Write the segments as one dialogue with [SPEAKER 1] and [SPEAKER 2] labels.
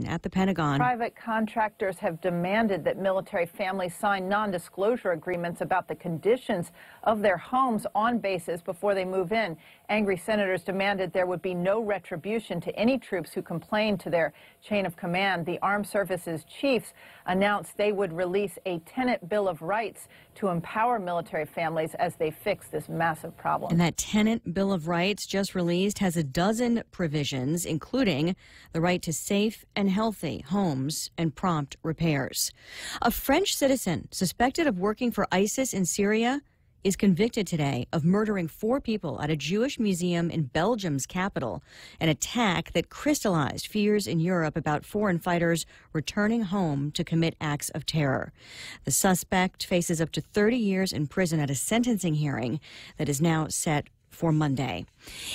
[SPEAKER 1] at the Pentagon.
[SPEAKER 2] Private contractors have demanded that military families sign non-disclosure agreements about the conditions of their homes on bases before they move in. Angry senators demanded there would be no retribution to any troops who complained to their chain of command. The Armed Services chiefs announced they would release a tenant bill of rights to empower military families as they fix this massive problem.
[SPEAKER 1] And that tenant bill of rights just released has a dozen provisions, including the right to safe and healthy homes and prompt repairs. A French citizen suspected of working for ISIS in Syria is convicted today of murdering 4 people at a Jewish museum in Belgium's capital, an attack that crystallized fears in Europe about foreign fighters returning home to commit acts of terror. The suspect faces up to 30 years in prison at a sentencing hearing that is now set for Monday.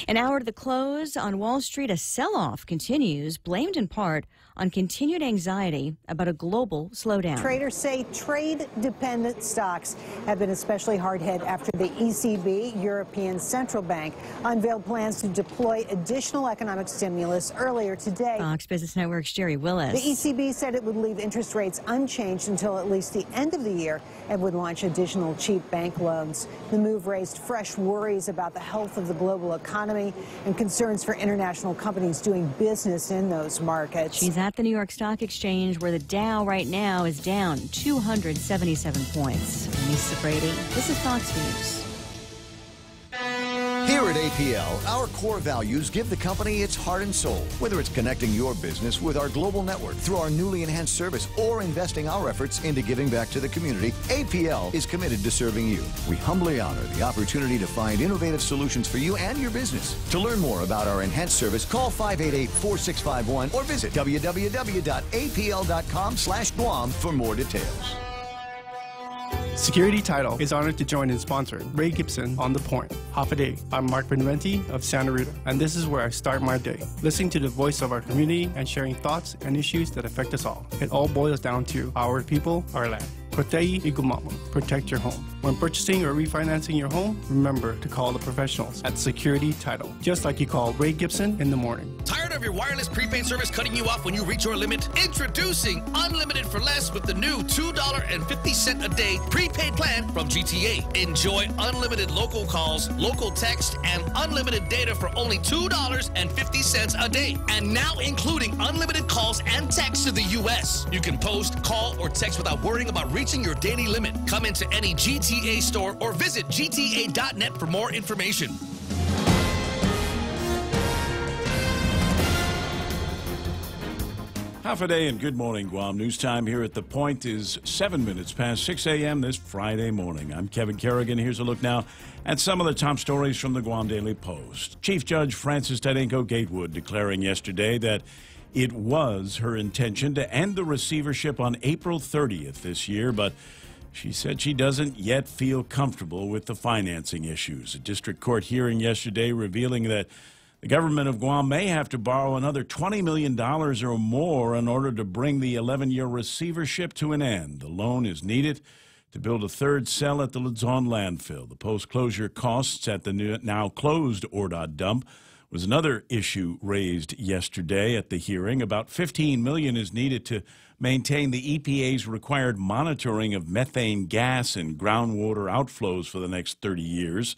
[SPEAKER 1] An hour to the close on Wall Street, a sell-off continues, blamed in part on continued anxiety about a global slowdown.
[SPEAKER 3] Traders say trade-dependent stocks have been especially hard hit after the ECB, European Central Bank, unveiled plans to deploy additional economic stimulus earlier today.
[SPEAKER 1] Fox Business Network's Jerry Willis.
[SPEAKER 3] The ECB said it would leave interest rates unchanged until at least the end of the year and would launch additional cheap bank loans. The move raised fresh worries about the health of the global economy and concerns for international companies doing business in those markets.
[SPEAKER 1] She's at the New York Stock Exchange, where the Dow right now is down 277 points. I'm Lisa Brady. This is Fox News.
[SPEAKER 4] Here at APL, our core values give the company its heart and soul. Whether it's connecting your business with our global network through our newly enhanced service or investing our efforts into giving back to the community, APL is committed to serving you. We humbly honor the opportunity to find innovative solutions for you and your business. To learn more about our enhanced service, call 588-4651 or visit www.apl.com/Guam for more details.
[SPEAKER 5] Security Title is honored to join in sponsoring Ray Gibson on The Point. Half a Day. I'm Mark Benventi of Santa Rita, and this is where I start my day, listening to the voice of our community and sharing thoughts and issues that affect us all. It all boils down to our people, our land. Protei Igumamo. Protect your home. When purchasing or refinancing your home, remember to call the professionals at Security Title, just like you call Ray Gibson in the morning.
[SPEAKER 6] Tired of your wireless prepaid service cutting you off when you reach your limit? Introducing Unlimited for Less with the new $2.50 a day prepaid plan from GTA. Enjoy unlimited local calls, local text, and unlimited data for only $2.50 a day. And now including unlimited calls and texts to the U.S. You can post, call, or text without worrying about reaching your daily limit. Come into any GTA store or visit gta.net for more information.
[SPEAKER 7] Half a day and good morning, Guam. News time here at The Point is 7 minutes past 6 a.m. this Friday morning. I'm Kevin Kerrigan. Here's a look now at some of the top stories from the Guam Daily Post. Chief Judge Frances Tadenko Gatewood declaring yesterday that it was her intention to end the receivership on April 30th this year, but she said she doesn't yet feel comfortable with the financing issues. A district court hearing yesterday revealing that the government of Guam may have to borrow another $20 million or more in order to bring the 11-year receivership to an end. The loan is needed to build a third cell at the Luzon landfill. The post-closure costs at the now closed Ordad dump was another issue raised yesterday at the hearing. About $15 million is needed to maintain the EPA's required monitoring of methane gas and groundwater outflows for the next 30 years.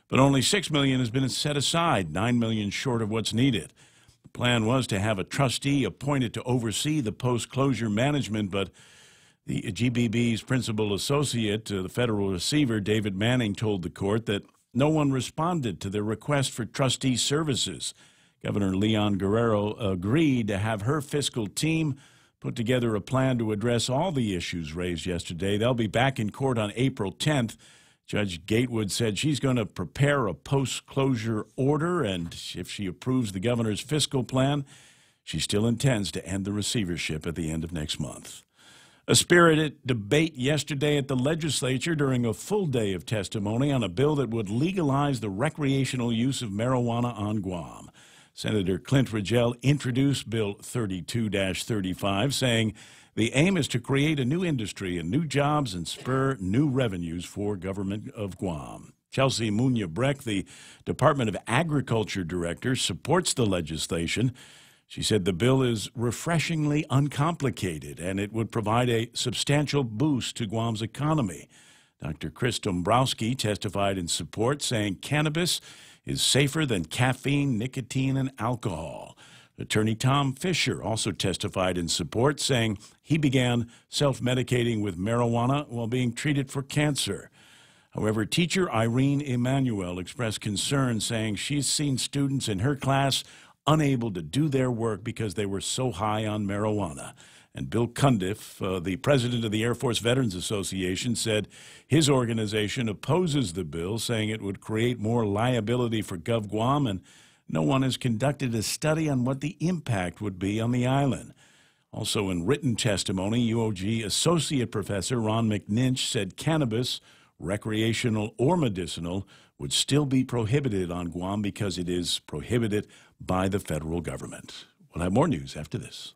[SPEAKER 7] But only $6 million has been set aside, $9 million short of what's needed. The plan was to have a trustee appointed to oversee the post-closure management, but the GBB's principal associate, the federal receiver, David Manning, told the court that no one responded to their request for trustee services. Governor Leon Guerrero agreed to have her fiscal team put together a plan to address all the issues raised yesterday. They'll be back in court on April 10th. Judge Gatewood said she's going to prepare a post-closure order, and if she approves the governor's fiscal plan, she still intends to end the receivership at the end of next month. A spirited debate yesterday at the legislature during a full day of testimony on a bill that would legalize the recreational use of marijuana on Guam. Senator Clint Rigel introduced Bill 32-35, saying the aim is to create a new industry and new jobs and spur new revenues for government of Guam. Chelsea Munya Breck, the Department of Agriculture Director, supports the legislation. She said the bill is refreshingly uncomplicated and it would provide a substantial boost to Guam's economy. Dr. Chris Dombrowski testified in support, saying cannabis is safer than caffeine, nicotine, and alcohol. Attorney Tom Fisher also testified in support, saying he began self-medicating with marijuana while being treated for cancer. However, teacher Irene Emanuel expressed concern, saying she's seen students in her class unable to do their work because they were so high on marijuana. And Bill Cundiff, the president of the Air Force Veterans Association, said his organization opposes the bill, saying it would create more liability for Gov Guam, and no one has conducted a study on what the impact would be on the island. Also in written testimony, UOG Associate Professor Ron McNinch said cannabis, recreational or medicinal, would still be prohibited on Guam because it is prohibited by the federal government. We'll have more news after this.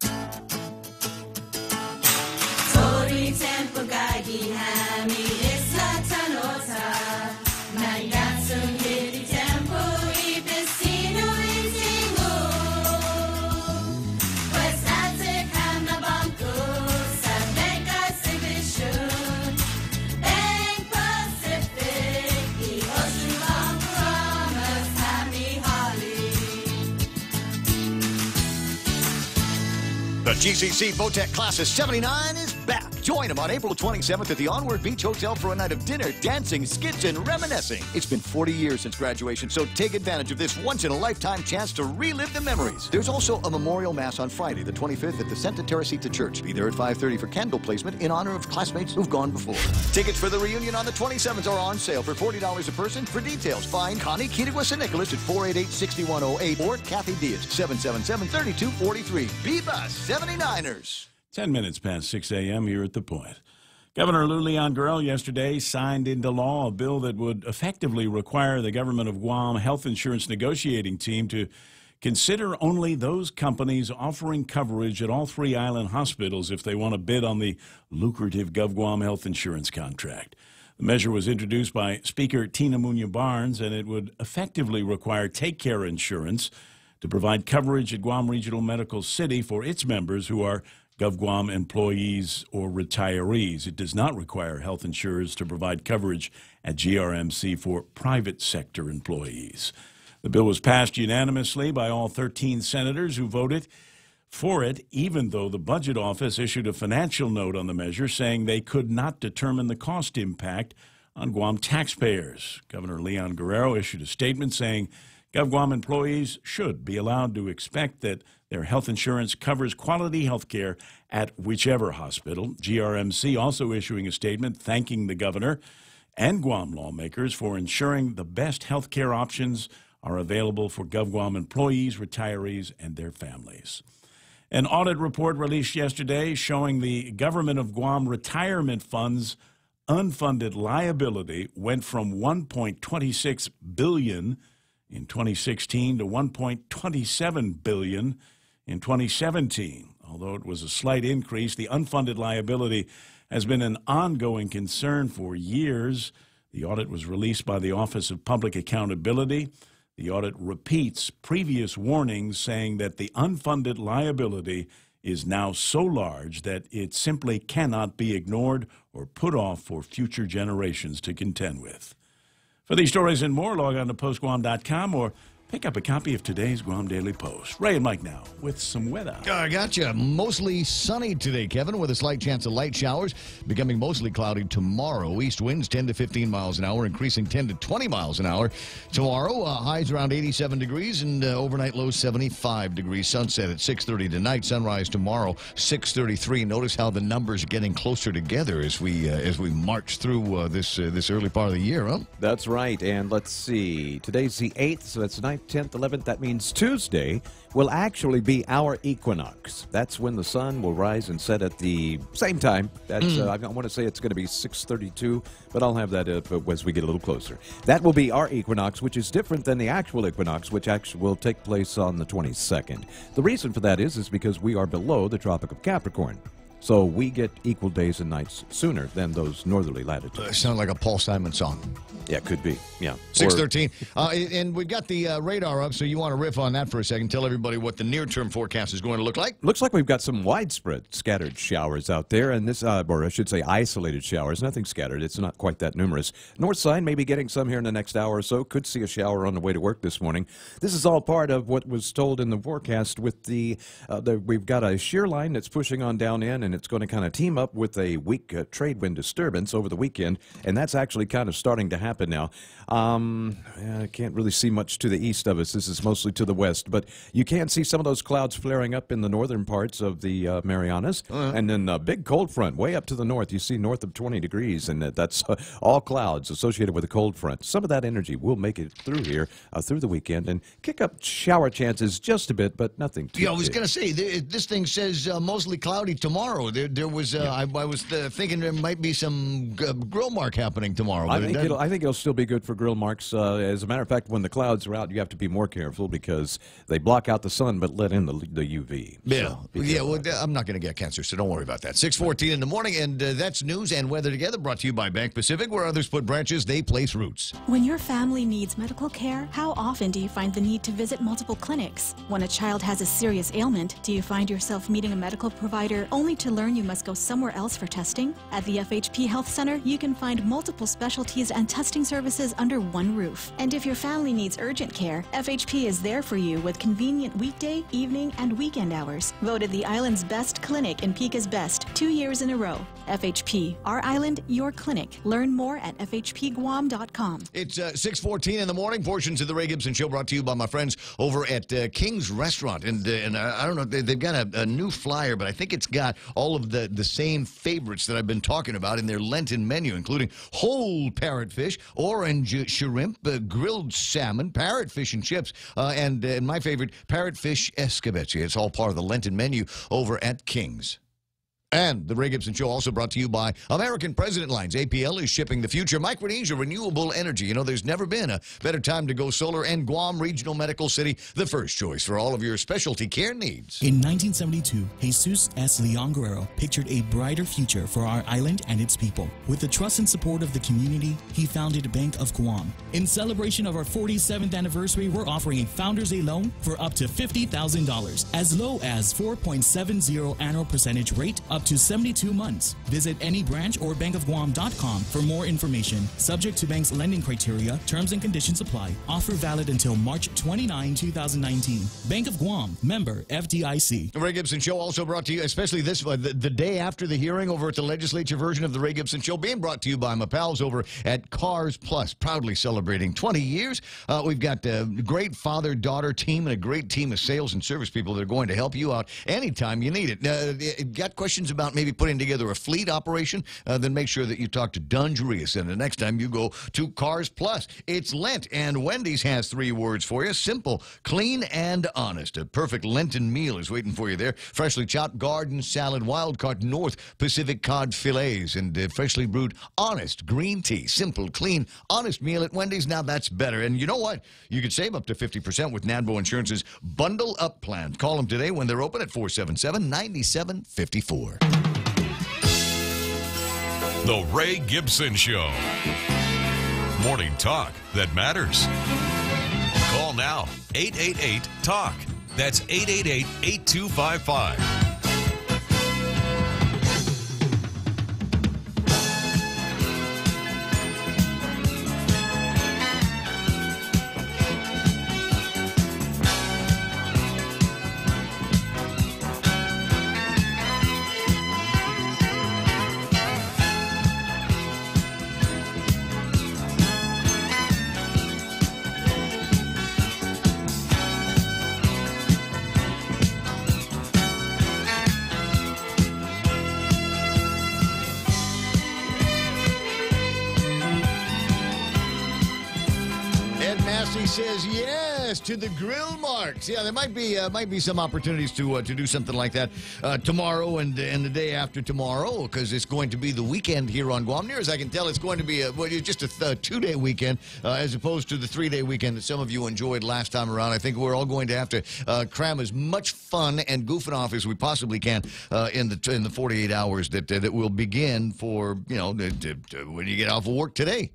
[SPEAKER 4] The GCC Votech Class of 79 is back. Join them on April 27th at the Onward Beach Hotel for a night of dinner, dancing, skits, and reminiscing. It's been 40 years since graduation, so take advantage of this once-in-a-lifetime chance to relive the memories. There's also a memorial mass on Friday, the 25th, at the Santa Teresita Church. Be there at 5:30 for candle placement in honor of classmates who've gone before. Tickets for the reunion on the 27th are on sale for $40 a person. For details, find Connie Kittigwas and Nicholas at 488-6108 or Kathy Diaz, 777-3243. Viva 79ers!
[SPEAKER 7] 10 minutes past 6 a.m. here at The Point. Governor Lou Leon Guerrero yesterday signed into law a bill that would effectively require the government of Guam health insurance negotiating team to consider only those companies offering coverage at all three island hospitals if they want to bid on the lucrative GovGuam health insurance contract. The measure was introduced by Speaker Tina Muñoz Barnes, and it would effectively require Take Care Insurance to provide coverage at Guam Regional Medical City for its members who are GovGuam employees or retirees. It does not require health insurers to provide coverage at GRMC for private sector employees. The bill was passed unanimously by all 13 senators who voted for it, even though the Budget Office issued a financial note on the measure saying they could not determine the cost impact on Guam taxpayers. Governor Leon Guerrero issued a statement saying GovGuam employees should be allowed to expect that their health insurance covers quality health care at whichever hospital. GRMC also issuing a statement thanking the governor and Guam lawmakers for ensuring the best health care options are available for GovGuam employees, retirees, and their families. An audit report released yesterday showing the government of Guam retirement funds unfunded liability went from $1.26 billion in 2016 to $1.27 billion in 2017. Although it was a slight increase, the unfunded liability has been an ongoing concern for years. The audit was released by the Office of Public Accountability. The audit repeats previous warnings saying that the unfunded liability is now so large that it simply cannot be ignored or put off for future generations to contend with. For these stories and more, log on to postguam.com or pick up a copy of today's Guam Daily Post. Ray and Mike now with some weather.
[SPEAKER 8] I gotcha. Mostly sunny today, Kevin, with a slight chance of light showers. Becoming mostly cloudy tomorrow. East winds 10 to 15 miles an hour, increasing 10 to 20 miles an hour. Tomorrow, highs around 87 degrees and overnight lows 75 degrees. Sunset at 6:30 tonight. Sunrise tomorrow 6:33. Notice how the numbers are getting closer together as we march through this early part of the year, huh?
[SPEAKER 9] That's right. And let's see. Today's the 8th, so that's 9th, 10th, 11th. That means Tuesday will actually be our equinox. That's when the sun will rise and set at the same time. That's I want to say it's going to be 6:32, but I'll have that as we get a little closer. That will be our equinox, which is different than the actual equinox, which actually will take place on the 22nd. The reason for that is because we are below the Tropic of Capricorn. So we get equal days and nights sooner than those northerly latitudes.
[SPEAKER 8] Sound like a Paul Simon song.
[SPEAKER 9] Yeah, could be. Yeah.
[SPEAKER 8] 6:13. And we got the radar up, so you want to riff on that for a second. Tell everybody what the near-term forecast is going to look like.
[SPEAKER 9] Looks like we've got some widespread scattered showers out there, and this, or I should say isolated showers. Nothing scattered. It's not quite that numerous. North side may be getting some here in the next hour or so. Could see a shower on the way to work this morning. This is all part of what was told in the forecast with we've got a shear line that's pushing on down in, and it's going to kind of team up with a weak trade wind disturbance over the weekend, and that's actually kind of starting to happen now. I can't really see much to the east of us. This is mostly to the west, but you can see some of those clouds flaring up in the northern parts of the Marianas, and then a big cold front way up to the north. You see north of 20 degrees, and that's all clouds associated with a cold front. Some of that energy will make it through here through the weekend and kick up shower chances just a bit, but nothing too
[SPEAKER 8] Yeah, I was
[SPEAKER 9] big.
[SPEAKER 8] going to say, this thing says mostly cloudy tomorrow. There was, I was thinking there might be some grill mark happening tomorrow.
[SPEAKER 9] I think it'll still be good for grill marks. As a matter of fact, when the clouds are out, you have to be more careful because they block out the sun but let in the UV.
[SPEAKER 8] Yeah,
[SPEAKER 9] So
[SPEAKER 8] well, I'm not going to get cancer, so don't worry about that. 6:14 in the morning, and that's news and weather together, brought to you by Bank Pacific. Where others put branches, they place roots.
[SPEAKER 10] When your family needs medical care, how often do you find the need to visit multiple clinics? When a child has a serious ailment, do you find yourself meeting a medical provider only to learn you must go somewhere else for testing? At the FHP Health Center, you can find multiple specialties and testing services under one roof. And if your family needs urgent care, FHP is there for you with convenient weekday, evening, and weekend hours. Voted the island's best clinic in Pika's Best 2 years in a row. FHP, our island, your clinic. Learn more at fhpguam.com.
[SPEAKER 8] It's 6:14 in the morning. Portions of the Ray Gibson Show brought to you by my friends over at King's Restaurant. And I don't know, they've got a new flyer, but I think it's got all of the same favorites that I've been talking about in their Lenten menu, including whole parrotfish, orange shrimp, grilled salmon, parrotfish and chips, and my favorite, parrotfish escabeche. It's all part of the Lenten menu over at King's. And the Ray Gibson Show also brought to you by American President Lines. APL is shipping the future. Micronesia Renewable Energy. You know, there's never been a better time to go solar, and Guam Regional Medical City, the first choice for all of your specialty care needs.
[SPEAKER 11] In 1972, Jesus S. Leon Guerrero pictured a brighter future for our island and its people. With the trust and support of the community, he founded Bank of Guam. In celebration of our 47th anniversary, we're offering a Founders Day loan for up to $50,000, as low as 4.70 annual percentage rate, up to 72 months. Visit any branch or bankofguam.com for more information. Subject to bank's lending criteria, terms and conditions apply. Offer valid until March 29, 2019. Bank of Guam, member FDIC.
[SPEAKER 8] The Ray Gibson Show also brought to you, especially this the day after the hearing over at the legislature version of the Ray Gibson Show, being brought to you by my pals over at Cars Plus, proudly celebrating 20 years. We've got a great father-daughter team and a great team of sales and service people that are going to help you out anytime you need it. Got questions about maybe putting together a fleet operation? Then make sure that you talk to Dunge Reus, and the next time you go to Cars Plus. It's Lent, and Wendy's has 3 words for you: simple, clean, and honest. A perfect Lenten meal is waiting for you there. Freshly chopped garden salad, wild caught North Pacific cod fillets, and freshly brewed honest green tea. Simple, clean, honest meal at Wendy's. Now that's better. And you know what? You could save up to 50% with NADBO Insurance's Bundle Up plan. Call them today when they're open at 477-9754.
[SPEAKER 12] The Ray Gibson Show. Morning talk that matters. Call now, 888-TALK. That's 888-8255.
[SPEAKER 8] Ed Massey says, yes, Yes, to the grill marks. Yeah, there might be some opportunities to do something like that tomorrow and the day after tomorrow, because it's going to be the weekend here on Guam. Near as I can tell, it's going to be just a 2-day weekend as opposed to the 3-day weekend that some of you enjoyed last time around. I think we're all going to have to cram as much fun and goofing off as we possibly can in the 48 hours that will begin for when you get off of work today.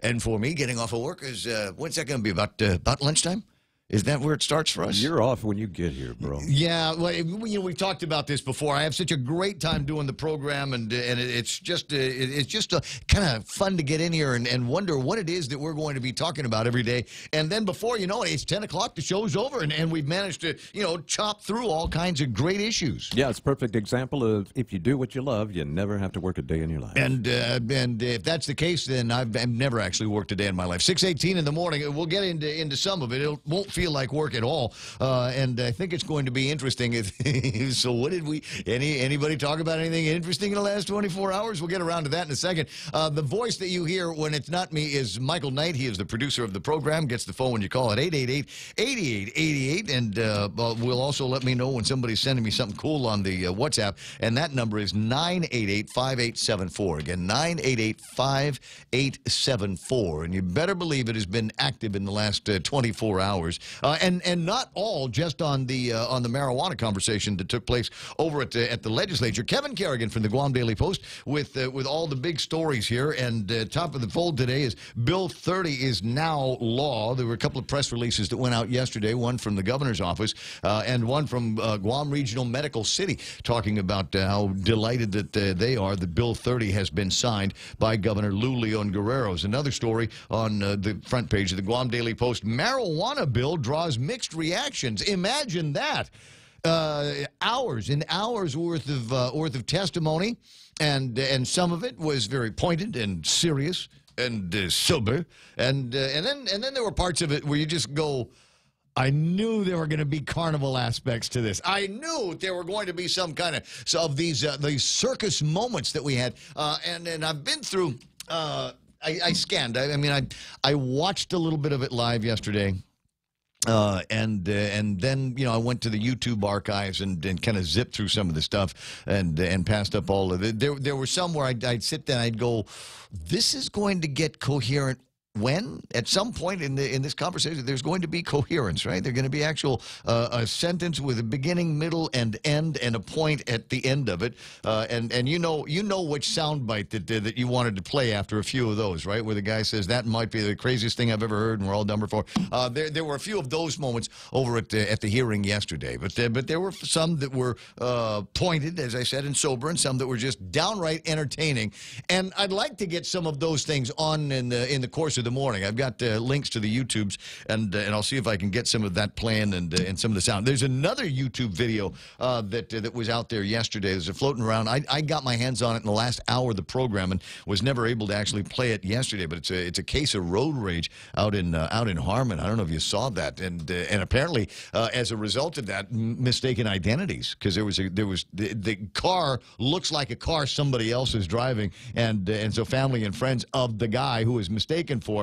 [SPEAKER 8] And for me, getting off of work is, what's that going to be, about lunchtime? Is that where it starts for us?
[SPEAKER 9] You're off when you get here, bro.
[SPEAKER 8] Yeah, well, we've talked about this before. I have such a great time doing the program, and it's just kind of fun to get in here and wonder what it is that we're going to be talking about every day. And then before you know it, it's 10 o'clock, the show's over, and we've managed to, chop through all kinds of great issues.
[SPEAKER 9] Yeah, it's a perfect example of if you do what you love, you never have to work a day in your life.
[SPEAKER 8] And if that's the case, then I've never actually worked a day in my life. 6:18 in the morning, we'll get into some of it. It won't feel like work at all, and I think it's going to be interesting. So what did anybody talk about anything interesting in the last 24 hours? We'll get around to that in a second. The voice that you hear when it's not me is Michael Knight. He is the producer of the program. Gets the phone when you call at 888-8888, and will also let me know when somebody's sending me something cool on the WhatsApp, and that number is 988-5874. Again, 988-5874, and you better believe it has been active in the last 24 hours. And not all just on the marijuana conversation that took place over at the legislature. Kevin Kerrigan from the Guam Daily Post with all the big stories here. And top of the fold today is Bill 30 is now law. There were a couple of press releases that went out yesterday, one from the governor's office and one from Guam Regional Medical City, talking about how delighted that they are that Bill 30 has been signed by Governor Lou Leon Guerrero's. Another story on the front page of the Guam Daily Post, marijuana bill draws mixed reactions. Imagine that. Hours and hours worth of testimony, and some of it was very pointed and serious and sober, and then there were parts of it where you just go, I knew there were going to be carnival aspects to this. I knew there were going to be some kind of these circus moments that we had, and I've been through. I scanned. I watched a little bit of it live yesterday. And then I went to the YouTube archives and kind of zipped through some of the stuff and passed up all of it. There were some where I'd sit there and I'd go, this is going to get coherent. When at some point in this conversation, there's going to be coherence, right? There's going to be actual a sentence with a beginning, middle, and end, and a point at the end of it. And you know which soundbite that you wanted to play after a few of those, right? Where the guy says that might be the craziest thing I've ever heard, and we're all dumb before. There were a few of those moments over at the hearing yesterday, but there were some that were pointed, as I said, and sober, and some that were just downright entertaining. And I'd like to get some of those things on in the course of the morning. I've got links to the YouTubes, and I'll see if I can get some of that playing and some of the sound. There's another YouTube video that was out there yesterday. There's a floating around. I got my hands on it in the last hour of the program and was never able to actually play it yesterday. But it's a case of road rage out in Harmon. I don't know if you saw that, and apparently as a result of that, mistaken identities, because there was the car looks like a car somebody else is driving, and so family and friends of the guy who was mistaken for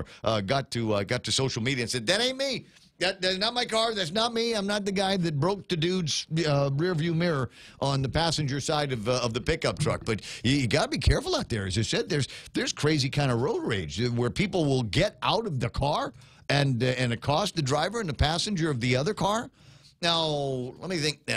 [SPEAKER 8] got to social media and said, that ain't me. That's not my car. That's not me. I'm not the guy that broke the dude's rear view mirror on the passenger side of the pickup truck. But you got to be careful out there. As I said, there's crazy kind of road rage where people will get out of the car and accost the driver and the passenger of the other car. Now, let me think.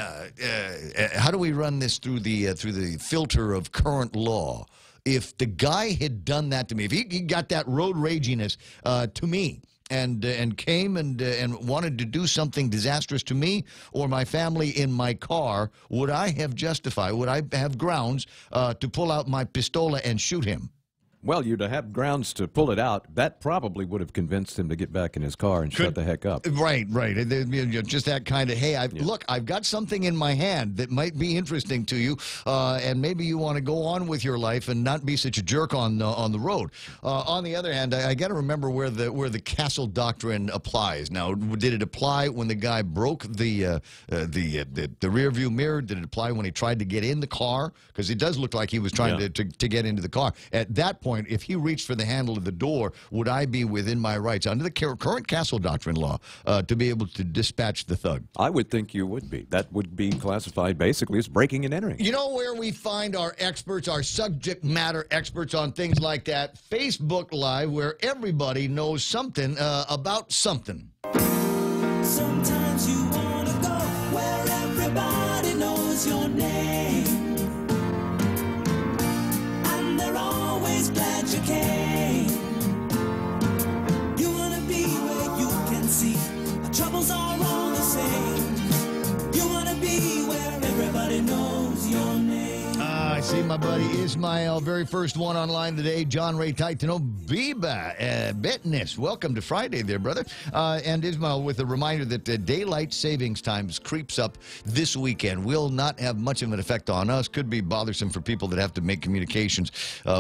[SPEAKER 8] How do we run this through the filter of current law? If the guy had done that to me, if he got that road raginess to me and came and wanted to do something disastrous to me or my family in my car, would I have justified, would I have grounds to pull out my pistola and shoot him?
[SPEAKER 9] Well, you'd have grounds to pull it out. That probably would have convinced him to get back in his car and shut the heck up.
[SPEAKER 8] Right. Just that kind of, hey, look, I've got something in my hand that might be interesting to you, and maybe you want to go on with your life and not be such a jerk on the road. On the other hand, I got to remember where the Castle Doctrine applies. Now, did it apply when the guy broke the rear view mirror? Did it apply when he tried to get in the car? Because it does look like he was trying to get into the car. At that point, point, if he reached for the handle of the door, would I be within my rights under the current Castle Doctrine law to be able to dispatch the thug?
[SPEAKER 9] I would think you would be. That would be classified basically as breaking and entering.
[SPEAKER 8] You know where we find our experts, our subject matter experts on things like that? Facebook Live, where everybody knows something about something.
[SPEAKER 13] Sometimes you want to go where everybody knows your name, and they're always glad you came. You want to be where you can see our troubles are all the same. You want to be where everybody knows your name.
[SPEAKER 8] I see my buddy Ismail, very first one online today. John Ray Titano, Biba, Betness. Welcome to Friday there, brother. And Ismail with a reminder that daylight savings times creeps up this weekend. Will not have much of an effect on us. Could be bothersome for people that have to make communications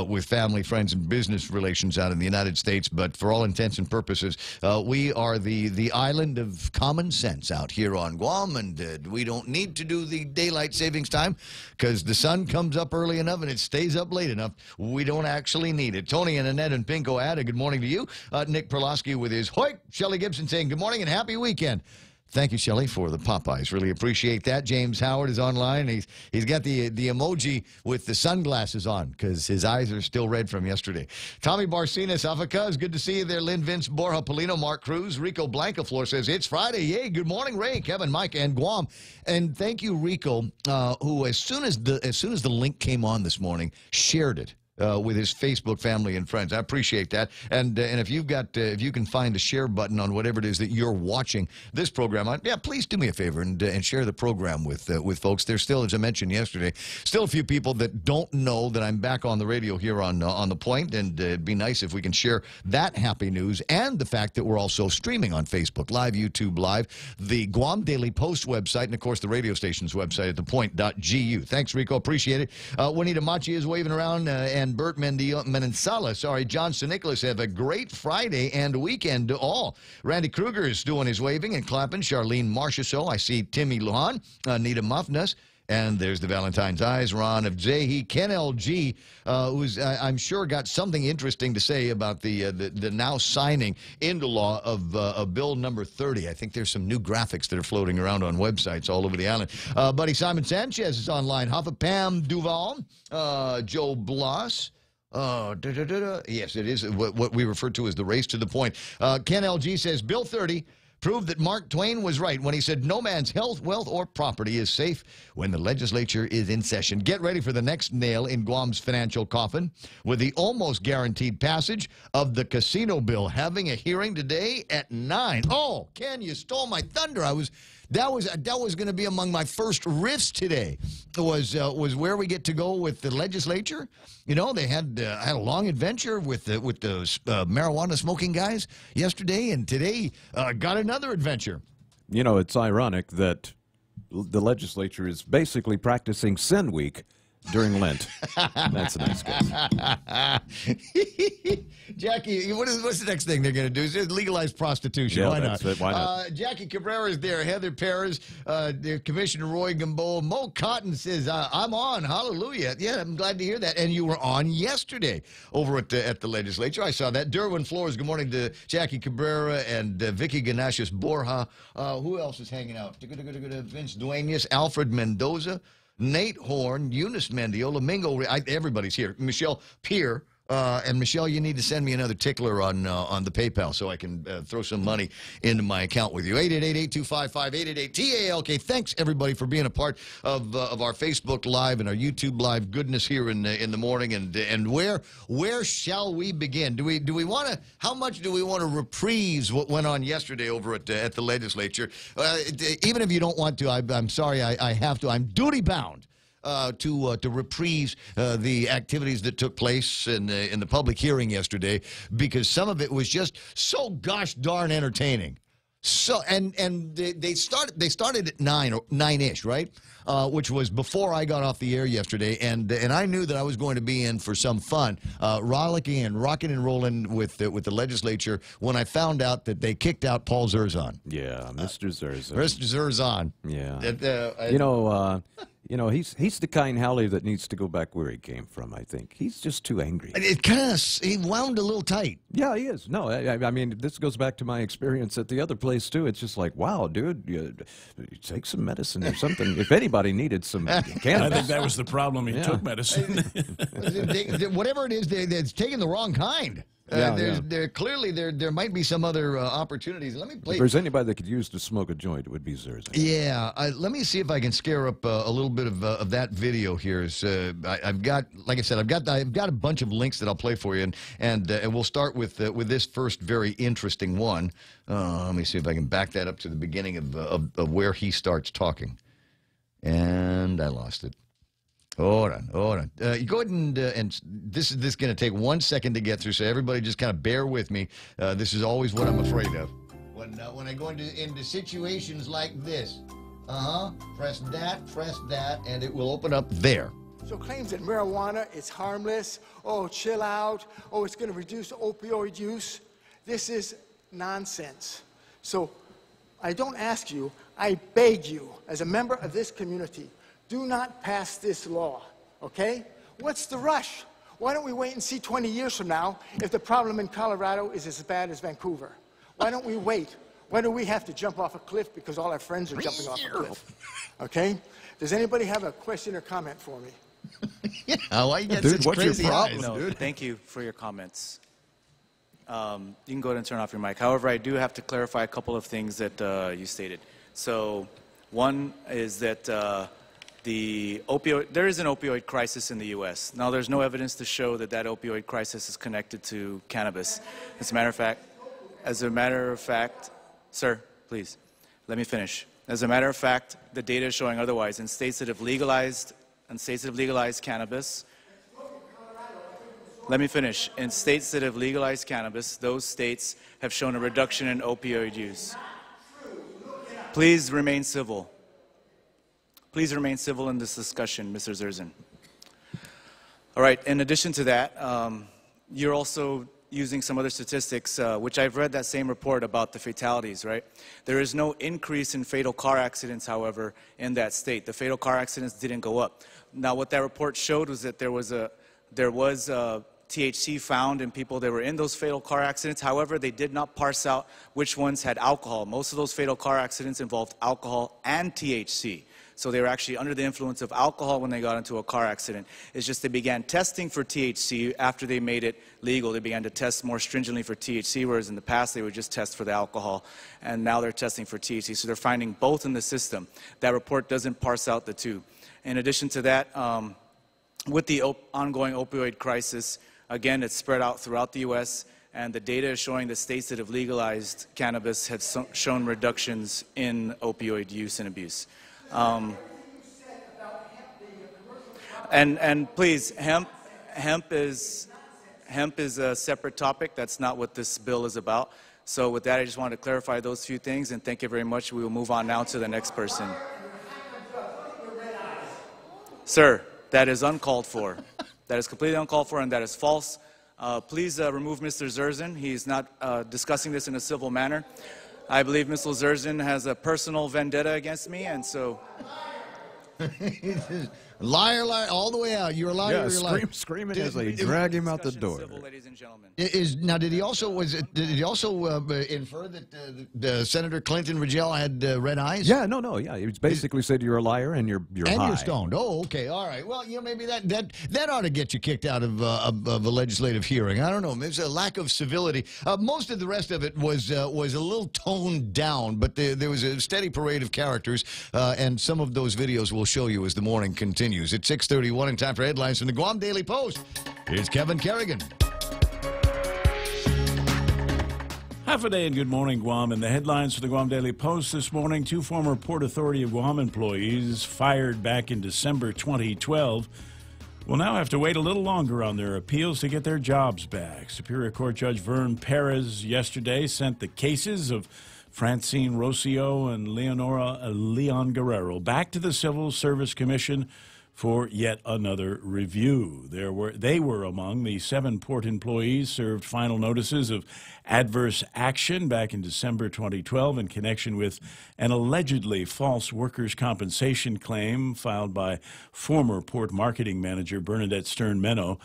[SPEAKER 8] with family, friends, and business relations out in the United States. But for all intents and purposes, we are the island of common sense out here on Guam, and we don't need to do the daylight savings time because the sun comes up early enough and it stays up late enough. We don't actually need it. Tony and Annette and Pinko Ada, good morning to you. Nick Perlowski with his hoik. Shelley Gibson saying good morning and happy weekend. Thank you, Shelley, for the Popeyes. Really appreciate that. James Howard is online. He's got the emoji with the sunglasses on because his eyes are still red from yesterday. Tommy Barcinas, Afacaz, good to see you there. Lynn Vince, Borja Polino, Mark Cruz, Rico Blancaflor says it's Friday. Yay! Good morning, Ray, Kevin, Mike, and Guam. And thank you, Rico, who as soon as the link came on this morning, shared it. With his Facebook family and friends. I appreciate that. And if you've got, if you can find the share button on whatever it is that you're watching this program on, yeah, please do me a favor and share the program with folks. There's still, as I mentioned yesterday, still a few people that don't know that I'm back on the radio here on the Point, and it'd be nice if we can share that happy news and the fact that we're also streaming on Facebook Live, YouTube Live, the Guam Daily Post website, and of course the radio station's website at thepoint.gu. Thanks, Rico. Appreciate it. Juanita Machi is waving around, and Bert Menensala, John St. Nicholas, have a great Friday and weekend to all. Randy Kruger is doing his waving and clapping. Charlene Marchessault. I see Timmy Lujan, Nita Muffness. And there's the Valentine's Eyes, Ron of Zehi, Ken LG, who's, I'm sure, got something interesting to say about the now signing into law of Bill number 30. I think there's some new graphics that are floating around on websites all over the island. Buddy Simon Sanchez is online. Hoffa Pam Duval, Joe Bloss. Yes, it is what we refer to as the race to the point. Ken LG says, Bill 30 proved that Mark Twain was right when he said no man's health, wealth, or property is safe when the legislature is in session. Get ready for the next nail in Guam's financial coffin with the almost guaranteed passage of the casino bill having a hearing today at 9. Oh, Ken, you stole my thunder. That was going to be among my first riffs today. Was where we get to go with the legislature. You know, they had a long adventure with the marijuana smoking guys yesterday, and today got another adventure.
[SPEAKER 9] You know, it's ironic that the legislature is basically practicing Sin Week during Lent. That's a nice guess.
[SPEAKER 8] Jackie, what's the next thing they're going to do? Is legalize prostitution?
[SPEAKER 9] Yeah,
[SPEAKER 8] Why
[SPEAKER 9] that's
[SPEAKER 8] not?
[SPEAKER 9] it. Why not?
[SPEAKER 8] Jackie Cabrera is there. Heather Perez, Commissioner Roy Gamboa. Mo Cotton says, I'm on. Hallelujah. Yeah, I'm glad to hear that. And you were on yesterday over at the legislature. I saw that. Derwin Flores, good morning to Jackie Cabrera and Vicky Ganashis Borja. Who else is hanging out? Vince Duenas, Alfred Mendoza, Nate Horn, Eunice Mendiola, Mingo, everybody's here. Michelle Peer. And Michelle, you need to send me another tickler on the PayPal so I can throw some money into my account with you. 888-825-5888-TALK. Thanks everybody for being a part of our Facebook Live and our YouTube Live goodness here in the morning. And where shall we begin? Do we want to? How much do we want to reprise what went on yesterday over at the legislature? Even if you don't want to, I'm sorry, I have to. I'm duty bound. To reprise the activities that took place in the public hearing yesterday, because some of it was just so gosh darn entertaining. So and they started at 9-ish, right? Which was before I got off the air yesterday, and I knew that I was going to be in for some fun, rollicking and rocking and rolling with the legislature when I found out that they kicked out Paul Zerzan.
[SPEAKER 9] Yeah, Mr. Zerzan.
[SPEAKER 8] Mr. Zerzan.
[SPEAKER 9] Yeah. You know. You know, he's the kind, Howley, that needs to go back where he came from, I think. He's just too angry.
[SPEAKER 8] It kind of, he wound a little tight.
[SPEAKER 9] Yeah, he is. No, I mean, this goes back to my experience at the other place, too. It's just like, wow, dude, you take some medicine or something. If anybody needed some cannabis.
[SPEAKER 7] I think that was the problem. He took medicine.
[SPEAKER 8] Whatever it is, it's taking the wrong kind. Clearly, there might be some other opportunities. Let me play.
[SPEAKER 9] If there's anybody that could use to smoke a joint, it would be Zerzan.
[SPEAKER 8] Yeah, let me see if I can scare up a little bit of that video here. I've got, like I said, I've got a bunch of links that I'll play for you, and we'll start with this first very interesting one. Let me see if I can back that up to the beginning of where he starts talking, and I lost it. Hold on. You go ahead and this is going to take 1 second to get through, so everybody just kind of bear with me. This is always what I'm afraid of. When I go into situations like this, press that, and it will open up there.
[SPEAKER 14] So claims that marijuana is harmless, oh, chill out, oh, it's going to reduce opioid use, this is nonsense. So I don't ask you, I beg you, as a member of this community, do not pass this law, okay? What's the rush? Why don't we wait and see 20 years from now if the problem in Colorado is as bad as Vancouver? Why don't we wait? Why do we have to jump off a cliff because all our friends are jumping off a cliff? Okay? Does anybody have a question or comment for me?
[SPEAKER 8] Yeah, why you get
[SPEAKER 9] dude,
[SPEAKER 8] such
[SPEAKER 9] what's
[SPEAKER 8] crazy
[SPEAKER 9] your problem,
[SPEAKER 8] eyes?
[SPEAKER 15] No,
[SPEAKER 9] dude?
[SPEAKER 15] thank you for your comments. You can go ahead and turn off your mic. However, I do have to clarify a couple of things that you stated. So, one is that there is an opioid crisis in the U.S. Now, there's no evidence to show that that opioid crisis is connected to cannabis. As a matter of fact, sir, please, let me finish. As a matter of fact, the data is showing otherwise. In states that have legalized cannabis, let me finish. In states that have legalized cannabis, those states have shown a reduction in opioid use. Please remain civil. Please remain civil in this discussion, Mr. Zerzan. All right, in addition to that, you're also using some other statistics, which I've read that same report about the fatalities, right? There is no increase in fatal car accidents, however, in that state. The fatal car accidents didn't go up. Now, what that report showed was that there was THC found in people that were in those fatal car accidents. However, they did not parse out which ones had alcohol. Most of those fatal car accidents involved alcohol and THC. So they were actually under the influence of alcohol when they got into a car accident. It's just they began testing for THC after they made it legal. They began to test more stringently for THC, whereas in the past they would just test for the alcohol. And now they're testing for THC. So they're finding both in the system. That report doesn't parse out the two. In addition to that, with the ongoing opioid crisis, again, it's spread out throughout the U.S., and the data is showing that states that have legalized cannabis have shown reductions in opioid use and abuse. And please, hemp is a separate topic. That's not what this bill is about. So with that, I just wanted to clarify those few things, and thank you very much. We will move on now to the next person. Sir, that is uncalled for. That is completely uncalled for, and that is false. Please remove Mr. Zerzan. He's not discussing this in a civil manner. I believe Mr. Zerzan has a personal vendetta against me, and so...
[SPEAKER 8] Liar, liar, all the way out. You're a liar.
[SPEAKER 9] Yeah,
[SPEAKER 8] you're a liar.
[SPEAKER 9] screaming as they drag him out the door.
[SPEAKER 15] Ladies and gentlemen.
[SPEAKER 8] Now, did he also infer that Senator Clinton Rigel had red eyes?
[SPEAKER 9] Yeah, no, yeah. He basically said you're a liar and you're
[SPEAKER 8] and
[SPEAKER 9] high.
[SPEAKER 8] You're stoned. Oh, okay, all right. Well, maybe that ought to get you kicked out of a legislative hearing. I don't know. There's a lack of civility. Most of the rest of it was a little toned down, but there was a steady parade of characters, and some of those videos we'll show you as the morning continues. It's 6:31 and time for headlines from the Guam Daily Post. Here's Kevin Kerrigan.
[SPEAKER 7] Half a day and good morning, Guam. In the headlines for the Guam Daily Post this morning, 2 former Port Authority of Guam employees fired back in December 2012 will now have to wait a little longer on their appeals to get their jobs back. Superior Court Judge Vern Perez yesterday sent the cases of Francine Rocio and Leonora Leon Guerrero back to the Civil Service Commission for yet another review. They were among the 7 port employees served final notices of adverse action back in December 2012 in connection with an allegedly false workers' compensation claim filed by former port marketing manager Bernadette Stern-Menno.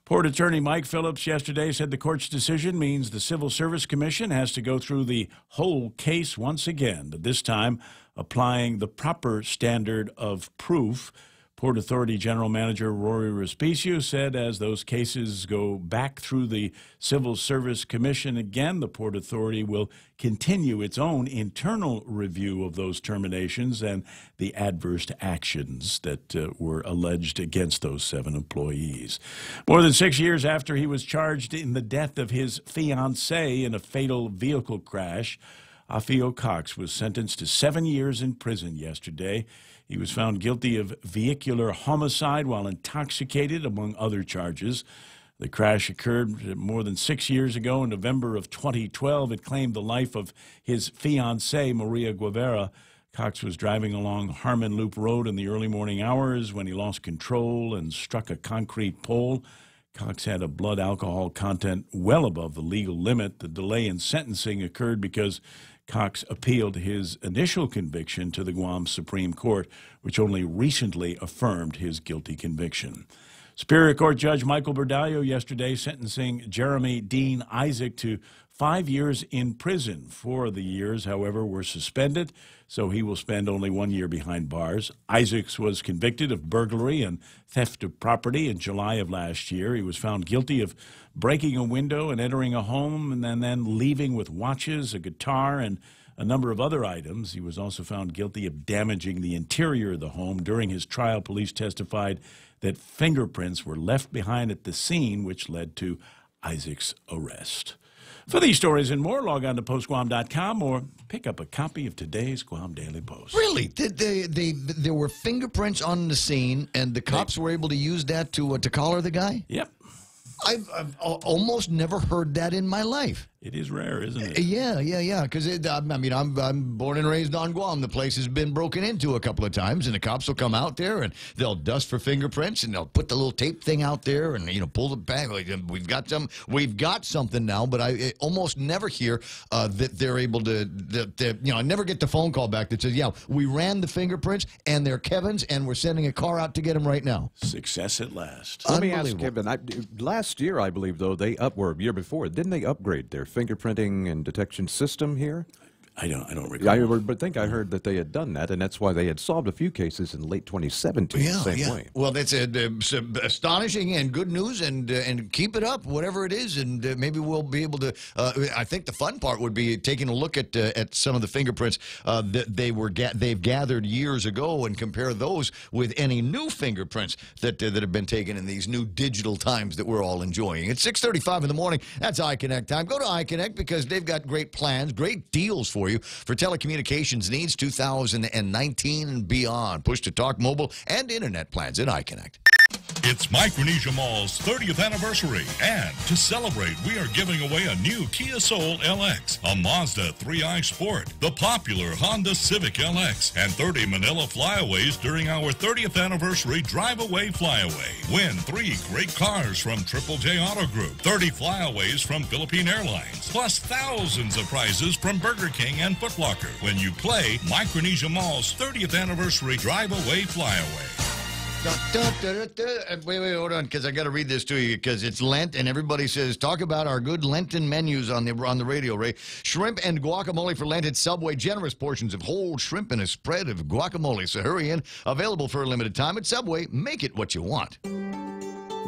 [SPEAKER 7] Port Attorney Mike Phillips yesterday said the court's decision means the Civil Service Commission has to go through the whole case once again, but this time applying the proper standard of proof. Port Authority General Manager Rory Respicio said as those cases go back through the Civil Service Commission again, the Port Authority will continue its own internal review of those terminations and the adverse actions that were alleged against those 7 employees. More than 6 years after he was charged in the death of his fiancée in a fatal vehicle crash, Afio Cox was sentenced to 7 years in prison yesterday. He was found guilty of vehicular homicide while intoxicated, among other charges. The crash occurred more than 6 years ago in November of 2012. It claimed the life of his fiancée, Maria Guevara. Cox was driving along Harmon Loop Road in the early morning hours when he lost control and struck a concrete pole. Cox had a blood alcohol content well above the legal limit. The delay in sentencing occurred because Cox appealed his initial conviction to the Guam Supreme Court, which only recently affirmed his guilty conviction. Superior Court Judge Michael Berdallo yesterday sentencing Jeremy Dean Isaac to 5 years in prison. 4 of the years, however, were suspended, so he will spend only 1 year behind bars. Isaacs was convicted of burglary and theft of property in July of last year. He was found guilty of breaking a window and entering a home and then leaving with watches, a guitar, and a number of other items. He was also found guilty of damaging the interior of the home. During his trial, police testified that fingerprints were left behind at the scene, which led to Isaac's arrest. For these stories and more, log on to postguam.com or pick up a copy of today's Guam Daily Post.
[SPEAKER 8] Really? There were fingerprints on the scene, and the cops were able to use that to collar the guy?
[SPEAKER 7] Yep.
[SPEAKER 8] I've almost never heard that in my life.
[SPEAKER 7] It is rare, isn't it?
[SPEAKER 8] Yeah. Because I'm born and raised on Guam. The place has been broken into a couple of times, and the cops will come out there and they'll dust for fingerprints, and they'll put the little tape thing out there, and pull it back. We've got something now, but I almost never hear that they're able to. I never get the phone call back that says, "Yeah, we ran the fingerprints, and they're Kevin's, and we're sending a car out to get them right now."
[SPEAKER 7] Success at last.
[SPEAKER 9] Let me ask Kevin. Last year, I believe, though, or a year before, didn't they upgrade their fingerprinting and detection system here?
[SPEAKER 7] I don't recall.
[SPEAKER 9] I heard that they had done that, and that's why they had solved a few cases in late 2017 the same way.
[SPEAKER 8] Well, that's astonishing and good news, and keep it up, whatever it is, and maybe we'll be able to. I think the fun part would be taking a look at some of the fingerprints that they've gathered years ago, and compare those with any new fingerprints that have been taken in these new digital times that we're all enjoying. It's 6:35 in the morning. That's iConnect time. Go to iConnect because they've got great plans, great deals for you for telecommunications needs 2019 and beyond. Push to talk, mobile, and internet plans at iConnect.
[SPEAKER 12] It's Micronesia Mall's 30th anniversary, and to celebrate, we are giving away a new Kia Soul LX, a Mazda 3i Sport, the popular Honda Civic LX, and 30 Manila Flyaways during our 30th anniversary Drive-Away Flyaway. Win 3 great cars from Triple J Auto Group, 30 Flyaways from Philippine Airlines, plus thousands of prizes from Burger King and Foot Locker when you play Micronesia Mall's 30th anniversary Drive-Away Flyaway.
[SPEAKER 8] Wait, hold on, because I got to read this to you because it's Lent, and everybody says, talk about our good Lenten menus on the radio, Ray. Shrimp and guacamole for Lent at Subway. Generous portions of whole shrimp and a spread of guacamole. So hurry in. Available for a limited time at Subway. Make it what you want.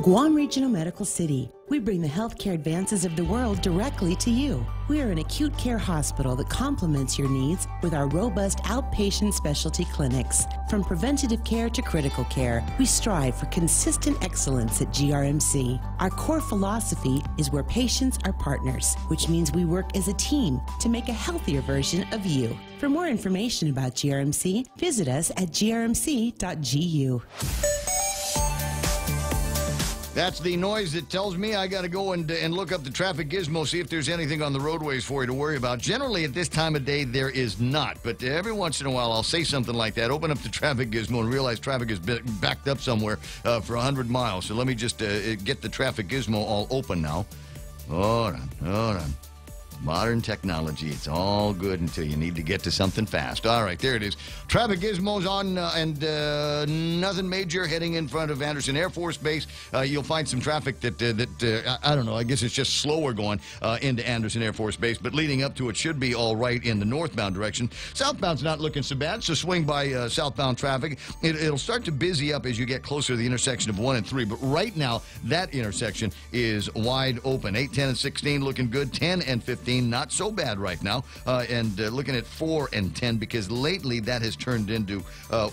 [SPEAKER 16] Guam Regional Medical City. We bring the healthcare advances of the world directly to you. We are an acute care hospital that complements your needs with our robust outpatient specialty clinics. From preventative care to critical care, we strive for consistent excellence at GRMC. Our core philosophy is where patients are partners, which means we work as a team to make a healthier version of you. For more information about GRMC, visit us at grmc.gu.
[SPEAKER 8] That's the noise that tells me I got to go and look up the traffic gizmo, see if there's anything on the roadways for you to worry about. Generally, at this time of day, there is not. But every once in a while, I'll say something like that, open up the traffic gizmo, and realize traffic is backed up somewhere for 100 miles. So let me just get the traffic gizmo all open now. Hold on. Modern technology, it's all good until you need to get to something fast. All right, there it is. Traffic gizmos on, and nothing major heading in front of Anderson Air Force Base. You'll find some traffic that I don't know, I guess it's just slower going into Anderson Air Force Base, but leading up to it should be all right in the northbound direction. Southbound's not looking so bad, so swing by southbound traffic. It'll start to busy up as you get closer to the intersection of 1 and 3, but right now, that intersection is wide open. 8, 10, and 16 looking good. 10 and 15 not so bad right now, and looking at 4 and 10, because lately that has turned into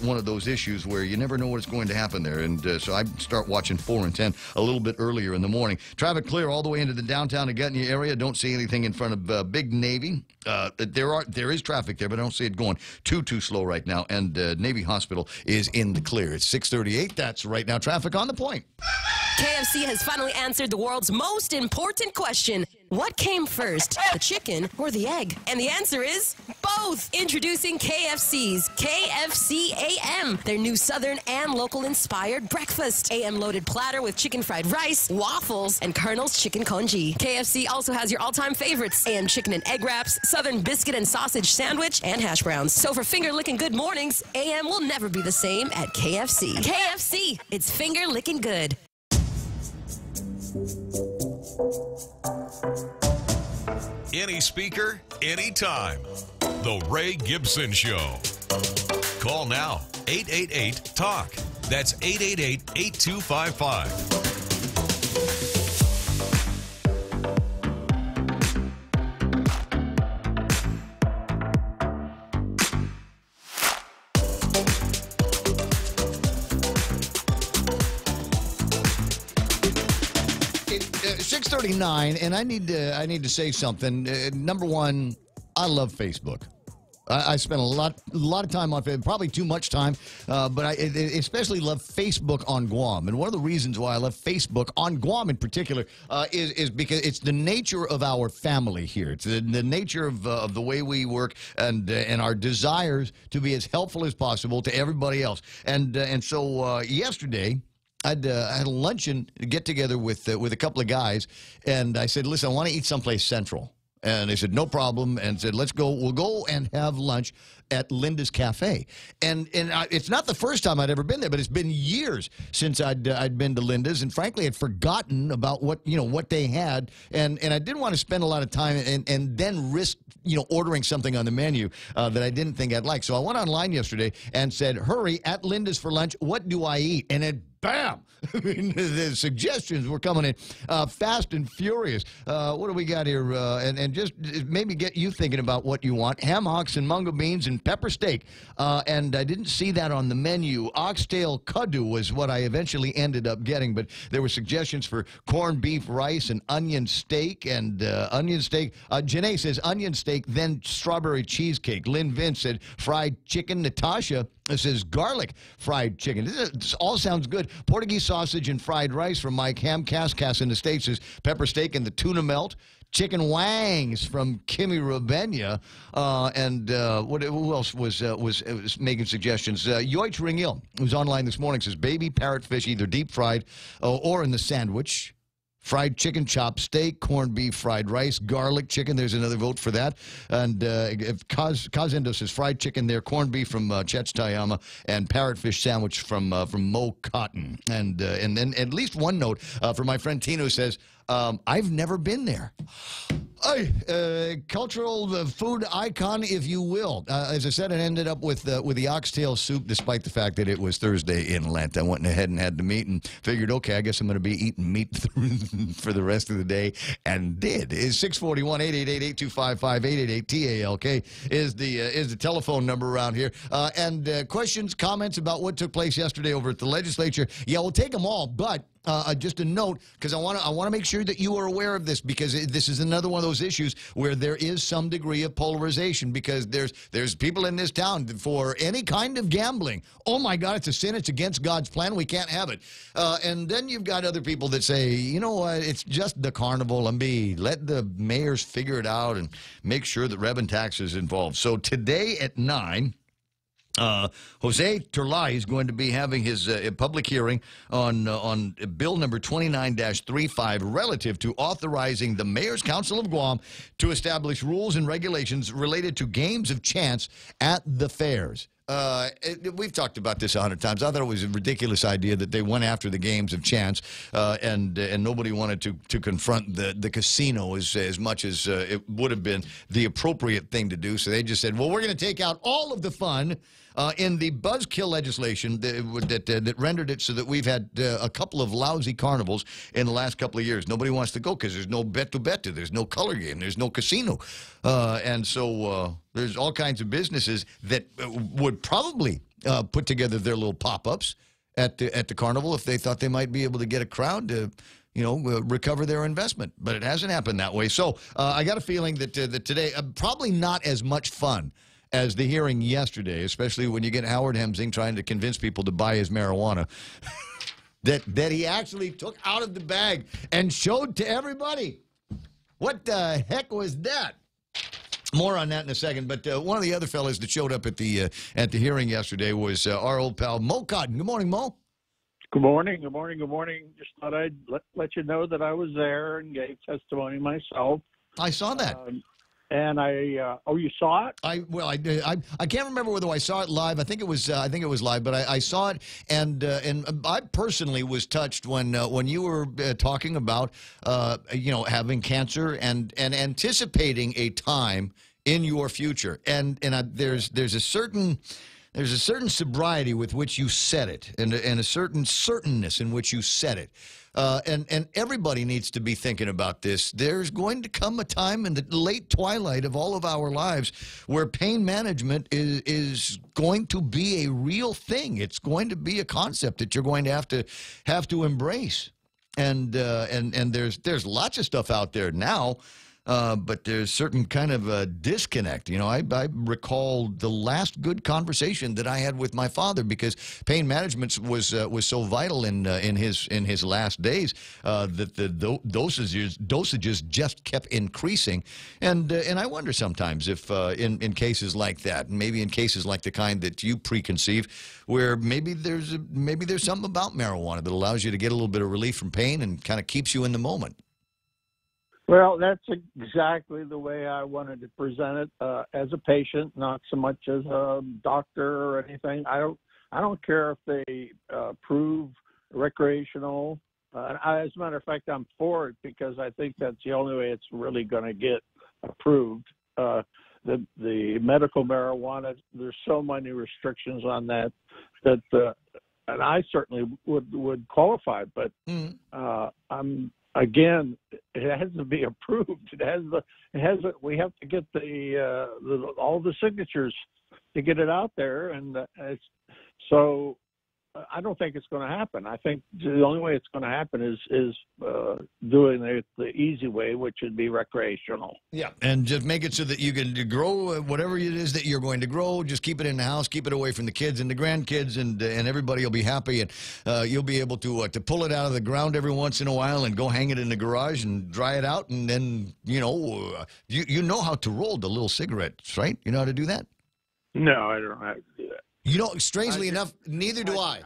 [SPEAKER 8] one of those issues where you never know what's going to happen there, and so I start watching 4 and 10 a little bit earlier in the morning. Traffic clear all the way into the downtown Gatineau area. Don't see anything in front of Big Navy. There is traffic there, but I don't see it going too slow right now, and Navy Hospital is in the clear. It's 6:38. That's right now traffic on the point.
[SPEAKER 17] KFC has finally answered the world's most important question. What came first, the chicken or the egg? And the answer is both. Introducing KFC's KFC AM, their new Southern and local-inspired breakfast. AM-loaded platter with chicken fried rice, waffles, and Colonel's chicken congee. KFC also has your all-time favorites, AM chicken and egg wraps, Southern biscuit and sausage sandwich, and hash browns. So for finger-licking good mornings, AM will never be the same at KFC. KFC, it's finger-licking good.
[SPEAKER 12] Any speaker, anytime. The Ray Gibson Show. Call now, 888-TALK. That's 888-8255.
[SPEAKER 8] 6:39, and I need to say something. Number one, I love Facebook. I spend a lot of time on Facebook, probably too much time, but I especially love Facebook on Guam. And one of the reasons why I love Facebook on Guam in particular is because it's the nature of our family here. It's the nature of the way we work and our desires to be as helpful as possible to everybody else. And so yesterday, I had a luncheon get-together with a couple of guys, and I said, listen, I want to eat someplace central. And they said, no problem, and said, let's go. We'll go and have lunch at Linda's Cafe. And it's not the first time I'd ever been there, but it's been years since I'd been to Linda's, and frankly, I'd forgotten about what they had, and I didn't want to spend a lot of time and then risk ordering something on the menu that I didn't think I'd like. So I went online yesterday and said, hurry, at Linda's for lunch, what do I eat? And it bam! I mean, the suggestions were coming in fast and furious. What do we got here? And just maybe get you thinking about what you want. Ham hocks and mungo beans and pepper steak. And I didn't see that on the menu. Oxtail kuddu was what I eventually ended up getting, but there were suggestions for corned beef rice and onion steak and onion steak. Janae says onion steak, then strawberry cheesecake. Lynn Vince said fried chicken. Natasha says garlic fried chicken. This all sounds good. Portuguese sausage and fried rice from Mike Ham. Cass in the States says pepper steak and the tuna melt. Chicken wangs from Kimmy Rabenya. Who else was making suggestions? Yoich Ringil, who's online this morning, says baby parrotfish, either deep fried or in the sandwich. Fried chicken, chopped steak, corned beef, fried rice, garlic chicken. There's another vote for that. And Kazendo says fried chicken there, corned beef from Chet's Tayama, and parrotfish sandwich from Mo Cotton. And then at least one note from my friend Tino says, I've never been there. Cultural food icon, if you will. As I said, it ended up with the oxtail soup, despite the fact that it was Thursday in Lent. I went ahead and had the meat and figured, okay, I guess I'm going to be eating meat for the rest of the day, and did. Is 641-888-8255, 888-TALK is the telephone number around here. And questions, comments about what took place yesterday over at the legislature. Yeah, we'll take them all, but just a note, because I want to make sure that you are aware of this, because this is another one of those issues where there is some degree of polarization, because there's people in this town for any kind of gambling. Oh my God, it's a sin. It's against God's plan. We can't have it. And then you've got other people that say, you know what, it's just the carnival, and let the mayors figure it out and make sure that revenue tax is involved. So today at 9. Jose Turlay is going to be having his public hearing on bill number 29-35 relative to authorizing the Mayor's Council of Guam to establish rules and regulations related to games of chance at the fairs. We've talked about this 100 times. I thought it was a ridiculous idea that they went after the games of chance, and nobody wanted to confront the casino as much as it would have been the appropriate thing to do. So they just said, well, we're going to take out all of the fun in the buzzkill legislation that rendered it so that we've had a couple of lousy carnivals in the last couple of years. Nobody wants to go because there's no bet to, there's no color game, there's no casino. And so there's all kinds of businesses that would probably put together their little pop-ups at the carnival if they thought they might be able to get a crowd to recover their investment. But it hasn't happened that way. So I got a feeling that today, probably not as much fun as the hearing yesterday, especially when you get Howard Hemsing trying to convince people to buy his marijuana, that he actually took out of the bag and showed to everybody. What the heck was that? More on that in a second. But one of the other fellas that showed up at the hearing yesterday was our old pal Mo Cotton. Good morning, Mo.
[SPEAKER 18] Good morning. Good morning. Good morning. Just thought I'd let you know that I was there and gave testimony myself.
[SPEAKER 8] I saw that.
[SPEAKER 18] And oh, you saw it?
[SPEAKER 8] I can't remember whether I saw it live. I think it was live, but I saw it, and I personally was touched when you were talking about having cancer and anticipating a time in your future, and there's a certain sobriety with which you said it, and a certain certainness in which you said it. And everybody needs to be thinking about this. There's going to come a time in the late twilight of all of our lives where pain management is going to be a real thing. It's going to be a concept that you're going to have to embrace. And there's lots of stuff out there now. But there's certain kind of a disconnect. I recall the last good conversation that I had with my father, because pain management was so vital in his last days that the dosages just kept increasing, and I wonder sometimes if in cases like that, maybe in cases like the kind that you preconceive, where maybe there's something about marijuana that allows you to get a little bit of relief from pain and kind of keeps you in the moment.
[SPEAKER 18] Well, that's exactly the way I wanted to present it as a patient, not so much as a doctor or anything. I don't care if they prove recreational. As a matter of fact, I'm for it because I think that's the only way it's really going to get approved. The medical marijuana, there's so many restrictions on that and I certainly would qualify, but Again, it has to be approved. We have to get all the signatures to get it out there, and so I don't think it's going to happen. I think the only way it's going to happen is doing it the easy way, which would be recreational.
[SPEAKER 8] Yeah, and just make it so that you can grow whatever it is that you're going to grow. Just keep it in the house, keep it away from the kids and the grandkids, and everybody will be happy, and you'll be able to pull it out of the ground every once in a while and go hang it in the garage and dry it out, and then you know how to roll the little cigarettes, right? You know how to do that?
[SPEAKER 18] No, I don't know how to do that.
[SPEAKER 8] Strangely enough, neither do I.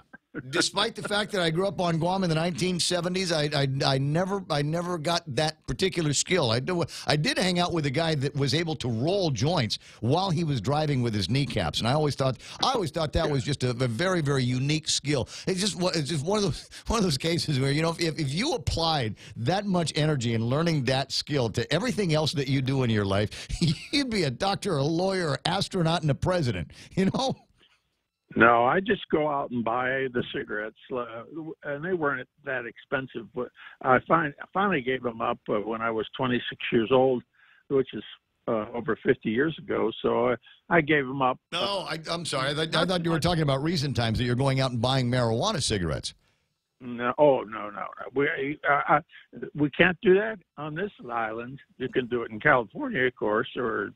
[SPEAKER 8] Despite the fact that I grew up on Guam in the 1970s, I never got that particular skill. I did hang out with a guy that was able to roll joints while he was driving with his kneecaps, and I always thought that was just a very, very unique skill. It's just one of those cases where if you applied that much energy in learning that skill to everything else that you do in your life, you'd be a doctor, a lawyer, astronaut, and a president.
[SPEAKER 18] No, I just go out and buy the cigarettes, and they weren't that expensive. But I finally gave them up when I was 26 years old, which is over 50 years ago. So I gave them up.
[SPEAKER 8] No, I'm sorry. I thought you were talking about recent times that you're going out and buying marijuana cigarettes.
[SPEAKER 18] No, oh no. We can't do that on this island. You can do it in California, of course, or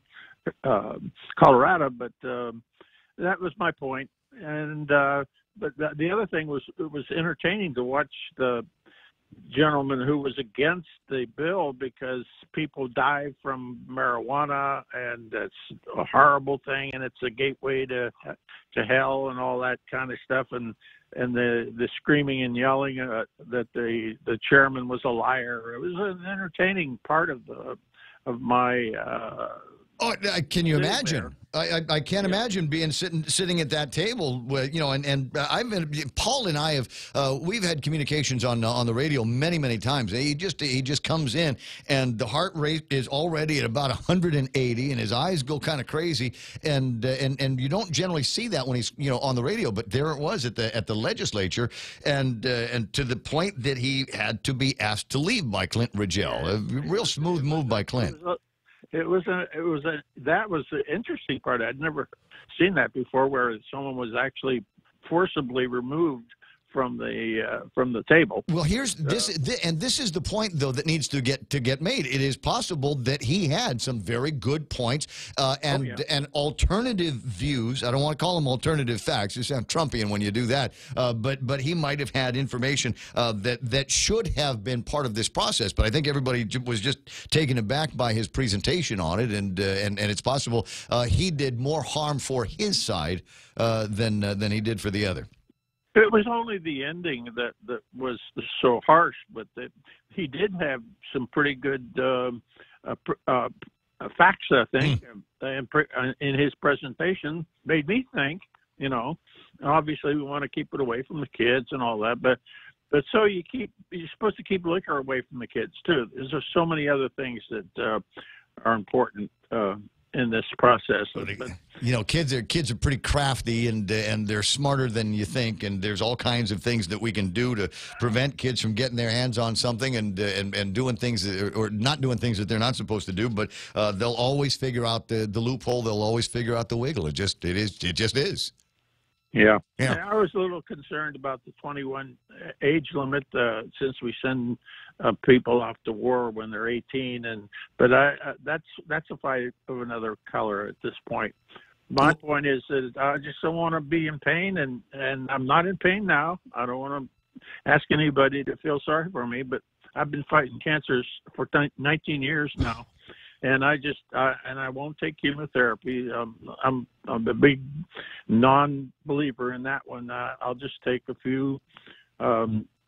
[SPEAKER 18] Colorado. But that was my point. And but the other thing was, it was entertaining to watch the gentleman who was against the bill because people die from marijuana, and it's a horrible thing, and it's a gateway to hell and all that kind of stuff, and the screaming and yelling that the chairman was a liar. It was an entertaining part of my.
[SPEAKER 8] Oh, can you imagine? I can't imagine being sitting at that table, and I've been, Paul and I have we've had communications on the radio many times. He just comes in, and the heart rate is already at about 180, and his eyes go kind of crazy, and you don't generally see that when he's on the radio, but there it was at the legislature, and to the point that he had to be asked to leave by Clint Ridgell. A real smooth move by Clint.
[SPEAKER 18] That was the interesting part. I'd never seen that before, where someone was actually forcibly removed from the table.
[SPEAKER 8] Well, here's and this is the point, though, that needs to get made. It is possible that he had some very good points and alternative views. I don't want to call them alternative facts. You sound Trumpian when you do that. But he might have had information that should have been part of this process. But I think everybody was just taken aback by his presentation on it, and it's possible he did more harm for his side than he did for the other.
[SPEAKER 18] It was only the ending that was so harsh, but that he did have some pretty good facts, I think, in his presentation. Made me think, obviously we want to keep it away from the kids and all that, but so you're supposed to keep liquor away from the kids too. There's just so many other things that are important in this process.
[SPEAKER 8] Kids are pretty crafty, and they're smarter than you think, and there's all kinds of things that we can do to prevent kids from getting their hands on something and doing things or not doing things that they're not supposed to do. But they'll always figure out the loophole. They'll always figure out the wiggle. It just is.
[SPEAKER 18] Yeah. I was a little concerned about the 21 age limit since we send people off to war when they're 18, but that's a fight of another color at this point. My point is that I just don't want to be in pain, and I'm not in pain now. I don't want to ask anybody to feel sorry for me, but I've been fighting cancers for 19 years now. And I won't take chemotherapy. I'm a big non-believer in that one. I'll just take a few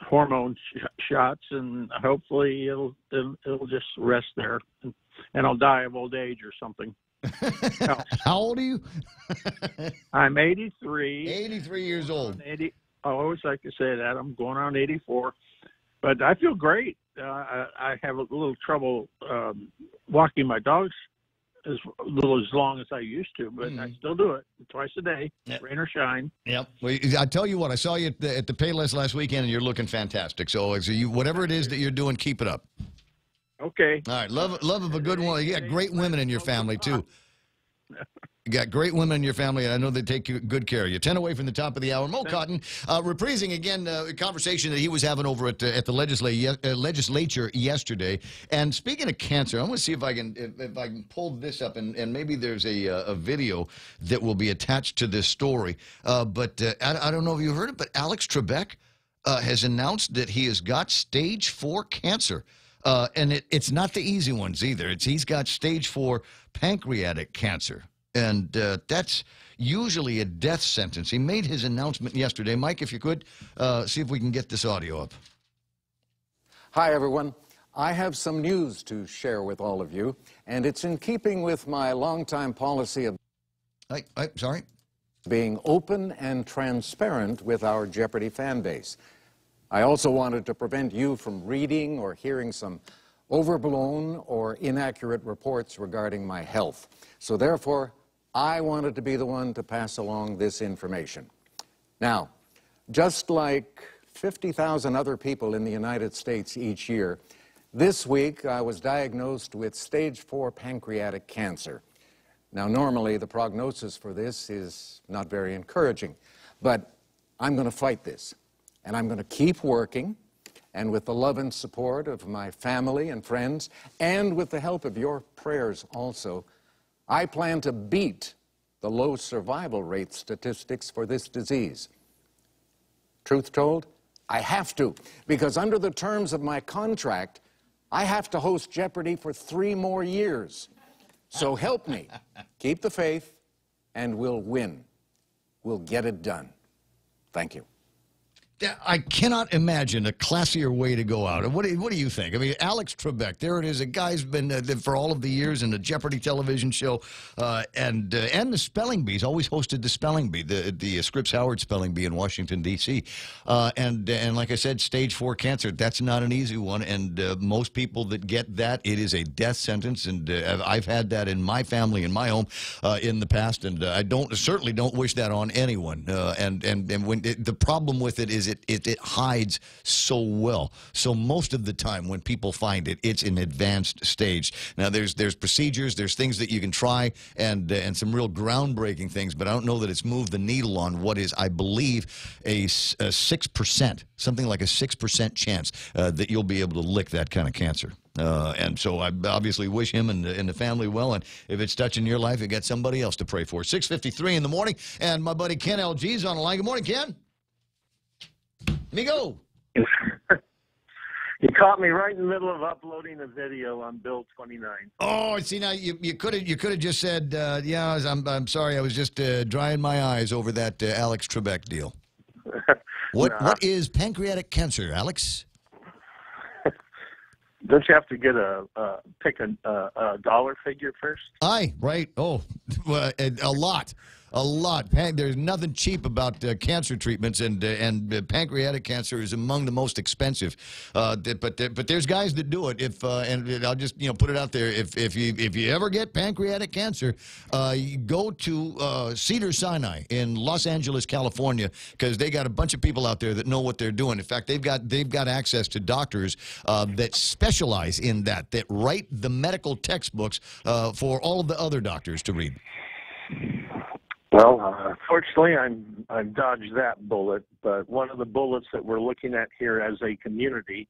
[SPEAKER 18] hormone shots, and hopefully it'll just rest there, and I'll die of old age or something.
[SPEAKER 8] How old are you?
[SPEAKER 18] I'm 83.
[SPEAKER 8] 83 years old.
[SPEAKER 18] I always like to say that. I'm going on 84, but I feel great. I have a little trouble walking my dogs as long as I used to, but I still do it twice a day, rain or shine.
[SPEAKER 8] Yep. Well, I tell you what, I saw you at the Payless last weekend, and you're looking fantastic. So whatever it is that you're doing, keep it up.
[SPEAKER 18] Okay.
[SPEAKER 8] All right. Love of a good one. You got great women in your family, too. You got great women in your family, and I know they take good care of you. 10 away from the top of the hour. Mo Cotton reprising again a conversation that he was having over at the legislature yesterday. And speaking of cancer, I want to see if I can pull this up, and maybe there's a video that will be attached to this story. But I don't know if you heard it, but Alex Trebek has announced that he has got stage 4 cancer. And it's not the easy ones either. He's got stage 4 pancreatic cancer. And that's usually a death sentence. He made his announcement yesterday. Mike, if you could, see if we can get this audio up.
[SPEAKER 19] Hi, everyone. I have some news to share with all of you, and it's in keeping with my longtime policy of being open and transparent with our Jeopardy fan base. I also wanted to prevent you from reading or hearing some overblown or inaccurate reports regarding my health. So therefore, I wanted to be the one to pass along this information. Now, just like 50,000 other people in the United States each year, this week I was diagnosed with stage 4 pancreatic cancer. Now, normally the prognosis for this is not very encouraging, but I'm going to fight this. And I'm going to keep working, and with the love and support of my family and friends, and with the help of your prayers also, I plan to beat the low survival rate statistics for this disease. Truth told, I have to, because under the terms of my contract, I have to host Jeopardy for 3 more years. So help me. Keep the faith, and we'll win. We'll get it done. Thank you.
[SPEAKER 8] I cannot imagine a classier way to go out. What do you think? I mean, Alex Trebek, there it is. A guy's been for all of the years in the Jeopardy television show, and the Spelling Bee. He's always hosted the Spelling Bee, the Scripps Howard Spelling Bee in Washington D.C. And like I said, stage 4 cancer. That's not an easy one, and most people that get that, it is a death sentence. And I've had that in my family, in my home, in the past, and I certainly don't wish that on anyone. And when the problem with it is it hides so well. So most of the time when people find it, it's an advanced stage. Now there's procedures, there's things that you can try, and some real groundbreaking things, but I don't know that it's moved the needle on what is, I believe, a 6%, something like a 6% chance that you'll be able to lick that kind of cancer. And so I obviously wish him and the family well, and if it's touching your life, you got somebody else to pray for. 6:53 in the morning, and my buddy Ken LG is on the line. Good morning, Ken. Amigo.
[SPEAKER 20] You caught me right in the middle of uploading a video on Bill 29.
[SPEAKER 8] Oh, see, now you could have just said, yeah, I'm sorry, I was just drying my eyes over that Alex Trebek deal. What is pancreatic cancer, Alex?
[SPEAKER 20] Don't you have to get pick a dollar figure first?
[SPEAKER 8] Aye, right. Oh, a lot. A lot. There's nothing cheap about cancer treatments, and pancreatic cancer is among the most expensive. But there's guys that do it. And I'll just put it out there. If you ever get pancreatic cancer, you go to Cedars-Sinai in Los Angeles, California, because they got a bunch of people out there that know what they're doing. In fact, they've got access to doctors that specialize in that write the medical textbooks for all of the other doctors to read.
[SPEAKER 20] Well, fortunately, I've dodged that bullet, but one of the bullets that we're looking at here as a community,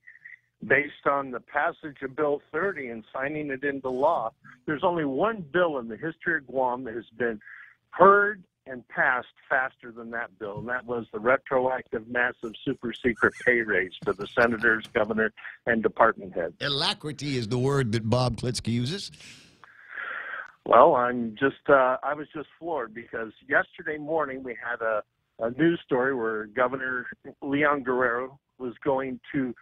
[SPEAKER 20] based on the passage of Bill 30 and signing it into law, there's only one bill in the history of Guam that has been heard and passed faster than that bill, and that was the retroactive massive super secret pay raise for the senators, governor, and department heads.
[SPEAKER 8] Alacrity is the word that Bob Klitsky uses.
[SPEAKER 20] Well, I was just floored because yesterday morning we had a news story where Governor Leon Guerrero was going to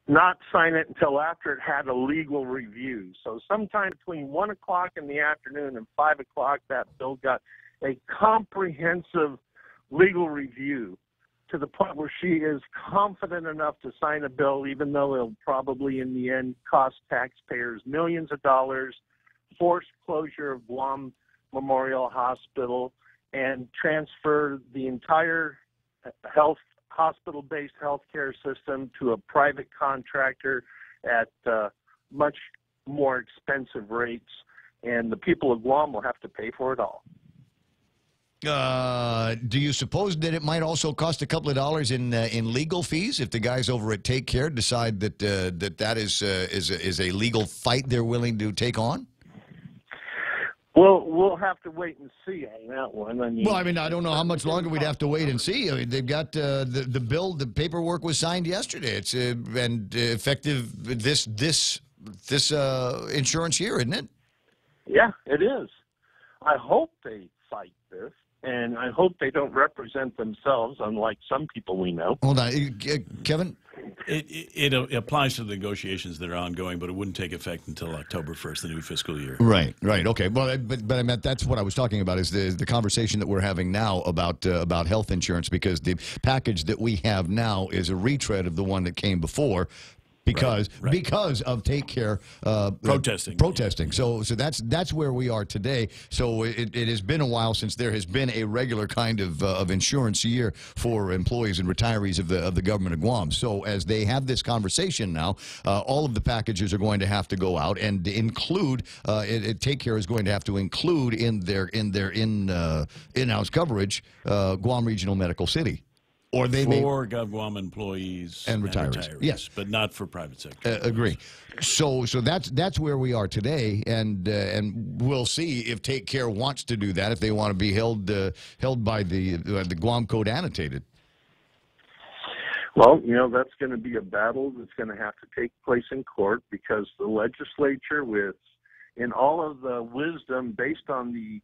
[SPEAKER 20] not sign it until after it had a legal review. So sometime between 1 o'clock in the afternoon and 5 o'clock, that bill got a comprehensive legal review to the point where she is confident enough to sign a bill, even though it'll probably in the end cost taxpayers millions of dollars, forced closure of Guam Memorial Hospital, and transfer the entire hospital-based healthcare system to a private contractor at much more expensive rates, and the people of Guam will have to pay for it all.
[SPEAKER 8] Do you suppose that it might also cost a couple of dollars in legal fees if the guys over at Take Care decide that that is a legal fight they're willing to take on?
[SPEAKER 20] Well, we'll have to wait and see on that one.
[SPEAKER 8] I don't know how much longer we'd have to wait and see. I mean, they've got the bill, the paperwork was signed yesterday. It's and effective this insurance year, isn't it?
[SPEAKER 20] Yeah, it is. I hope they fight this, and I hope they don't represent themselves, unlike some people we know.
[SPEAKER 8] Hold on, Kevin.
[SPEAKER 7] It applies to the negotiations that are ongoing, but it wouldn't take effect until October 1st, the new fiscal year.
[SPEAKER 8] Right. Okay. Well, but I meant that's what I was talking about is the conversation that we're having now about health insurance, because the package that we have now is a retread of the one that came before. Because of Take Care protesting. So that's where we are today. So it has been a while since there has been a regular kind of insurance year for employees and retirees of the government of Guam. So as they have this conversation now, all of the packages are going to have to go out and include Take Care is going to have to include in their in-house coverage Guam Regional Medical City. Or they
[SPEAKER 7] for GovGuam employees
[SPEAKER 8] and retirees. Yes,
[SPEAKER 7] but not for private sector.
[SPEAKER 8] Agree. So that's where we are today, and we'll see if Take Care wants to do that, if they want to be held by the Guam Code annotated.
[SPEAKER 20] Well, that's going to be a battle that's going to have to take place in court, because the legislature, in all of the wisdom based on the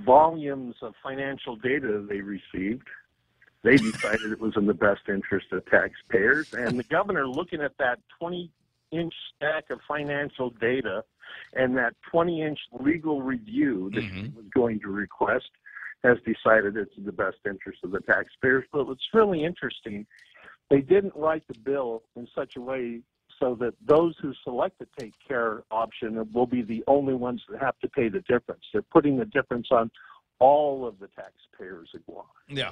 [SPEAKER 20] volumes of financial data they received, they decided it was in the best interest of taxpayers. And the governor, looking at that 20-inch stack of financial data and that 20-inch legal review that he was going to request, has decided it's in the best interest of the taxpayers. But what's really interesting, they didn't write the bill in such a way so that those who select the Take Care option will be the only ones that have to pay the difference. They're putting the difference on all of the taxpayers of Guam.
[SPEAKER 8] Yeah,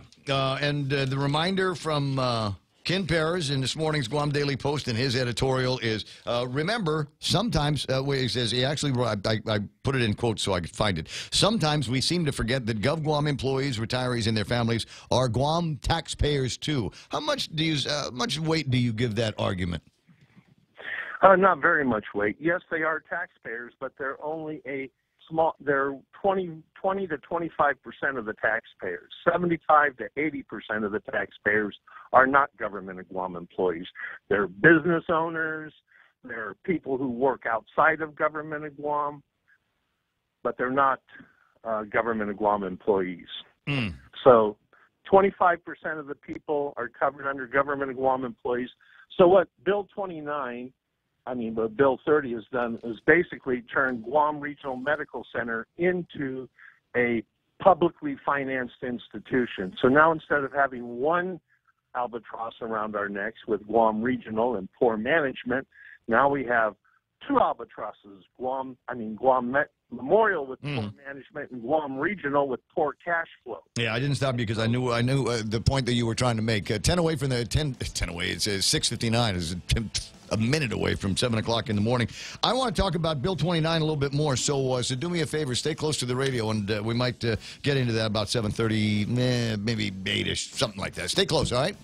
[SPEAKER 8] and the reminder from Ken Perez in this morning's Guam Daily Post in his editorial is, remember, sometimes, he says, he actually, I put it in quotes so I could find it, sometimes we seem to forget that GovGuam employees, retirees, and their families are Guam taxpayers too. How much much weight do you give that argument?
[SPEAKER 20] Not very much weight. Yes, they are taxpayers, but they're only they're 20 to 25% of the taxpayers. 75 to 80% of the taxpayers are not government of Guam employees. They're business owners. They're people who work outside of government of Guam, but they're not government of Guam employees. So 25% of the people are covered under government of Guam employees. So what Bill 29, what Bill 30 has done is basically turned Guam Regional Medical Center into a publicly financed institution. So now, instead of having one albatross around our necks with Guam Regional and poor management, now we have two albatrosses, Guam Memorial with poor management and Guam Regional with poor cash flow.
[SPEAKER 8] Yeah, I didn't stop you because I knew the point that you were trying to make. 10 away from the 10 away. It's 6:59. It's a minute away from 7 o'clock in the morning. I want to talk about Bill 29 a little bit more. So do me a favor, stay close to the radio, and we might get into that about 7:30, maybe 8ish, something like that. Stay close, all right?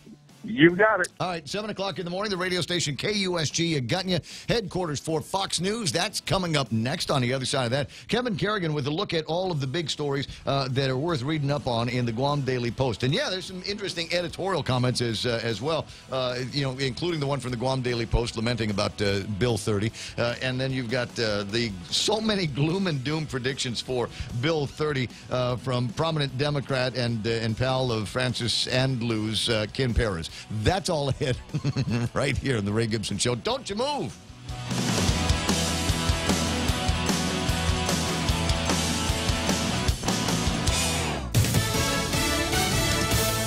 [SPEAKER 20] You got it.
[SPEAKER 8] All right, 7 o'clock in the morning, the radio station KUSG Agutnia, headquarters for Fox News. That's coming up next. On the other side of that, Kevin Kerrigan with a look at all of the big stories that are worth reading up on in the Guam Daily Post. And yeah, there's some interesting editorial comments as well, including the one from the Guam Daily Post lamenting about Bill 30. And then you've got so many gloom and doom predictions for Bill 30 from prominent Democrat and pal of Francis Andlew's Ken Perez. That's all ahead right here on the Ray Gibson Show. Don't you move.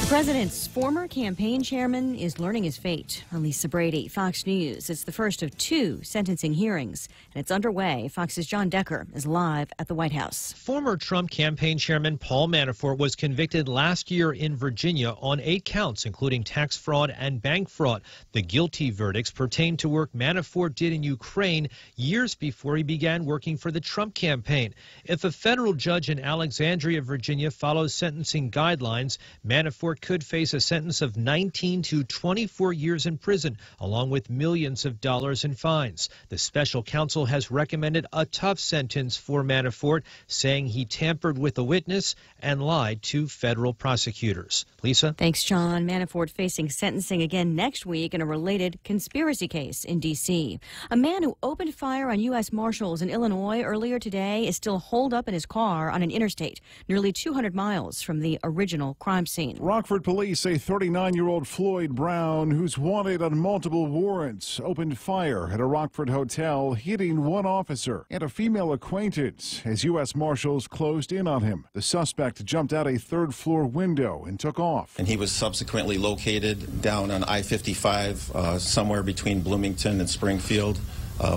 [SPEAKER 1] The president's former campaign chairman is learning his fate. Lisa Brady, Fox News. It's the first of two sentencing hearings, and it's underway. Fox's John Decker is live at the White House.
[SPEAKER 21] Former Trump campaign chairman Paul Manafort was convicted last year in Virginia on 8 counts, including tax fraud and bank fraud. The guilty verdicts pertain to work Manafort did in Ukraine years before he began working for the Trump campaign. If a federal judge in Alexandria, Virginia, follows sentencing guidelines, Manafort could face a sentence of 19 to 24 years in prison, along with millions of dollars in fines. The special counsel has recommended a tough sentence for Manafort, saying he tampered with a witness and lied to federal prosecutors. Lisa?
[SPEAKER 1] Thanks, John. Manafort facing sentencing again next week in a related conspiracy case in D.C. A man who opened fire on U.S. Marshals in Illinois earlier today is still holed up in his car on an interstate nearly 200 miles from the original crime scene.
[SPEAKER 22] Rockford police say 39-year-old Floyd Brown, who's wanted on multiple warrants, opened fire at a Rockford hotel, hitting one officer and a female acquaintance as U.S. Marshals closed in on him. The suspect jumped out a third-floor window and took off.
[SPEAKER 23] And he was subsequently located down on I-55, somewhere between Bloomington and Springfield,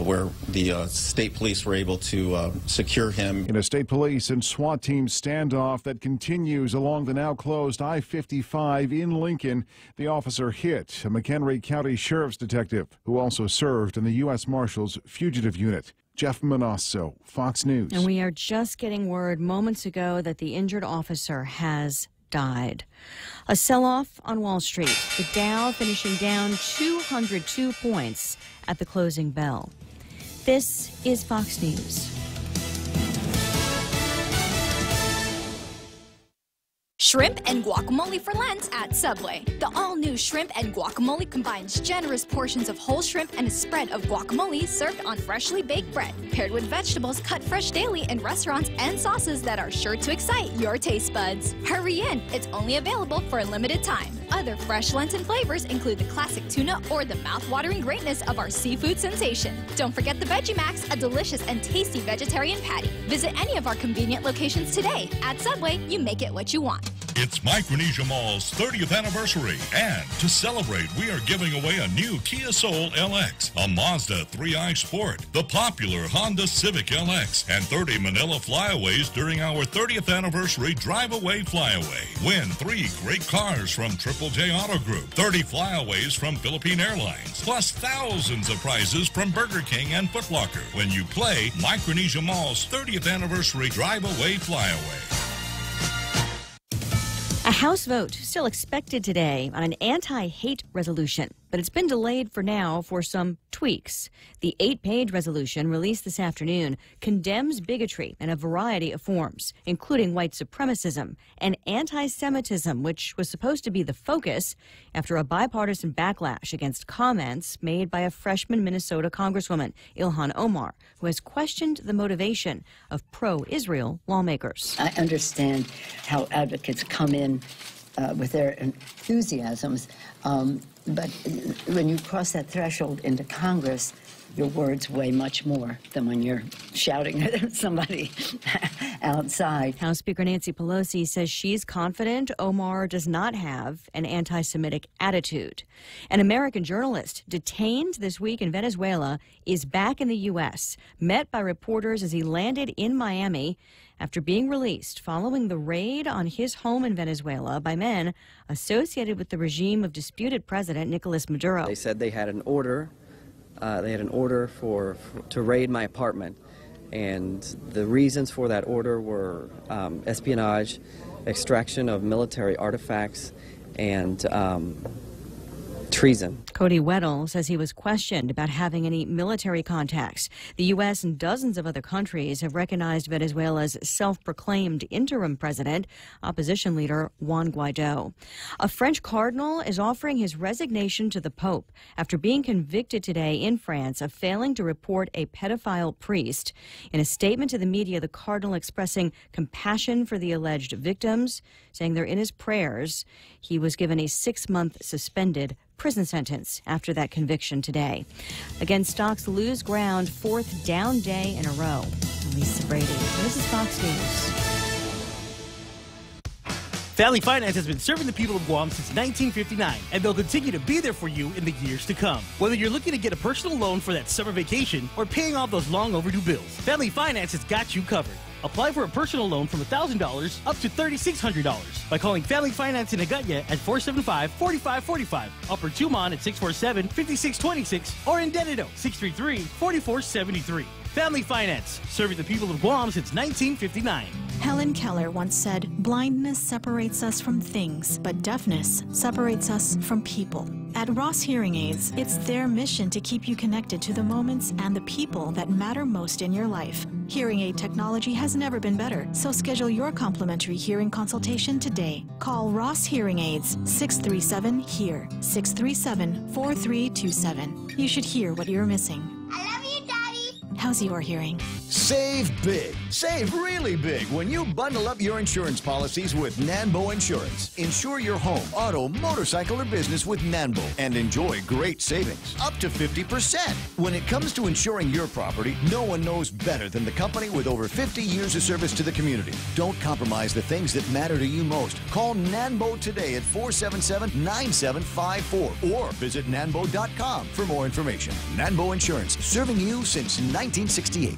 [SPEAKER 23] where the state police were able to secure him.
[SPEAKER 22] In a state police and SWAT team standoff that continues along the now closed I-55 in Lincoln, the officer hit a McHenry County Sheriff's detective who also served in the U.S. Marshals Fugitive Unit. Jeff Manasso, Fox News.
[SPEAKER 1] And we are just getting word moments ago that the injured officer has died. A sell-off on Wall Street. The Dow finishing down 202 points at the closing bell. This is Fox News.
[SPEAKER 2] Shrimp and guacamole for Lent at Subway. The all-new shrimp and guacamole combines generous portions of whole shrimp and a spread of guacamole served on freshly baked bread, paired with vegetables cut fresh daily in restaurants and sauces that are sure to excite your taste buds. Hurry in, it's only available for a limited time. Other fresh Lenten flavors include the classic tuna or the mouth-watering greatness of our seafood sensation. Don't forget the Veggie Max, a delicious and tasty vegetarian patty. Visit any of our convenient locations today. At Subway, you make it what you want.
[SPEAKER 12] It's Micronesia Mall's 30th anniversary, and to celebrate, we are giving away a new Kia Soul LX, a Mazda 3i Sport, the popular Honda Civic LX, and 30 Manila Flyaways during our 30th anniversary Drive-Away Flyaway. Win 3 great cars from Triple J Auto Group, 30 Flyaways from Philippine Airlines, plus thousands of prizes from Burger King and Foot Locker when you play Micronesia Mall's 30th anniversary Drive-Away Flyaway.
[SPEAKER 1] A House vote still expected today on an anti-hate resolution, but it's been delayed for now for some tweaks. The 8-page resolution released this afternoon condemns bigotry in a variety of forms, including white supremacism and anti-Semitism, which was supposed to be the focus after a bipartisan backlash against comments made by a freshman Minnesota Congresswoman, Ilhan Omar, who has questioned the motivation of pro-Israel lawmakers.
[SPEAKER 3] I understand how advocates come in with their enthusiasms, but when you cross that threshold into Congress, your words weigh much more than when you're shouting at somebody outside.
[SPEAKER 1] House Speaker Nancy Pelosi says she's confident Omar does not have an anti-Semitic attitude. An American journalist detained this week in Venezuela is back in the U.S., met by reporters as he landed in Miami after being released following the raid on his home in Venezuela by men associated with the regime of disputed President Nicolas Maduro.
[SPEAKER 5] They said they had an order. To raid my apartment, and the reasons for that order were espionage, extraction of military artifacts, and treason.
[SPEAKER 1] Cody Weddle says he was questioned about having any military contacts. The U.S. and dozens of other countries have recognized Venezuela's self-proclaimed interim president, opposition leader Juan Guaido. A French cardinal is offering his resignation to the Pope after being convicted today in France of failing to report a pedophile priest. In a statement to the media, the cardinal expressing compassion for the alleged victims, saying they're in his prayers. He was given a 6-month suspended prison sentence after that conviction today. Again, stocks lose ground, 4th down day in a row. I'm Lisa Brady. This is Fox News.
[SPEAKER 24] Family Finance has been serving the people of Guam since 1959, and they'll continue to be there for you in the years to come. Whether you're looking to get a personal loan for that summer vacation or paying off those long overdue bills, Family Finance has got you covered. Apply for a personal loan from $1,000 up to $3,600 by calling Family Finance in Agutya at 475-4545, Upper Tumon at 647-5626, or in Dededo 633-4473. Family Finance, serving the people of Guam since 1959.
[SPEAKER 10] Helen Keller once said, "Blindness separates us from things, but deafness separates us from people." At Ross Hearing Aids, it's their mission to keep you connected to the moments and the people that matter most in your life. Hearing aid technology has never been better, so schedule your complimentary hearing consultation today. Call Ross Hearing Aids, 637-HEAR, 637-4327. You should hear what you're missing. I love you, Daddy. How's your hearing?
[SPEAKER 4] Save big. Save really big when you bundle up your insurance policies with Nanbo Insurance. Insure your home, auto, motorcycle, or business with Nanbo and enjoy great savings, up to 50%. When it comes to insuring your property, no one knows better than the company with over 50 years of service to the community. Don't compromise the things that matter to you most. Call Nanbo today at 477-9754 or visit nanbo.com for more information. Nanbo Insurance, serving you since 1968.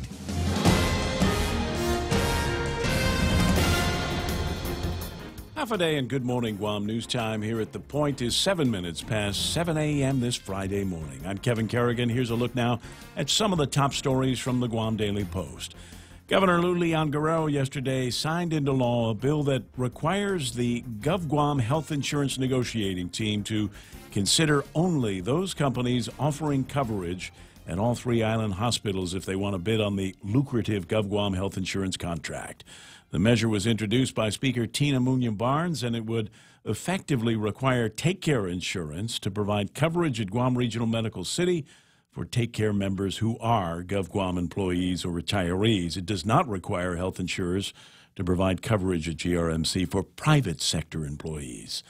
[SPEAKER 7] Half a day and good morning, Guam. News time here at The Point is 7 minutes past 7 a.m. this Friday morning. I'm Kevin Kerrigan. Here's a look now at some of the top stories from the Guam Daily Post. Governor Leon Guerrero yesterday signed into law a bill that requires the GovGuam health insurance negotiating team to consider only those companies offering coverage at all three island hospitals if they want to bid on the lucrative GovGuam health insurance contract. The measure was introduced by Speaker Tina Munoz Barnes, and it would effectively require Take Care Insurance to provide coverage at Guam Regional Medical City for Take Care members who are GovGuam employees or retirees. It does not require health insurers to provide coverage at GRMC for private sector employees.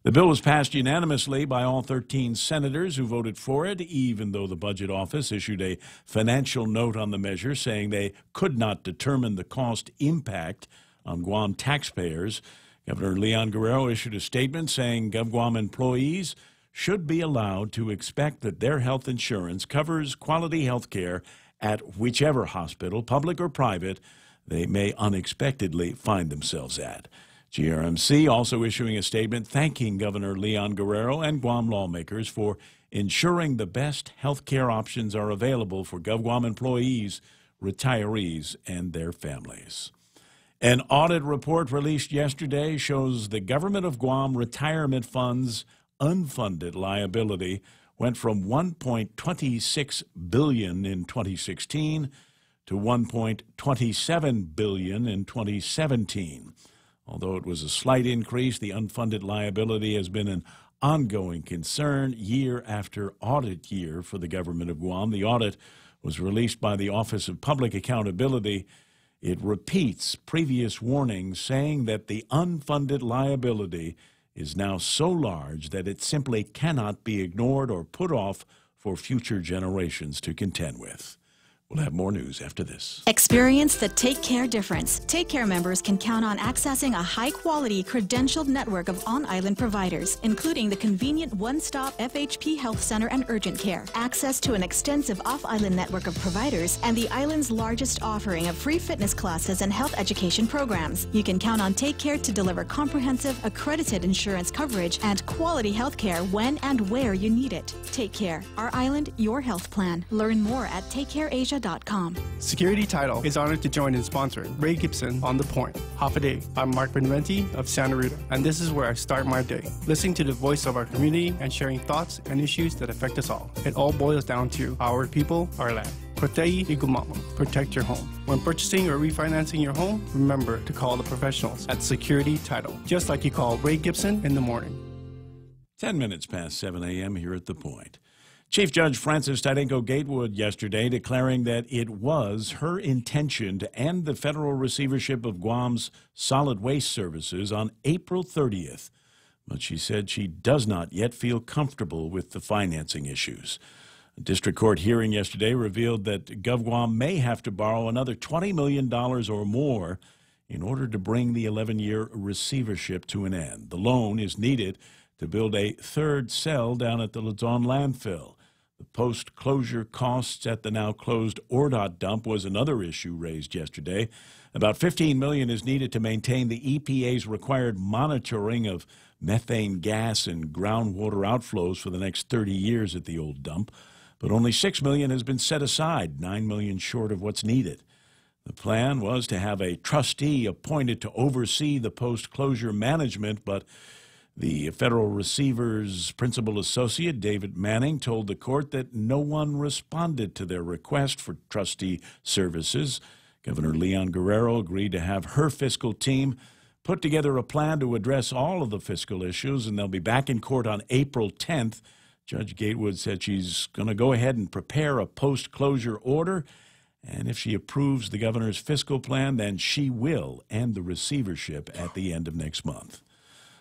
[SPEAKER 7] The bill was passed unanimously by all 13 senators who voted for it, even though the Budget Office issued a financial note on the measure saying they could not determine the cost impact on Guam taxpayers. Governor Leon Guerrero issued a statement saying GovGuam employees should be allowed to expect that their health insurance covers quality health care at whichever hospital, public or private, they may unexpectedly find themselves at. GRMC also issuing a statement thanking Governor Leon Guerrero and Guam lawmakers for ensuring the best health care options are available for GovGuam employees, retirees, and their families. An audit report released yesterday shows the government of Guam retirement funds unfunded liability went from $1.26 billion in 2016 to $1.27 billion in 2017. Although it was a slight increase, the unfunded liability has been an ongoing concern year after audit year for the government of Guam. The audit was released by the Office of Public Accountability. It repeats previous warnings saying that the unfunded liability is now so large that it simply cannot be ignored or put off for future generations to contend with. We'll have more news after this.
[SPEAKER 10] Experience the Take Care difference. Take Care members can count on accessing a high-quality, credentialed network of on-island providers, including the convenient one-stop FHP Health Center and Urgent Care, access to an extensive off-island network of providers, and the island's largest offering of free fitness classes and health education programs. You can count on Take Care to deliver comprehensive, accredited insurance coverage and quality health care when and where you need it. Take Care. Our island, your health plan. Learn more at TakeCareAsia.com.
[SPEAKER 6] Security Title is honored to join in sponsoring Ray Gibson on The Point. Half a day. I'm Mark Benventi of Santa Rita, and this is where I start my day, listening to the voice of our community and sharing thoughts and issues that affect us all. It all boils down to our people, our land. Protei Igumamo. Protect your home. When purchasing or refinancing your home, remember to call the professionals at Security Title, just like you call Ray Gibson in the morning.
[SPEAKER 7] 10 minutes past 7 a.m. here at The Point. Chief Judge Frances Tydenko Gatewood yesterday declaring that it was her intention to end the federal receivership of Guam's solid waste services on April 30th, but she said she does not yet feel comfortable with the financing issues. A district court hearing yesterday revealed that GovGuam may have to borrow another $20 million or more in order to bring the 11-year receivership to an end. The loan is needed to build a third cell down at the Luzon landfill. The post-closure costs at the now-closed ORDOT dump was another issue raised yesterday. About $15 million is needed to maintain the EPA's required monitoring of methane gas and groundwater outflows for the next 30 years at the old dump, but only $6 million has been set aside, $9 million short of what's needed. The plan was to have a trustee appointed to oversee the post-closure management, but the federal receiver's principal associate, David Manning, told the court that no one responded to their request for trustee services. Governor Leon Guerrero agreed to have her fiscal team put together a plan to address all of the fiscal issues, and they'll be back in court on April 10th. Judge Gatewood said she's going to go ahead and prepare a post-closure order, and if she approves the governor's fiscal plan, then she will end the receivership at the end of next month.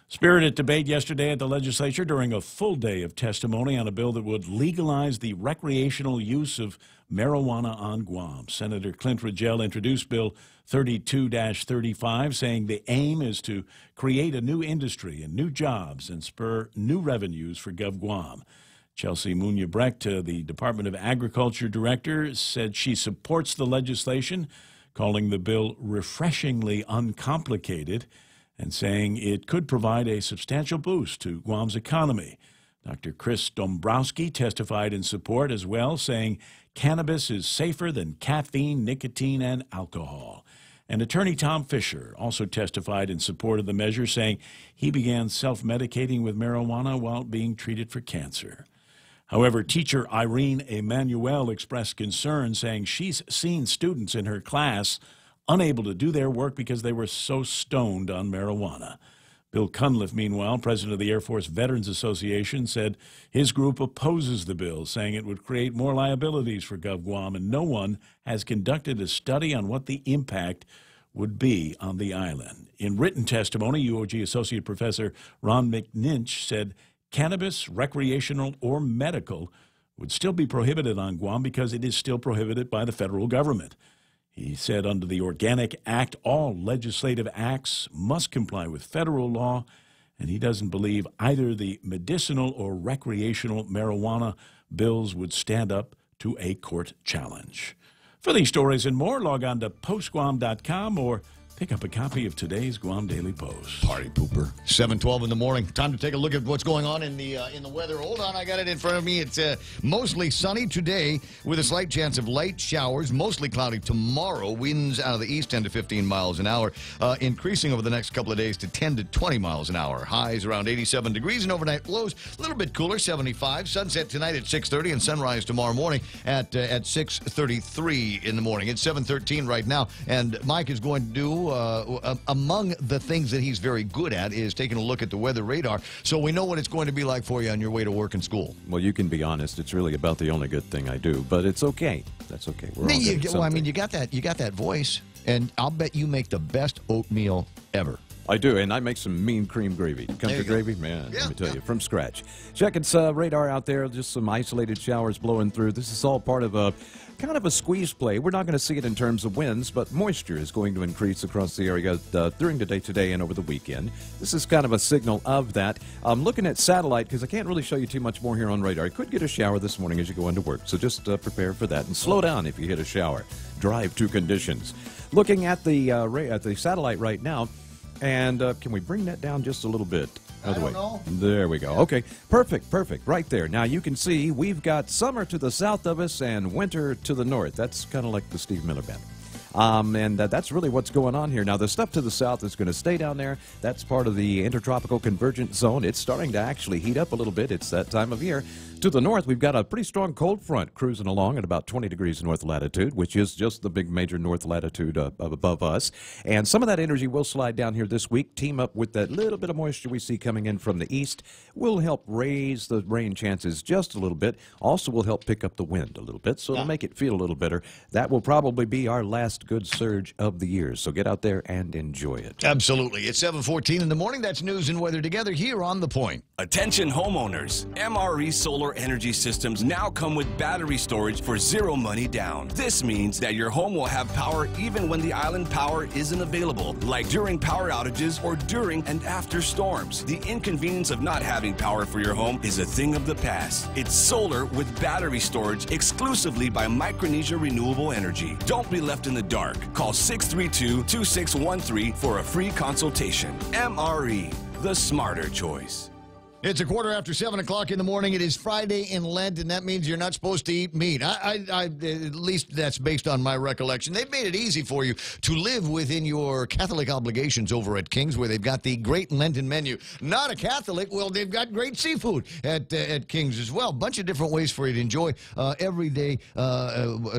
[SPEAKER 7] Spirited debate yesterday at the legislature during a full day of testimony on a bill that would legalize the recreational use of marijuana on Guam. Senator Clint Rigel introduced Bill 32-35, saying the aim is to create a new industry and new jobs and spur new revenues for GovGuam. Chelsea Munoz-Brecht, the Department of Agriculture director, said she supports the legislation, calling the bill refreshingly uncomplicated and saying it could provide a substantial boost to Guam's economy. Dr. Chris Dombrowski testified in support as well, saying cannabis is safer than caffeine, nicotine, and alcohol. And attorney Tom Fisher also testified in support of the measure, saying he began self-medicating with marijuana while being treated for cancer. However, teacher Irene Emanuel expressed concern, saying she's seen students in her class unable to do their work because they were so stoned on marijuana. Bill Cunliffe, meanwhile, president of the Air Force Veterans Association, said his group opposes the bill, saying it would create more liabilities for GovGuam, and no one has conducted a study on what the impact would be on the island. In written testimony, UOG Associate Professor Ron McNinch said cannabis, recreational or medical, would still be prohibited on Guam because it is still prohibited by the federal government. He said under the Organic Act, all legislative acts must comply with federal law, and he doesn't believe either the medicinal or recreational marijuana bills would stand up to a court challenge. For these stories and more, log on to postguam.com or pick up a copy of today's Guam Daily Post.
[SPEAKER 8] Party pooper. 7:12 in the morning. Time to take a look at what's going on in the weather. Hold on, I got it in front of me. It's mostly sunny today with a slight chance of light showers. Mostly cloudy tomorrow. Winds out of the east 10 to 15 miles an hour, increasing over the next couple of days to 10 to 20 miles an hour. Highs around 87 degrees and overnight lows a little bit cooler, 75. Sunset tonight at 6:30 and sunrise tomorrow morning at 6:33 in the morning. It's 7:13 right now, and Mike is going to do among the things that he's very good at is taking a look at the weather radar, so we know what it's going to be like for you on your way to work and school.
[SPEAKER 9] Well, you can be honest. It's really about the only good thing I do, but it's okay. That's okay. We're all doing
[SPEAKER 8] Well, I
[SPEAKER 9] something.
[SPEAKER 8] mean, you got that voice, and I'll bet you make the best oatmeal ever.
[SPEAKER 9] I do, and I make some mean cream gravy. Country gravy, man, let me tell you, from scratch. Check its radar out there, just some isolated showers blowing through. This is all part of a kind of a squeeze play. We're not going to see it in terms of winds, but moisture is going to increase across the area during the day today and over the weekend. This is kind of a signal of that. I'm looking at satellite because I can't really show you too much more here on radar. I could get a shower this morning as you go into work, so just prepare for that and slow down if you hit a shower. Drive to conditions. Looking at the satellite right now, and can we bring that down just a little bit? Other way. There we go. Okay, perfect. Right there. Now you can see we've got summer to the south of us and winter to the north. That's kind of like the Steve Miller Band. And that's really what's going on here. Now, the stuff to the south is going to stay down there. That's part of the intertropical convergence zone. It's starting to actually heat up a little bit. It's that time of year. To the north, we've got a pretty strong cold front cruising along at about 20 degrees north latitude, which is just the big major north latitude above us. And some of that energy will slide down here this week, team up with that little bit of moisture we see coming in from the east. Will help raise the rain chances just a little bit. Also will help pick up the wind a little bit, so it'll make it feel a little better. That will probably be our last good surge of the year. So get out there and enjoy it.
[SPEAKER 8] Absolutely. It's 7:14 in the morning. That's news and weather together here on The Point.
[SPEAKER 11] Attention homeowners. MRE Solar Energy Systems now come with battery storage for zero money down. This means that your home will have power even when the island power isn't available, like during power outages or during and after storms. The inconvenience of not having power for your home is a thing of the past. It's solar with battery storage exclusively by Micronesia Renewable Energy. Don't be left in the dark. Call 632-2613 for a free consultation. MRE, the smarter choice.
[SPEAKER 8] It's a quarter after 7 o'clock in the morning. It is Friday in Lent, and that means you're not supposed to eat meat. At least that's based on my recollection. They've made it easy for you to live within your Catholic obligations over at King's, where they've got the great Lenten menu. Not a Catholic? Well, they've got great seafood at King's as well. Bunch of different ways for you to enjoy everyday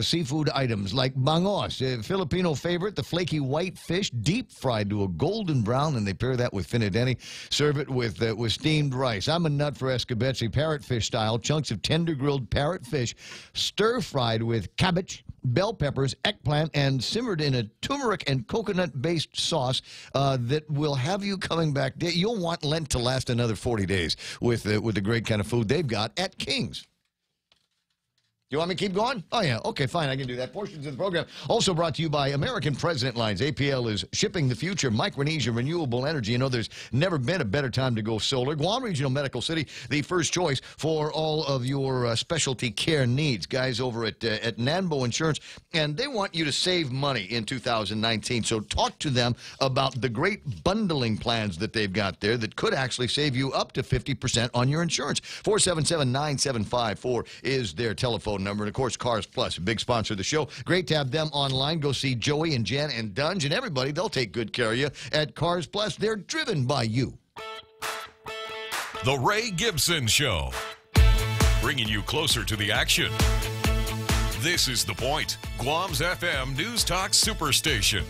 [SPEAKER 8] seafood items like bangos, a Filipino favorite, the flaky white fish, deep fried to a golden brown, and they pair that with finadeni. Serve it with steamed rice. I'm a nut for escabeche, parrotfish style, chunks of tender grilled parrotfish, stir-fried with cabbage, bell peppers, eggplant, and simmered in a turmeric and coconut-based sauce that will have you coming back. You'll want Lent to last another 40 days with the great kind of food they've got at King's. You want me to keep going? Oh, yeah. Okay, fine. I can do that. Portions of the program also brought to you by American President Lines. APL is shipping the future. Micronesia Renewable Energy. You know, there's never been a better time to go solar. Guam Regional Medical City, the first choice for all of your specialty care needs. Guys over at Nanbo Insurance, and they want you to save money in 2019. So talk to them about the great bundling plans that they've got there that could actually save you up to 50% on your insurance. 477-9754 is their telephone number. And, of course, Cars Plus, a big sponsor of the show. Great to have them online. Go see Joey and Jen and Dunge and everybody. They'll take good care of you at Cars Plus. They're driven by you.
[SPEAKER 12] The Ray Gibson Show, bringing you closer to the action. This is The Point, Guam's FM News Talk Superstation.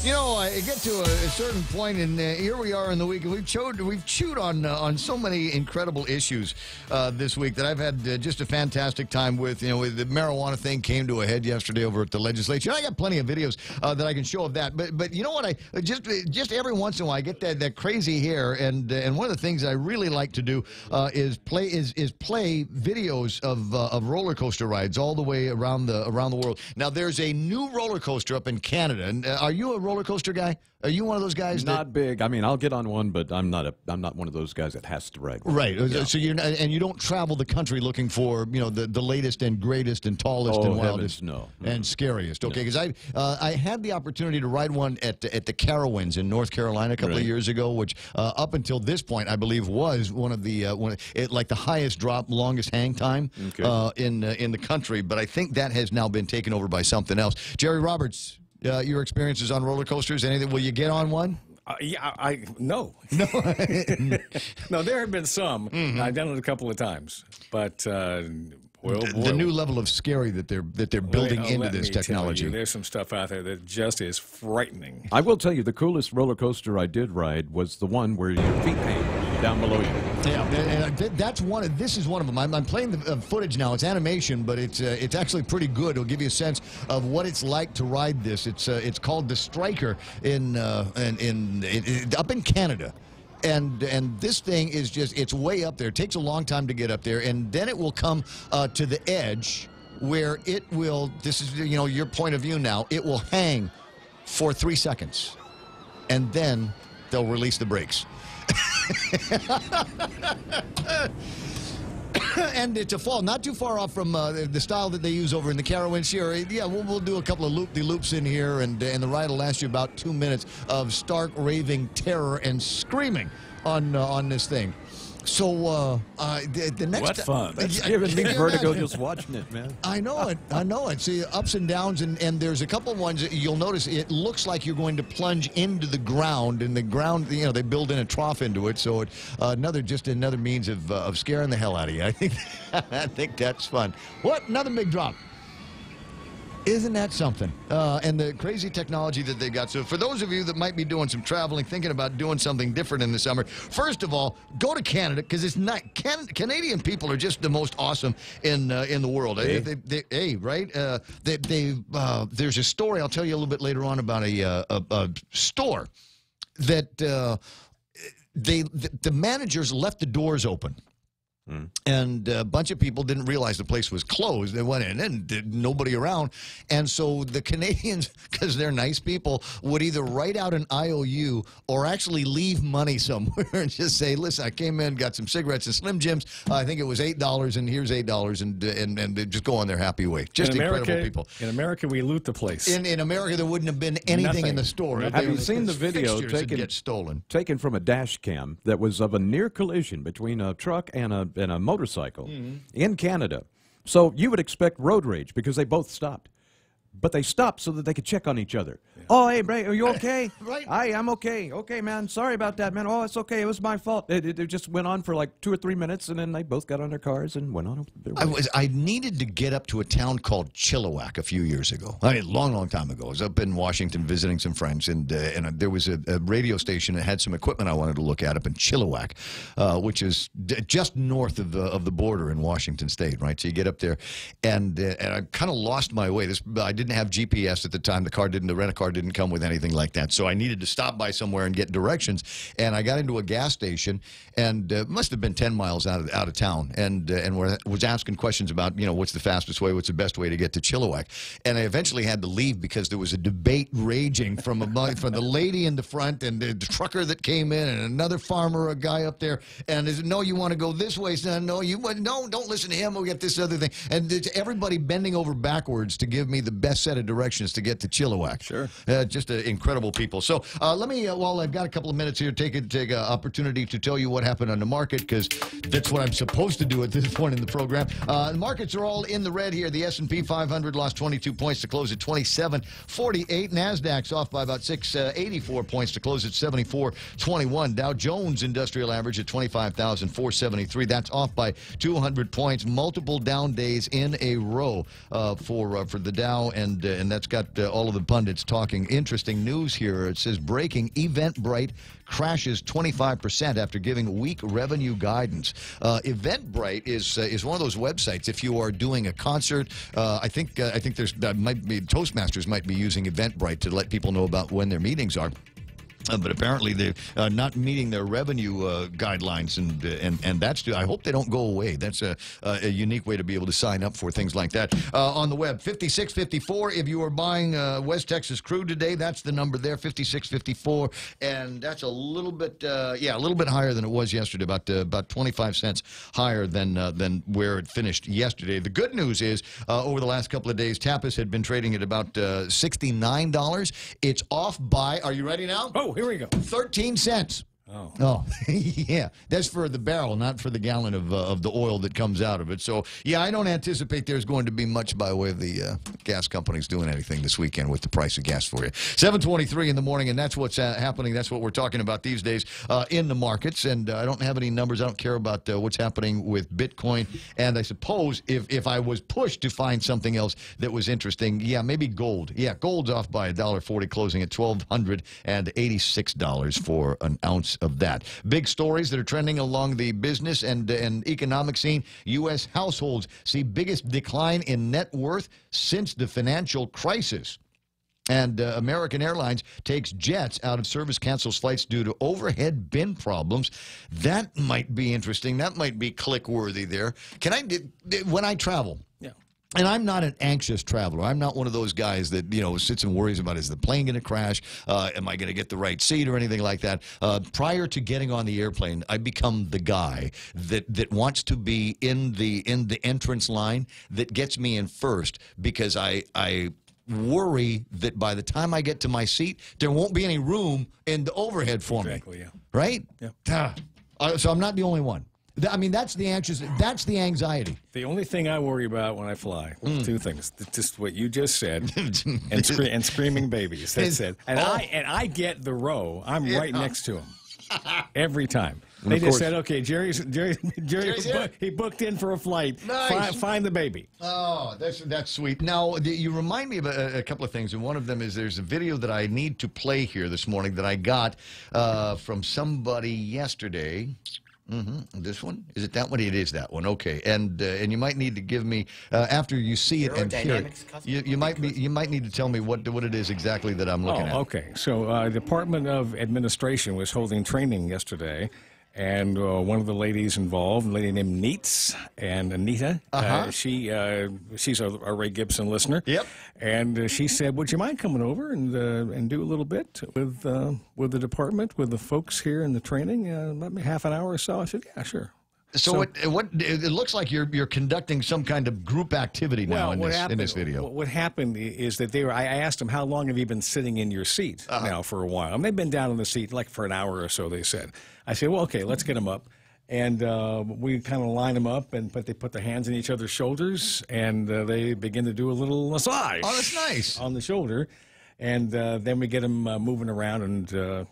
[SPEAKER 8] You know, I get to a certain point, and here we are in the week, and we've chewed on so many incredible issues this week that I've had just a fantastic time with. You know, with the marijuana thing came to a head yesterday over at the legislature. And I got plenty of videos that I can show of that. But you know what? I just every once in a while I get that crazy hair, and one of the things I really like to do is play videos of roller coaster rides all the way around the world. Now there's a new roller coaster up in Canada, and are you a roller coaster guy? Are you one of those guys?
[SPEAKER 9] Not big. I mean, I'll get on one, but I'm not one of those guys that has to ride one.
[SPEAKER 8] Right.
[SPEAKER 9] Yeah.
[SPEAKER 8] So you don't travel the country looking for the latest and greatest and tallest and wildest and scariest. Okay, because I had the opportunity to ride one at the Carowinds in North Carolina a couple of years ago, which up until this point I believe was one of the like the highest drop, longest hang time in the country. But I think that has now been taken over by something else. Jerry Roberts. Your experiences on roller coasters? Anything? Will you get on one?
[SPEAKER 13] No. No, there have been some. I've done it a couple of times, but
[SPEAKER 8] the new level of scary that they're building into this technology.
[SPEAKER 13] There's some stuff out there that just is frightening.
[SPEAKER 9] I will tell you, the coolest roller coaster I did ride was the one where your feet hang down below you.
[SPEAKER 8] Yeah, and that's one. This is one of them. I'm playing the footage now. It's animation, but it's actually pretty good. It'll give you a sense of what it's like to ride this. It's called the Striker up in Canada. And this thing is it's way up there. It takes a long time to get up there, and then it will come to the edge where it will. This is your point of view now. It will hang for 3 seconds, and then they'll release the brakes. And to fall not too far off from the style that they use over in the Carowinds here. Yeah, we'll do a couple of loop-de-loops in here, and the ride will last you about 2 minutes of stark raving terror and screaming on this thing. So the next
[SPEAKER 9] what fun! It's giving me vertigo just watching it, man.
[SPEAKER 8] I know it. See, ups and downs, and there's a couple ones that you'll notice. It looks like you're going to plunge into the ground, and the ground, they build in a trough into it. So another means of scaring the hell out of you. I think that's fun. What? Another big drop. Isn't that something? And the crazy technology that they got. So for those of you that might be doing some traveling, thinking about doing something different in the summer, first of all, go to Canada, because it's not Canadian people are just the most awesome in the world. Right? There's a story I'll tell you a little bit later on about a store that the managers left the doors open. And a bunch of people didn't realize the place was closed. They went in and nobody around. And so the Canadians, because they're nice people, would either write out an IOU or actually leave money somewhere and just say, listen, I came in, got some cigarettes and Slim Jims. I think it was $8, and here's $8, and just go on their happy way. Just incredible people.
[SPEAKER 13] In America, we loot the place.
[SPEAKER 8] In America, there wouldn't have been anything in the store.
[SPEAKER 9] Have you seen the video taken from a dash cam that was of a near collision between a truck and a motorcycle in Canada? So you would expect road rage because they both stopped. but they stopped so that they could check on each other. Yeah. Oh, hey, Bray, are you okay?
[SPEAKER 8] Right.
[SPEAKER 9] I'm okay. Okay, man. Sorry about that, man. Oh, it's okay. It was my fault. It just went on for like 2 or 3 minutes, and then they both got on their cars and went on their way.
[SPEAKER 8] I needed to get up to a town called Chilliwack a few years ago. I mean, long time ago. I was up in Washington visiting some friends, and there was a radio station that had some equipment I wanted to look at up in Chilliwack, which is just north of the border in Washington State, right? So you get up there, and I kind of lost my way. I didn't have GPS at the time. The rent-a-car didn't come with anything like that, so I needed to stop by somewhere and get directions. And I got into a gas station, and must have been 10 miles out of town, and was asking questions about, what's the fastest way, what's the best way to get to Chilliwack. And I eventually had to leave because there was a debate raging from the lady in the front and the trucker that came in and another farmer, a guy up there, and they said, no, you want to go this way, son. No, don't listen to him. We'll get this other thing. And it's everybody bending over backwards to give me the best set of directions to get to Chilliwack.
[SPEAKER 13] Sure.
[SPEAKER 8] Just incredible people. So let me, while I've got a couple of minutes here, take an opportunity to tell you what happened on the market, because that's what I'm supposed to do at this point in the program. The markets are all in the red here. The S&P 500 lost 22 points to close at 27.48. NASDAQ's off by about 84 points to close at 74.21. Dow Jones Industrial Average at 25,473. That's off by 200 points. Multiple down days in a row for the Dow, and that's got all of the pundits talking. Interesting news here. It says breaking: Eventbrite crashes 25% after giving weak revenue guidance. Eventbrite is one of those websites. If you are doing a concert, I think there's might be Toastmasters might be using Eventbrite to let people know about when their meetings are. But apparently they're not meeting their revenue guidelines, and that's. I hope they don't go away. That's a unique way to be able to sign up for things like that on the web. 5654. If you are buying West Texas crude today, that's the number there. 5654, and that's a little bit higher than it was yesterday. About 25 cents higher than where it finished yesterday. The good news is over the last couple of days, Tapas had been trading at about $69. It's off by. Are you ready now?
[SPEAKER 13] Oh, here we go.
[SPEAKER 8] 13 cents. Oh, yeah. That's for the barrel, not for the gallon of the oil that comes out of it. So, yeah, I don't anticipate there's going to be much by way of the gas companies doing anything this weekend with the price of gas for you. 7:23 in the morning, and that's what's happening. That's what we're talking about these days in the markets. And I don't have any numbers. I don't care about what's happening with Bitcoin. And I suppose if I was pushed to find something else that was interesting, yeah, maybe gold. Yeah, gold's off by $1.40, closing at $1,286 for an ounce of that. Big stories that are trending along the business and economic scene. U.S. households see biggest decline in net worth since the financial crisis. And American Airlines takes jets out of service, cancels flights due to overhead bin problems. That might be interesting. That might be click-worthy there. When I travel, and I'm not an anxious traveler. I'm not one of those guys that, sits and worries about, is the plane going to crash? Am I going to get the right seat or anything like that? Prior to getting on the airplane, I become the guy that wants to be in the entrance line that gets me in first, because I worry that by the time I get to my seat, there won't be any room in the overhead for me.
[SPEAKER 13] Exactly, yeah.
[SPEAKER 8] Right?
[SPEAKER 13] Yeah.
[SPEAKER 8] So I'm not the only one. I mean, that's the anxiety.
[SPEAKER 13] The only thing I worry about when I fly, two things: just what you just said, and screaming babies. That's it. And I get the row. I'm right next to him every time. They just said, "Okay, Jerry's he booked in for a flight.
[SPEAKER 8] Nice.
[SPEAKER 13] Find the baby."
[SPEAKER 8] Oh, that's sweet. Now, you remind me of a couple of things, and one of them is there's a video that I need to play here this morning that I got from somebody yesterday. This one? Is it that one? It is that one. Okay. And you might need to give me after you see it and hear it. You might need to tell me what it is exactly that I'm looking at.
[SPEAKER 13] Okay. So Department of Administration was holding training yesterday. And one of the ladies involved, a lady named Neitz, and Anita, she's a Ray Gibson listener.
[SPEAKER 8] Yep.
[SPEAKER 13] And she said, "Would you mind coming over and do a little bit with the department, with the folks here in the training, maybe half an hour or so?" I said, "Yeah, sure."
[SPEAKER 8] So it looks like you're conducting some kind of group activity now in this video.
[SPEAKER 13] What happened is that I asked them, "How long have you been sitting in your seat now for a while?" And they've been down in the seat like for an hour or so, they said. I said, "Well, okay, let's get them up." And we kind of line them up, but they put their hands on each other's shoulders, and they begin to do a little massage.
[SPEAKER 8] Oh, that's nice.
[SPEAKER 13] On the shoulder. And then we get them moving around and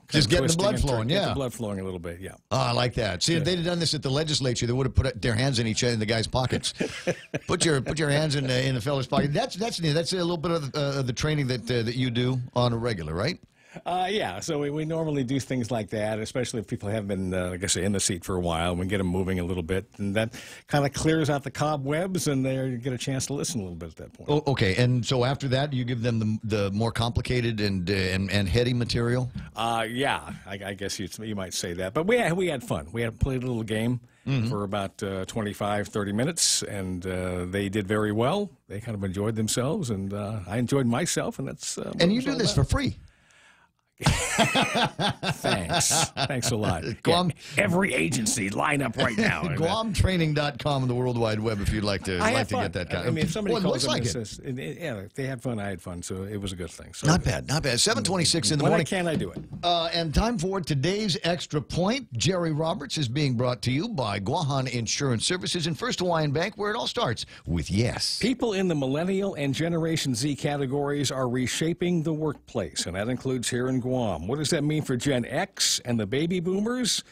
[SPEAKER 8] just getting the blood flowing,
[SPEAKER 13] get the blood flowing a little bit, yeah.
[SPEAKER 8] Oh, I like that. See, if they'd have done this at the legislature, they would have put their hands in each other in the guy's pockets. put your hands in the fellow's pocket. That's neat. That's a little bit of the training that you do on a regular, right?
[SPEAKER 13] Yeah, so we normally do things like that, especially if people have been, like I say, in the seat for a while. We get them moving a little bit, and that kind of clears out the cobwebs, and they get a chance to listen a little bit at that point.
[SPEAKER 8] Oh, okay, and so after that, you give them the more complicated and heady material?
[SPEAKER 13] Yeah, I guess you might say that. But we had fun. We had played a little game for about 25, 30 minutes, and they did very well. They kind of enjoyed themselves, and I enjoyed myself, and that's
[SPEAKER 8] and you do this for free?
[SPEAKER 13] Thanks a lot.
[SPEAKER 8] Guam,
[SPEAKER 13] every agency line up right now.
[SPEAKER 8] GuamTraining.com on the World Wide Web if you'd like to get that kind of.
[SPEAKER 13] I mean, if somebody calls
[SPEAKER 8] like
[SPEAKER 13] and says, yeah, they had fun, I had fun, so it was a good thing. So,
[SPEAKER 8] not bad. 7:26 in the morning.
[SPEAKER 13] When can I do it?
[SPEAKER 8] And time for today's Extra Point. Jerry Roberts is being brought to you by Guahan Insurance Services and First Hawaiian Bank, where it all starts with yes.
[SPEAKER 13] People in the Millennial and Generation Z categories are reshaping the workplace, and that includes here in Guam. What does that mean for Gen X and the baby boomers?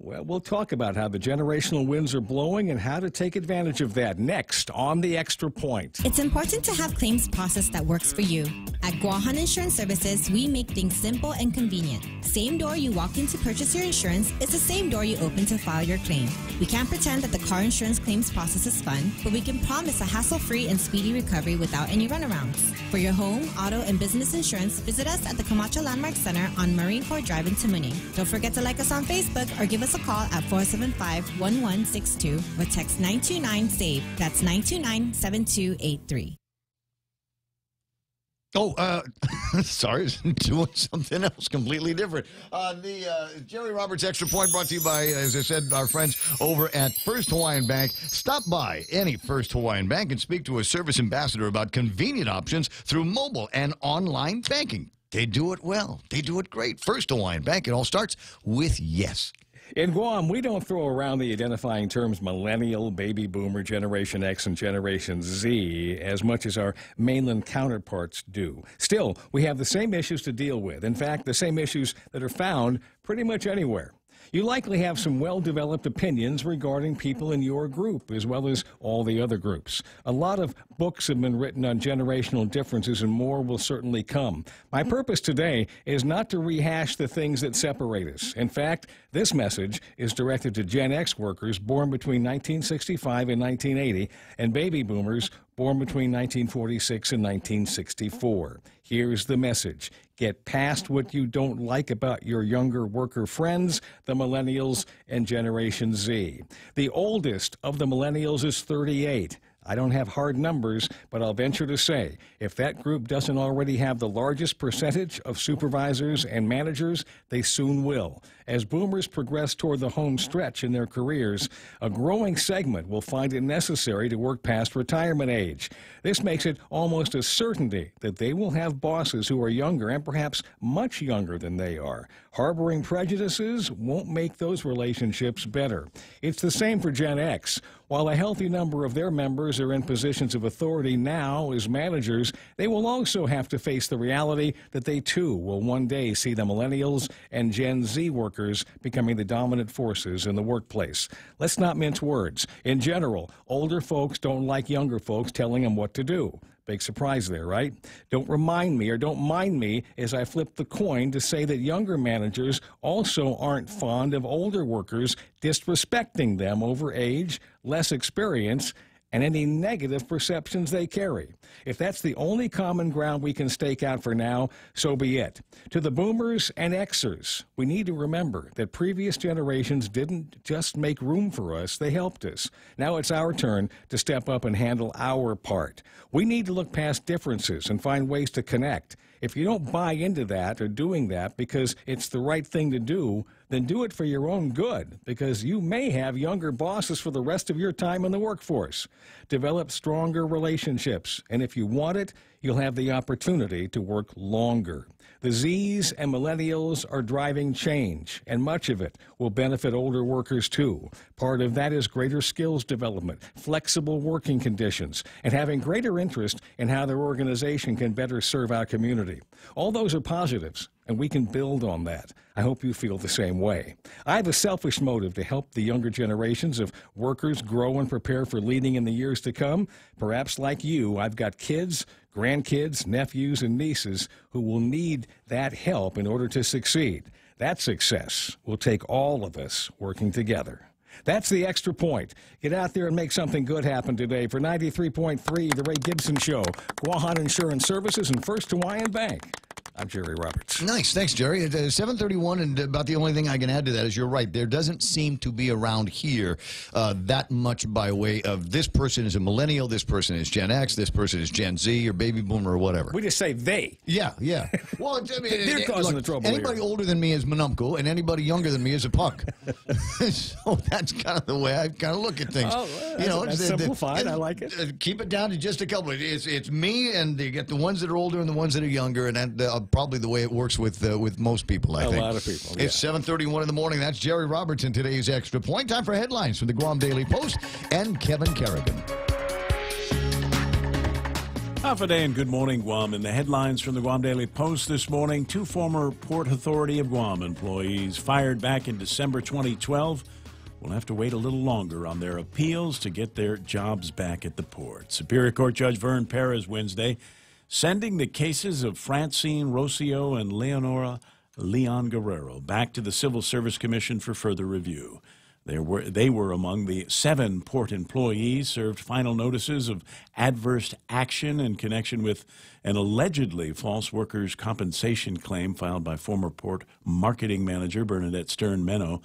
[SPEAKER 13] Well, we'll talk about how the generational winds are blowing and how to take advantage of that next on the Extra Point.
[SPEAKER 14] It's important to have claims process that works for you. At Guahan Insurance Services, we make things simple and convenient. Same door you walk in to purchase your insurance is the same door you open to file your claim. We can't pretend that the car insurance claims process is fun, but we can promise a hassle-free and speedy recovery without any runarounds. For your home, auto, and business insurance, visit us at the Camacho Landmark Center on Marine Corps Drive in Tamuning. Don't forget to like us on Facebook or give us a call at 475-1162 or text 929-SAVE. That's 929-7283.
[SPEAKER 8] Oh, sorry, doing something else completely different. The Jerry Roberts Extra Point brought to you by, as I said, our friends over at First Hawaiian Bank. Stop by any First Hawaiian Bank and speak to a service ambassador about convenient options through mobile and online banking. They do it well. They do it great. First Hawaiian Bank, it all starts with yes.
[SPEAKER 13] In Guam, we don't throw around the identifying terms millennial, baby boomer, Generation X, and Generation Z as much as our mainland counterparts do. Still, we have the same issues to deal with. In fact, the same issues that are found pretty much anywhere. You likely have some well-developed opinions regarding people in your group, as well as all the other groups. A lot of books have been written on generational differences, and more will certainly come. My purpose today is not to rehash the things that separate us. In fact, this message is directed to Gen X workers born between 1965 and 1980, and baby boomers born between 1946 and 1964. Here's the message. Get past what you don't like about your younger worker friends, the millennials and Generation Z. The oldest of the millennials is 38. I don't have hard numbers, but I'll venture to say, if that group doesn't already have the largest percentage of supervisors and managers, they soon will. As boomers progress toward the home stretch in their careers, a growing segment will find it necessary to work past retirement age. This makes it almost a certainty that they will have bosses who are younger and perhaps much younger than they are. Harboring prejudices won't make those relationships better. It's the same for Gen X. While a healthy number of their members are in positions of authority now as managers, they will also have to face the reality that they too will one day see the millennials and Gen Z workers becoming the dominant forces in the workplace. Let's not mince words. In general, older folks don't like younger folks telling them what to do. Big surprise there, right? Don't remind me or don't mind me as I flip the coin to say that younger managers also aren't fond of older workers disrespecting them over age, less experience, and any negative perceptions they carry. If that's the only common ground we can stake out for now, so be it. To the boomers and Xers, we need to remember that previous generations didn't just make room for us, they helped us. Now it's our turn to step up and handle our part. We need to look past differences and find ways to connect. If you don't buy into that or doing that because it's the right thing to do, then do it for your own good, because you may have younger bosses for the rest of your time in the workforce. Develop stronger relationships, and if you want it, you'll have the opportunity to work longer. The Zs and millennials are driving change, and much of it will benefit older workers too. Part of that is greater skills development, flexible working conditions, and having greater interest in how their organization can better serve our community. All those are positives, and we can build on that. I hope you feel the same way. I have a selfish motive to help the younger generations of workers grow and prepare for leading in the years to come. Perhaps like you, I've got kids, grandkids, nephews, and nieces who will need that help in order to succeed. That success will take all of us working together. That's the Extra Point. Get out there and make something good happen today. For 93.3, The Ray Gibson Show, Guahan Insurance Services, and First Hawaiian Bank. I'm Jerry Roberts.
[SPEAKER 8] Nice. Thanks, Jerry. At 7:31, and about the only thing I can add to that is you're right. There doesn't seem to be around here that much by way of this person is a millennial, this person is Gen X, this person is Gen Z or baby boomer or whatever.
[SPEAKER 13] We just say they.
[SPEAKER 8] Yeah, yeah. Well, I mean,
[SPEAKER 13] they're causing the trouble
[SPEAKER 8] anybody
[SPEAKER 13] here.
[SPEAKER 8] older than me is Manumko, and anybody younger than me is a punk. So that's kind of the way I kind of look at things.
[SPEAKER 13] Oh, that's simplified. I like it.
[SPEAKER 8] Keep it down to just a couple. It's me, and you get the ones that are older and the ones that are younger, and that, probably the way it works with most people, I think.
[SPEAKER 13] A lot of people, yeah.
[SPEAKER 8] It's 7:31 in the morning. That's Jerry Roberts in today's Extra Point. Time for headlines from the Guam Daily Post and Kevin Kerrigan.
[SPEAKER 7] Half a day and good morning, Guam. In the headlines from the Guam Daily Post this morning, 2 former Port Authority of Guam employees fired back in December 2012 will have to wait a little longer on their appeals to get their jobs back at the port. Superior Court Judge Vern Perez Wednesday sending the cases of Francine Rocio and Leonora Leon Guerrero back to the Civil Service Commission for further review. They were among the 7 port employees served final notices of adverse action in connection with an allegedly false workers' compensation claim filed by former port marketing manager Bernadette Stern-Meno.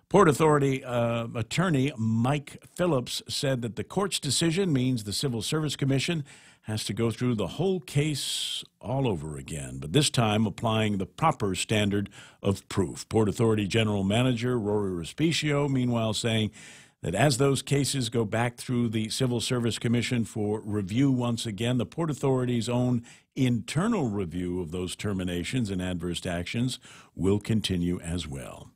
[SPEAKER 7] Port Authority attorney Mike Phillips said that the court's decision means the Civil Service Commission has to go through the whole case all over again, but this time applying the proper standard of proof. Port Authority General Manager Rory Respicio, meanwhile, saying that as those cases go back through the Civil Service Commission for review once again, the Port Authority's own internal review of those terminations and adverse actions will continue as well.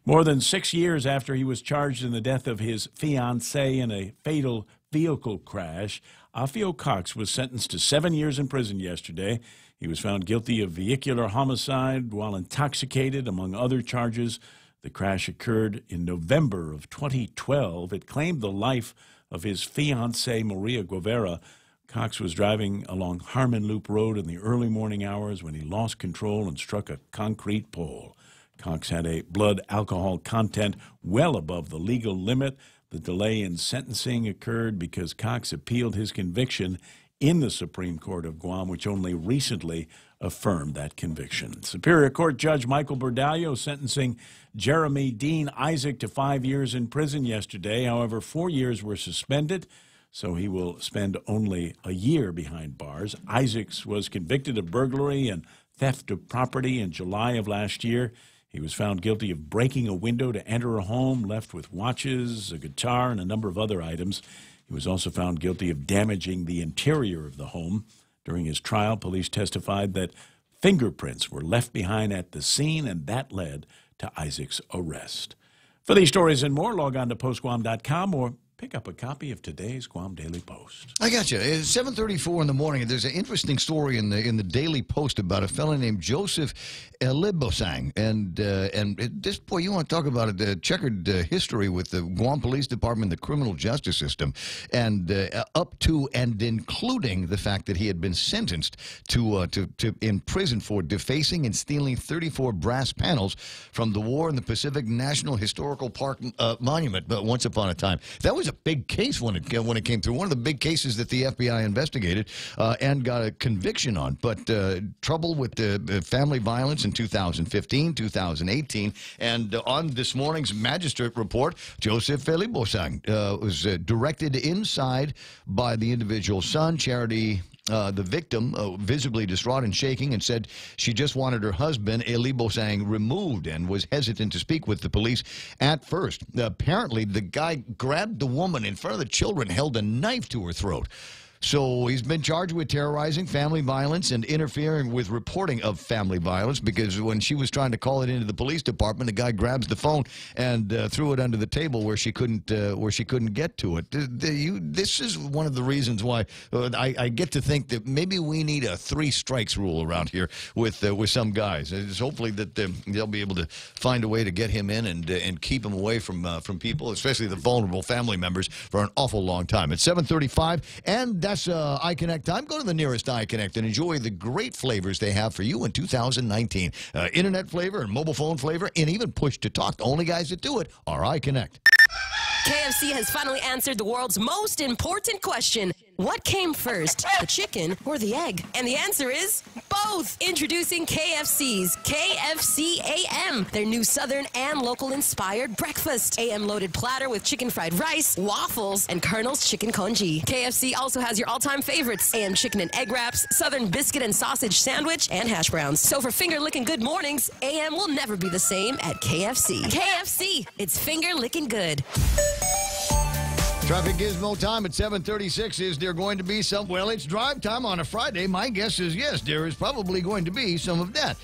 [SPEAKER 7] More than 6 years after he was charged in the death of his fiancée in a fatal vehicle crash, Afio Cox was sentenced to 7 years in prison yesterday. He was found guilty of vehicular homicide while intoxicated, among other charges. The crash occurred in November of 2012. It claimed the life of his fiancée, Maria Guevara. Cox was driving along Harmon Loop Road in the early morning hours when he lost control and struck a concrete pole. Cox had a blood alcohol content well above the legal limit. The delay in sentencing occurred because Cox appealed his conviction in the Supreme Court of Guam, which only recently affirmed that conviction. Superior Court Judge Michael Bordallo sentencing Jeremy Dean Isaac to 5 years in prison yesterday. However, 4 years were suspended, so he will spend only a year behind bars. Isaacs was convicted of burglary and theft of property in July of last year. He was found guilty of breaking a window to enter a home, left with watches, a guitar, and a number of other items. He was also found guilty of damaging the interior of the home. During his trial, police testified that fingerprints were left behind at the scene, and that led to Isaac's arrest. For these stories and more, log on to postguam.com or pick up a copy of today's Guam Daily Post.
[SPEAKER 8] I got you. It's 7:34 in the morning. There's an interesting story in the Daily Post about a fellow named Joseph Elibosang, and this boy, you want to talk about a checkered history with the Guam Police Department, the criminal justice system, and up to and including the fact that he had been sentenced to in prison for defacing and stealing 34 brass panels from the War in the Pacific National Historical Park Monument. But once upon a time, that was a big case when it came through. One of the big cases that the FBI investigated and got a conviction on. But trouble with family violence in 2015, 2018, and on this morning's magistrate report, Joseph Felibosang was directed inside by the individual's son, Charity The victim, visibly distraught and shaking, and said she just wanted her husband, Elibosang, removed and was hesitant to speak with the police at first. Apparently, the guy grabbed the woman in front of the children, held a knife to her throat. So he's been charged with terrorizing, family violence, and interfering with reporting of family violence, because when she was trying to call it into the police department, the guy grabs the phone and threw it under the table where she couldn't get to it. This is one of the reasons why I get to think that maybe we need a 3 strikes rule around here with some guys. It's hopefully that they'll be able to find a way to get him in and keep him away from people, especially the vulnerable family members, for an awful long time. It's 7:35, and that's iConnect time. Go to the nearest iConnect and enjoy the great flavors they have for you in 2019. Internet flavor and mobile phone flavor, and even push to talk. The only guys that do it are iConnect.
[SPEAKER 15] KFC has finally answered the world's most important question. What came first, the chicken or the egg? And the answer is both. Introducing KFC's KFC AM, their new Southern and local-inspired breakfast. AM-loaded platter with chicken fried rice, waffles, and Colonel's chicken congee. KFC also has your all-time favorites: AM chicken and egg wraps, Southern biscuit and sausage sandwich, and hash browns. So for finger-licking good mornings, AM will never be the same at KFC. KFC, it's finger-licking good.
[SPEAKER 8] Traffic gizmo time at 7:36. Is there going to be some? Well, it's drive time on a Friday. My guess is yes, there is probably going to be some of that.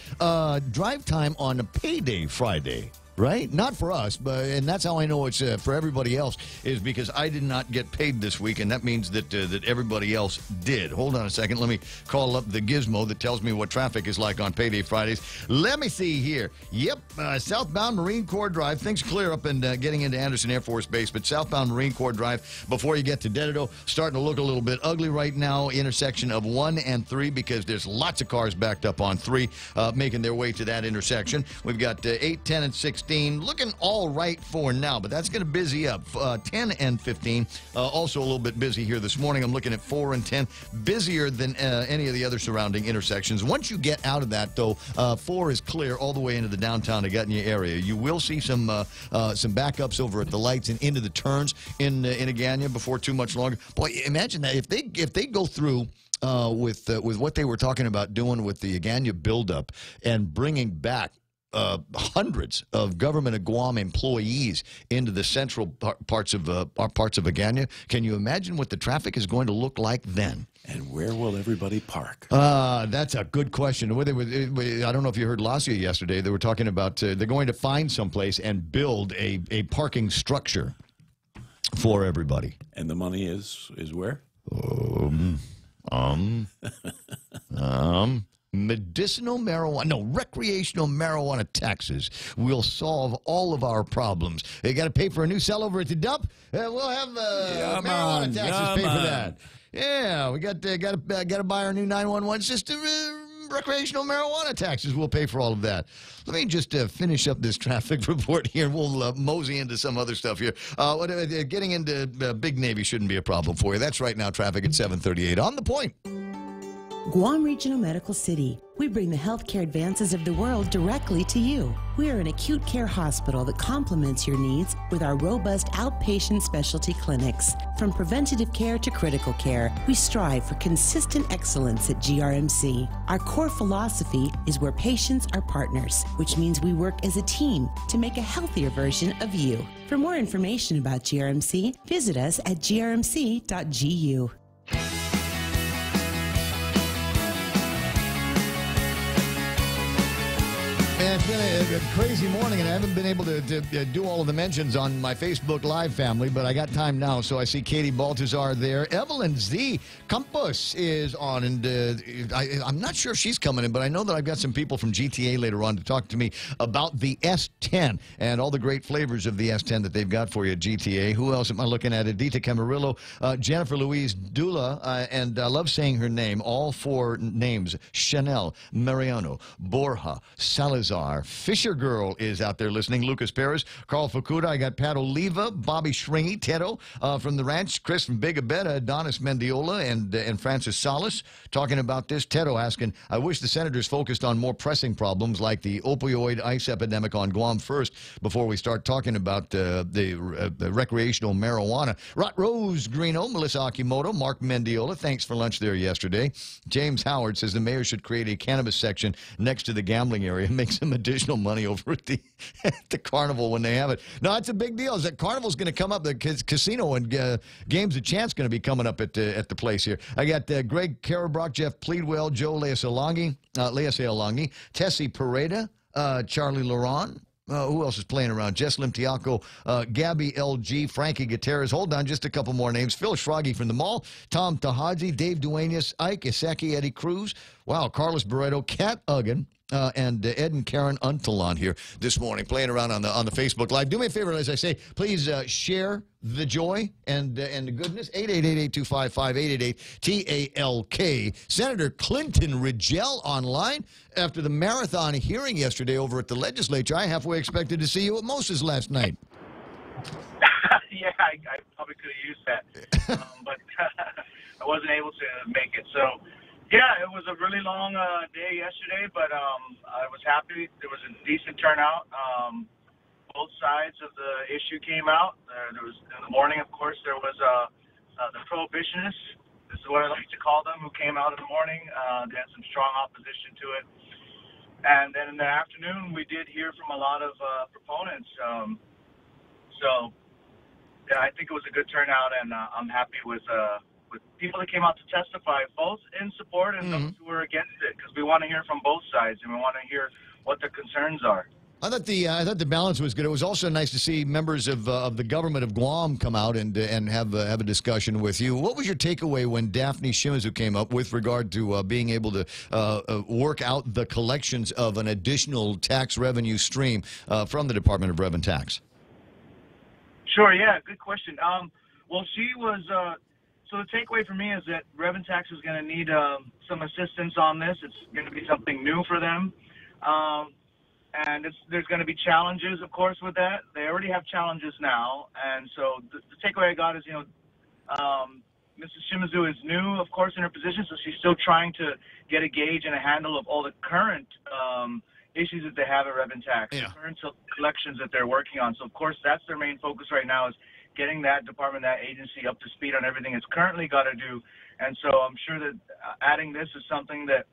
[SPEAKER 8] Drive time on a payday Friday. Right? Not for us, and that's how I know it's for everybody else, is because I did not get paid this week, and that means that everybody else did. Hold on a second. Let me call up the gizmo that tells me what traffic is like on payday Fridays. Let me see here. Yep, southbound Marine Corps Drive. Things clear up and getting into Anderson Air Force Base, but southbound Marine Corps Drive before you get to Dededo, starting to look a little bit ugly right now. Intersection of 1 and 3, because there's lots of cars backed up on 3 making their way to that intersection. We've got 8, 10, and 16. Looking all right for now, but that's going to busy up. 10 and 15, also a little bit busy here this morning. I'm looking at 4 and 10, busier than any of the other surrounding intersections. Once you get out of that, though, 4 is clear all the way into the downtown Agutnia area. You will see some backups over at the lights and into the turns in Agutnia before too much longer. Boy, imagine that if they go through with what they were talking about doing with the Agutnia buildup and bringing back hundreds of government of Guam employees into the central parts of Agutnia. Can you imagine what the traffic is going to look like then?
[SPEAKER 7] And where will everybody park?
[SPEAKER 8] That's a good question. I don't know if you heard Lasia yesterday. They were talking about they're going to find someplace and build a parking structure for everybody.
[SPEAKER 7] And the money is where?
[SPEAKER 8] Medicinal marijuana, recreational marijuana taxes will solve all of our problems. You got to pay for a new cell over at the dump? We'll have marijuana taxes pay for that. Yeah, we got to buy our new 911 system. Recreational marijuana taxes will pay for all of that. Let me just finish up this traffic report here, and we'll mosey into some other stuff here. Getting into Big Navy shouldn't be a problem for you. That's right now traffic at 7:38. On the point.
[SPEAKER 16] Guam Regional Medical City. We bring the healthcare advances of the world directly to you. We are an acute care hospital that complements your needs with our robust outpatient specialty clinics. From preventative care to critical care, we strive for consistent excellence at GRMC. Our core philosophy is where patients are partners, which means we work as a team to make a healthier version of you. For more information about GRMC, visit us at grmc.gu.
[SPEAKER 8] It's been a crazy morning, and I haven't been able to do all of the mentions on my Facebook Live family, but I got time now, so I see Katie Baltazar there. Evelyn Z. Campos is on, and I'm not sure if she's coming in, but I know that I've got some people from GTA later on to talk to me about the S10 and all the great flavors of the S10 that they've got for you at GTA. Who else am I looking at? Edita Camarillo, Jennifer Louise Dula, and I love saying her name, all 4 names: Chanel, Mariano, Borja, Salazar, Salazar. Fisher Girl is out there listening. Lucas Perez, Carl Fukuda. I got Pat Oliva, Bobby Shringy, Teto from the ranch, Chris from Big Abetta, Adonis Mendiola, and Francis Salas talking about this. Teto asking, I wish the senators focused on more pressing problems like the opioid ice epidemic on Guam first before we start talking about the recreational marijuana. Rot Rose Greeno, Melissa Akimoto, Mark Mendiola, thanks for lunch there yesterday. James Howard says the mayor should create a cannabis section next to the gambling area and make some additional money over at the carnival when they have it. No, it's a big deal. Is that carnival's going to come up? The casino and games of chance going to be coming up at the place here. I got Greg Karabrock, Jeff Pleadwell, Joe Leasealongi, Tessie Pareda, Charlie Laron. Who else is playing around? Jess Limtiaco, Gabby LG, Frankie Gutierrez. Hold on, just a couple more names. Phil Schragi from the mall, Tom Tahaji, Dave Duenas, Ike Iseki, Eddie Cruz. Wow, Carlos Barreto, Kat Uggan, and Ed and Karen Untalon here this morning, playing around on the Facebook Live. Do me a favor, as I say, please share the joy and the goodness. 888-825-5888-TALK. Senator Clinton Ridgell online after the marathon hearing yesterday over at the legislature. I halfway expected to see you at Moses last night.
[SPEAKER 17] Yeah, I probably could have used that, but I wasn't able to make it. So, yeah, it was a really long day yesterday, but I was happy. There was a decent turnout. Both sides of the issue came out. There was, in the morning, of course, there was the prohibitionists. This is what I like to call them, who came out in the morning. They had some strong opposition to it. And then in the afternoon, we did hear from a lot of proponents. So, yeah, I think it was a good turnout, and I'm happy with people that came out to testify, both in support and those who were against it, because we want to hear from both sides, and we want to hear what their concerns are.
[SPEAKER 8] I thought the balance was good. It was also nice to see members of the government of Guam come out and have a discussion with you. What was your takeaway when Daphne Shimizu came up with regard to being able to work out the collections of an additional tax revenue stream from the Department of Rev and Tax?
[SPEAKER 17] Sure. Yeah. Good question. Well, she was. So the takeaway for me is that Rev and Tax is going to need some assistance on this. It's going to be something new for them. And there's going to be challenges, of course, with that. They already have challenges now. And so the takeaway I got is, Mrs. Shimizu is new, of course, in her position, so she's still trying to get a gauge and a handle of all the current issues that they have at Rev and Tax, the current collections that they're working on. So, of course, that's their main focus right now, is getting that department, that agency up to speed on everything it's currently got to do. And so I'm sure that adding this is something that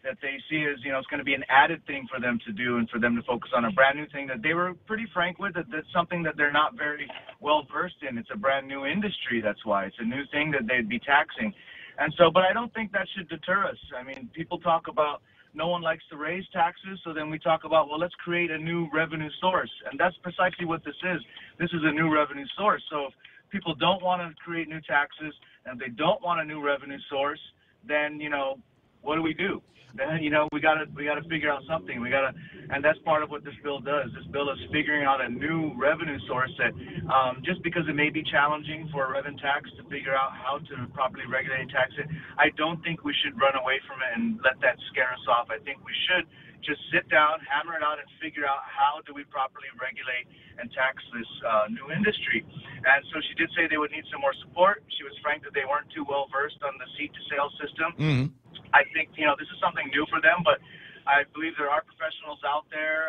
[SPEAKER 17] that they see as, it's going to be an added thing for them to do and for them to focus on a brand new thing that they were pretty frank with, that's something that they're not very well versed in. It's a brand new industry. That's why it's a new thing that they'd be taxing. And so, but I don't think that should deter us. I mean, people talk about no one likes to raise taxes, so then we talk about, well, let's create a new revenue source. And that's precisely what this is. This is a new revenue source. So if people don't want to create new taxes and they don't want a new revenue source, then, what do we do? Then, we gotta figure out something. And that's part of what this bill does. This bill is figuring out a new revenue source that, just because it may be challenging for Rev and Tax to figure out how to properly regulate and tax it, I don't think we should run away from it and let that scare us off. I think we should just sit down, hammer it out, and figure out how do we properly regulate and tax this new industry. And so she did say they would need some more support. She was frank that they weren't too well versed on the seat-to-sale system.
[SPEAKER 8] Mm-hmm.
[SPEAKER 17] I think, this is something new for them, but I believe there are professionals out there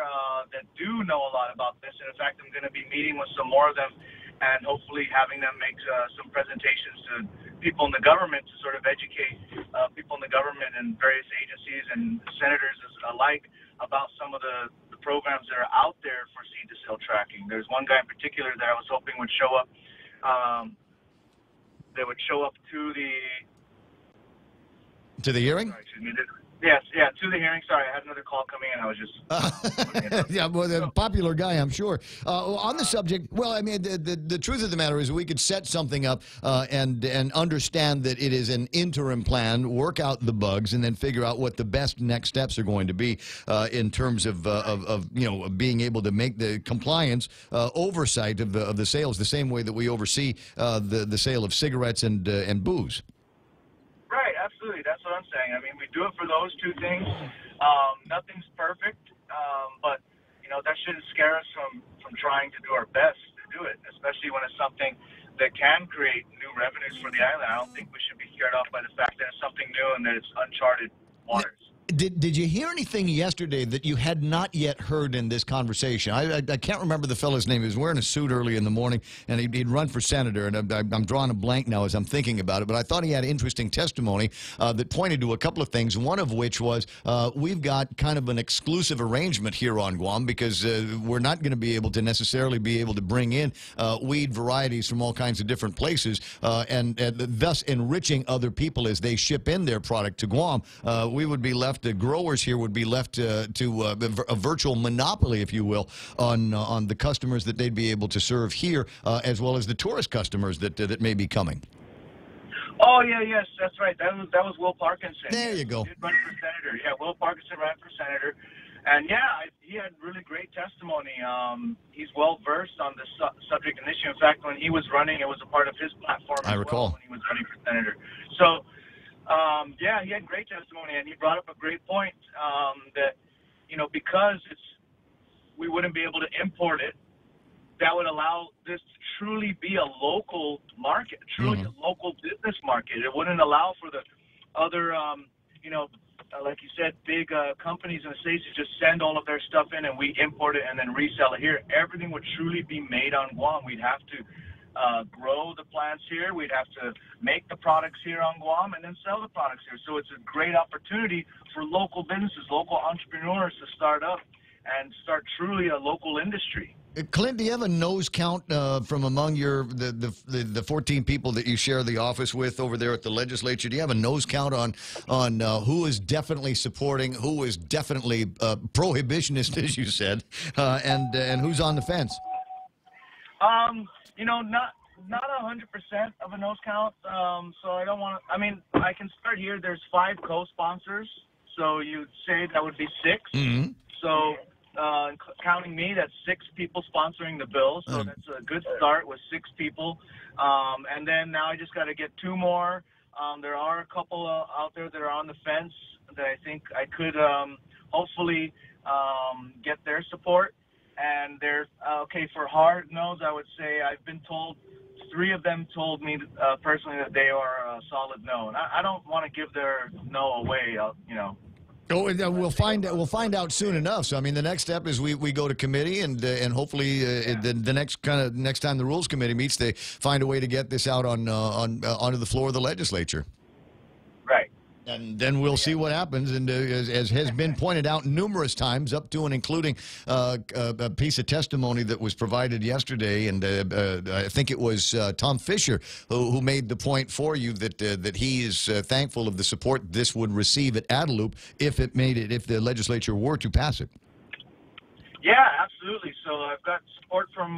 [SPEAKER 17] that do know a lot about this. And in fact, I'm going to be meeting with some more of them and hopefully having them make some presentations to people in the government to sort of educate people in the government and various agencies and senators alike about some of the programs that are out there for seed-to-sale tracking. There's one guy in particular that I was hoping would show up. That would show up to the
[SPEAKER 8] hearing?
[SPEAKER 17] Sorry, excuse me. Yes, to the hearing. Sorry, I had another call coming in. I was just...
[SPEAKER 8] Yeah, well, a popular guy, I'm sure. On the subject, well, I mean, the truth of the matter is we could set something up and understand that it is an interim plan, work out the bugs, and then figure out what the best next steps are going to be in terms of being able to make the compliance oversight of the sales the same way that we oversee the sale of cigarettes and booze.
[SPEAKER 17] Right, absolutely. That's what I'm saying. I mean, we do it for those two things. Nothing's perfect, but that shouldn't scare us from trying to do our best to do it, especially when it's something that can create new revenues for the island. I don't think we should be scared off by the fact that it's something new and that it's uncharted waters.
[SPEAKER 8] Did you hear anything yesterday that you had not yet heard in this conversation? I can't remember the fellow's name. He was wearing a suit early in the morning, and he'd run for senator, and I'm drawing a blank now as I'm thinking about it, but I thought he had interesting testimony that pointed to a couple of things, one of which was we've got kind of an exclusive arrangement here on Guam because we're not going to be able to necessarily be able to bring in weed varieties from all kinds of different places and thus enriching other people as they ship in their product to Guam. We would be left, the growers here would be left to a virtual monopoly, if you will, on the customers that they'd be able to serve here, as well as the tourist customers that may be coming.
[SPEAKER 17] Oh, yes, that's right. That was Will Parkinson.
[SPEAKER 8] There you go.
[SPEAKER 17] He did run for senator. Yeah, Will Parkinson ran for senator. And, he had really great testimony. He's well-versed on this subject and issue. In fact, when he was running, it was a part of his platform as well when he was running for senator. So, he had great testimony, and he brought up a great point that, because we wouldn't be able to import it, that would allow this to truly be a local market, truly a local business market. It wouldn't allow for the other, like you said, big companies in the States to just send all of their stuff in and we import it and then resell it here. Everything would truly be made on Guam. We'd have to grow the plants here. We'd have to make the products here on Guam and then sell the products here. So it's a great opportunity for local businesses, local entrepreneurs to start up and start truly a local industry.
[SPEAKER 8] Clint, do you have a nose count from among the 14 people that you share the office with over there at the legislature? Do you have a nose count on who is definitely supporting, who is definitely prohibitionist, as you said, and who's on the fence?
[SPEAKER 17] Not 100% of a nose count. So I don't want to. I mean, I can start here. There's 5 co-sponsors, so you'd say that would be 6.
[SPEAKER 8] Mm-hmm.
[SPEAKER 17] So. Counting me, that's 6 people sponsoring the bill, so that's a good start with 6 people. And then now I just got to get 2 more. There are a couple out there that are on the fence that I think I could hopefully get their support. And they're okay for hard no's. I would say I've been told 3 of them told me personally that they are a solid no, and I don't want to give their no away.
[SPEAKER 8] Oh, we'll find out soon enough. So I mean, the next step is we go to committee, and hopefully the next time the Rules Committee meets, they find a way to get this out onto the floor of the legislature.
[SPEAKER 17] Right.
[SPEAKER 8] And then we'll see what happens. And as has been pointed out numerous times, up to and including a piece of testimony that was provided yesterday, and I think it was Tom Fisher who made the point for you that he is thankful of the support this would receive at Adelup if the legislature were to pass it.
[SPEAKER 17] Yeah, absolutely. So I've got support from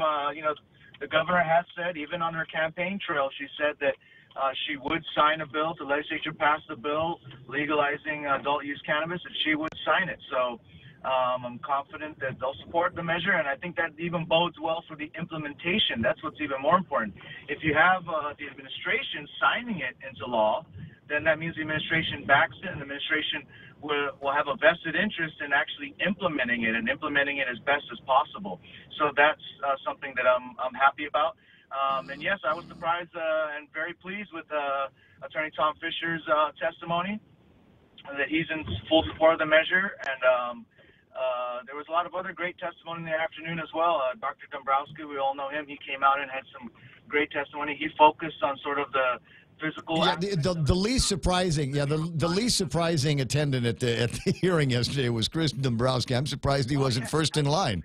[SPEAKER 17] the governor has said, even on her campaign trail, she said that. She would sign a bill. The legislature passed the bill legalizing adult use cannabis, and she would sign it. So I'm confident that they'll support the measure, and I think that even bodes well for the implementation. That's what's even more important. If you have the administration signing it into law, then that means the administration backs it, and the administration will have a vested interest in actually implementing it and implementing it as best as possible. So that's something that I'm happy about. And yes, I was surprised and very pleased with Attorney Tom Fisher's testimony, that he's in full support of the measure. And there was a lot of other great testimony in the afternoon as well. Dr. Dombrowski, we all know him. He came out and had some great testimony. He focused on sort of the physical.
[SPEAKER 8] Yeah, the least surprising. Yeah, the least surprising attendant at the hearing yesterday was Chris Dombrowski. I'm surprised he wasn't first in line.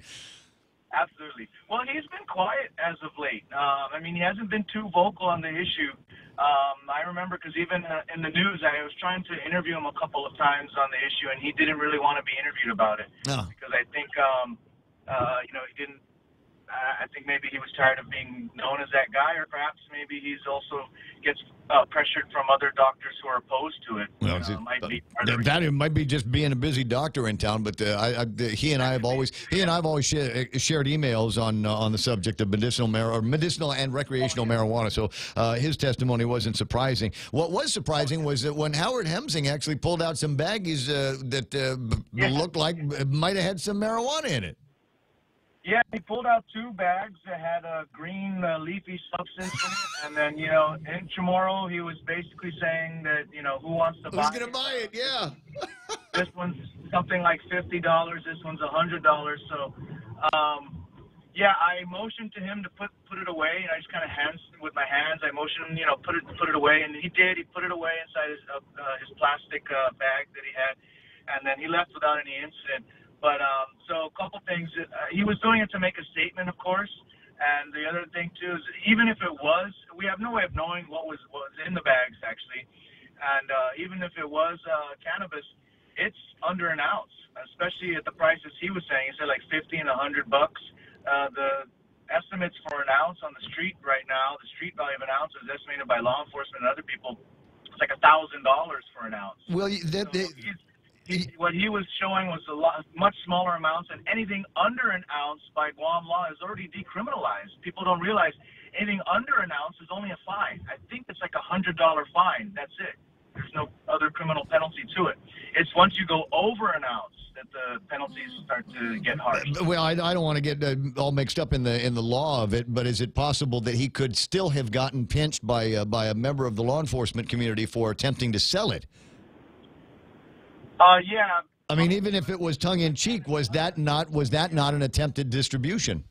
[SPEAKER 17] Absolutely. Well, he's been quiet as of late. I mean, he hasn't been too vocal on the issue. I remember because even in the news, I was trying to interview him a couple of times on the issue, and he didn't really want to be interviewed about it.
[SPEAKER 8] No.
[SPEAKER 17] Because I think, he didn't. I think maybe he was tired of being known as that guy, or perhaps maybe he's also gets pressured from other doctors who are opposed to it.
[SPEAKER 8] Well, it might be just being a busy doctor in town, but he and I have always shared emails on the subject of medicinal and recreational marijuana. So his testimony wasn't surprising. What was surprising was that when Howard Hemsing actually pulled out some baggies that looked like might have had some marijuana in it.
[SPEAKER 17] Yeah, he pulled out 2 bags that had a green leafy substance in it, and then, you know, in Chamorro, he was basically saying that, you know, who wants to buy it?
[SPEAKER 8] Who's going to buy it? Yeah.
[SPEAKER 17] This one's something like $50, this one's $100, so, yeah, I motioned to him to put it away, and I just kind of with my hands, I motioned him, you know, put it away, and he did. He put it away inside his plastic bag that he had, and then he left without any incident. But so a couple things. He was doing it to make a statement, of course. And the other thing too is, even if it was, we have no way of knowing what was in the bags actually. And even if it was cannabis, it's under an ounce, especially at the prices he was saying. He said like $50 and $100. The estimates for an ounce on the street right now, the street value of an ounce is estimated by law enforcement and other people. It's like $1,000 for an ounce.
[SPEAKER 8] Well,
[SPEAKER 17] what he was showing was much smaller amounts, and anything under an ounce by Guam law is already decriminalized. People don't realize anything under an ounce is only a fine. I think it's like $100 fine. That's it. There's no other criminal penalty to it. It's once you go over an ounce that the penalties start to get harsh.
[SPEAKER 8] Well, I don't want to get all mixed up in the law of it, but is it possible that he could still have gotten pinched by a member of the law enforcement community for attempting to sell it?
[SPEAKER 17] Yeah.
[SPEAKER 8] I mean, even if it was tongue-in-cheek, was that not an attempted distribution?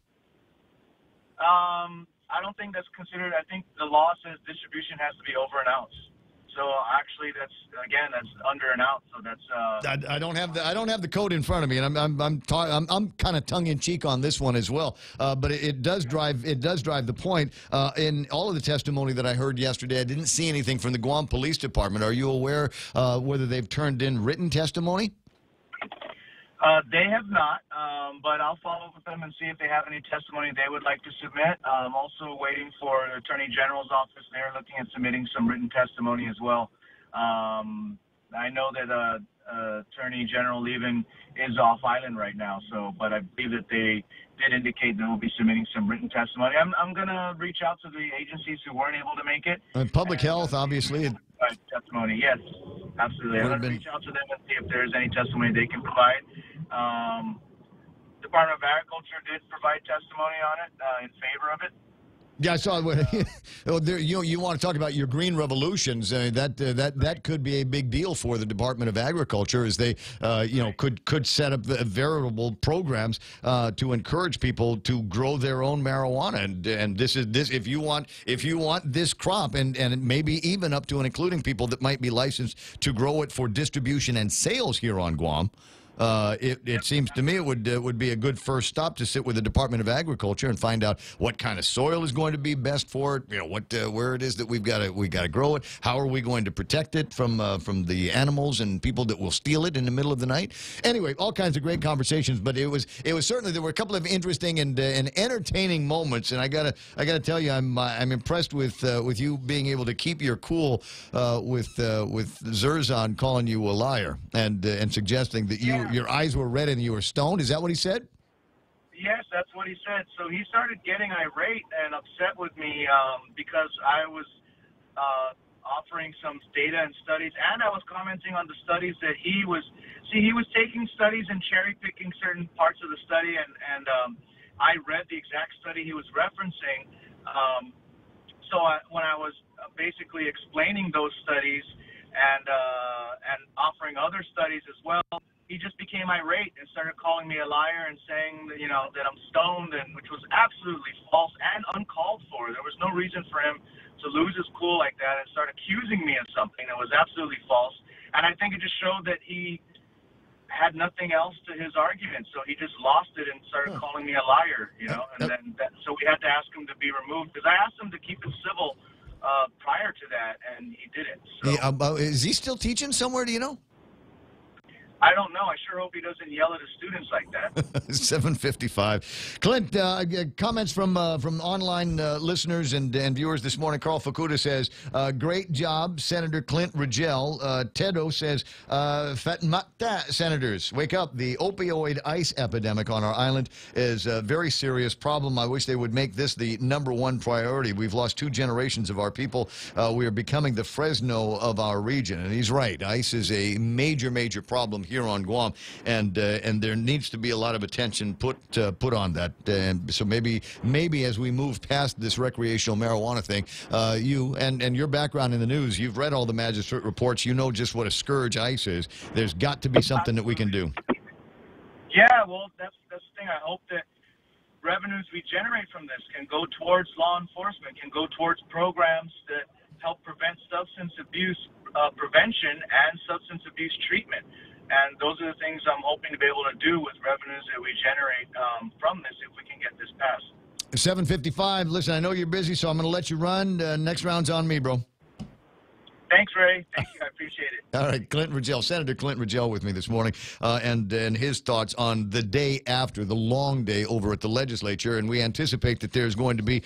[SPEAKER 17] I don't think that's considered. I think the law says distribution has to be over an ounce. So actually, that's under an ounce. So that's.
[SPEAKER 8] I don't have the code in front of me, and I'm kind of tongue-in-cheek on this one as well. But it does drive the point. In all of the testimony that I heard yesterday, I didn't see anything from the Guam Police Department. Are you aware whether they've turned in written testimony?
[SPEAKER 17] They have not, but I'll follow up with them and see if they have any testimony they would like to submit. I'm also waiting for the Attorney General's office. They're looking at submitting some written testimony as well. I know that Attorney General Levin is off island right now, but I believe that they did indicate they will be submitting some written testimony. I'm going to reach out to the agencies who weren't able to make it.
[SPEAKER 8] Public health, obviously.
[SPEAKER 17] Testimony, yes, absolutely. I'm going to reach out to them and see if there's any testimony they can provide. Department of Agriculture did provide testimony on it in favor of it.
[SPEAKER 8] Yeah, I saw. You want to talk about your green revolutions? That could be a big deal for the Department of Agriculture, as they could set up veritable programs to encourage people to grow their own marijuana. And this if you want this crop, and maybe even up to and including people that might be licensed to grow it for distribution and sales here on Guam. It seems to me it would be a good first stop to sit with the Department of Agriculture and find out what kind of soil is going to be best for it. You know where it is that we've got to grow it. How are we going to protect it from the animals and people that will steal it in the middle of the night? Anyway, all kinds of great conversations. But it was certainly, there were a couple of interesting and entertaining moments. And I gotta tell you, I'm impressed with you being able to keep your cool with Zerzan calling you a liar and suggesting that your eyes were red and you were stoned. Is that what he said?
[SPEAKER 17] Yes, that's what he said. So he started getting irate and upset with me because I was offering some data and studies, and I was commenting on the studies that he was taking studies and cherry-picking certain parts of the study, and I read the exact study he was referencing. So when I was basically explaining those studies and offering other studies as well, he just became irate and started calling me a liar and saying that, that I'm stoned, and which was absolutely false and uncalled for. There was no reason for him to lose his cool like that and start accusing me of something that was absolutely false. And I think it just showed that he had nothing else to his argument, so he just lost it and started calling me a liar, and so we had to ask him to be removed, because I asked him to keep it civil prior to that, and he didn't. So.
[SPEAKER 8] Is he still teaching somewhere, do you know?
[SPEAKER 17] I don't know. I sure hope he doesn't yell at his students like that.
[SPEAKER 8] 7:55. Clint, comments from online listeners and viewers this morning. Carl Fukuda says, great job, Senator Clint Rigel. Tedo says, Fatmata senators, wake up. The opioid ice epidemic on our island is a very serious problem. I wish they would make this the #1 priority. We've lost 2 generations of our people. We are becoming the Fresno of our region. And he's right. Ice is a major, major problem here on Guam, and there needs to be a lot of attention put on that. So maybe as we move past this recreational marijuana thing, you and your background in the news, you've read all the magistrate reports. You know just what a scourge ice is. There's got to be something that we can do.
[SPEAKER 17] Yeah, well, that's the thing. I hope that revenues we generate from this can go towards law enforcement, can go towards programs that help prevent substance abuse prevention and substance abuse treatment. And those are the things I'm hoping to be able to do with revenues that we generate from this if we can get this passed.
[SPEAKER 8] 7:55. Listen, I know you're busy, so I'm going to let you run. Next round's on me, bro.
[SPEAKER 17] Thanks, Ray. Thank you. I appreciate it.
[SPEAKER 8] All right, Clint Rigel, Senator Clint Rigel with me this morning, and his thoughts on the day after, the long day over at the legislature. And we anticipate that there's going to be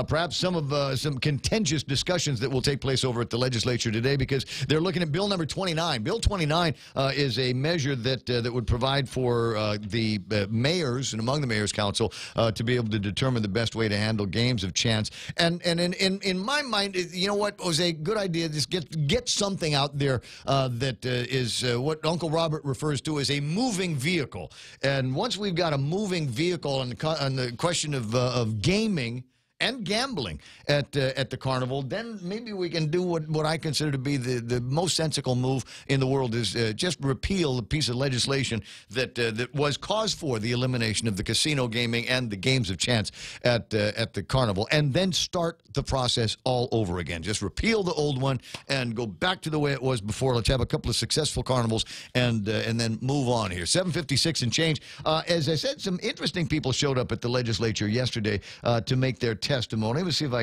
[SPEAKER 8] perhaps some contentious discussions that will take place over at the legislature today, because they're looking at Bill number 29. Bill 29 is a measure that would provide for the mayors and among the Mayor's Council to be able to determine the best way to handle games of chance. And in my mind, you know what was a good idea? Just get something out there that is what Uncle Robert refers to as a moving vehicle. And once we've got a moving vehicle on the question of gaming and gambling at the carnival, then maybe we can do what I consider to be the most sensible move in the world, is just repeal the piece of legislation that was cause for the elimination of the casino gaming and the games of chance at the carnival, and then start the process all over again. Just repeal the old one and go back to the way it was before. Let's have a couple of successful carnivals and then move on here. 7:56 and change. As I said, some interesting people showed up at the legislature yesterday to make their testimony. Let's see if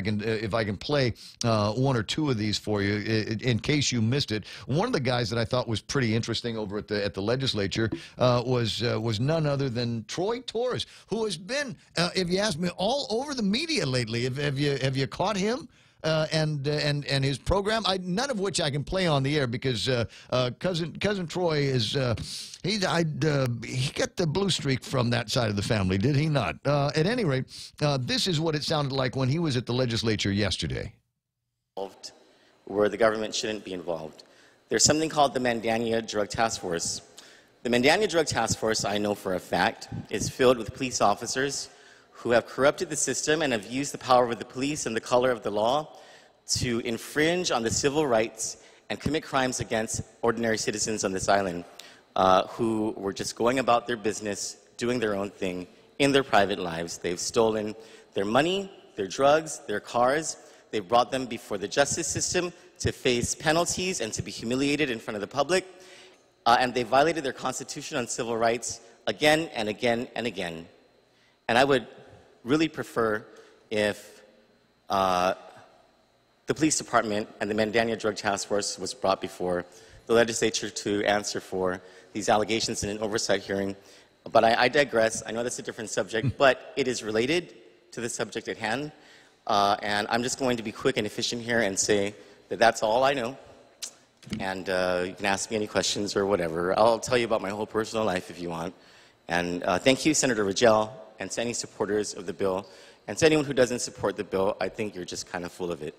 [SPEAKER 8] I can play one or two of these for you in case you missed it. One of the guys that I thought was pretty interesting over at the legislature was none other than Troy Torres, who has been, if you ask me, all over the media lately. Have you caught him? And his program, none of which I can play on the air because cousin Troy is he got the blue streak from that side of the family, did he not? At any rate, this is what it sounded like when he was at the legislature yesterday.
[SPEAKER 18] Where the government shouldn't be involved. There's something called the Mandania Drug Task Force. The Mandania Drug Task Force, I know for a fact, is filled with police officers who have corrupted the system and have used the power of the police and the color of the law to infringe on the civil rights and commit crimes against ordinary citizens on this island who were just going about their business, doing their own thing in their private lives. They've stolen their money, their drugs, their cars. They've brought them before the justice system to face penalties and to be humiliated in front of the public. And they violated their constitution on civil rights again and again and again. And I would really prefer if the police department and the Mandania Drug Task Force was brought before the legislature to answer for these allegations in an oversight hearing. But I digress. I know that's a different subject, but it is related to the subject at hand. And I'm just going to be quick and efficient here and say that that's all I know. And you can ask me any questions or whatever. I'll tell you about my whole personal life if you want. And thank you, Senator Rigel, and to any supporters of the bill. And to anyone who doesn't support the bill, I think you're just kind of full of it.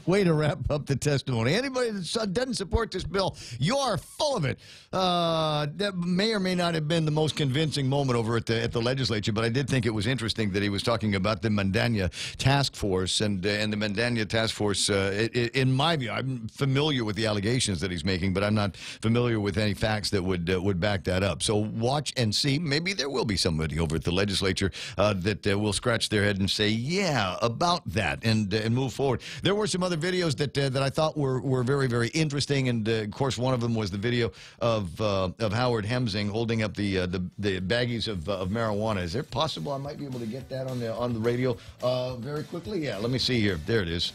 [SPEAKER 8] Way to wrap up the testimony. Anybody that doesn't support this bill, you are full of it. That may or may not have been the most convincing moment over at the legislature, but I did think it was interesting that he was talking about the Mandania Task Force and the Mandania Task Force. In my view, I'm familiar with the allegations that he's making, but I'm not familiar with any facts that would back that up. So watch and see. Maybe there will be somebody over at the legislature that will scratch their head and say, "Yeah, about that." And move forward. There were some other videos that I thought were very, very interesting, and of course one of them was the video of Howard Hemsing holding up the baggies of marijuana. Is it possible I might be able to get that on the radio very quickly? Yeah, let me see here. There it is.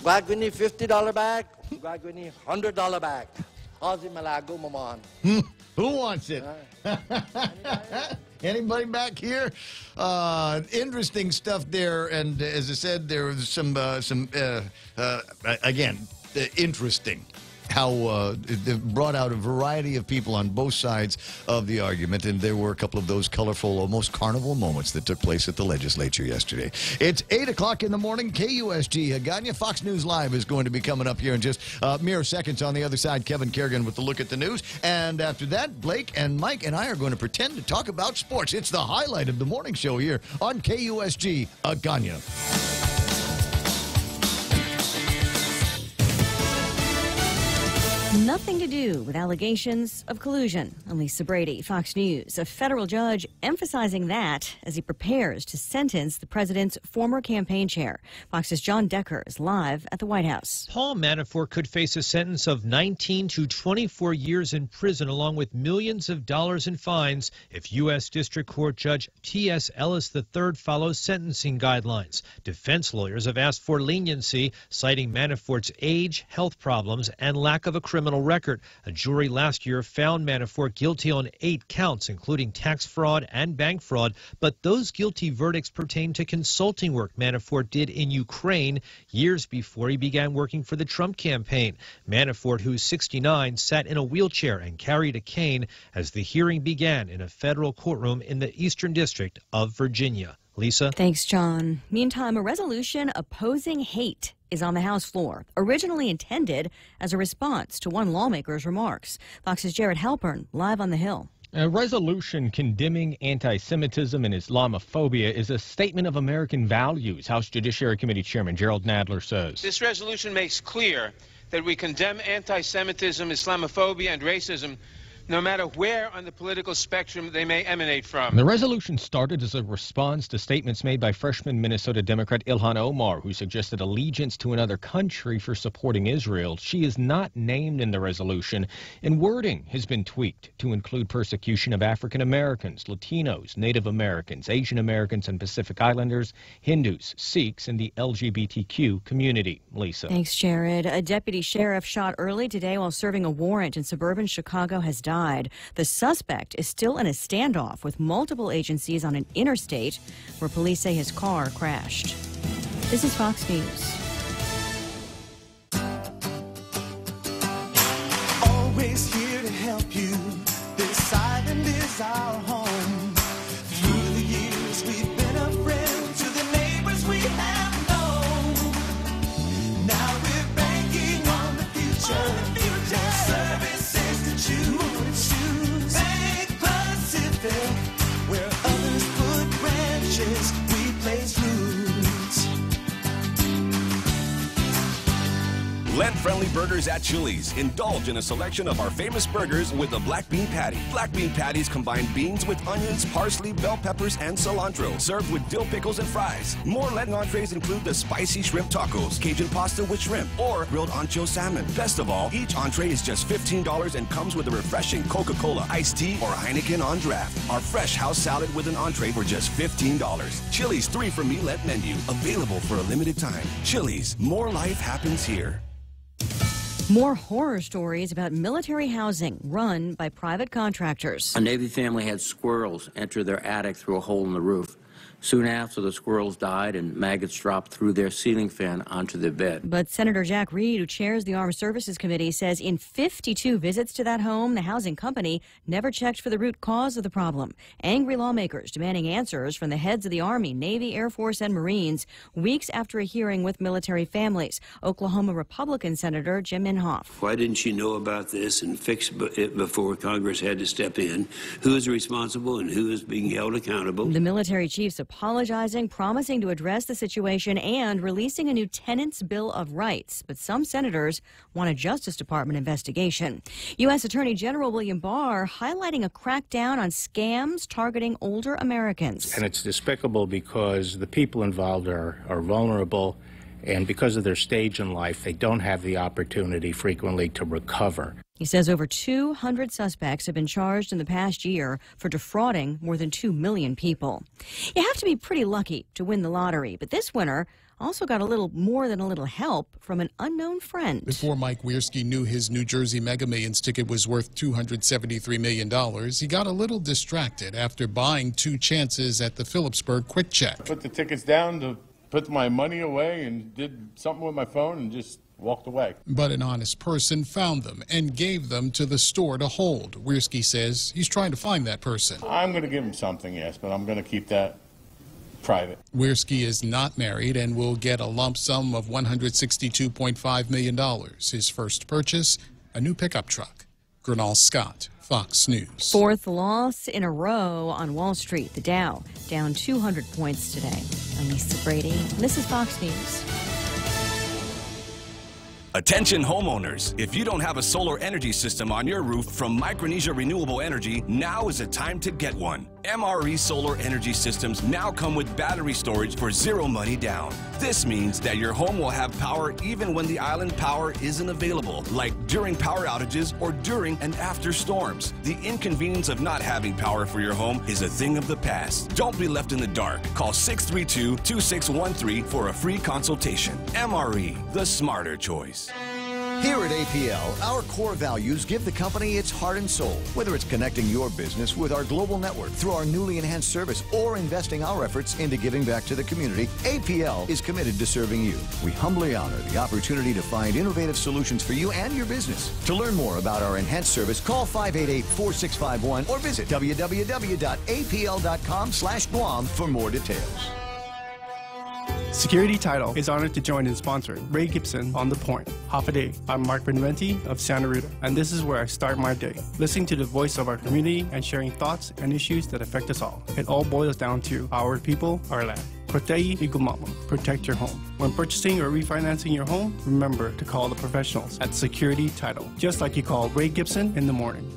[SPEAKER 19] Gwagwini $50 bag, Gwagwini $100 bag. Ozzy Malago Mamon.
[SPEAKER 8] Who wants it? Anybody back here? Interesting stuff there, and as I said, there was some again, interesting how it brought out a variety of people on both sides of the argument, and there were a couple of those colorful, almost carnival moments that took place at the legislature yesterday. It's 8 o'clock in the morning. KUSG Hagana. Fox News Live is going to be coming up here in just mere seconds. On the other side, Kevin Kerrigan with the look at the news, and after that, Blake and Mike and I are going to pretend to talk about sports. It's the highlight of the morning show here on KUSG Hagana.
[SPEAKER 1] Nothing to do with allegations of collusion. I'm Lisa Brady, Fox News. A federal judge emphasizing that as he prepares to sentence the president's former campaign chair. Fox's John Decker is live at the White House.
[SPEAKER 20] Paul Manafort could face a sentence of 19 to 24 years in prison, along with millions of dollars in fines, if U.S. District Court Judge T.S. Ellis III follows sentencing guidelines. Defense lawyers have asked for leniency, citing Manafort's age, health problems, and lack of a criminal record. A jury last year found Manafort guilty on 8 counts, including tax fraud and bank fraud, but those guilty verdicts pertain to consulting work Manafort did in Ukraine years before he began working for the Trump campaign. Manafort, who's 69, sat in a wheelchair and carried a cane as the hearing began in a federal courtroom in the Eastern District of Virginia. Lisa?
[SPEAKER 1] Thanks, John. Meantime, a resolution opposing hate is on the House floor, originally intended as a response to one lawmaker's remarks. Fox's Jared Halpern, live on the Hill.
[SPEAKER 21] A resolution condemning anti-Semitism and Islamophobia is a statement of American values, House Judiciary Committee Chairman Gerald Nadler says.
[SPEAKER 23] This resolution makes clear that we condemn anti-Semitism, Islamophobia, and racism, no matter where on the political spectrum they may emanate from.
[SPEAKER 21] The resolution started as a response to statements made by freshman Minnesota Democrat Ilhan Omar, who suggested allegiance to another country for supporting Israel. She is not named in the resolution, and wording has been tweaked to include persecution of African Americans, Latinos, Native Americans, Asian Americans, and Pacific Islanders, Hindus, Sikhs, and the LGBTQ community. Lisa.
[SPEAKER 1] Thanks, Jared. A deputy sheriff shot early today while serving a warrant in suburban Chicago has died. The suspect is still in a standoff with multiple agencies on an interstate where police say his car crashed. This is Fox News.
[SPEAKER 25] Always here to help you. This island is our home. Through the years we've been a friend to the neighbors we have known. Now we're banking on the future. Services to choose. Bank Pacific, where others put branches, we place roots.
[SPEAKER 11] Lent-friendly burgers at Chili's. Indulge in a selection of our famous burgers with the black bean patty. Black bean patties combine beans with onions, parsley, bell peppers, and cilantro. Served with dill pickles and fries. More Lenten entrees include the spicy shrimp tacos, Cajun pasta with shrimp, or grilled ancho salmon. Best of all, each entree is just $15 and comes with a refreshing Coca-Cola, iced tea, or Heineken on draft. Our fresh house salad with an entree for just $15. Chili's 3 for Me Lent menu. Available for a limited time. Chili's. More life happens here.
[SPEAKER 1] More horror stories about military housing run by private contractors.
[SPEAKER 26] A Navy family had squirrels enter their attic through a hole in the roof. Soon after, the squirrels died and maggots dropped through their ceiling fan onto their bed.
[SPEAKER 1] But Senator Jack Reed, who chairs the Armed Services Committee, says in 52 visits to that home, the housing company never checked for the root cause of the problem. Angry lawmakers demanding answers from the heads of the Army, Navy, Air Force, and Marines weeks after a hearing with military families. Oklahoma Republican Senator Jim Inhofe.
[SPEAKER 27] Why didn't you know about this and fix it before Congress had to step in? Who is responsible and who is being held accountable?
[SPEAKER 1] The military chiefs apologizing, promising to address the situation, and releasing a new Tenants' Bill of Rights. But some senators want a Justice Department investigation. U.S. Attorney General William Barr highlighting a crackdown on scams targeting older Americans.
[SPEAKER 28] And it's despicable because the people involved are vulnerable, and because of their stage in life, they don't have the opportunity frequently to recover.
[SPEAKER 1] He says over 200 suspects have been charged in the past year for defrauding more than 2 million people. You have to be pretty lucky to win the lottery, but this winner also got a little more than a little help from an unknown friend.
[SPEAKER 2] Before Mike Wierski knew his New Jersey Mega Millions ticket was worth $273 million, he got a little distracted after buying 2 chances at the Phillipsburg Quick Check.
[SPEAKER 3] Put the tickets down to put my money away and did something with my phone and just walked away.
[SPEAKER 2] But an honest person found them and gave them to the store to hold. Wierski says he's trying to find that person.
[SPEAKER 3] I'm going to give him something, yes, but I'm going to keep that private.
[SPEAKER 2] Wierski is not married and will get a lump sum of $162.5 million. His first purchase, a new pickup truck. Gernal Scott, Fox News.
[SPEAKER 1] Fourth loss in a row on Wall Street. The Dow down 200 points today. I'm Lisa Brady. This is Fox News.
[SPEAKER 11] Attention homeowners, if you don't have a solar energy system on your roof from Micronesia Renewable Energy, now is the time to get one. MRE Solar Energy Systems now come with battery storage for zero money down. This means that your home will have power even when the island power isn't available, like during power outages or during and after storms. The inconvenience of not having power for your home is a thing of the past. Don't be left in the dark. Call 632-2613 for a free consultation. MRE, the smarter choice.
[SPEAKER 8] Here at APL, our core values give the company its heart and soul. Whether it's connecting your business with our global network through our newly enhanced service or investing our efforts into giving back to the community, APL is committed to serving you. We humbly honor the opportunity to find innovative solutions for you and your business. To learn more about our enhanced service, call 588-4651 or visit www.apl.com/Guam for more details.
[SPEAKER 4] Security Title is honored to join in sponsoring Ray Gibson on The Point. Half a Day. I'm Mark Benventi of Santa Rita, and this is where I start my day, listening to the voice of our community and sharing thoughts and issues that affect us all. It all boils down to our people, our land. Protei Igumama. Protect your home. When purchasing or refinancing your home, remember to call the professionals at Security Title, just like you call Ray Gibson in the morning.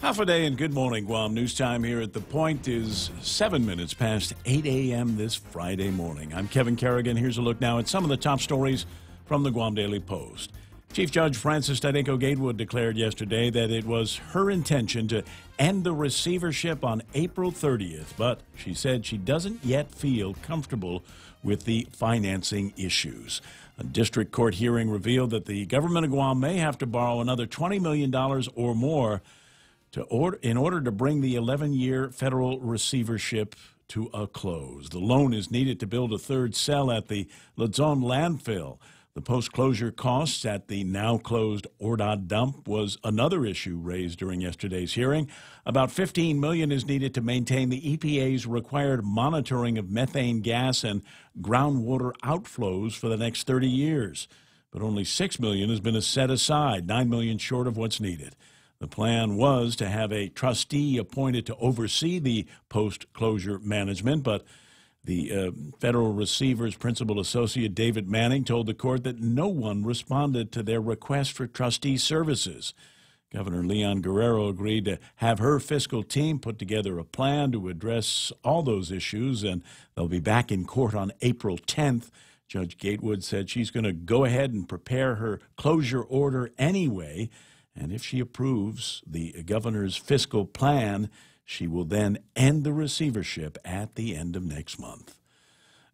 [SPEAKER 7] Half a day and good morning, Guam. News time here at The Point is 7 minutes past 8 a.m. this Friday morning. I'm Kevin Kerrigan. Here's a look now at some of the top stories from the Guam Daily Post. Chief Judge Frances Tadeko Gatewood declared yesterday that it was her intention to end the receivership on April 30th, but she said she doesn't yet feel comfortable with the financing issues. A district court hearing revealed that the government of Guam may have to borrow another $20 million or more in order to bring the 11-year federal receivership to a close. The loan is needed to build a third cell at the Luzon landfill. The post-closure costs at the now-closed Ordad dump was another issue raised during yesterday's hearing. About $15 million is needed to maintain the EPA's required monitoring of methane gas and groundwater outflows for the next 30 years. But only $6 million has been set aside, $9 million short of what's needed. The plan was to have a trustee appointed to oversee the post-closure management, but the federal receiver's principal associate, David Manning, told the court that no one responded to their request for trustee services. Governor Leon Guerrero agreed to have her fiscal team put together a plan to address all those issues, and they'll be back in court on April 10th. Judge Gatewood said she's going to go ahead and prepare her closure order anyway. And if she approves the governor's fiscal plan, she will then end the receivership at the end of next month.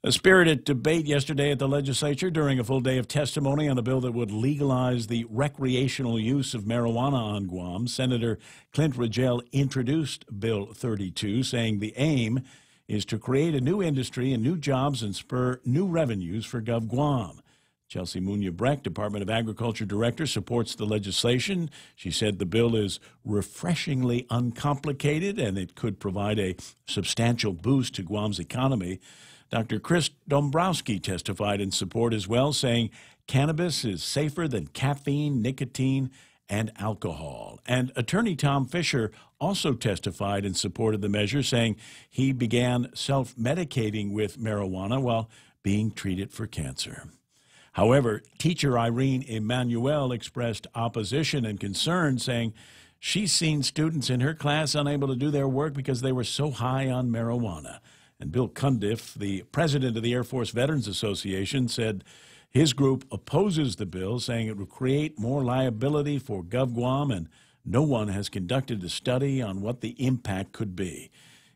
[SPEAKER 7] A spirited debate yesterday at the legislature during a full day of testimony on a bill that would legalize the recreational use of marijuana on Guam. Senator Clint Rigel introduced Bill 32, saying the aim is to create a new industry and new jobs and spur new revenues for Gov Guam. Chelsea Munya-Breck, Department of Agriculture Director, supports the legislation. She said the bill is refreshingly uncomplicated and it could provide a substantial boost to Guam's economy. Dr. Chris Dombrowski testified in support as well, saying cannabis is safer than caffeine, nicotine, and alcohol. And Attorney Tom Fisher also testified in support of the measure, saying he began self-medicating with marijuana while being treated for cancer. However, teacher Irene Emanuel expressed opposition and concern, saying she's seen students in her class unable to do their work because they were so high on marijuana. And Bill Cundiff, the president of the Air Force Veterans Association, said his group opposes the bill, saying it would create more liability for GovGuam, and no one has conducted a study on what the impact could be.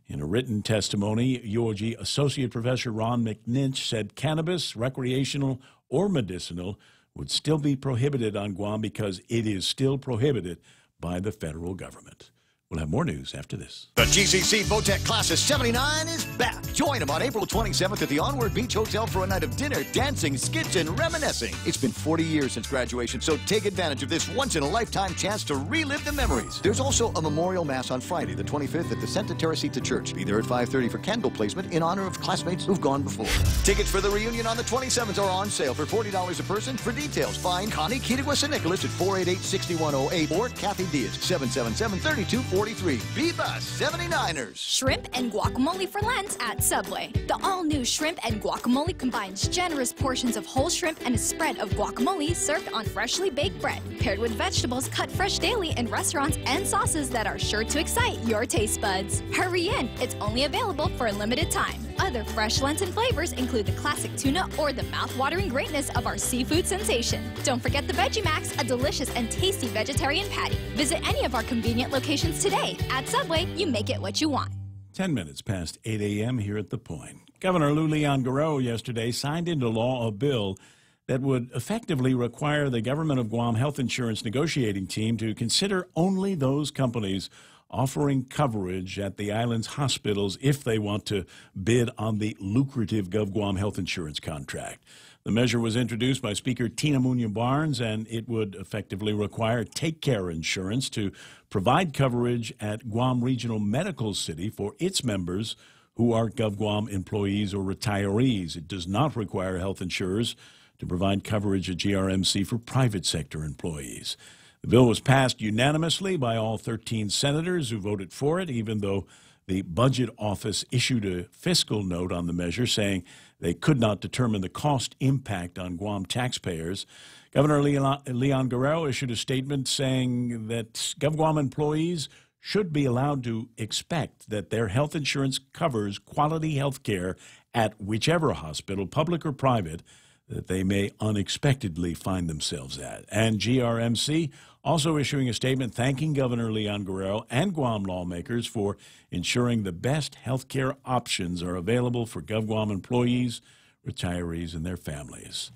[SPEAKER 7] In a written testimony, UOG Associate Professor Ron McNinch said cannabis, recreational or medicinal, would still be prohibited on Guam because it is still prohibited by the federal government. We'll have more news after this.
[SPEAKER 8] The GCC Votech Class of 79 is back. Join them on April 27th at the Onward Beach Hotel for a night of dinner, dancing, skits, and reminiscing. It's been 40 years since graduation, so take advantage of this once-in-a-lifetime chance to relive the memories. There's also a memorial mass on Friday, the 25th, at the Santa Teresita Church. Be there at 5:30 for candle placement in honor of classmates who've gone before. Tickets for the reunion on the 27th are on sale for $40 a person. For details, find Connie Kittiwas and Nicholas at 488-6108 or Kathy Diaz, 777-3243. Viva 79ers!
[SPEAKER 5] Shrimp and guacamole for Lent at Subway. The all-new shrimp and guacamole combines generous portions of whole shrimp and a spread of guacamole served on freshly baked bread, paired with vegetables cut fresh daily in restaurants and sauces that are sure to excite your taste buds. Hurry in, it's only available for a limited time. Other fresh Lenten flavors include the classic tuna or the mouth-watering greatness of our seafood sensation. Don't forget the Veggie Max, a delicious and tasty vegetarian patty. Visit any of our convenient locations today. At Subway, you make it what you want.
[SPEAKER 7] 10 minutes past 8 a.m. here at The Point. Governor Lou Leon Guerrero yesterday signed into law a bill that would effectively require the government of Guam health insurance negotiating team to consider only those companies offering coverage at the island's hospitals if they want to bid on the lucrative GovGuam health insurance contract. The measure was introduced by Speaker Tina Munoz Barnes, and it would effectively require Take Care Insurance to provide coverage at Guam Regional Medical City for its members who are GovGuam employees or retirees. It does not require health insurers to provide coverage at GRMC for private sector employees. The bill was passed unanimously by all 13 senators who voted for it, even though the Budget Office issued a fiscal note on the measure saying they could not determine the cost impact on Guam taxpayers. Governor Leon Guerrero issued a statement saying that GovGuam employees should be allowed to expect that their health insurance covers quality health care at whichever hospital, public or private, that they may unexpectedly find themselves at. And GRMC also issuing a statement thanking Governor Leon Guerrero and Guam lawmakers for ensuring the best health care options are available for GovGuam employees, retirees, and their families.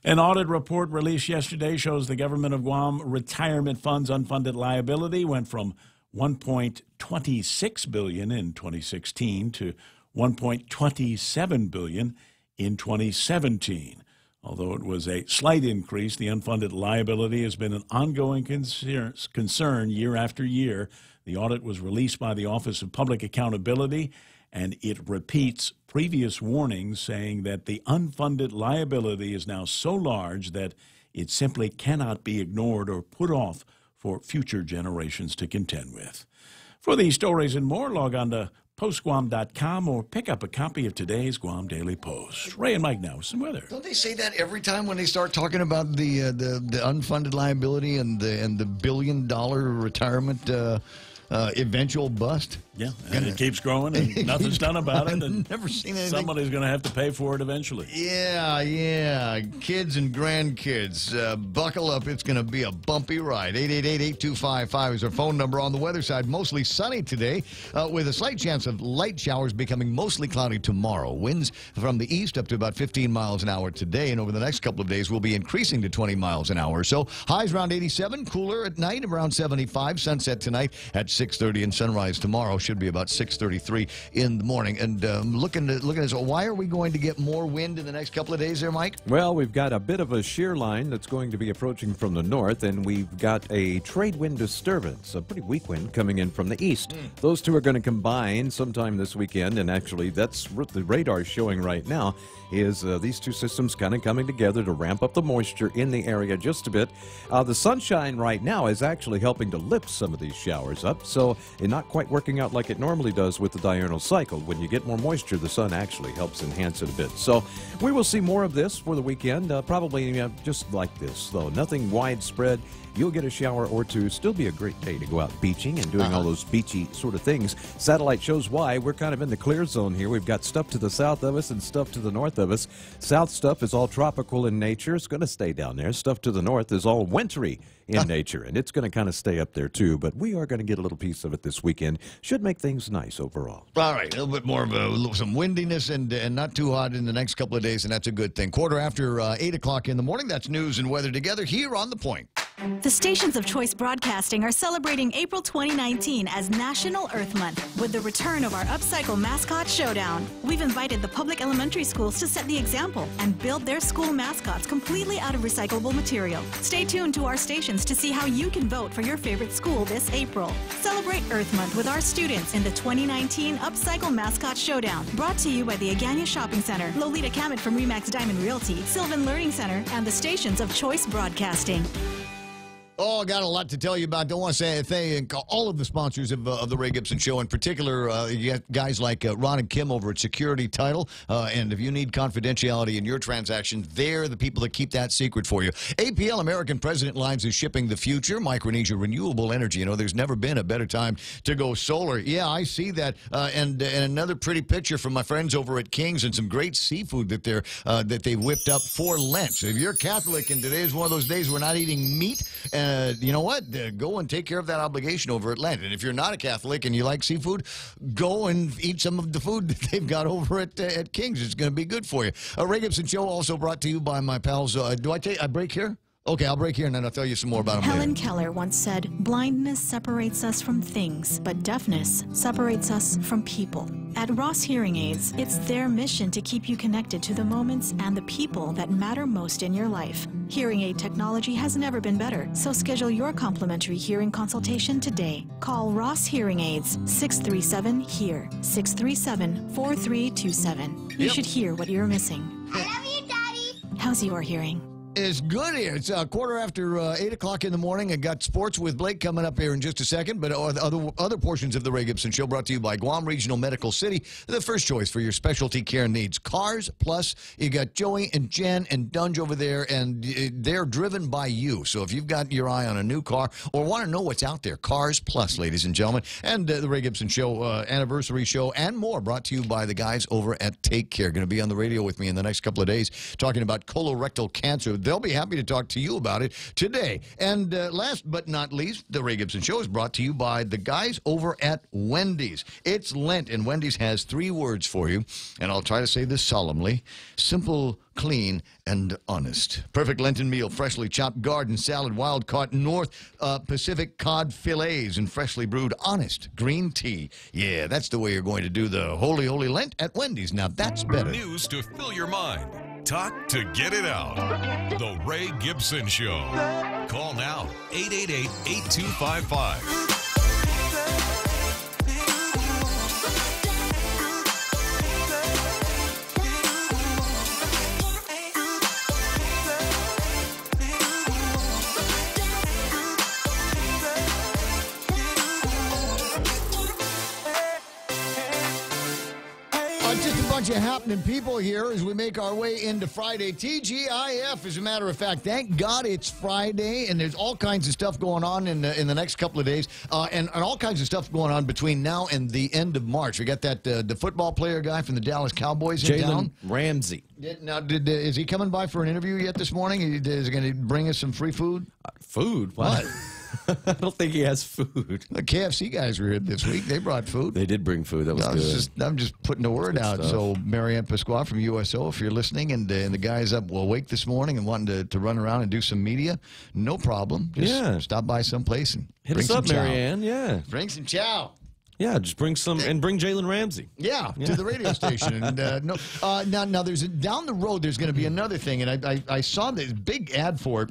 [SPEAKER 7] An audit report released yesterday shows the government of Guam retirement funds unfunded liability went from $1.26 billion in 2016 to $1.27 billion in 2017. Although it was a slight increase, the unfunded liability has been an ongoing concern year after year. The audit was released by the Office of Public Accountability, and it repeats previous warnings saying that the unfunded liability is now so large that it simply cannot be ignored or put off for future generations to contend with. For these stories and more, log on to postguam.com or pick up a copy of today's Guam Daily Post. Ray and Mike now with some weather.
[SPEAKER 8] Don't they say that every time when they start talking about the unfunded liability and the billion-dollar retirement eventual bust?
[SPEAKER 7] Yeah, and it keeps growing and nothing's done about it. And
[SPEAKER 8] never seen anything.
[SPEAKER 7] Somebody's going to have to pay for it eventually.
[SPEAKER 8] Yeah. Kids and grandkids, buckle up. It's going to be a bumpy ride. 888-8255 is our phone number. On the weather side, mostly sunny today with a slight chance of light showers becoming mostly cloudy tomorrow. Winds from the east up to about 15 miles an hour today, and over the next couple of days will be increasing to 20 miles an hour. So highs around 87, cooler at night around 75. Sunset tonight at 6:30 and sunrise tomorrow should be about 6:33 in the morning. And looking at this, why are we going to get more wind in the next couple of days there, Mike?
[SPEAKER 6] Well, we've got a bit of a shear line that's going to be approaching from the north, and we've got a trade wind disturbance, a pretty weak wind coming in from the east. Those two are going to combine sometime this weekend, and actually that's what the radar is showing right now, is these two systems kind of coming together to ramp up the moisture in the area just a bit. The sunshine right now is actually helping to lift some of these showers up, so it's not quite working out like it normally does with the diurnal cycle. When you get more moisture, the sun actually helps enhance it a bit. So we will see more of this for the weekend, probably just like this, though. Nothing widespread. You'll get a shower or two. Still be a great day to go out beaching and doing all those beachy sort of things. Satellite shows why. We're kind of in the clear zone here. We've got stuff to the south of us and stuff to the north of us. South stuff is all tropical in nature. It's going to stay down there. Stuff to the north is all wintry in nature, and it's going to kind of stay up there too. But we are going to get a little piece of it this weekend. Should make things nice overall.
[SPEAKER 8] All right, a little bit more of some windiness and not too hot in the next couple of days, and that's a good thing. Quarter after 8 o'clock in the morning. That's news and weather together here on The Point.
[SPEAKER 9] The stations of Choice Broadcasting are celebrating April 2019 as National Earth Month with the return of our Upcycle Mascot Showdown. We've invited the public elementary schools to set the example and build their school mascots completely out of recyclable material. Stay tuned to our stations to see how you can vote for your favorite school this April. Celebrate Earth Month with our students in the 2019 Upcycle Mascot Showdown, brought to you by the Agana Shopping Center, Lolita Kamet from Remax Diamond Realty, Sylvan Learning Center, and the stations of Choice Broadcasting.
[SPEAKER 8] Oh, I got a lot to tell you about. Don't want to say thank all of the sponsors of the Ray Gibson Show. In particular, you got guys like Ron and Kim over at Security Title. And if you need confidentiality in your transactions, they're the people that keep that secret for you. APL American President Lines is shipping the future. Micronesia Renewable Energy. You know, there's never been a better time to go solar. Yeah, I see that. And another pretty picture from my friends over at King's and some great seafood that they whipped up for Lent. So if you're Catholic and today is one of those days we're not eating meat, you know what? Go and take care of that obligation over at Lent. And if you're not a Catholic and you like seafood, go and eat some of the food that they've got over at King's. It's going to be good for you. Ray Gibson Show also brought to you by my pals. Do I take a break here? Okay, I'll break here and then I'll tell you some more about them
[SPEAKER 9] Helen
[SPEAKER 8] later.
[SPEAKER 9] Keller once said, "Blindness separates us from things, but deafness separates us from people." At Ross Hearing Aids, it's their mission to keep you connected to the moments and the people that matter most in your life. Hearing aid technology has never been better, so schedule your complimentary hearing consultation today. Call Ross Hearing Aids, 637-HEAR, 637-4327. You should hear what you're missing.
[SPEAKER 8] I love you, Daddy.
[SPEAKER 9] How's your hearing?
[SPEAKER 8] It's good here. It's quarter after 8 o'clock in the morning. I got sports with Blake coming up here in just a second, but other portions of the Ray Gibson Show brought to you by Guam Regional Medical City, the first choice for your specialty care needs. Cars Plus, you got Joey and Jen and Dunge over there, and they're driven by you. So if you've got your eye on a new car or want to know what's out there, Cars Plus, ladies and gentlemen, and the Ray Gibson Show anniversary show and more brought to you by the guys over at Take Care. Going to be on the radio with me in the next couple of days talking about colorectal cancer. They'll be happy to talk to you about it today. And last but not least, the Ray Gibson Show is brought to you by the guys over at Wendy's. It's Lent, and Wendy's has 3 words for you, and I'll try to say this solemnly: simple, clean, and honest. Perfect Lenten meal, freshly chopped garden salad, wild-caught North Pacific cod fillets, and freshly brewed honest green tea. Yeah, that's the way you're going to do the Holy Holy Lent at Wendy's. Now, that's better.
[SPEAKER 10] News to fill your mind. Talk to get it out. The Ray Gibson Show. Call now, 888-8255.
[SPEAKER 8] Just a bunch of happening people here as we make our way into Friday. TGIF, as a matter of fact. Thank God it's Friday, and there's all kinds of stuff going on in the next couple of days, and all kinds of stuff going on between now and the end of March. We got that the football player guy from the Dallas Cowboys in town.
[SPEAKER 6] Jalen Ramsey.
[SPEAKER 8] Now, is he coming by for an interview yet this morning? Is he going to bring us some free food?
[SPEAKER 6] Food? What? I don't think he has food.
[SPEAKER 8] The KFC guys were here this week. They brought food.
[SPEAKER 6] They did bring food. That was good.
[SPEAKER 8] I'm just putting the word out.
[SPEAKER 6] Stuff.
[SPEAKER 8] So, Marianne Pasqua from USO, if you're listening, and the guys up awake this morning and wanting to run around and do some media, no problem. Just stop by someplace and
[SPEAKER 6] hit
[SPEAKER 8] bring
[SPEAKER 6] us
[SPEAKER 8] some
[SPEAKER 6] up,
[SPEAKER 8] chow.
[SPEAKER 6] Marianne. Yeah.
[SPEAKER 8] Bring some chow.
[SPEAKER 6] Yeah, just bring some, and bring Jalen Ramsey.
[SPEAKER 8] Yeah, to the radio station. And now there's down the road. There's going to be another thing, and I saw this big ad for it.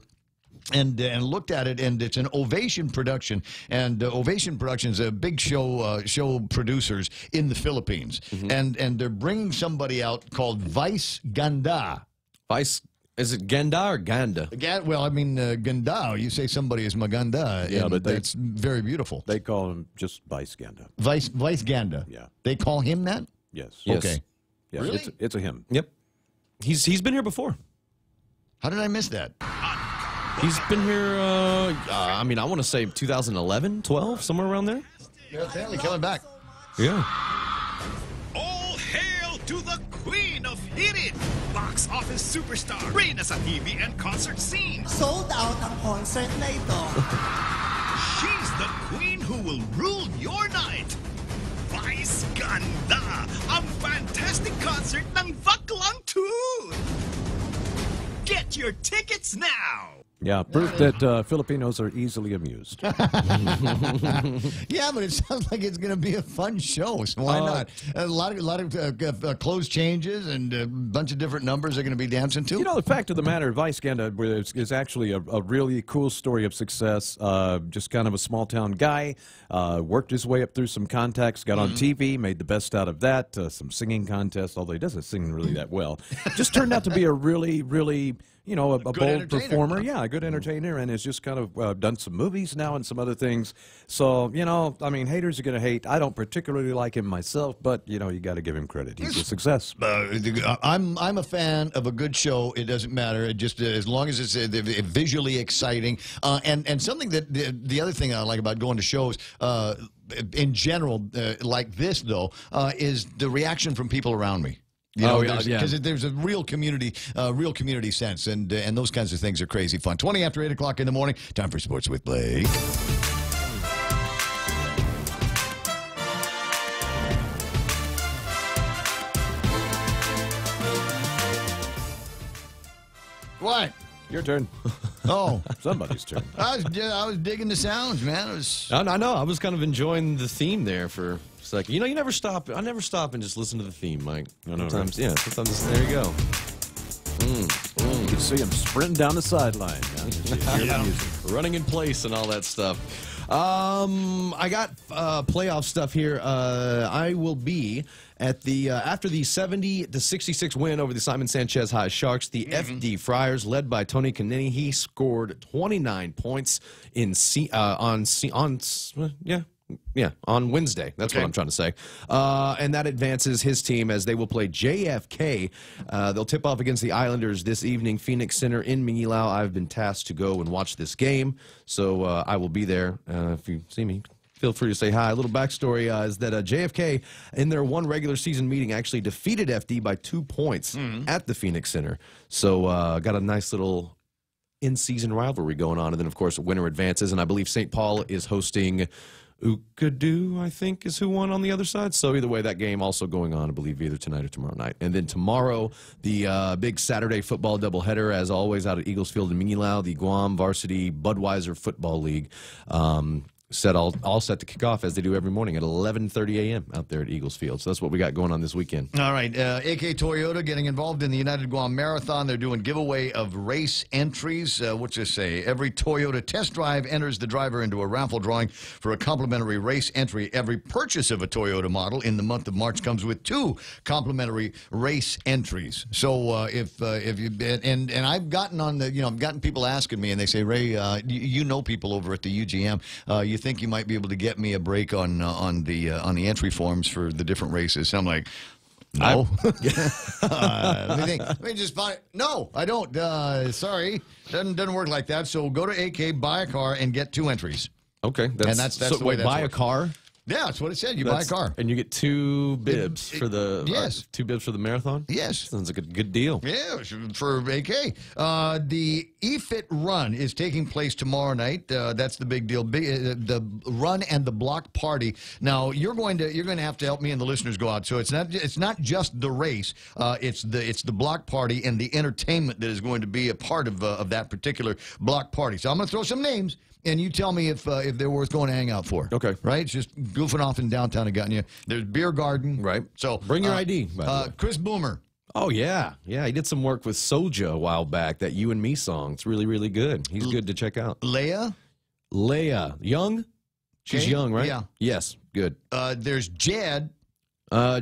[SPEAKER 8] And looked at it, and it's an Ovation production, and Ovation Productions is a big show producers in the Philippines, and they're bringing somebody out called Vice Ganda.
[SPEAKER 6] Vice
[SPEAKER 12] Is it Ganda or Ganda?
[SPEAKER 8] Well, I mean, Gandao. You say somebody is Maganda,
[SPEAKER 6] Yeah, but
[SPEAKER 8] that's very beautiful.
[SPEAKER 6] They call him just Vice Ganda.
[SPEAKER 8] Vice Ganda.
[SPEAKER 6] Yeah.
[SPEAKER 8] They call him that?
[SPEAKER 6] Yes.
[SPEAKER 8] Okay.
[SPEAKER 6] Yes,
[SPEAKER 8] Really?
[SPEAKER 6] It's a him.
[SPEAKER 12] Yep. He's been here before.
[SPEAKER 8] How did I miss that?
[SPEAKER 12] He's been here, I mean, I want to say 2011, 12, somewhere around there.
[SPEAKER 8] Yeah, apparently coming back.
[SPEAKER 12] Yeah.
[SPEAKER 13] All hail to the queen of hit it! Box office superstar, reyna sa TV and concert scene.
[SPEAKER 25] Sold out ang concert na ito.
[SPEAKER 13] She's the queen who will rule your night. Vice Ganda, ang fantastic concert ng Baklang 2. Get your tickets now.
[SPEAKER 6] Yeah, proof that Filipinos are easily amused.
[SPEAKER 8] Yeah, but it sounds like it's going to be a fun show, so why not? A lot of clothes changes and a bunch of different numbers they're going to be dancing to.
[SPEAKER 6] You know, the fact of the matter, Vice Ganda is actually a really cool story of success. Just kind of a small-town guy, worked his way up through some contacts, got on TV, made the best out of that, some singing contests, although he doesn't sing really that well. Just turned out to be a really, really... You know, a bold performer. Yeah, a good entertainer, and has just kind of done some movies now and some other things. So, you know, I mean, haters are going to hate. I don't particularly like him myself, but, you know, you got to give him credit. He's a success.
[SPEAKER 8] I'm a fan of a good show. It doesn't matter. It just as long as it's visually exciting. And something that the other thing I like about going to shows in general, like this, though, is the reaction from people around me. You know, because there's a real community sense, and those kinds of things are crazy fun. 20 after 8 o'clock in the morning, time for Sports with Blake. What?
[SPEAKER 6] Your turn.
[SPEAKER 8] Oh,
[SPEAKER 6] somebody's turn.
[SPEAKER 8] I was digging the sounds, man.
[SPEAKER 12] I know. I was kind of enjoying the theme there for. Like, you know, you never stop. I never stop and just listen to the theme, Mike. Sometimes, right? Yeah, sometimes there you go.
[SPEAKER 6] You can see him sprinting down the sideline.
[SPEAKER 12] Running in place and all that stuff. I got playoff stuff here. I will be at the after the 70-66 win over the Simon Sanchez High Sharks. The FD Friars, led by Tony Canini, he scored 29 points on Wednesday. That's what I'm trying to say. And that advances his team as they will play JFK. They'll tip off against the Islanders this evening, Phoenix Center in Manilao. I've been tasked to go and watch this game, so I will be there. If you see me, feel free to say hi. A little backstory is that JFK, in their one regular season meeting, actually defeated FD by 2 points at the Phoenix Center. So got a nice little in-season rivalry going on. And then, of course, winner advances, and I believe St. Paul is hosting Ukadu, I think, is who won on the other side. So either way, that game also going on, I believe, either tonight or tomorrow night. And then tomorrow, the big Saturday football doubleheader, as always, out at Eagles Field in Manilao, the Guam Varsity Budweiser Football League. All set to kick off as they do every morning at 11:30 a.m. out there at Eagles Field. So that's what we got going on this weekend.
[SPEAKER 8] All right. AK Toyota getting involved in the United Guam Marathon. They're doing giveaway of race entries. What's this say? Every Toyota test drive enters the driver into a raffle drawing for a complimentary race entry. Every purchase of a Toyota model in the month of March comes with 2 complimentary race entries. So if you and I've gotten on the I've gotten people asking me, and they say, Ray, you know people over at the UGM. You think you might be able to get me a break on the entry forms for the different races? And I'm like, no. Let me think. Let me just buy it. No, I don't. Sorry, doesn't work like that. So go to AK, buy a car, and get 2 entries.
[SPEAKER 12] Okay,
[SPEAKER 8] that's
[SPEAKER 12] so
[SPEAKER 8] the way that
[SPEAKER 12] buy
[SPEAKER 8] works.
[SPEAKER 12] a car.
[SPEAKER 8] Yeah, that's what it said. You buy a car,
[SPEAKER 12] and you get 2 bibs for the 2 bibs for the marathon.
[SPEAKER 8] Yes,
[SPEAKER 12] sounds like a good deal.
[SPEAKER 8] Yeah, for AK. The EFIT Run is taking place tomorrow night. That's the big deal. The run and the block party. Now you're going to have to help me and the listeners go out. So it's not just the race. It's the block party and the entertainment that is going to be a part of that particular block party. So I'm going to throw some names. And you tell me if they're worth going to hang out for.
[SPEAKER 12] Okay.
[SPEAKER 8] Right? It's just goofing off in downtown Agutnia. There's Beer Garden.
[SPEAKER 12] Right.
[SPEAKER 8] So
[SPEAKER 12] bring your ID. By the way.
[SPEAKER 8] Chris Boomer.
[SPEAKER 12] Oh, yeah. Yeah, he did some work with Soja a while back, that You and Me song. It's really, really good. He's good to check out.
[SPEAKER 8] Leia.
[SPEAKER 12] Young? She's young, right?
[SPEAKER 8] Yeah.
[SPEAKER 12] Yes, good.
[SPEAKER 8] There's Jed.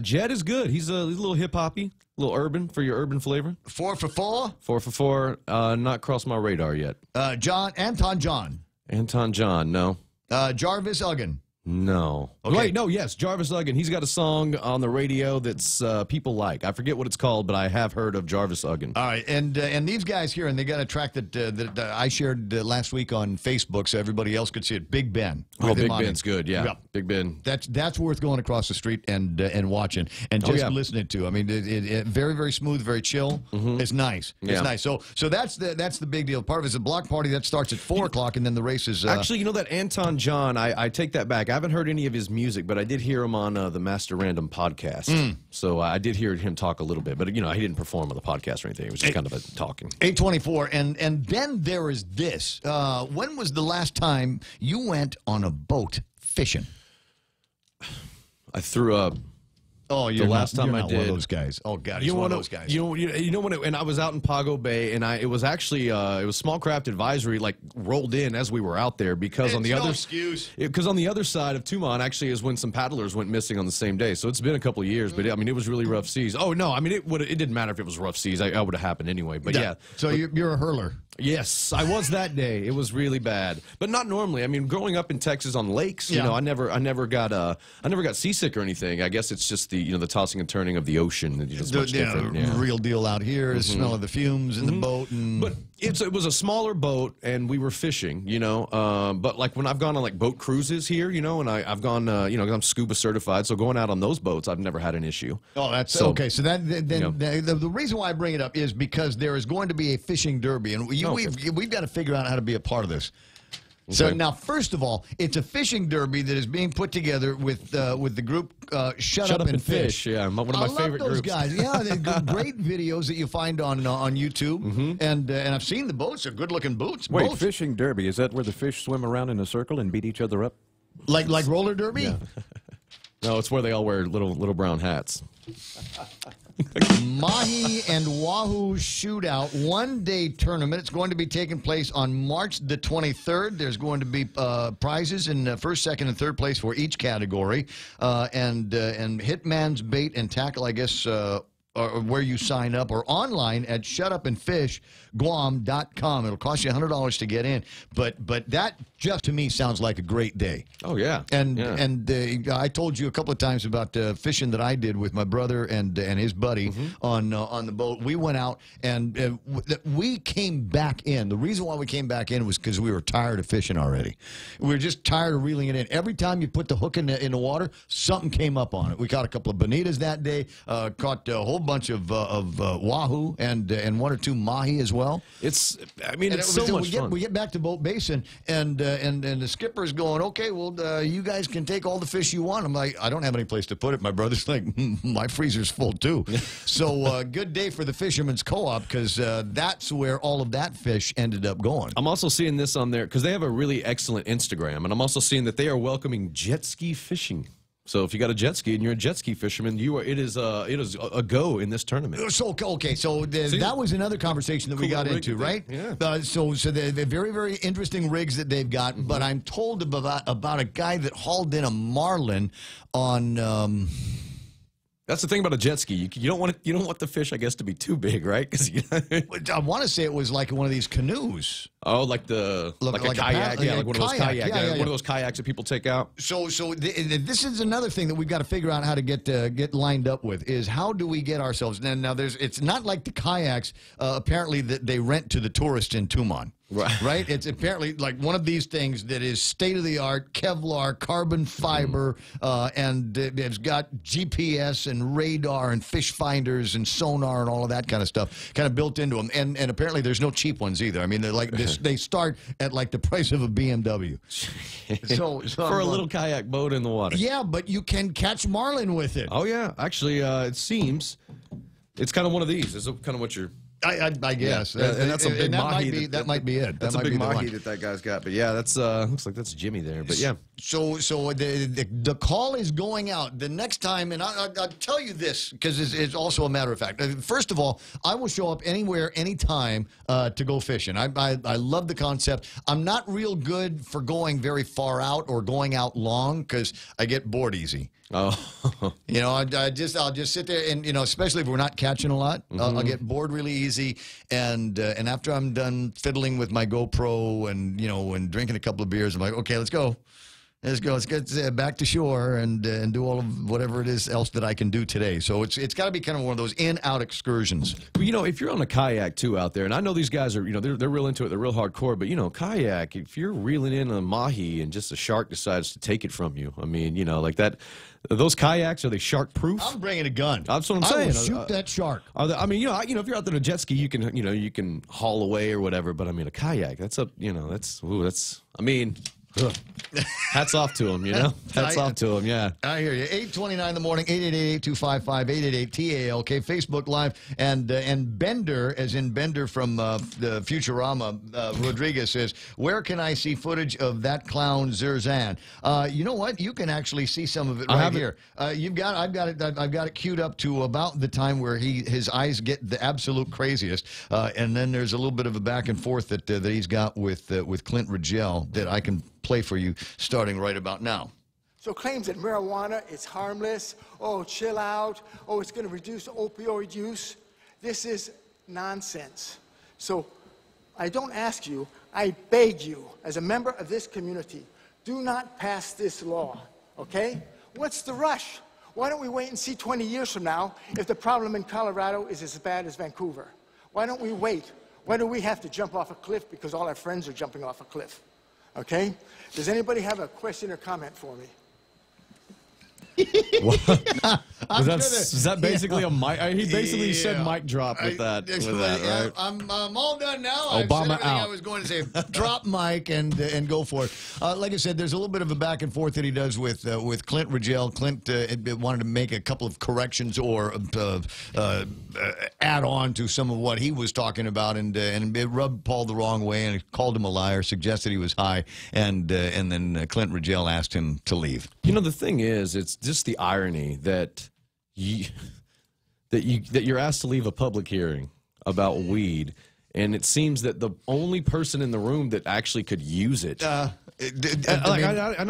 [SPEAKER 12] Jed is good. He's a little hip-hoppy, a little urban for your urban flavor.
[SPEAKER 8] 4 for 4?
[SPEAKER 12] 4 for 4. Not crossed my radar yet.
[SPEAKER 8] Anton John.
[SPEAKER 12] Anton John, no.
[SPEAKER 8] Jarvis Uggan.
[SPEAKER 12] No.
[SPEAKER 8] Okay.
[SPEAKER 12] Wait, no, yes, Jarvis Uggan. He's got a song on the radio that's people like. I forget what it's called, but I have heard of Jarvis Uggan.
[SPEAKER 8] All right, and these guys here, and they got a track that I shared last week on Facebook so everybody else could see it. Big Ben.
[SPEAKER 12] Oh, Big Ben's good, yeah. Yep. Big Ben.
[SPEAKER 8] That's worth going across the street and watching and just listening to. I mean, it very, very smooth, very chill. It's nice.
[SPEAKER 12] Yeah.
[SPEAKER 8] It's nice. So that's the big deal. Part of it is a block party that starts at 4 o'clock, and then the race is...
[SPEAKER 12] Actually, you know that Anton John, I take that back. I haven't heard any of his music, but I did hear him on the Master Random podcast. So I did hear him talk a little bit, but he didn't perform on the podcast or anything. It was just kind of a talking.
[SPEAKER 8] 8:24, and then there is this. When was the last time you went on a boat fishing?
[SPEAKER 12] I threw up.
[SPEAKER 8] Oh,
[SPEAKER 12] the last time I did.
[SPEAKER 8] One of those guys. Oh God, he's one of those guys.
[SPEAKER 12] You know when and I was out in Pago Bay, and it was actually it was small craft advisory rolled in as we were out there because on the other because on the other side of Tuman actually is when some paddlers went missing on the same day. So it's been a couple of years, but I mean it was really rough seas. Oh no, I mean it didn't matter if it was rough seas. I would have happened anyway. But yeah.
[SPEAKER 8] So you're a hurler.
[SPEAKER 12] Yes, I was that day. It was really bad, but not normally. I mean, growing up in Texas on lakes, you know, I never got seasick or anything. I guess it's just the tossing and turning of the ocean. It's much different. Yeah.
[SPEAKER 8] Real deal out here. The smell of the fumes in the boat,
[SPEAKER 12] but it was a smaller boat, and we were fishing. But like when I've gone on like boat cruises here, and I've gone, I'm scuba certified, so going out on those boats, I've never had an issue.
[SPEAKER 8] Oh, that's okay. So the reason why I bring it up is because there is going to be a fishing derby, and we've got to figure out how to be a part of this. Okay. So now, first of all, it's a fishing derby that is being put together with the group Shut Up and Fish.
[SPEAKER 12] Yeah, one of my favorite
[SPEAKER 8] those
[SPEAKER 12] groups.
[SPEAKER 8] Guys. Yeah, they're great videos that you find on YouTube, and I've seen the boats. They're good-looking boats.
[SPEAKER 14] Wait,
[SPEAKER 8] boats.
[SPEAKER 14] fishing derby, is that where the fish swim around in a circle and beat each other up?
[SPEAKER 8] Like roller derby?
[SPEAKER 14] Yeah.
[SPEAKER 12] No, it's where they all wear little brown hats.
[SPEAKER 8] Mahi and Wahoo Shootout one-day tournament. It's going to be taking place on March the 23rd. There's going to be prizes in first, second, and third place for each category. And Hitman's Bait and Tackle, I guess, or where you sign up, or online at shutupandfishguam.com. It'll cost you $100 to get in, but that just to me sounds like a great day.
[SPEAKER 12] Oh yeah,
[SPEAKER 8] and I told you a couple of times about fishing that I did with my brother and his buddy on the boat. We went out and we came back in. The reason why we came back in was because we were tired of fishing already. We were just tired of reeling it in. Every time you put the hook in the water, something came up on it. We caught a couple of bonitas that day. Caught a whole bunch of wahoo and one or two mahi as well.
[SPEAKER 12] It's so much fun.
[SPEAKER 8] We get back to Boat Basin and the skipper's going, okay, well you guys can take all the fish you want. I'm like, I don't have any place to put it. My brother's like, my freezer's full too. So good day for the Fisherman's Co-op because that's where all of that fish ended up going.
[SPEAKER 12] I'm also seeing this on there because they have a really excellent Instagram, and I'm also seeing that they are welcoming jet ski fishing. So if you got a jet ski and you're a jet ski fisherman, it is a go in this tournament.
[SPEAKER 8] So okay, so that was another conversation that we got into, right?
[SPEAKER 12] Yeah.
[SPEAKER 8] So they're very, very interesting rigs that they've got, but I'm told about a guy that hauled in a marlin on.
[SPEAKER 12] That's the thing about a jet ski. You don't want the fish, I guess, to be too big, right? Because
[SPEAKER 8] I want to say it was like one of these canoes.
[SPEAKER 12] Oh, like a kayak, like one of those kayaks, one of those kayaks that people take out.
[SPEAKER 8] So this is another thing that we've got to figure out how to get lined up with is how do we get ourselves now? It's not like the kayaks apparently that they rent to the tourists in Tuman. Right? It's apparently like one of these things that is state-of-the-art, Kevlar, carbon fiber, and it's got GPS and radar and fish finders and sonar and all of that kind of stuff kind of built into them. And apparently there's no cheap ones either. I mean, they're like they start at like the price of a BMW. So
[SPEAKER 12] for a little kayak boat in the water.
[SPEAKER 8] Yeah, but you can catch marlin with it.
[SPEAKER 12] Oh, yeah. Actually, it seems it's kind of one of these. It's kind of what you're
[SPEAKER 8] I guess.
[SPEAKER 12] Yeah, and that's a big
[SPEAKER 8] mahi. That might be it.
[SPEAKER 12] That's a big mahi that guy's got. But yeah, that's looks like that's Jimmy there. But yeah.
[SPEAKER 8] So the call is going out the next time, and I'll tell you this because it's also a matter of fact. First of all, I will show up anywhere, anytime to go fishing. I love the concept. I'm not real good for going very far out or going out long because I get bored easy.
[SPEAKER 12] Oh,
[SPEAKER 8] you know, I'll just sit there and, you know, especially if we're not catching a lot, I'll get bored really easy. And after I'm done fiddling with my GoPro and, you know, and drinking a couple of beers, I'm like, okay, let's go. Let's go. Let's get back to shore and do all of whatever it is else that I can do today. So it's got to be kind of one of those in-out excursions.
[SPEAKER 12] Well, you know, if you're on a kayak too out there, and I know these guys are, you know, they're real into it, they're real hardcore. But you know, kayak, if you're reeling in a mahi and just a shark decides to take it from you, I mean, you know, like that. Those kayaks, are they shark proof?
[SPEAKER 8] I'm bringing a gun.
[SPEAKER 12] That's what I'm saying.
[SPEAKER 8] I will shoot that shark.
[SPEAKER 12] I mean, you know, if you're out there on a jet ski, you can haul away or whatever. But I mean, a kayak, that's I mean. Ugh. Hats off to him, you know? Hats off to him, yeah.
[SPEAKER 8] I hear you. 8:29 in the morning, 888-825-5888-TALK, Facebook Live. And Bender, as in Bender from the Futurama, Rodriguez says, where can I see footage of that clown Zerzan? You know what? You can actually see some of it right here. I've got it queued up to about the time where his eyes get the absolute craziest. And then there's a little bit of a back and forth that he's got with Clint Rigel that I can play for you starting right about now.
[SPEAKER 15] So claims that marijuana is harmless, oh, chill out, oh, it's going to reduce opioid use, this is nonsense. So I don't ask you, I beg you, as a member of this community, do not pass this law, okay? What's the rush? Why don't we wait and see 20 years from now if the problem in Colorado is as bad as Vancouver? Why don't we wait? Why do we have to jump off a cliff because all our friends are jumping off a cliff? Okay? Does anybody have a question or comment for me?
[SPEAKER 12] Is that basically a mic? He basically said mic drop with that, right?
[SPEAKER 8] I'm all done now.
[SPEAKER 12] Obama
[SPEAKER 8] out. I was going to say drop mic and go for it. Like I said, there's a little bit of a back and forth that he does with Clint Rigel. Clint wanted to make a couple of corrections or add on to some of what he was talking about, and it rubbed Paul the wrong way, and it called him a liar, suggested he was high, and then Clint Rigel asked him to leave.
[SPEAKER 12] You know, the thing is, it's just the irony that you're asked to leave a public hearing about weed, and it seems that the only person in the room that actually could use it. I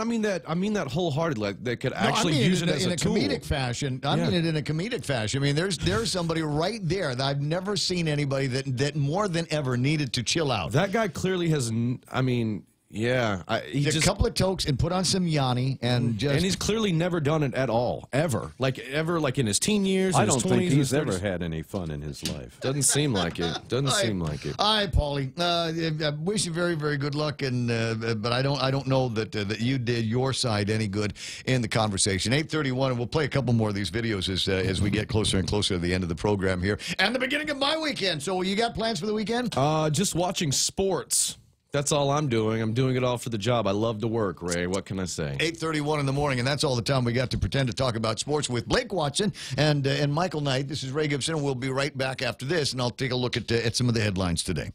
[SPEAKER 12] mean that wholeheartedly. Like, they could actually use it as a tool.
[SPEAKER 8] Comedic fashion. I mean it in a comedic fashion. I mean, there's somebody right there that I've never seen anybody that more than ever needed to chill out.
[SPEAKER 12] That guy clearly has. I mean. Yeah, he
[SPEAKER 8] just a couple of tokes and put on some Yanni and
[SPEAKER 12] he's clearly never done it at all, ever, like in his teen years.
[SPEAKER 14] I don't think he's ever had any fun in his life.
[SPEAKER 12] Doesn't seem like it. Doesn't seem like it.
[SPEAKER 8] Hi, Paulie. I wish you very, very good luck, but I don't know that you did your side any good in the conversation. 8:31, and we'll play a couple more of these videos as we get closer and closer to the end of the program here and the beginning of my weekend. So, you got plans for the weekend?
[SPEAKER 12] Just watching sports. That's all I'm doing. I'm doing it all for the job. I love to work, Ray. What can I say?
[SPEAKER 8] 8:31 in the morning, and that's all the time we got to pretend to talk about sports with Blake Watson and Michael Knight. This is Ray Gibson, and we'll be right back after this, and I'll take a look at some of the headlines today.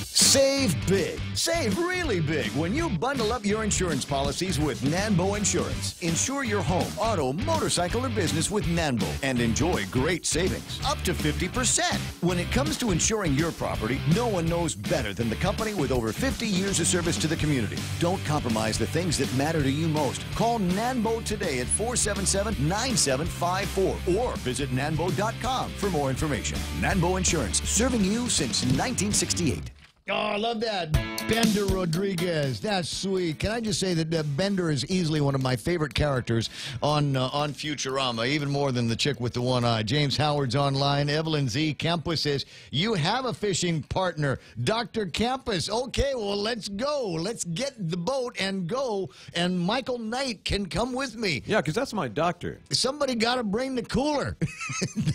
[SPEAKER 8] Save big. Save really big when you bundle up your insurance policies with Nanbo Insurance. Insure your home, auto, motorcycle, or business with Nanbo and enjoy great savings, up to 50%. When it comes to insuring your property, no one knows better than the company with over 50 years of service to the community. Don't compromise the things that matter to you most. Call Nanbo today at 477-9754 or visit nanbo.com for more information. Nanbo Insurance, serving you since 1968. Oh, I love that. Bender Rodriguez. That's sweet. Can I just say that Bender is easily one of my favorite characters on Futurama, even more than the chick with the one eye. James Howard's online. Evelyn Z. Campus says, you have a fishing partner. Dr. Campus. Okay, well, let's go. Let's get the boat and go. And Michael Knight can come with me.
[SPEAKER 14] Yeah, because that's my doctor.
[SPEAKER 8] Somebody got to bring the cooler.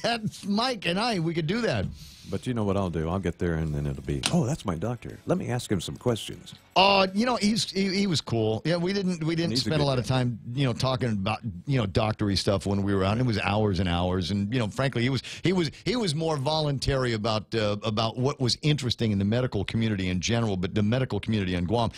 [SPEAKER 8] That's Mike and I. We could do that.
[SPEAKER 14] But you know what I'll do? I'll get there, and then it'll be, oh, that's my doctor. Let me ask him some questions.
[SPEAKER 8] You know, he was cool. Yeah, we didn't spend a lot of time, talking about, doctory stuff when we were out. It was hours and hours, and frankly, he was more voluntary about what was interesting in the medical community in general, but the medical community in Guam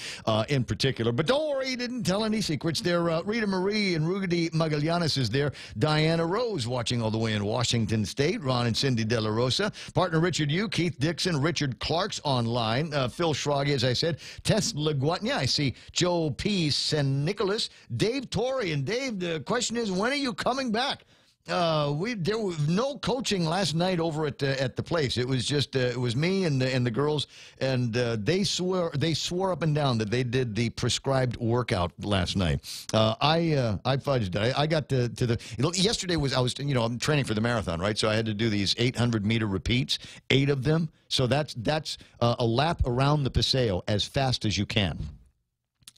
[SPEAKER 8] in particular. But don't worry, he didn't tell any secrets. There, Rita Marie and Rudy Magallanes is there. Diana Rose watching all the way in Washington State. Ron and Cindy De La Rosa, partner Richard Yu, Keith Dixon, Richard Clark's online. Phil Schrage, as I said. Tess LaGuatnia, I see Joe P. San Nicholas, Dave Torrey. And Dave, the question is, when are you coming back? There was no coaching last night over at the place. It was just it was me and the girls, and they swore up and down that they did the prescribed workout last night. I fudged it. I got to the yesterday was I'm training for the marathon, right? So I had to do these 800-meter repeats, 8 of them. So that's a lap around the Paseo as fast as you can.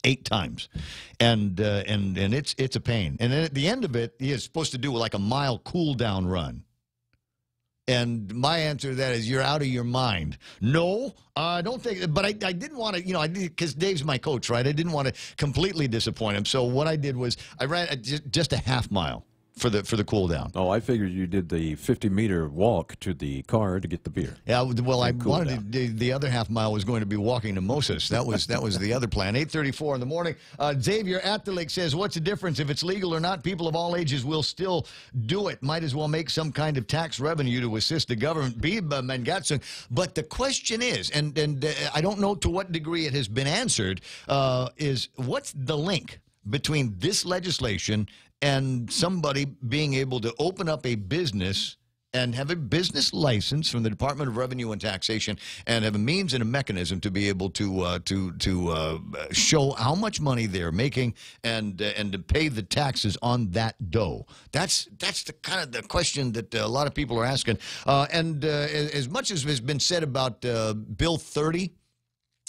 [SPEAKER 8] 8 times, and it's a pain. And then at the end of it, he is supposed to do like a mile cool down run. And my answer to that is, you're out of your mind. No, I don't think. But I didn't want to, because Dave's my coach, right? I didn't want to completely disappoint him. So what I did was I ran just a half mile for the cool down.
[SPEAKER 14] Oh, I figured you did the 50-meter walk to the car to get the beer.
[SPEAKER 8] Yeah, well, I wanted the other half mile was going to be walking to Moses. That was the other plan. 8:34 in the morning. Xavier at the Lake says, "What's the difference if it's legal or not? People of all ages will still do it. Might as well make some kind of tax revenue to assist the government." Biba Mangatsung. But the question is, and I don't know to what degree it has been answered, is what's the link between this legislation and somebody being able to open up a business and have a business license from the Department of Revenue and Taxation and have a means and a mechanism to be able to show how much money they're making and to pay the taxes on that dough. That's the kind of the question that a lot of people are asking. And as much as has been said about Bill 30.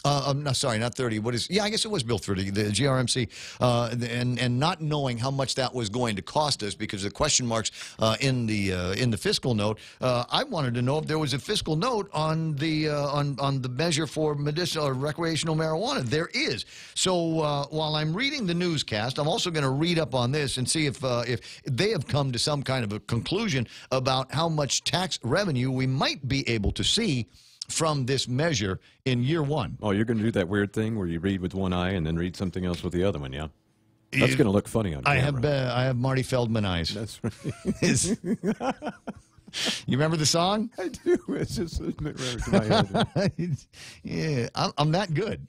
[SPEAKER 8] No, sorry, not 30. I guess it was Bill 30, the GRMC, and not knowing how much that was going to cost us because of the question marks in the fiscal note. I wanted to know if there was a fiscal note on the measure for medicinal or recreational marijuana. There is. So while I'm reading the newscast, I'm also going to read up on this and see if they have come to some kind of a conclusion about how much tax revenue we might be able to see from this measure in year 1.
[SPEAKER 14] Oh, you're going to do that weird thing where you read with one eye and then read something else with the other one, yeah? That's going to look funny on camera.
[SPEAKER 8] I have Marty Feldman eyes.
[SPEAKER 14] That's right.
[SPEAKER 8] You remember the song?
[SPEAKER 14] I do. It's just right to my head.
[SPEAKER 8] Yeah, I'm that good.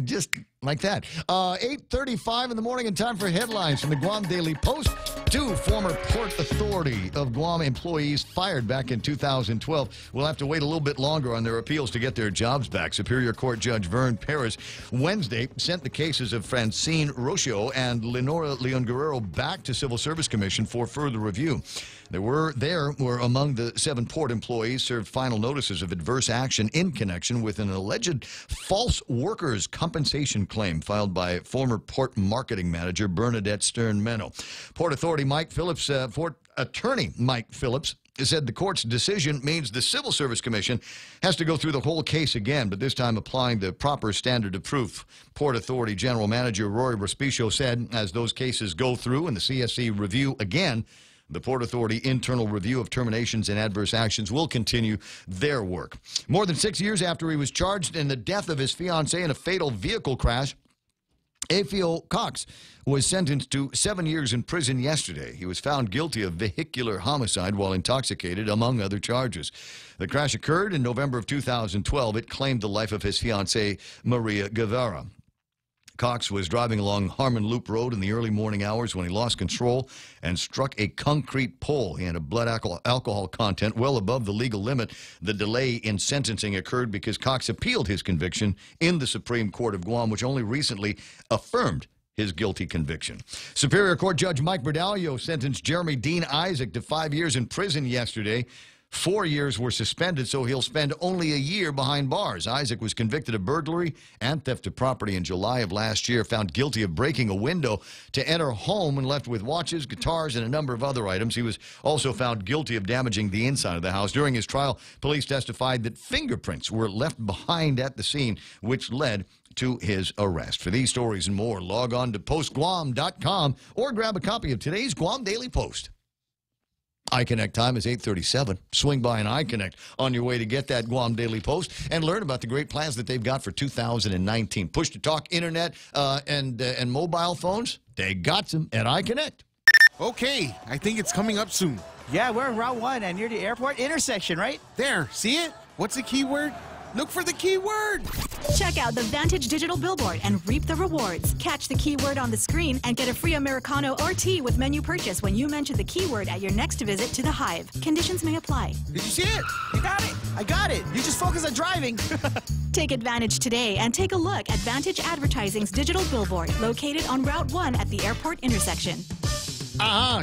[SPEAKER 8] Just like that. 8:35 in the morning and time for headlines from the Guam Daily Post. 2 former Port Authority of Guam employees fired back in 2012 will have to wait a little bit longer on their appeals to get their jobs back. Superior Court Judge Vern Perez Wednesday sent the cases of Francine Rocio and Lenora Leon Guerrero back to Civil Service Commission for further review. There were among the 7 port employees served final notices of adverse action in connection with an alleged false workers' compensation claim filed by former port marketing manager Bernadette Stern-Meno. Port Authority Port Attorney Mike Phillips said the court's decision means the Civil Service Commission has to go through the whole case again, but this time applying the proper standard of proof. Port Authority General Manager Rory Respicio said as those cases go through and the CSC review again, the Port Authority Internal Review of Terminations and Adverse Actions will continue their work. More than 6 years after he was charged in the death of his fiancée in a fatal vehicle crash, Afio Cox was sentenced to 7 years in prison yesterday. He was found guilty of vehicular homicide while intoxicated, among other charges. The crash occurred in November of 2012. It claimed the life of his fiancée, Maria Guevara. Cox was driving along Harmon Loop Road in the early morning hours when he lost control and struck a concrete pole. He had a blood alcohol content well above the legal limit. The delay in sentencing occurred because Cox appealed his conviction in the Supreme Court of Guam, which only recently affirmed his guilty conviction. Superior Court Judge Mike Berdalio sentenced Jeremy Dean Isaac to 5 years in prison yesterday. 4 years were suspended, so he'll spend only a year behind bars. Isaac was convicted of burglary and theft of property in July of last year, found guilty of breaking a window to enter a home and left with watches, guitars, and a number of other items. He was also found guilty of damaging the inside of the house. During his trial, police testified that fingerprints were left behind at the scene, which led to his arrest. For these stories and more, log on to postguam.com or grab a copy of today's Guam Daily Post. iConnect time is 8:37. Swing by an iConnect on your way to get that Guam Daily Post and learn about the great plans that they've got for 2019. Push-to-talk internet and mobile phones, they got them at iConnect.
[SPEAKER 16] Okay, I think it's coming up soon.
[SPEAKER 17] Yeah, we're on Route 1 and near the airport intersection, right?
[SPEAKER 16] There, see it? What's the keyword? Look for the keyword.
[SPEAKER 9] Check out the Vantage Digital Billboard and reap the rewards. Catch the keyword on the screen and get a free Americano or tea with menu purchase when you mention the keyword at your next visit to the Hive. Conditions may apply.
[SPEAKER 17] Did you see it? You got it. I got it. You just focus on driving.
[SPEAKER 9] Take advantage today and take a look at Vantage Advertising's digital billboard located on Route 1 at the airport intersection.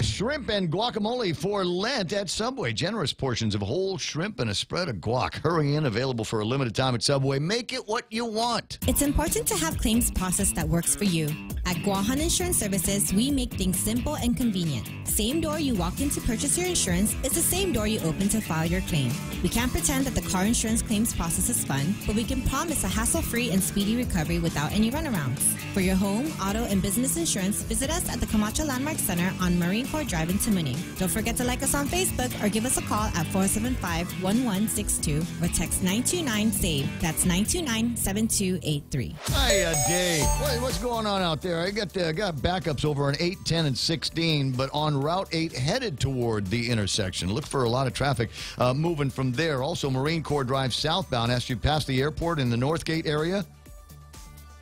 [SPEAKER 8] Shrimp and guacamole for Lent at Subway. Generous portions of whole shrimp and a spread of guac. Hurry in, available for a limited time at Subway. Make it what you want.
[SPEAKER 18] It's important to have claims process that works for you. At Guahan Insurance Services, we make things simple and convenient. Same door you walk in to purchase your insurance is the same door you open to file your claim. We can't pretend that the car insurance claims process is fun, but we can promise a hassle-free and speedy recovery without any runarounds. For your home, auto, and business insurance, visit us at the Camacho Landmark Center on Marine Corps Drive in Tamuning. Don't forget to like us on Facebook or give us a call at 475-1162 or text 929-SAVE. That's 929-7283.
[SPEAKER 8] Hi, Dave. What's going on out there? I got backups over on 8, 10, and 16, but on Route 8 headed toward the intersection. Look for a lot of traffic moving from there. Also, Marine Corps Drive southbound as you pass the airport in the Northgate area.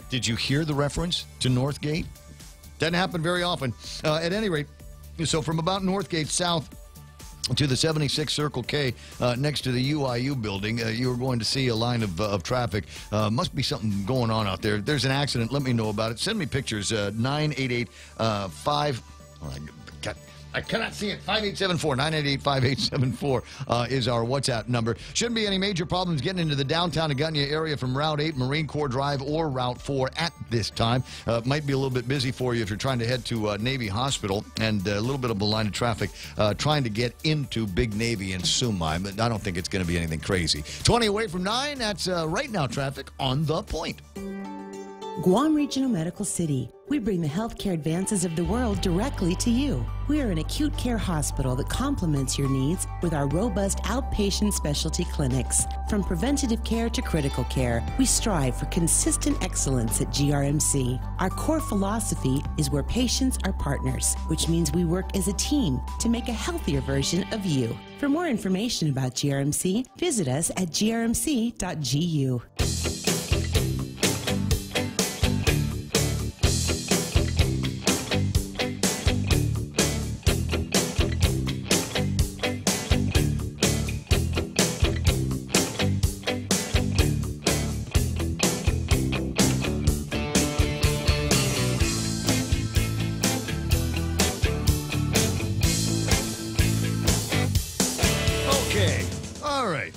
[SPEAKER 8] Did you hear the reference to Northgate? Doesn't happen very often. At any rate, so from about Northgate south to the 76 Circle K next to the UIU building, you're going to see a line of traffic. Must be something going on out there. There's an accident. Let me know about it. Send me pictures. 988-5... I cannot see it. 5874 988-5874 is our WhatsApp number. Shouldn't be any major problems getting into the downtown Agunya area from Route 8, Marine Corps Drive, or Route 4 at this time. Might be a little bit busy for you if you're trying to head to Navy Hospital, and a little bit of a line of traffic trying to get into Big Navy and Sumai, but I don't think it's going to be anything crazy. 20 away from 9, that's right now traffic on The Point.
[SPEAKER 19] Guam Regional Medical City. We bring the healthcare advances of the world directly to you. We are an acute care hospital that complements your needs with our robust outpatient specialty clinics. From preventative care to critical care, we strive for consistent excellence at GRMC. Our core philosophy is where patients are partners, which means we work as a team to make a healthier version of you. For more information about GRMC, visit us at grmc.gu.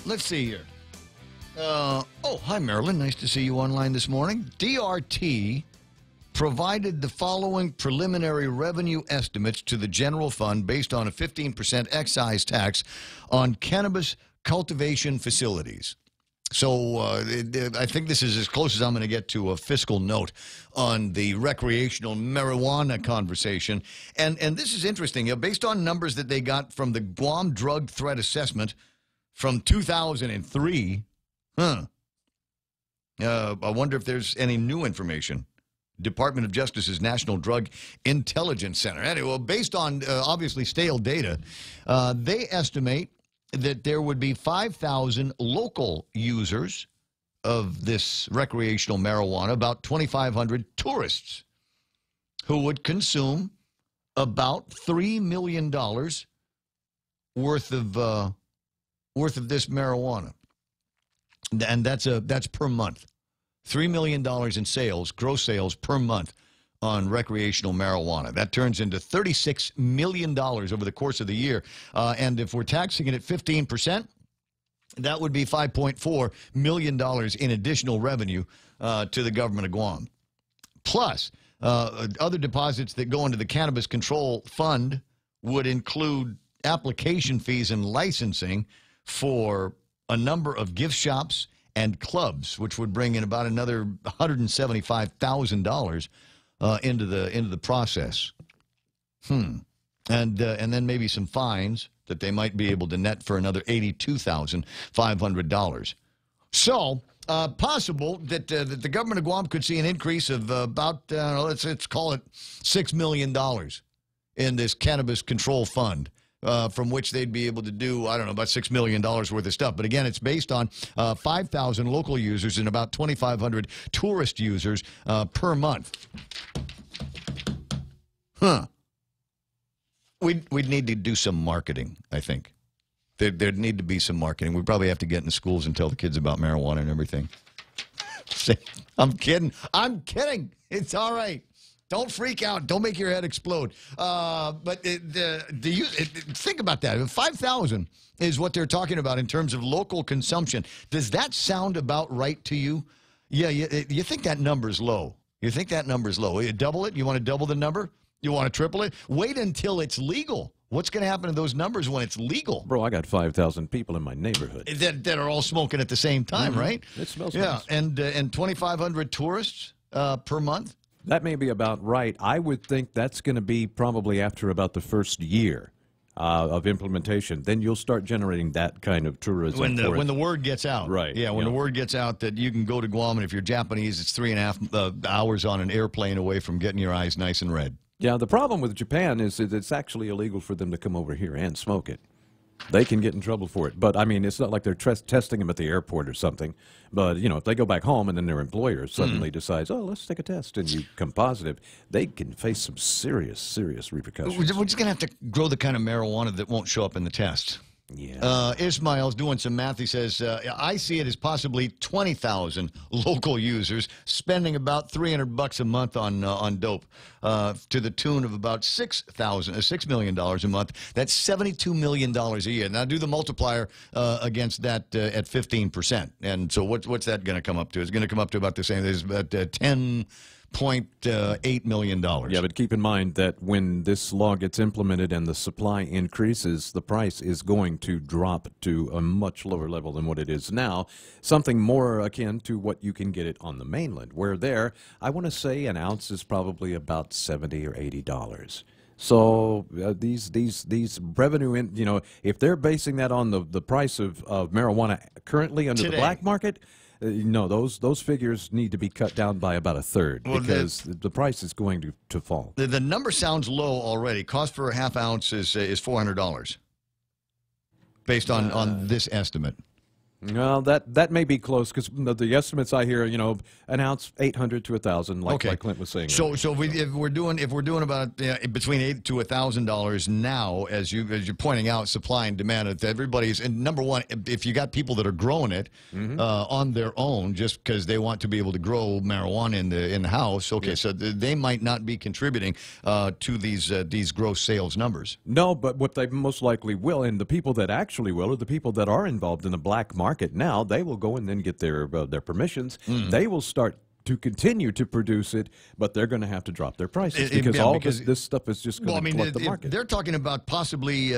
[SPEAKER 8] Let's see here. Hi, Marilyn. Nice to see you online this morning. DRT provided the following preliminary revenue estimates to the general fund based on a 15% excise tax on cannabis cultivation facilities. So I think this is as close as I'm going to get to a fiscal note on the recreational marijuana conversation. And this is interesting. Based on numbers that they got from the Guam Drug Threat Assessment from 2003, I wonder if there's any new information. Department of Justice's National Drug Intelligence Center. Anyway, well, based on obviously stale data, they estimate that there would be 5,000 local users of this recreational marijuana, about 2,500 tourists who would consume about $3 million worth of this marijuana, and that's per month. $3 million in sales, gross sales per month on recreational marijuana. That turns into $36 million over the course of the year. And if we're taxing it at 15%, that would be $5.4 million in additional revenue to the government of Guam. Plus, other deposits that go into the Cannabis Control Fund would include application fees and licensing for a number of gift shops and clubs, which would bring in about another $175,000 into the process. And then maybe some fines that they might be able to net for another $82,500. So, possible that the government of Guam could see an increase of about, let's call it $6 million in this cannabis control fund, from which they'd be able to do, I don't know, about $6 million worth of stuff. But again, it's based on 5,000 local users and about 2,500 tourist users per month. We'd need to do some marketing, I think. There'd need to be some marketing. We'd probably have to get in the schools and tell the kids about marijuana and everything. I'm kidding. I'm kidding. It's all right. Don't freak out. Don't make your head explode. But think about that. 5,000 is what they're talking about in terms of local consumption. Does that sound about right to you? Yeah, you think that number's low. You think that number's low. You double it? You want to double the number? You want to triple it? Wait until it's legal. What's going to happen to those numbers when it's legal?
[SPEAKER 14] Bro, I got 5,000 people in my neighborhood.
[SPEAKER 8] That are all smoking at the same time, right?
[SPEAKER 14] It smells nice.
[SPEAKER 8] And 2,500 tourists per month?
[SPEAKER 14] That may be about right. I would think that's going to be probably after about the first year of implementation. Then you'll start generating that kind of tourism.
[SPEAKER 8] When the word gets out.
[SPEAKER 14] Right.
[SPEAKER 8] Yeah, when the word gets out that you can go to Guam, and if you're Japanese, it's 3.5 hours on an airplane away from getting your eyes nice and red.
[SPEAKER 14] Yeah, the problem with Japan is that it's actually illegal for them to come over here and smoke it. They can get in trouble for it. But, I mean, it's not like they're testing them at the airport or something. But, you know, if they go back home and then their employer suddenly decides, oh, let's take a test, and you come positive, they can face some serious, serious repercussions.
[SPEAKER 8] We're just going to have to grow the kind of marijuana that won't show up in the test.
[SPEAKER 14] Yeah.
[SPEAKER 8] Ismail's doing some math. He says, I see it as possibly 20,000 local users spending about $300 a month on dope, to the tune of about $6 million a month. That's $72 million a year. Now do the multiplier against that at 15%. And so what's that going to come up to? It's going to come up to about the same. There's about $10.8 million.
[SPEAKER 14] Yeah, but keep in mind that when this law gets implemented and the supply increases, the price is going to drop to a much lower level than what it is now, something more akin to what you can get it on the mainland, where there, I want to say an ounce is probably about $70 or $80. So these revenue, if they're basing that on the price of marijuana currently under the black market, no, those figures need to be cut down by about a third, because the price is going to fall.
[SPEAKER 8] The number sounds low already. Cost for a half ounce is $400, based on this estimate.
[SPEAKER 14] Well, that may be close, because the estimates I hear, an ounce $800 to $1,000, like Clint was saying.
[SPEAKER 8] So if we're doing about between $800 to $1,000 now, as you're pointing out, supply and demand. Everybody's, and number one, if you got people that are growing it on their own, just because they want to be able to grow marijuana in the house, so they might not be contributing to these gross sales numbers.
[SPEAKER 14] No, but what they most likely will, and the people that actually will, are the people that are involved in the black market now. They will go and then get their permissions. They will start to continue to produce it, but they're going to have to drop their prices, because this stuff is just going to flood the market.
[SPEAKER 8] They're talking about possibly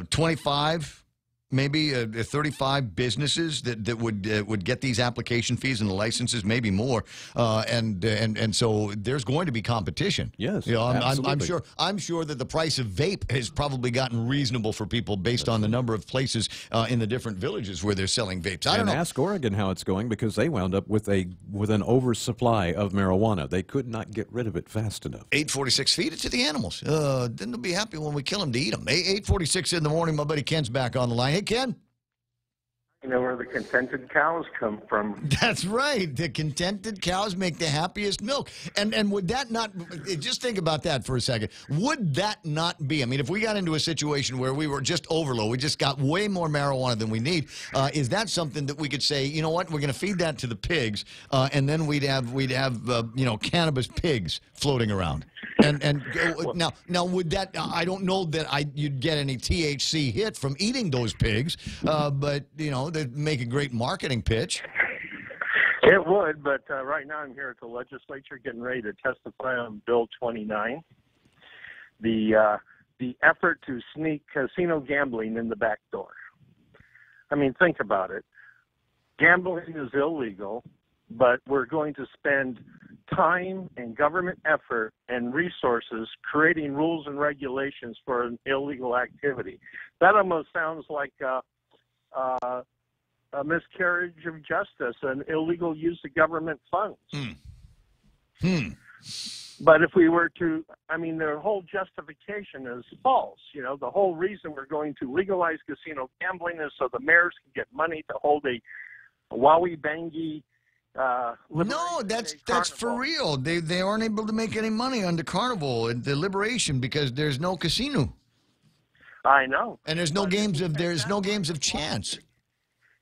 [SPEAKER 8] 25, maybe 35 businesses that would get these application fees and the licenses, maybe more, and so there's going to be competition.
[SPEAKER 14] Yes,
[SPEAKER 8] I'm sure that the price of vape has probably gotten reasonable for people based on the number of places in the different villages where they're selling vapes. I don't know.
[SPEAKER 14] Ask Oregon how it's going, because they wound up with an oversupply of marijuana. They could not get rid of it fast enough.
[SPEAKER 8] 846, feed it to the animals. Then they'll be happy when we kill them to eat them. 846 in the morning. My buddy Ken's back on the line. Hey, Ken.
[SPEAKER 20] You know where the contented cows come from.
[SPEAKER 8] That's right. The contented cows make the happiest milk. And would that not, just think about that for a second. Would that not be, I mean, if we got into a situation where we were just overload, we just got way more marijuana than we need, is that something that we could say, you know what, we're going to feed that to the pigs, and then we'd have cannabis pigs floating around? And now would that, I don't know that you'd get any THC hit from eating those pigs, but, they'd make a great marketing pitch.
[SPEAKER 20] It would, but right now I'm here at the legislature getting ready to testify on Bill 29, the effort to sneak casino gambling in the back door. I mean, think about it. gambling is illegal, but we're going to spend time and government effort and resources creating rules and regulations for an illegal activity. That almost sounds like a miscarriage of justice, an illegal use of government funds. But if we were to, I mean, their whole justification is false. You know, the whole reason we're going to legalize casino gambling is so the mayors can get money to hold a wowie bangy.
[SPEAKER 8] No, that's for real. They aren't able to make any money on the carnival and the liberation because there's no casino.
[SPEAKER 20] I know,
[SPEAKER 8] and there's no games of chance.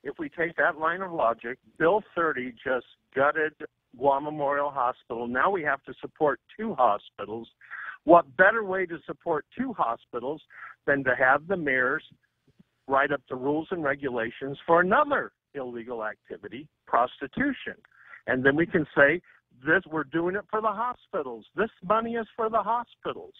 [SPEAKER 20] If we take that line of logic, Bill 30 just gutted Guam Memorial Hospital. Now we have to support 2 hospitals. What better way to support 2 hospitals than to have the mayors write up the rules and regulations for another illegal activity, prostitution? And then we can say, we're doing it for the hospitals. This money is for the hospitals.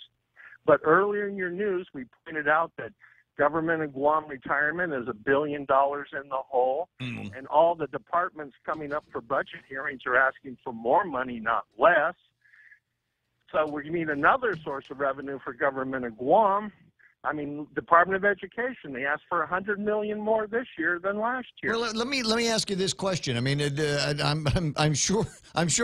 [SPEAKER 20] But earlier in your news, we pointed out that government in Guam retirement is $1 billion in the hole, and all the departments coming up for budget hearings are asking for more money, not less. So we need another source of revenue for government in Guam. I mean, Department of Education, they asked for $100 million more this year than last year.
[SPEAKER 8] Well, let me ask you this question. I mean, I'm sure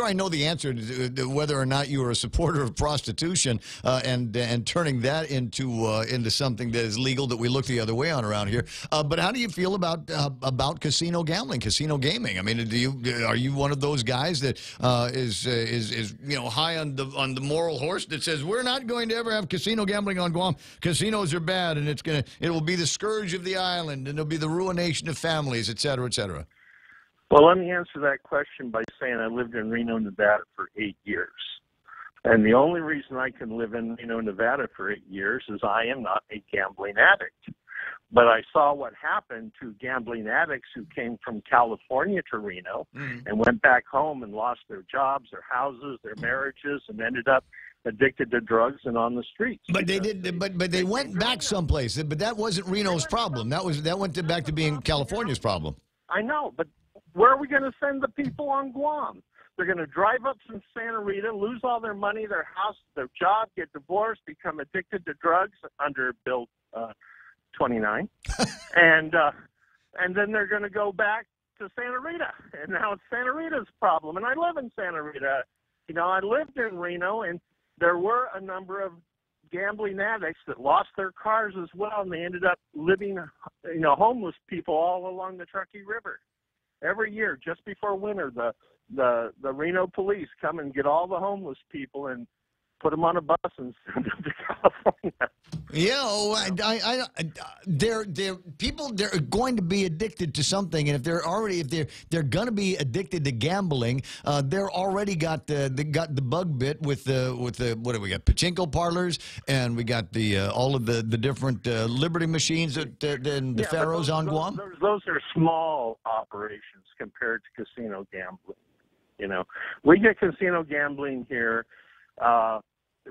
[SPEAKER 8] I know the answer to whether or not you are a supporter of prostitution and turning that into something that is legal that we look the other way on around here. But how do you feel about casino gambling, casino gaming? I mean, are you one of those guys that is high on the moral horse that says we're not going to ever have casino gambling on Guam? Casinos are bad, and it will be the scourge of the island, and it'll be the ruination of families, et cetera, et cetera.
[SPEAKER 20] Well, let me answer that question by saying I lived in Reno, Nevada for 8 years. And the only reason I can live in Reno, Nevada for 8 years is I am not a gambling addict. But I saw what happened to gambling addicts who came from California to Reno and went back home and lost their jobs, their houses, their marriages, and ended up addicted to drugs and on the streets.
[SPEAKER 8] But they did. But they went back someplace. But that wasn't Reno's problem. That went back to being California's problem.
[SPEAKER 20] I know, but where are we going to send the people on Guam? They're going to drive up from Santa Rita, lose all their money, their house, their job, get divorced, become addicted to drugs under Bill 29, and then they're going to go back to Santa Rita, and now it's Santa Rita's problem. And I live in Santa Rita. You know, I lived in Reno, and there were a number of gambling addicts that lost their cars as well, and they ended up living, homeless people all along the Truckee River. Every year, just before winter, the Reno police come and get all the homeless people and put them on a bus and send them to California.
[SPEAKER 8] Yeah, they're going to be addicted to something, and if they're going to be addicted to gambling, they're already got the bug bit with the what do we got? Pachinko parlors, and we got all of the different Liberty machines and the Pharaohs on Guam.
[SPEAKER 20] Those are small operations compared to casino gambling. You know, we get casino gambling here.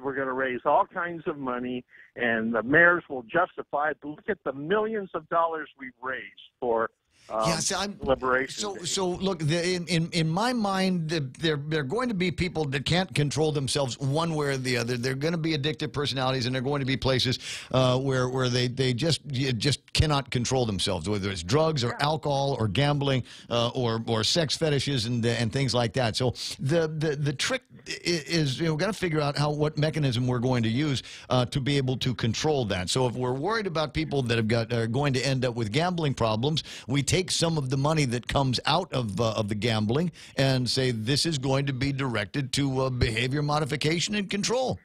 [SPEAKER 20] We're going to raise all kinds of money, and the mayors will justify it. Look at the millions of dollars we've raised for liberation.
[SPEAKER 8] So look, in my mind, there are going to be people that can't control themselves one way or the other. They're going to be addictive personalities, and they're going to be places where they just cannot control themselves, whether it's drugs or alcohol or gambling or sex fetishes and things like that. So the trick is we've got to figure out what mechanism we're going to use to be able to control that. So if we're worried about people that are going to end up with gambling problems, we take some of the money that comes out of the gambling and say this is going to be directed to behavior modification and control.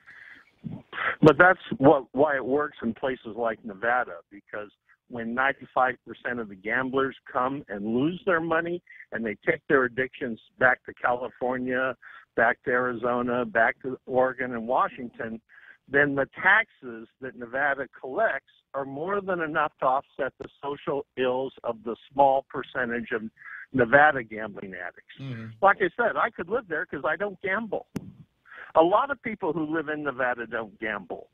[SPEAKER 20] But that's why it works in places like Nevada, because when 95% of the gamblers come and lose their money and they take their addictions back to California, back to Arizona, back to Oregon and Washington, then the taxes that Nevada collects are more than enough to offset the social ills of the small percentage of Nevada gambling addicts. Like I said, I could live there because I don't gamble. A lot of people who live in Nevada don't gamble,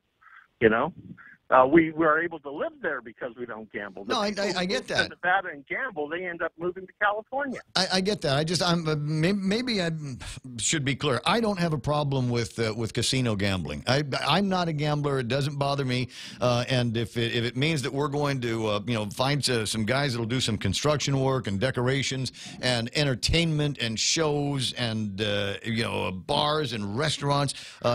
[SPEAKER 20] We were able to live there because we don't gamble.
[SPEAKER 8] No, I get that.
[SPEAKER 20] Nevada and gamble, they end up moving to California.
[SPEAKER 8] I get that. Maybe I should be clear. I don't have a problem with casino gambling. I'm not a gambler. It doesn't bother me. And if it means that we're going to find some guys that'll do some construction work and decorations and entertainment and shows and bars and restaurants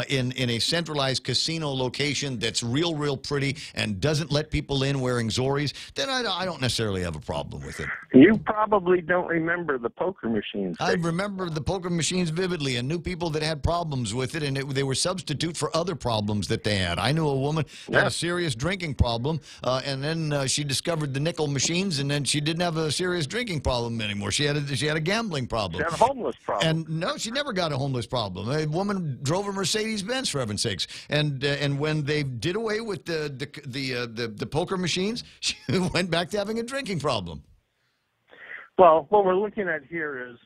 [SPEAKER 8] in a centralized casino location that's real pretty and doesn't let people in wearing Zoris, then I don't necessarily have a problem with it.
[SPEAKER 20] You probably don't remember the poker machines.
[SPEAKER 8] I remember the poker machines vividly and knew people that had problems with it, and they were substitute for other problems that they had. I knew a woman had a serious drinking problem, and then she discovered the nickel machines, and then she didn't have a serious drinking problem anymore. She had a gambling problem.
[SPEAKER 20] She had a homeless problem.
[SPEAKER 8] And no, she never got a homeless problem. A woman drove a Mercedes-Benz, for heaven's sakes. And when they did away with the poker machines, she went back to having a drinking problem.
[SPEAKER 20] Well, what we're looking at here is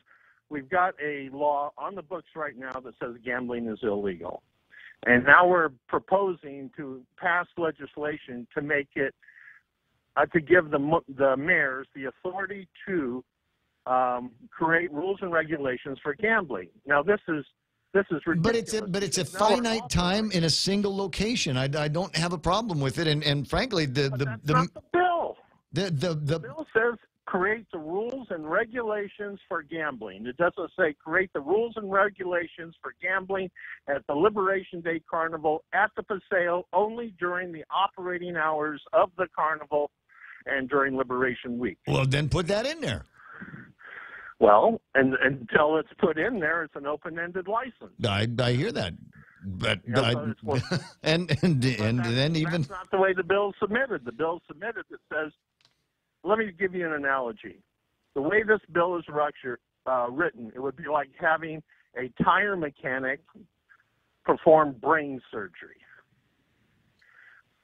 [SPEAKER 20] we've got a law on the books right now that says gambling is illegal. And now we're proposing to pass legislation to make it, to give the mayors the authority to create rules and regulations for gambling. Now, this is ridiculous.
[SPEAKER 8] But it's a finite time in a single location. I don't have a problem with it. And frankly,
[SPEAKER 20] that's not the bill. The bill says create the rules and regulations for gambling. It doesn't say create the rules and regulations for gambling at the Liberation Day Carnival at the Paseo only during the operating hours of the carnival and during Liberation Week.
[SPEAKER 8] Well, then put that in there.
[SPEAKER 20] Well, and until it's put in there, it's an open-ended license.
[SPEAKER 8] I hear that. But and then even
[SPEAKER 20] that's not the way the bill's submitted. The bill submitted that says, let me give you an analogy. The way this bill is written, it would be like having a tire mechanic perform brain surgery.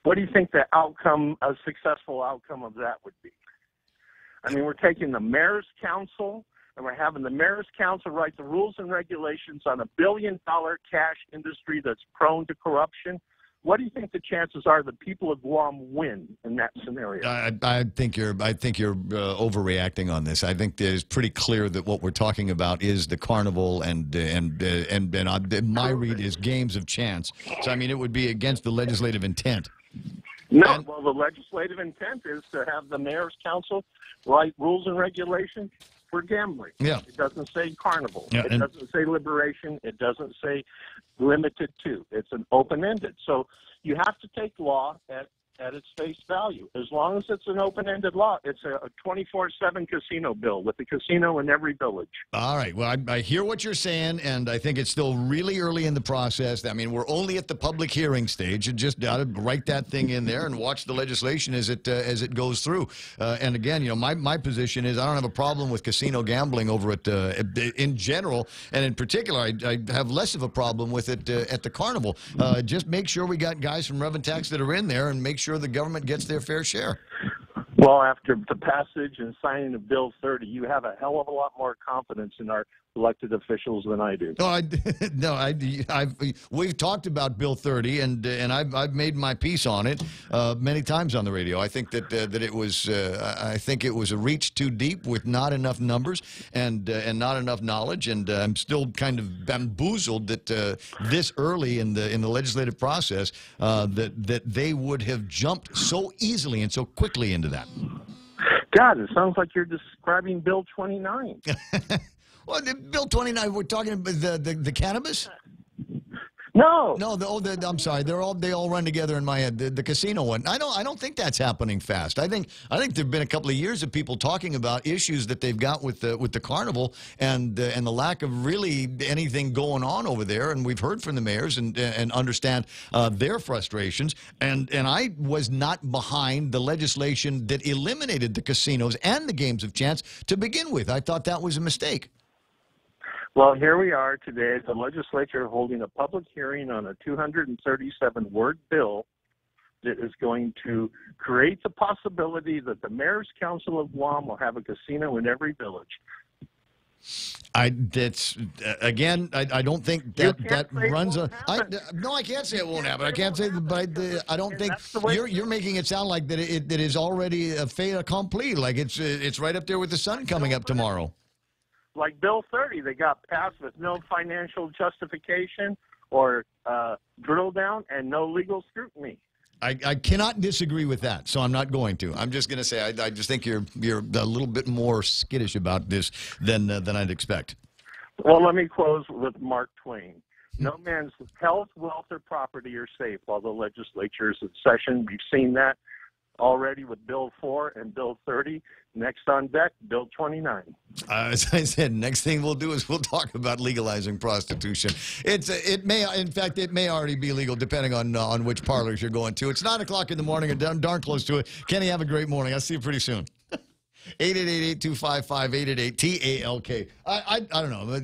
[SPEAKER 20] What do you think the outcome, a successful outcome of that would be? I mean, we're taking the mayor's council and we're having the mayor's council write the rules and regulations on a billion-dollar cash industry that's prone to corruption. What do you think the chances are the people of Guam win in that scenario?
[SPEAKER 8] I think you're overreacting on this. I think it's pretty clear that what we're talking about is the carnival, and my read is games of chance. So I mean, it would be against the legislative intent.
[SPEAKER 20] No, well, the legislative intent is to have the mayor's council write rules and regulations for gambling.
[SPEAKER 8] Yeah.
[SPEAKER 20] It doesn't say carnival.
[SPEAKER 8] Yeah,
[SPEAKER 20] it doesn't say liberation. It doesn't say limited to. It's an open-ended. So you have to take law at its face value. As long as it's an open-ended law, it's a 24/7 casino bill with a casino in every village.
[SPEAKER 8] All right. Well, I hear what you're saying, and I think it's still really early in the process. I mean, we're only at the public hearing stage. You just got to write that thing in there and watch the legislation as it goes through. And again, my position is I don't have a problem with casino gambling over at in general, and in particular, I have less of a problem with it at the carnival. Just make sure we got guys from Reventax that are in there, and make sure the government gets their fair share.
[SPEAKER 20] Well, after the passage and signing of Bill 30, you have a hell of a lot more confidence in our elected officials than I do.
[SPEAKER 8] We've talked about Bill 30, and I've made my piece on it many times on the radio. I think that it was a reach too deep with not enough numbers and not enough knowledge, and I'm still kind of bamboozled that this early in the legislative process that they would have jumped so easily and so quickly into that.
[SPEAKER 20] God, it sounds like you're describing Bill 29.
[SPEAKER 8] Well, Bill 29, we're talking about the cannabis?
[SPEAKER 20] No.
[SPEAKER 8] No, I'm sorry. They all run together in my head. The casino one. I don't think that's happening fast. I think there've been a couple of years of people talking about issues that they've got with the carnival and the lack of really anything going on over there. And we've heard from the mayors and understand their frustrations. And I was not behind the legislation that eliminated the casinos and the games of chance to begin with. I thought that was a mistake.
[SPEAKER 20] Well, here we are today at the legislature holding a public hearing on a 237-word bill that is going to create the possibility that the Mayor's Council of Guam will have a casino in every village.
[SPEAKER 8] I don't think that runs a. No, I can't say it won't happen. I can't say, but I don't think you're making it sound like that it is already a fait accompli. Like it's right up there with the sun coming up tomorrow.
[SPEAKER 20] Like Bill 30, they got passed with no financial justification or drill down and no legal scrutiny.
[SPEAKER 8] I cannot disagree with that, so I'm not going to. I'm just going to say I just think you're a little bit more skittish about this than I'd expect.
[SPEAKER 20] Well, let me close with Mark Twain. No man's health, wealth, or property are safe while the legislature is in session. We've seen that already with Bill 4 and Bill 30. Next on deck, Bill 29.
[SPEAKER 8] As I said, next thing we'll do is we'll talk about legalizing prostitution. It may already be legal depending on which parlors you're going to. It's 9 o'clock in the morning and darn close to it. Kenny, have a great morning. I'll see you pretty soon. 888-825-5888-TALK. I don't know.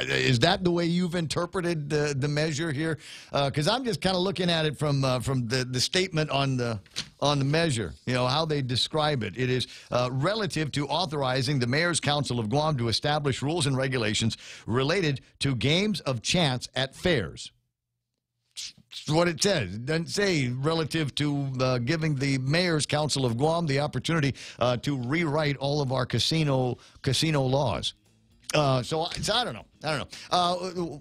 [SPEAKER 8] Is that the way you've interpreted the measure here? Because I'm just kind of looking at it from the statement on the measure, how they describe it. It is relative to authorizing the Mayor's Council of Guam to establish rules and regulations related to games of chance at fairs. That's what it says. It doesn't say relative to giving the Mayor's Council of Guam the opportunity to rewrite all of our casino laws. So I don't know.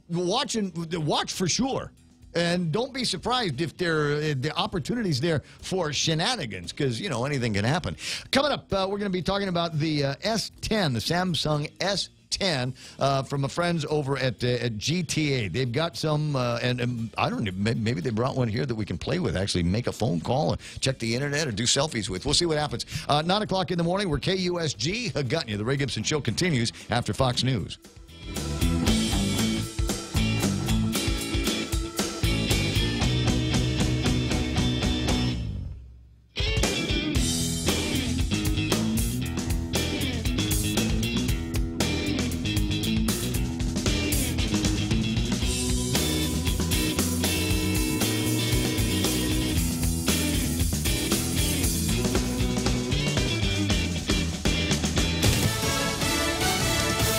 [SPEAKER 8] Watch for sure. And don't be surprised if the opportunities there for shenanigans, because, anything can happen. Coming up, we're going to be talking about the S10, the Samsung S10, from our friends over at GTA. They've got some, and I don't know, maybe they brought one here that we can play with, actually make a phone call and check the internet or do selfies with. We'll see what happens. 9 o'clock in the morning, we're KUSG. Got you. The Ray Gibson Show continues after Fox News.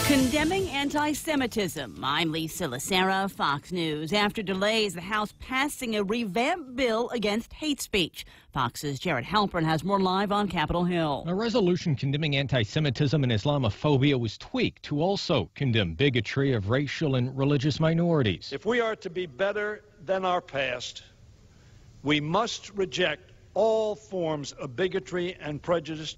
[SPEAKER 3] Condemning anti-Semitism. I'm Lisa Lacera, Fox News. After delays, the House passing a revamped bill against hate speech. Fox's Jared Halpern has more live on Capitol Hill.
[SPEAKER 21] A resolution condemning anti-Semitism and Islamophobia was tweaked to also condemn bigotry of racial and religious minorities.
[SPEAKER 22] If we are to be better than our past, we must reject all forms of bigotry and prejudice.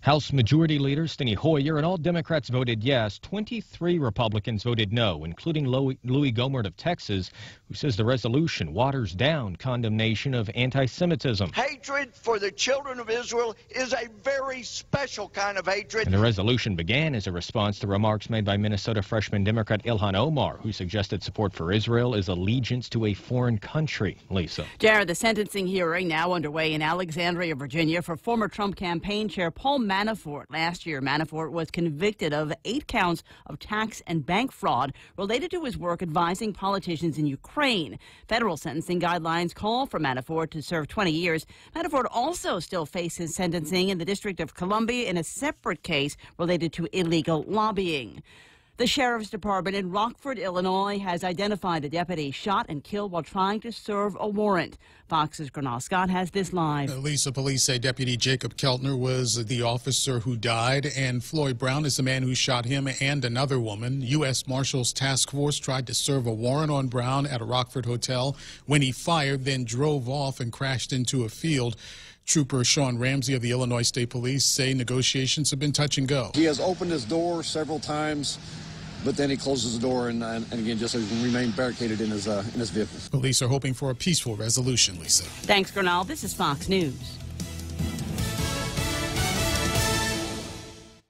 [SPEAKER 21] House Majority Leader Steny Hoyer and all Democrats voted yes. 23 Republicans voted no, including Louis Gohmert of Texas, who says the resolution waters down condemnation of anti-Semitism.
[SPEAKER 23] Hatred for the children of Israel is a very special kind of hatred.
[SPEAKER 21] And the resolution began as a response to remarks made by Minnesota freshman Democrat Ilhan Omar, who suggested support for Israel is allegiance to a foreign country. Lisa.
[SPEAKER 3] Jared, the sentencing hearing now underway in Alexandria, Virginia, for former Trump campaign chair Paul Manafort. Last year, Manafort was convicted of 8 counts of tax and bank fraud related to his work advising politicians in Ukraine. Federal sentencing guidelines call for Manafort to serve 20 years. Manafort also still faces sentencing in the District of Columbia in a separate case related to illegal lobbying. The Sheriff's Department in Rockford, Illinois, has identified the deputy shot and killed while trying to serve a warrant. Fox's Gernal Scott has this live.
[SPEAKER 2] Lisa, police say Deputy Jacob Keltner was the officer who died, and Floyd Brown is the man who shot him and another woman. U.S. Marshals Task Force tried to serve a warrant on Brown at a Rockford hotel when he fired, then drove off and crashed into a field. Trooper Sean Ramsey of the Illinois State Police say negotiations have been touch and go.
[SPEAKER 24] He has opened his door several times, but then he closes the door and again just remained barricaded in his vehicle.
[SPEAKER 2] Police are hoping for a peaceful resolution, Lisa.
[SPEAKER 3] Thanks, Gernal. This is Fox News.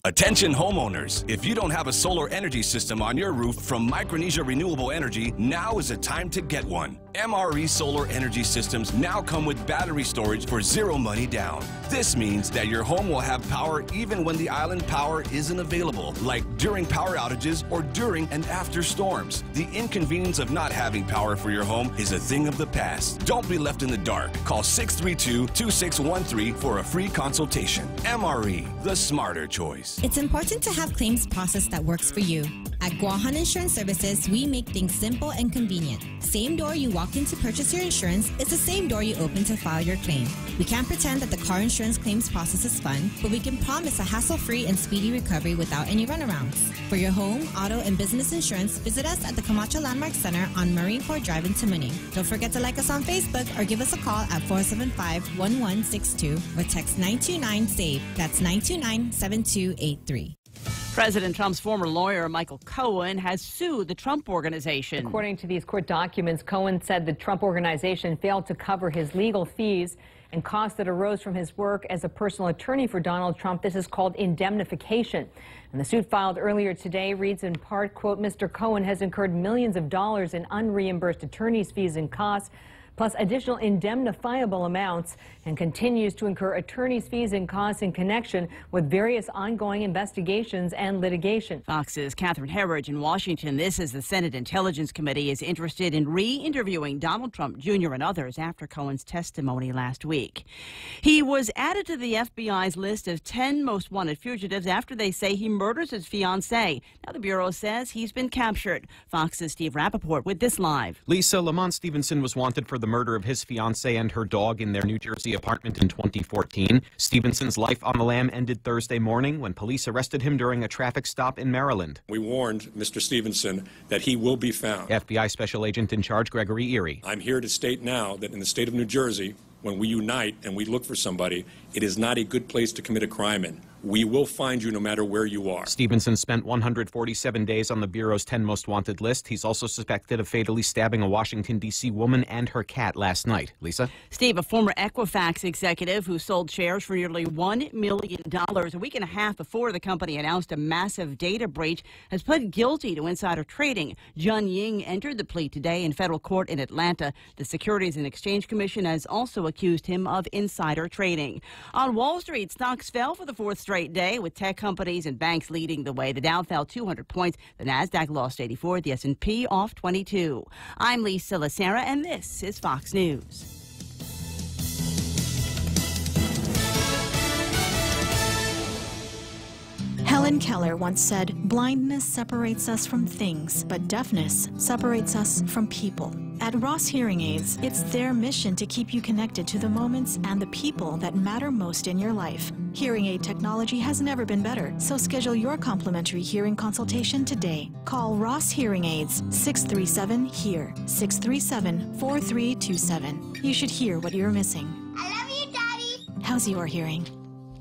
[SPEAKER 11] Attention homeowners, if you don't have a solar energy system on your roof from Micronesia Renewable Energy, now is the time to get one. MRE Solar Energy Systems now come with battery storage for zero money down. This means that your home will have power even when the island power isn't available, like during power outages or during and after storms. The inconvenience of not having power for your home is a thing of the past. Don't be left in the dark. Call 632-2613 for a free consultation. MRE, the smarter choice.
[SPEAKER 18] It's important to have claims process that works for you. At Guahan Insurance Services, we make things simple and convenient. Same door you walk in to purchase your insurance is the same door you open to file your claim. We can't pretend that the car insurance claims process is fun, but we can promise a hassle-free and speedy recovery without any runarounds. For your home, auto, and business insurance, visit us at the Camacho Landmark Center on Marine Corps Drive in Tamuning. Don't forget to like us on Facebook or give us a call at 475-1162 or text 929-SAVE. That's 929-7283.
[SPEAKER 3] President Trump's former lawyer, Michael Cohen, has sued the Trump Organization.
[SPEAKER 1] According to these court documents, Cohen said the Trump Organization failed to cover his legal fees and costs that arose from his work as a personal attorney for Donald Trump. This is called indemnification. And the suit filed earlier today reads in part, quote, Mr. Cohen has incurred millions of dollars in unreimbursed attorney's fees and costs, plus additional indemnifiable amounts, and continues to incur attorney's fees and costs in connection with various ongoing investigations and litigation.
[SPEAKER 3] Fox's Catherine Herridge in Washington. This is the Senate Intelligence Committee is interested in re-interviewing Donald Trump Jr. and others after Cohen's testimony last week. He was added to the FBI's list of 10 most wanted fugitives after they say he murders his fiancée. Now the Bureau says he's been captured. Fox's Steve Rappaport with this live.
[SPEAKER 4] Lisa, Lamont Stevenson was wanted for the murder of his fiancée and her dog in their New Jersey apartment in 2014. Stevenson's life on the lam ended Thursday morning when police arrested him during a traffic stop in Maryland.
[SPEAKER 5] We warned Mr. Stevenson that he will be found.
[SPEAKER 4] FBI Special Agent in Charge Gregory Erie.
[SPEAKER 5] I'm here to state now that in the state of New Jersey, when we unite and we look for somebody, it is not a good place to commit a crime in. We will find you no matter where you are.
[SPEAKER 4] Stevenson spent 147 days on the Bureau's 10 most wanted list. He's also suspected of fatally stabbing a Washington, D.C. woman and her cat last night. Lisa?
[SPEAKER 3] Steve, a former Equifax executive who sold shares for nearly $1 million a week and a half before the company announced a massive data breach, has pled guilty to insider trading. Jun Ying entered the plea today in federal court in Atlanta. The Securities and Exchange Commission has also accused him of insider trading. On Wall Street, stocks fell for the fourth straight day, with tech companies and banks leading the way. The Dow fell 200 points. The Nasdaq lost 84. The S&P off 22. I'm Lisa Lacera, and this is Fox News.
[SPEAKER 9] Helen Keller once said, blindness separates us from things, but deafness separates us from people. At Ross Hearing Aids, it's their mission to keep you connected to the moments and the people that matter most in your life. Hearing aid technology has never been better, so schedule your complimentary hearing consultation today. Call Ross Hearing Aids, 637-HEAR, 637-4327. You should hear what you're missing.
[SPEAKER 7] I love you, Daddy.
[SPEAKER 9] How's your hearing?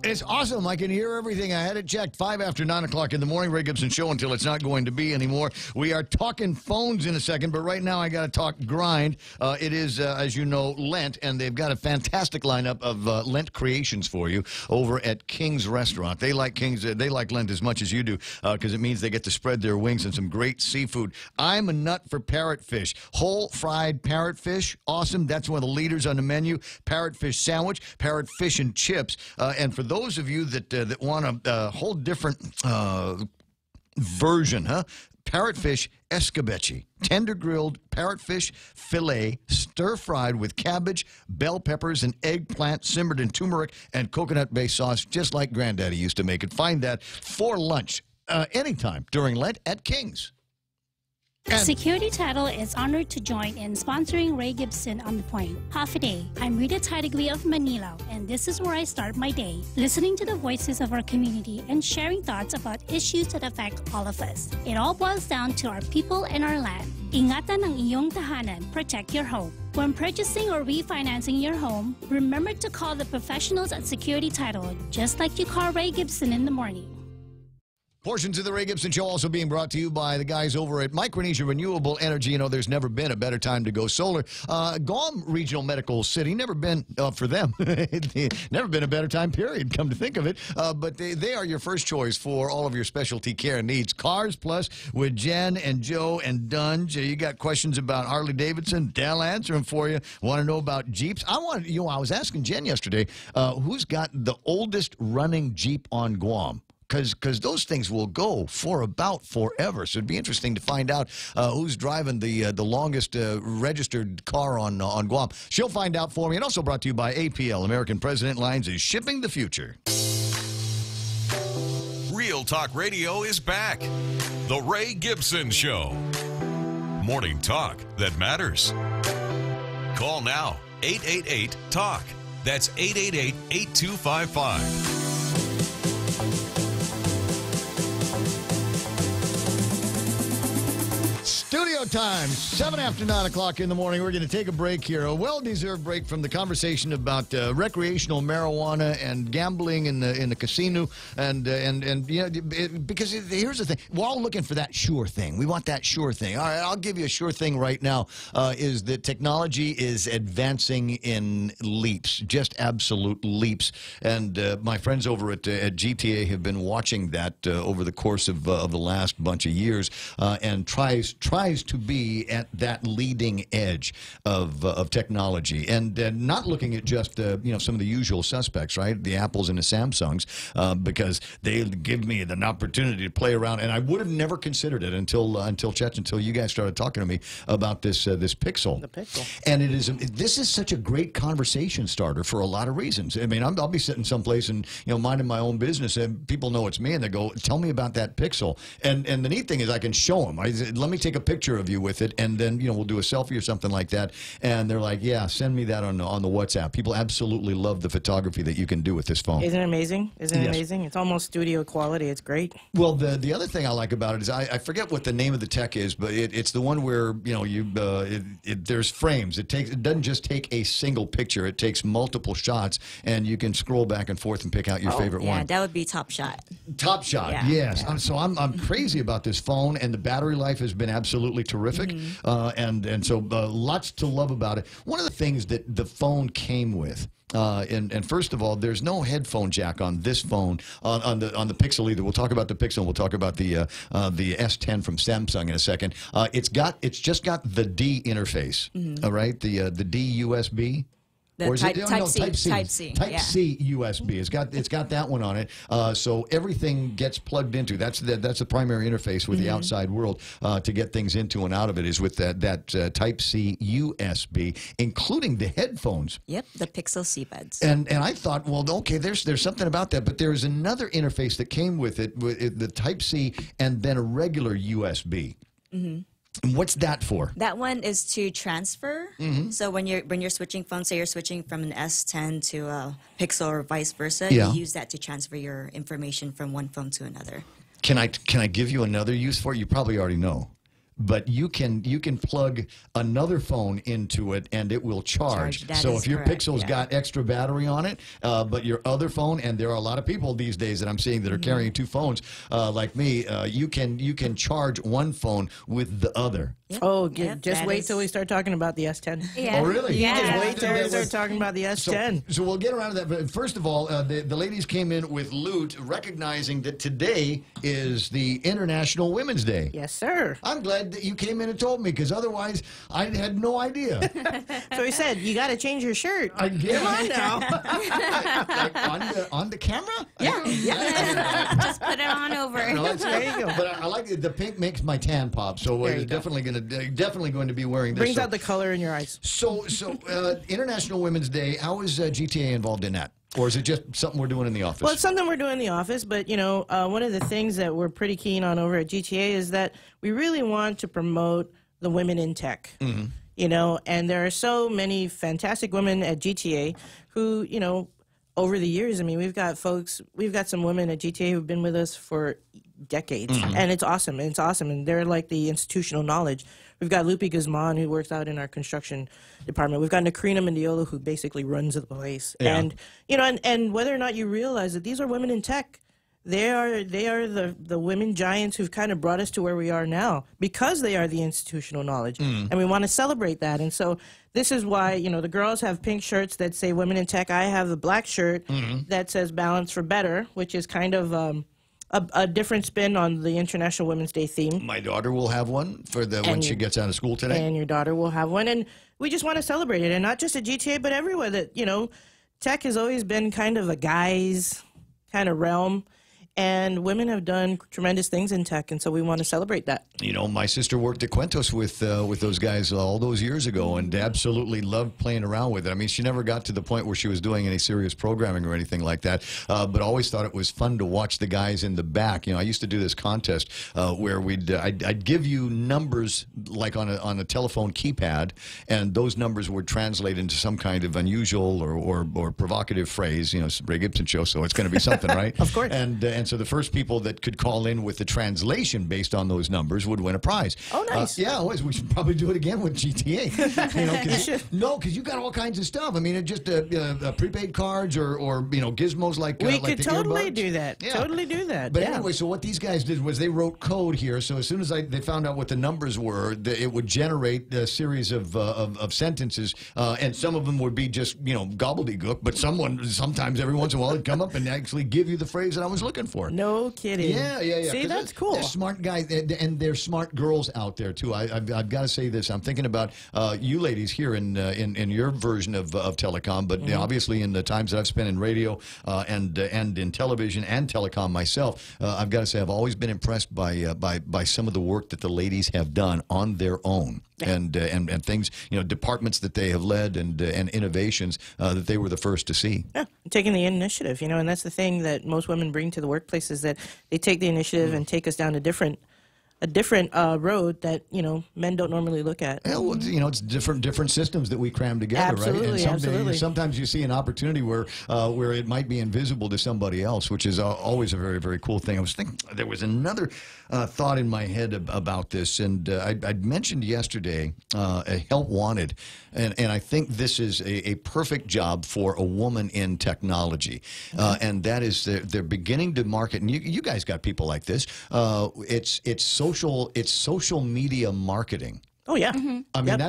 [SPEAKER 8] It's awesome. I can hear everything. I had it checked 5 after 9 o'clock in the morning. Ray Gibson Show until it's not going to be anymore. We are talking phones in a second, but right now I got to talk grind. It is, as you know, Lent, and they've got a fantastic lineup of Lent creations for you over at King's Restaurant. They like they like Lent as much as you do because it means they get to spread their wings and some great seafood. I'm a nut for parrotfish. Whole fried parrotfish, awesome. That's one of the leaders on the menu. Parrotfish sandwich, parrotfish and chips, and for those of you that want a whole different version, parrotfish escabeche, tender grilled parrotfish fillet, stir-fried with cabbage, bell peppers, and eggplant simmered in turmeric and coconut-based sauce, just like Granddaddy used to make it. Find that for lunch anytime during Lent at King's.
[SPEAKER 10] Security Title is honored to join in sponsoring Ray Gibson on The Point. Half a day. I'm Rita Tidegli of Manila, and this is where I start my day, listening to the voices of our community and sharing thoughts about issues that affect all of us. It all boils down to our people and our land. Ingatan ang iyong tahanan, protect your home. When purchasing or refinancing your home, remember to call the professionals at Security Title, just like you call Ray Gibson in the morning.
[SPEAKER 8] Portions of the Ray Gibson Show also being brought to you by the guys over at Micronesia Renewable Energy. You know, there's never been a better time to go solar. Guam Regional Medical City, never been, for them, never been a better time, period, come to think of it. But they are your first choice for all of your specialty care needs. Cars Plus with Jen and Joe and Dunge. You got questions about Harley Davidson, they'll answer them for you. Want to know about Jeeps? I was asking Jen yesterday, who's got the oldest running Jeep on Guam? Because those things will go for about forever. So it'd be interesting to find out who's driving the longest registered car on Guam. She'll find out for me. And also brought to you by APL, American President Lines is shipping the future.
[SPEAKER 6] Real Talk Radio is back. The Ray Gibson Show. Morning talk that matters. Call now, 888-TALK. That's 888-8255.
[SPEAKER 8] Studio time, 7 after 9 o'clock in the morning. We're going to take a break here, a well-deserved break from the conversation about recreational marijuana and gambling in the casino, and you know, because here's the thing: we're all looking for that sure thing. We want that sure thing. All right, I'll give you a sure thing right now. Is that technology is advancing in leaps, just absolute leaps, and my friends over at GTA have been watching that over the course of the last bunch of years, and tries to be at that leading edge of technology, and not looking at just you know, some of the usual suspects, right? The Apples and the Samsungs, because they give me an opportunity to play around, and I would have never considered it until Chet, until you guys started talking to me about this this Pixel.
[SPEAKER 7] The Pixel.
[SPEAKER 8] And this is such a great conversation starter for a lot of reasons. I mean, I'll be sitting someplace and, you know, minding my own business, and people know it's me, and they go, "Tell me about that Pixel." And the neat thing is, I can show them. Let me take a picture of you with it, and then, you know, we'll do a selfie or something like that, and they're like, "Yeah, send me that on the WhatsApp." People absolutely love the photography that you can do with this phone.
[SPEAKER 7] Isn't it amazing? Isn't it amazing? It's almost studio quality. It's great.
[SPEAKER 8] Well, the other thing I like about it is I forget what the name of the tech is, but it's the one where, you know, there's frames. It doesn't just take a single picture. It takes multiple shots, and you can scroll back and forth and pick out your favorite one.
[SPEAKER 13] Yeah, that would be Top Shot.
[SPEAKER 8] Top Shot,
[SPEAKER 13] yeah.
[SPEAKER 8] yes. So I'm crazy about this phone, and the battery life has been absolutely terrific, and so lots to love about it. One of the things that the phone came with, and first of all, there's no headphone jack on this phone on the Pixel either. We'll talk about the Pixel. We'll talk about the S10 from Samsung in a second. It's just got the D interface. All right, the D USB.
[SPEAKER 13] Type C
[SPEAKER 8] USB. It's got that one on it. So everything gets plugged into. That's the primary interface with the outside world to get things into and out of it is with that Type C USB, including the headphones.
[SPEAKER 13] Yep, the Pixel C buds.
[SPEAKER 8] And I thought, well, okay, there's something about that, but there's another interface that came with it, the Type C, and then a regular USB. What's that for?
[SPEAKER 13] That one is to transfer. So when you're switching phones, say you're switching from an S10 to a Pixel or vice versa, you use that to transfer your information from one phone to another.
[SPEAKER 8] Can I give you another use for it? You probably already know. But you can plug another phone into it, and it will charge. So if your Pixel's got extra battery on it, but your other phone, and there are a lot of people these days that I'm seeing that are carrying two phones, like me, you can charge one phone with the other.
[SPEAKER 7] Oh, just wait till we start talking about the S10.
[SPEAKER 13] Yeah.
[SPEAKER 8] Oh, really?
[SPEAKER 7] Yeah. Just wait till we start talking about the S10.
[SPEAKER 8] So we'll get around to that. But first of all, the ladies came in with loot, recognizing that today is the International Women's Day.
[SPEAKER 7] Yes, sir.
[SPEAKER 8] I'm glad that you came in and told me, because otherwise I had no idea.
[SPEAKER 7] So he said, "You got to change your shirt."
[SPEAKER 8] I guess.
[SPEAKER 7] Come on now.
[SPEAKER 8] Like on the camera?
[SPEAKER 13] Yeah. Just put it on over.
[SPEAKER 8] No,
[SPEAKER 7] there you go.
[SPEAKER 8] But I like it. The pink makes my tan pop, so we're definitely going to be wearing this.
[SPEAKER 7] Brings out the color in your eyes.
[SPEAKER 8] So International Women's Day. How is GTA involved in that? Or is it just something we're doing in the office?
[SPEAKER 7] Well, it's something we're doing in the office, but, you know, one of the things that we're pretty keen on over at GTA is that we really want to promote the women in tech. You know, and there are so many fantastic women at GTA who, you know, over the years, I mean, we've got some women at GTA who've been with us for decades, and it's awesome, and they're like the institutional knowledge. We've got Lupe Guzman, who works out in our construction department. We've got Nakrina Mendiola, who basically runs the place.
[SPEAKER 8] Yeah.
[SPEAKER 7] And, you know, and whether or not you realize that these are women in tech, they are the women giants who've kind of brought us to where we are now, because they are the institutional knowledge. And we want to celebrate that. And so this is why, you know, the girls have pink shirts that say Women in Tech. I have a black shirt that says Balance for Better, which is kind of a different spin on the International Women's Day theme.
[SPEAKER 8] My daughter will have one for when she gets out of school today.
[SPEAKER 7] And your daughter will have one. And we just want to celebrate it. And not just at GTA, but everywhere. That, you know, tech has always been kind of a guy's kind of realm. And women have done tremendous things in tech, and so we want to celebrate that.
[SPEAKER 8] You know, my sister worked at Quintos with those guys all those years ago, and absolutely loved playing around with it. I mean, she never got to the point where she was doing any serious programming or anything like that, but always thought it was fun to watch the guys in the back. You know, I used to do this contest where I'd give you numbers like on a telephone keypad, and those numbers would translate into some kind of unusual or provocative phrase. You know, it's a Ray Gibson show, so it's going to be something, right?
[SPEAKER 7] Of course.
[SPEAKER 8] And so the first people that could call in with the translation based on those numbers would win a prize.
[SPEAKER 7] Oh, nice.
[SPEAKER 8] Yeah, always. We should probably do it again with GTA. You know, because you got all kinds of stuff. I mean, it just prepaid cards or you know, gizmos like
[SPEAKER 7] we
[SPEAKER 8] like
[SPEAKER 7] could
[SPEAKER 8] the
[SPEAKER 7] totally
[SPEAKER 8] earbuds.
[SPEAKER 7] do that.
[SPEAKER 8] Yeah.
[SPEAKER 7] Totally do that.
[SPEAKER 8] But
[SPEAKER 7] yeah.
[SPEAKER 8] anyway, so what these guys did was they wrote code here. So as soon as they found out what the numbers were, it would generate a series of sentences, and some of them would be just, you know, gobbledygook. But sometimes every once in a while, it'd come up and actually give you the phrase that I was looking for.
[SPEAKER 7] No kidding.
[SPEAKER 8] Yeah.
[SPEAKER 7] See, that's cool.
[SPEAKER 8] They're smart guys, and they're smart girls out there too. I've got to say this. I'm thinking about you ladies here in your version of telecom, but obviously in the times that I've spent in radio and in television and telecom myself, I've got to say I've always been impressed by some of the work that the ladies have done on their own. And things, you know, departments that they have led and innovations that they were the first to see.
[SPEAKER 7] Yeah, taking the initiative, you know, and that's the thing that most women bring to the workplace is that they take the initiative and take us down a different road that, you know, men don't normally look at.
[SPEAKER 8] Yeah, well, you know, it's different systems that we cram together,
[SPEAKER 7] Absolutely,
[SPEAKER 8] right? And
[SPEAKER 7] absolutely.
[SPEAKER 8] sometimes you see an opportunity where it might be invisible to somebody else, which is always a very, very cool thing. I was thinking there was another thought in my head about this, and I'd mentioned yesterday a Help Wanted, and I think this is a perfect job for a woman in technology, and that is they're beginning to market, and you guys got people like this. It's social media marketing.
[SPEAKER 7] Oh yeah,
[SPEAKER 8] I mean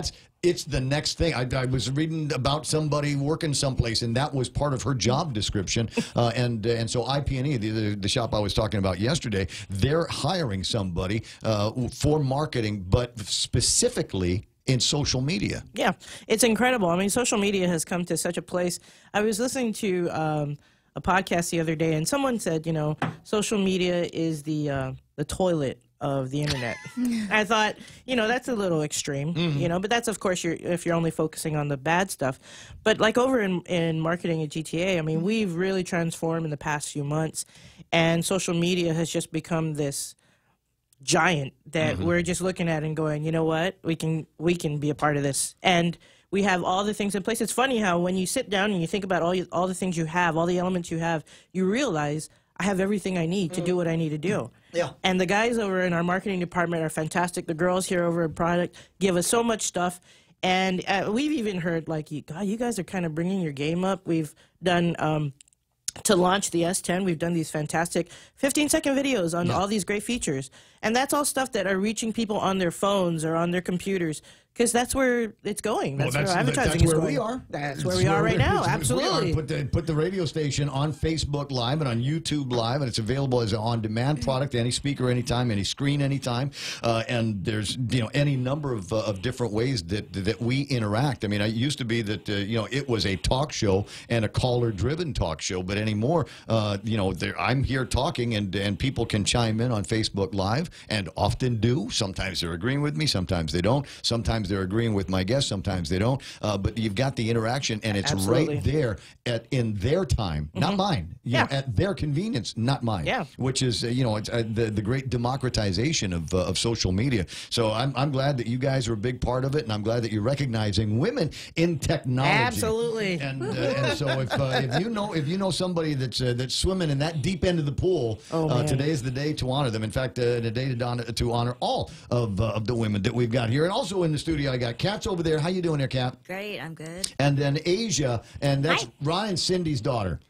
[SPEAKER 8] it's the next thing. I was reading about somebody working someplace, and that was part of her job description. And so IP&E, the shop I was talking about yesterday, they're hiring somebody for marketing, but specifically in social media.
[SPEAKER 7] Yeah, it's incredible. I mean, social media has come to such a place. I was listening to a podcast the other day, and someone said, you know, social media is the toilet of the internet. I thought, you know, that's a little extreme, you know, but that's, of course, if you're only focusing on the bad stuff. But like over in marketing at GTA, I mean, we've really transformed in the past few months, and social media has just become this giant that we're just looking at and going, you know what, we can be a part of this. And we have all the things in place. It's funny how when you sit down and you think about all the things you have, all the elements you have, you realize I have everything I need to do what I need to do.
[SPEAKER 8] Yeah.
[SPEAKER 7] And the guys over in our marketing department are fantastic. The girls here over at Product give us so much stuff. And we've even heard, like, you guys are kind of bringing your game up. We've done, to launch the S10, we've done these fantastic 15-second videos on all these great features. And that's all stuff that are reaching people on their phones or on their computers, because that's where it's going. That's where advertising is going.
[SPEAKER 8] We are.
[SPEAKER 7] That's where we are right now. Absolutely.
[SPEAKER 8] Put the radio station on Facebook Live and on YouTube Live, and it's available as an on-demand product, any speaker, anytime, any screen, anytime. And there's, you know, any number of different ways that we interact. I mean, it used to be that you know, it was a talk show and a caller-driven talk show, but anymore, you know, I'm here talking, and people can chime in on Facebook Live, and often do. Sometimes they're agreeing with me, sometimes they don't. Sometimes they're agreeing with my guests, sometimes they don't. But you've got the interaction, and it's right there in their time, not mine. You know, at their convenience, not mine.
[SPEAKER 7] Yeah.
[SPEAKER 8] Which is, you know, it's the great democratization of social media. So I'm glad that you guys are a big part of it, and I'm glad that you're recognizing women in technology.
[SPEAKER 7] Absolutely.
[SPEAKER 8] And so if you know somebody that's swimming in that deep end of the pool, today is the day to honor them. In fact, the day to honor all of the women that we've got here. And also in the studio, I got Kat's over there. How you doing there, Kat?
[SPEAKER 13] Great, I'm good.
[SPEAKER 8] And then Asia, and that's Ryan Cindy's daughter.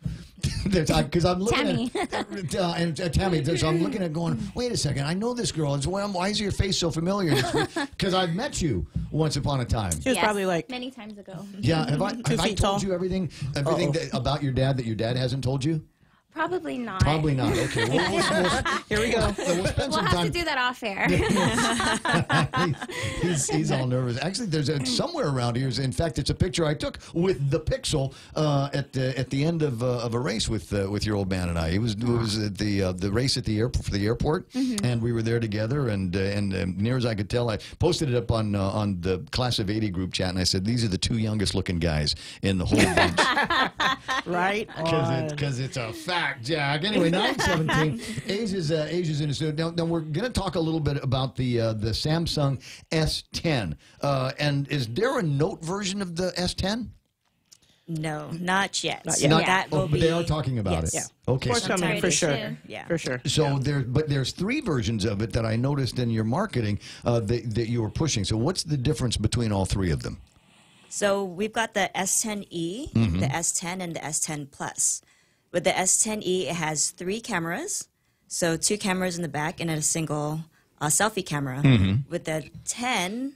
[SPEAKER 8] Because I'm looking at Tammy. So I'm looking at going, wait a second, I know this girl. Why is your face so familiar? Because I've met you once upon a time.
[SPEAKER 7] She was probably like
[SPEAKER 12] many times ago.
[SPEAKER 8] Yeah, have I told you everything about your dad that your dad hasn't told you?
[SPEAKER 12] Probably not.
[SPEAKER 8] Probably not. Okay.
[SPEAKER 7] Here we go.
[SPEAKER 8] We'll spend
[SPEAKER 12] We'll
[SPEAKER 8] some
[SPEAKER 12] have
[SPEAKER 8] time.
[SPEAKER 12] to do that off air.
[SPEAKER 8] He's all nervous. Actually, there's somewhere around here. In fact, it's a picture I took with the Pixel at the end of a race with your old man and I. It was at the race at the airport for the airport, and we were there together. And near as I could tell, I posted it up on the Class of '80 group chat, and I said, "These are the two youngest looking guys in the whole bunch."
[SPEAKER 7] Right.
[SPEAKER 8] Because it's a fact, Jack. Anyway, 9:17. Asia's in the studio. Now we're going to talk a little bit about the Samsung S10. And is there a Note version of the S10?
[SPEAKER 13] No, not yet.
[SPEAKER 7] Not yet.
[SPEAKER 13] That will
[SPEAKER 8] but they are talking about it.
[SPEAKER 13] Yes.
[SPEAKER 8] Okay.
[SPEAKER 7] Forthcoming for sure.
[SPEAKER 13] Yeah.
[SPEAKER 7] For sure.
[SPEAKER 8] So there's three versions of it that I noticed in your marketing that you were pushing. So what's the difference between all three of them?
[SPEAKER 13] So we've got the S10e, the S10, and the S10 Plus. With the S10e, it has 3 cameras. So 2 cameras in the back and a single selfie camera. With the 10,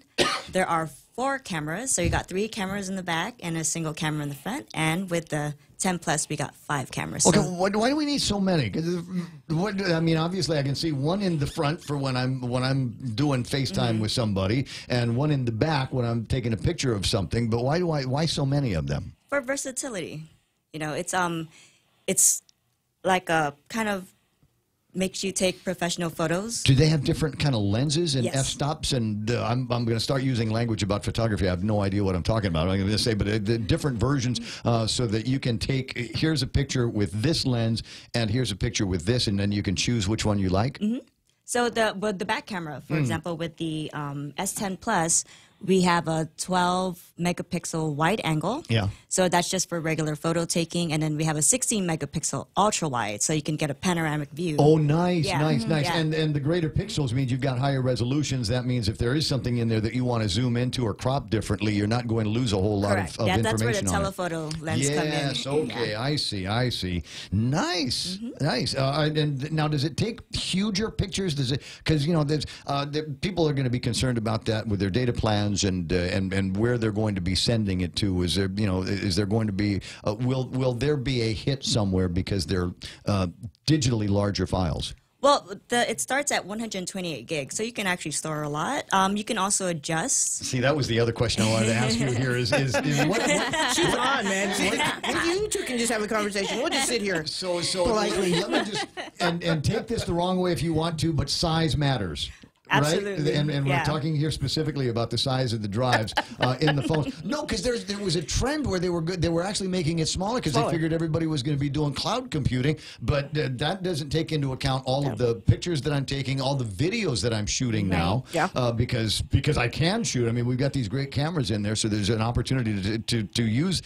[SPEAKER 13] there are 4 cameras. So you got 3 cameras in the back and a single camera in the front. And with the 10 Plus, we got 5 cameras.
[SPEAKER 8] Okay,
[SPEAKER 13] So
[SPEAKER 8] why do we need so many? 'Cause I mean, obviously, I can see one in the front for when I'm doing FaceTime with somebody, and one in the back when I'm taking a picture of something. But why so many of them?
[SPEAKER 13] for versatility, you know, it's like a kind of makes you take professional photos.
[SPEAKER 8] Do they have different kind of lenses and
[SPEAKER 13] Yes.
[SPEAKER 8] f-stops? And I'm going to start using language about photography. I have no idea what I'm talking about. I'm going to say, but the different versions so that you can take, here's a picture with this lens, and here's a picture with this, and then you can choose which one you like.
[SPEAKER 13] So the back camera, for example, with the S10 Plus, we have a 12 megapixel wide angle.
[SPEAKER 8] Yeah.
[SPEAKER 13] So that's just for regular photo taking. And then we have a 16 megapixel ultra wide, so you can get a panoramic view.
[SPEAKER 8] Oh, nice,
[SPEAKER 13] Yeah.
[SPEAKER 8] nice.
[SPEAKER 13] Yeah.
[SPEAKER 8] And the greater pixels means you've got higher resolutions. That means if there is something in there that you want to zoom into or crop differently, you're not going to lose a whole lot
[SPEAKER 13] Correct.
[SPEAKER 8] of
[SPEAKER 13] Yeah,
[SPEAKER 8] information
[SPEAKER 13] that's where the
[SPEAKER 8] on it.
[SPEAKER 13] telephoto lens come in.
[SPEAKER 8] Yes, okay,
[SPEAKER 13] Yeah.
[SPEAKER 8] I see. Nice, nice. And now, does it take huger pictures? Does it? Because there's people are going to be concerned about that with their data plans and where they're going to be sending it to. Is there is there going to be will there be a hit somewhere because they're digitally larger files?
[SPEAKER 13] Well, it starts at 128 gigs, so you can actually store a lot. You can also adjust.
[SPEAKER 8] See, that was the other question I wanted to ask you here. Is what
[SPEAKER 7] She's on, man. You two can just have a conversation. We'll just sit here.
[SPEAKER 8] So
[SPEAKER 7] politely.
[SPEAKER 8] let me just and take this the wrong way if you want to, but size matters.
[SPEAKER 13] Absolutely.
[SPEAKER 8] Right? And we're
[SPEAKER 13] yeah.
[SPEAKER 8] talking here specifically about the size of the drives in the phones. No, because there was a trend where they were good. They were actually making it smaller because they figured everybody was going to be doing cloud computing. But that doesn't take into account all of the pictures that I'm taking, all the videos that I'm shooting now.
[SPEAKER 7] Yeah.
[SPEAKER 8] Because I can shoot. I mean, we've got these great cameras in there, so there's an opportunity to use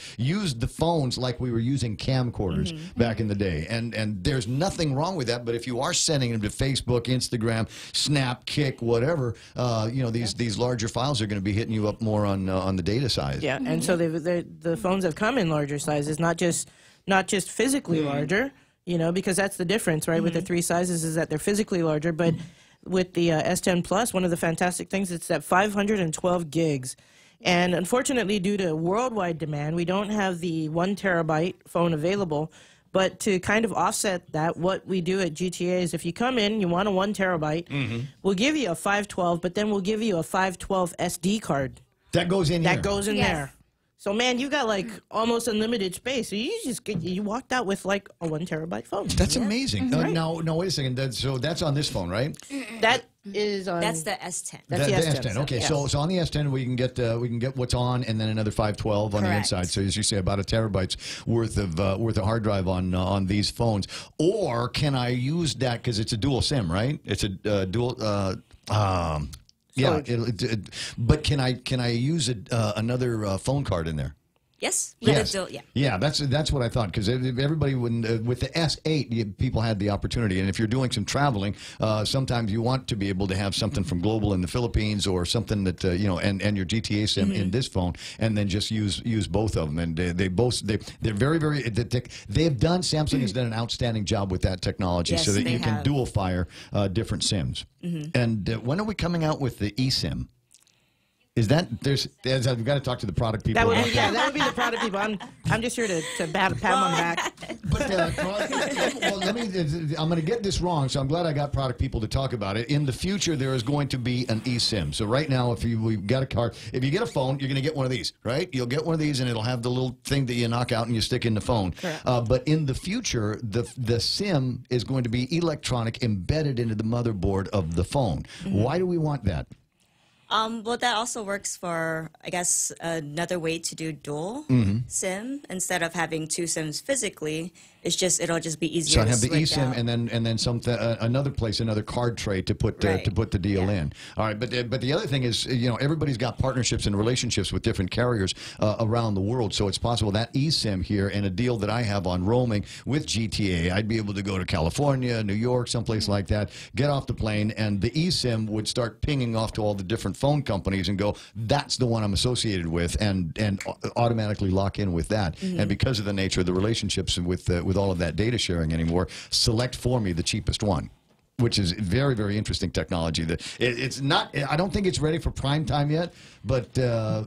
[SPEAKER 8] the phones like we were using camcorders back in the day. And there's nothing wrong with that. But if you are sending them to Facebook, Instagram, Snap, Kick, whatever, these larger files are going to be hitting you up more on the data size.
[SPEAKER 7] Yeah, and so the phones have come in larger sizes, not just physically larger, because that's the difference, right? With the 3 sizes is that they're physically larger, but with the S10 Plus, one of the fantastic things, it's at 512 gigs. And unfortunately, due to worldwide demand, we don't have the 1 terabyte phone available. But to kind of offset that, what we do at GTA is if you come in, you want a 1 terabyte, we'll give you a 512, but then we'll give you a 512 SD card.
[SPEAKER 8] That goes in here.
[SPEAKER 7] That goes in there. So, man, you got like almost unlimited space. So you walked out with like a 1 terabyte phone.
[SPEAKER 8] That's amazing.
[SPEAKER 7] Right.
[SPEAKER 8] Now, wait a second. So that's on this phone, right?
[SPEAKER 7] That is on.
[SPEAKER 13] That's the S10.
[SPEAKER 7] That's the S10.
[SPEAKER 8] Okay,
[SPEAKER 7] yes.
[SPEAKER 8] so on the S10 we can get what's on, and then another 512 on the
[SPEAKER 13] Correct.
[SPEAKER 8] inside. So as you say, about a terabyte's worth of hard drive on these phones. Or can I use that because it's a dual SIM, right? It's a dual. Yeah, but can I use another phone card in there?
[SPEAKER 13] Yes.
[SPEAKER 8] Yes.
[SPEAKER 13] Yeah.
[SPEAKER 8] Yeah, that's what I thought, because everybody with the S8, people had the opportunity, and if you're doing some traveling, sometimes you want to be able to have something from Global in the Philippines or something that and your GTA SIM in this phone, and then just use both of them, and they're very very they've done Samsung has done an outstanding job with that technology,
[SPEAKER 13] Yes,
[SPEAKER 8] so that
[SPEAKER 13] they
[SPEAKER 8] you can
[SPEAKER 13] have.
[SPEAKER 8] dual fire different SIMs. And when are we coming out with the eSIM? Is that I've got to talk to the product people.
[SPEAKER 7] That would
[SPEAKER 8] about
[SPEAKER 7] be, that would be the product people. I'm just here to pat them on the back.
[SPEAKER 8] But well, I'm going to get this wrong, so I'm glad I got product people to talk about it. In the future, there is going to be an eSIM. So right now, we've got a card, if you get a phone, you're going to get one of these, right? You'll get one of these, and it'll have the little thing that you knock out and you stick in the phone. But in the future, the SIM is going to be electronic, embedded into the motherboard of the phone. Why do we want that?
[SPEAKER 13] Well, that also works for, I guess, another way to do dual SIM instead of having two SIMs physically. It'll just be easier.
[SPEAKER 8] So I
[SPEAKER 13] to
[SPEAKER 8] have the
[SPEAKER 13] switch
[SPEAKER 8] eSIM
[SPEAKER 13] out.
[SPEAKER 8] and then another card tray to put the deal in. All right, but the other thing is, everybody's got partnerships and relationships with different carriers around the world. So it's possible that eSIM here and a deal that I have on roaming with GTA, I'd be able to go to California, New York, someplace like that, get off the plane, and the eSIM would start pinging off to all the different phone companies and go, that's the one I'm associated with, and automatically lock in with that. And because of the nature of the relationships with all of that data sharing anymore, select for me the cheapest one, which is very, very interesting technology. It's not, I don't think it's ready for prime time yet, but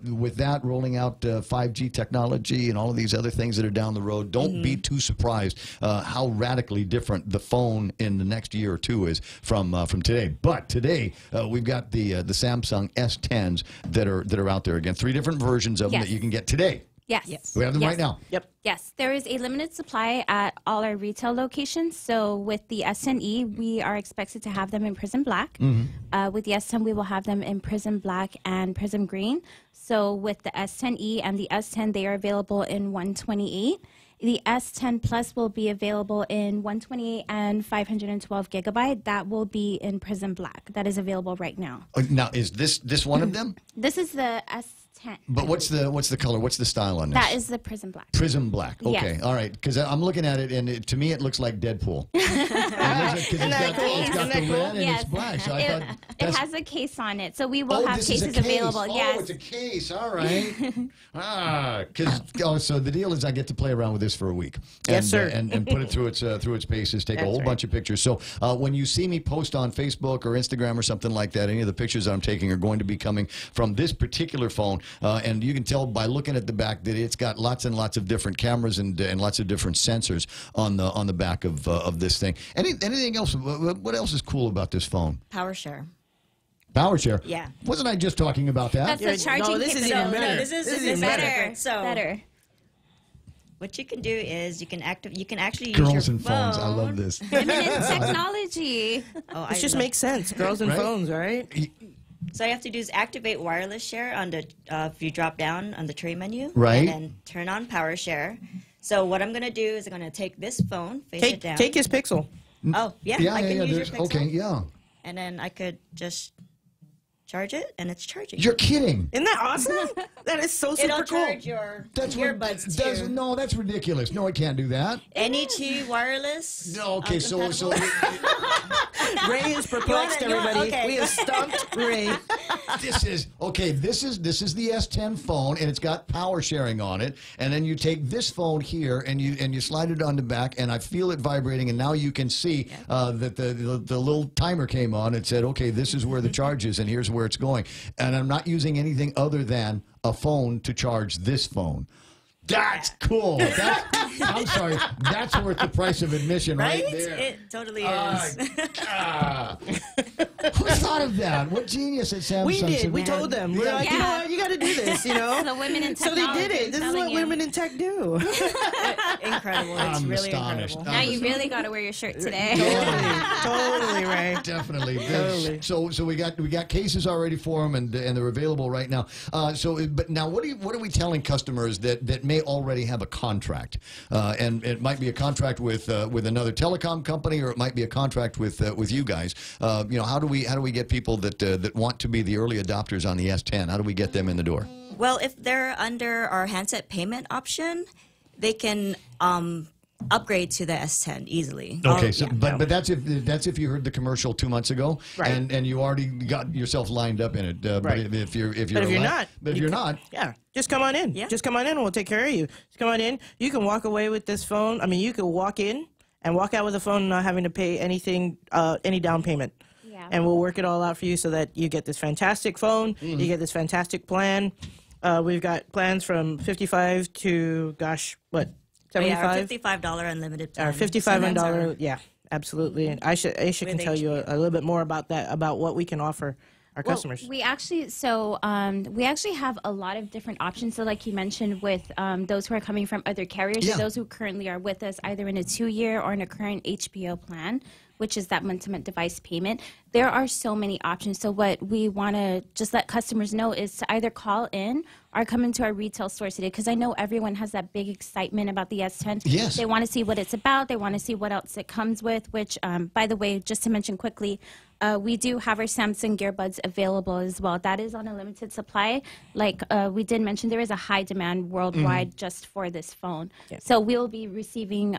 [SPEAKER 8] with that rolling out 5G technology and all of these other things that are down the road, don't be too surprised how radically different the phone in the next year or two is from today. But today we've got the Samsung S10s that are out there. Again, 3 different versions of them that you can get today.
[SPEAKER 12] Yes.
[SPEAKER 8] We have them right now.
[SPEAKER 7] Yep.
[SPEAKER 12] Yes, there is a limited supply at all our retail locations. So with the S10e, we are expected to have them in Prism Black. With the S10, we will have them in Prism Black and Prism Green. So with the S10e and the S10, they are available in 128. The S10 Plus will be available in 128 and 512 gigabyte. That will be in Prism Black. That is available right now.
[SPEAKER 8] Now, is this one of them?
[SPEAKER 12] This is the S10.
[SPEAKER 8] But what's the color? What's the style on this?
[SPEAKER 12] That is the Prism Black.
[SPEAKER 8] Prism Black. Okay,
[SPEAKER 12] Yes.
[SPEAKER 8] all right. Because I'm looking at it, and to me, it looks like Deadpool. It's got the red and it's black. So I thought
[SPEAKER 12] it has a case on it, so we will have
[SPEAKER 8] this is a
[SPEAKER 12] cases
[SPEAKER 8] case.
[SPEAKER 12] available.
[SPEAKER 8] Oh,
[SPEAKER 12] Yes.
[SPEAKER 8] it's a case. All right. So the deal is I get to play around with this for a week.
[SPEAKER 7] Yes, sir.
[SPEAKER 8] And put it through its paces, take a whole bunch of pictures. So when you see me post on Facebook or Instagram or something like that, any of the pictures that I'm taking are going to be coming from this particular phone, and you can tell by looking at the back that it's got lots and lots of different cameras and lots of different sensors on the back of this thing. Anything else? What else is cool about this phone?
[SPEAKER 13] Power share.
[SPEAKER 8] Power share.
[SPEAKER 13] Yeah.
[SPEAKER 8] Wasn't I just talking about that?
[SPEAKER 12] That's the charging
[SPEAKER 7] this is
[SPEAKER 12] capability.
[SPEAKER 7] even better.
[SPEAKER 13] This is
[SPEAKER 12] better.
[SPEAKER 13] So
[SPEAKER 12] better.
[SPEAKER 13] what you can do is you can actually use
[SPEAKER 8] Girls
[SPEAKER 13] your
[SPEAKER 8] and
[SPEAKER 13] phone.
[SPEAKER 8] phones. I love this.
[SPEAKER 12] Women in technology.
[SPEAKER 13] Oh,
[SPEAKER 7] It just makes sense. Girls and
[SPEAKER 8] Right?
[SPEAKER 7] phones, right?
[SPEAKER 13] So all you have to do is activate wireless share on the if you drop down on the tray menu,
[SPEAKER 8] Right.
[SPEAKER 13] and then turn on power share. So what I'm going to do is I'm going to take this phone, face it down.
[SPEAKER 7] Take his Pixel.
[SPEAKER 13] Oh yeah, I can use your Pixel.
[SPEAKER 8] Okay, yeah.
[SPEAKER 13] And then I could just charge it, and it's charging.
[SPEAKER 8] You're kidding.
[SPEAKER 7] Isn't that awesome? That is so super
[SPEAKER 13] It'll
[SPEAKER 7] cool.
[SPEAKER 13] charge your earbuds too.
[SPEAKER 8] No, that's ridiculous. No, I can't do that.
[SPEAKER 13] Any two wireless.
[SPEAKER 8] No, okay, so
[SPEAKER 7] Ray is perplexed, everybody.
[SPEAKER 13] okay.
[SPEAKER 7] We have stumped Ray.
[SPEAKER 8] this is the S10 phone, and it's got power sharing on it. And then you take this phone here and you slide it on the back, and I feel it vibrating. And now you can see that the little timer came on. It said, okay, this is where the charge is, and here's where it's going. And I'm not using anything other than a phone to charge this phone. That's cool. I'm sorry. That's worth the price of admission right there.
[SPEAKER 13] It totally is.
[SPEAKER 8] Who thought of that? What genius at Samsung?
[SPEAKER 7] We did.
[SPEAKER 8] said,
[SPEAKER 7] We
[SPEAKER 8] "Man,
[SPEAKER 7] told them. We're like, you know what? You got to do this, you know?
[SPEAKER 12] The women in
[SPEAKER 7] So they did
[SPEAKER 12] technology,
[SPEAKER 7] it. This is what women in tech do.
[SPEAKER 13] Incredible. It's
[SPEAKER 8] I'm
[SPEAKER 13] really
[SPEAKER 8] astonished.
[SPEAKER 13] incredible.
[SPEAKER 12] Now you really got to wear your shirt today.
[SPEAKER 7] Totally, Ray.
[SPEAKER 8] Definitely.
[SPEAKER 7] Totally.
[SPEAKER 8] So we got cases already for them, and they're available right now. But now, what are we telling customers that may already have a contract, and it might be a contract with another telecom company, or it might be a contract with you guys. How do we get people that want to be the early adopters on the S10? How do we get them in the door?
[SPEAKER 13] Well, if they're under our handset payment option, they can upgrade to the S10 easily.
[SPEAKER 8] Okay, but that's if you heard the commercial 2 months ago,
[SPEAKER 7] Right.
[SPEAKER 8] and you already got yourself lined up in it.
[SPEAKER 7] Right.
[SPEAKER 8] But if you're
[SPEAKER 7] not, yeah, just come on in.
[SPEAKER 13] Yeah.
[SPEAKER 7] Just come on in, and we'll take care of you. Just come on in. You can walk away with this phone. I mean, you can walk in and walk out with a phone, not having to pay anything, any down payment. and we'll work it all out for you so that you get this fantastic phone, you get this fantastic plan. We've got plans from 55 to, gosh, what, 75?
[SPEAKER 13] Our $55 unlimited plan.
[SPEAKER 7] Our $55, yeah, absolutely. And Aisha can tell you a little bit more about that, about what we can offer our customers.
[SPEAKER 12] We actually have a lot of different options. So like you mentioned with those who are coming from other carriers, or those who currently are with us either in a 2-year or in a current HBO plan, which is that month-to-month device payment. There are so many options. So what we want to just let customers know is to either call in or come into our retail store today, because I know everyone has that big excitement about the S10.
[SPEAKER 8] Yes.
[SPEAKER 12] They want to see what it's about. They want to see what else it comes with, which, by the way, just to mention quickly, we do have our Samsung Gearbuds available as well. That is on a limited supply. Like we did mention, there is a high demand worldwide just for this phone. So we'll be receiving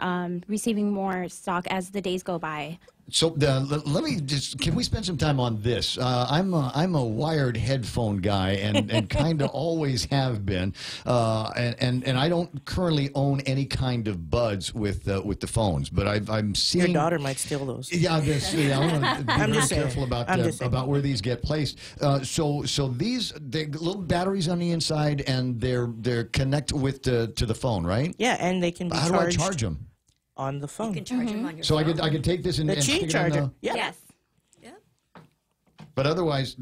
[SPEAKER 12] more stock as the days go by.
[SPEAKER 8] So let me just, can we spend some time on this? I'm a wired headphone guy and kind of always have been, and I don't currently own any kind of buds with the phones, but I'm seeing
[SPEAKER 7] your daughter might steal those.
[SPEAKER 8] Yeah, I want to be
[SPEAKER 7] I'm
[SPEAKER 8] very
[SPEAKER 7] just
[SPEAKER 8] careful about where these get placed. So these they little batteries on the inside, and they're connect with to the phone, right?
[SPEAKER 7] Yeah, and they can be
[SPEAKER 8] How
[SPEAKER 7] charged.
[SPEAKER 8] do I charge them?
[SPEAKER 7] On the phone.
[SPEAKER 13] You can charge them on your
[SPEAKER 8] So
[SPEAKER 13] phone.
[SPEAKER 8] I could take this and
[SPEAKER 7] The
[SPEAKER 8] and
[SPEAKER 7] Qi
[SPEAKER 8] stick it on
[SPEAKER 7] charger.
[SPEAKER 8] the-
[SPEAKER 13] Yes.
[SPEAKER 8] But otherwise,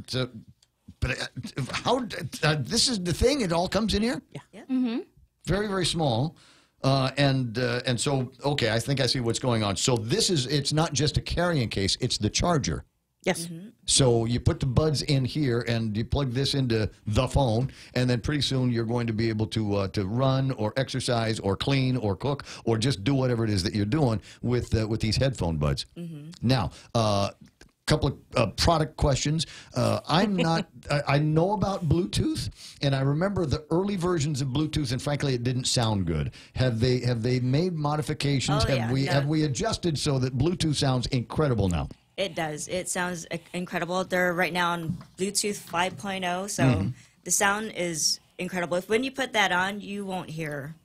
[SPEAKER 8] how this is the thing? It all comes in here.
[SPEAKER 13] Yeah.
[SPEAKER 8] Very, very small, and so okay. I think I see what's going on. So it's not just a carrying case; it's the charger.
[SPEAKER 7] Yes.
[SPEAKER 8] So you put the buds in here, and you plug this into the phone, and then pretty soon you're going to be able to run or exercise or clean or cook or just do whatever it is that you're doing with these headphone buds. Now, couple of product questions. I'm not. I know about Bluetooth, and I remember the early versions of Bluetooth, and frankly, it didn't sound good. Have they made modifications?
[SPEAKER 13] Oh,
[SPEAKER 8] Have we adjusted so that Bluetooth sounds incredible now?
[SPEAKER 13] It does. It sounds incredible. They're right now on Bluetooth 5.0, so the sound is incredible. When you put that on, you won't hear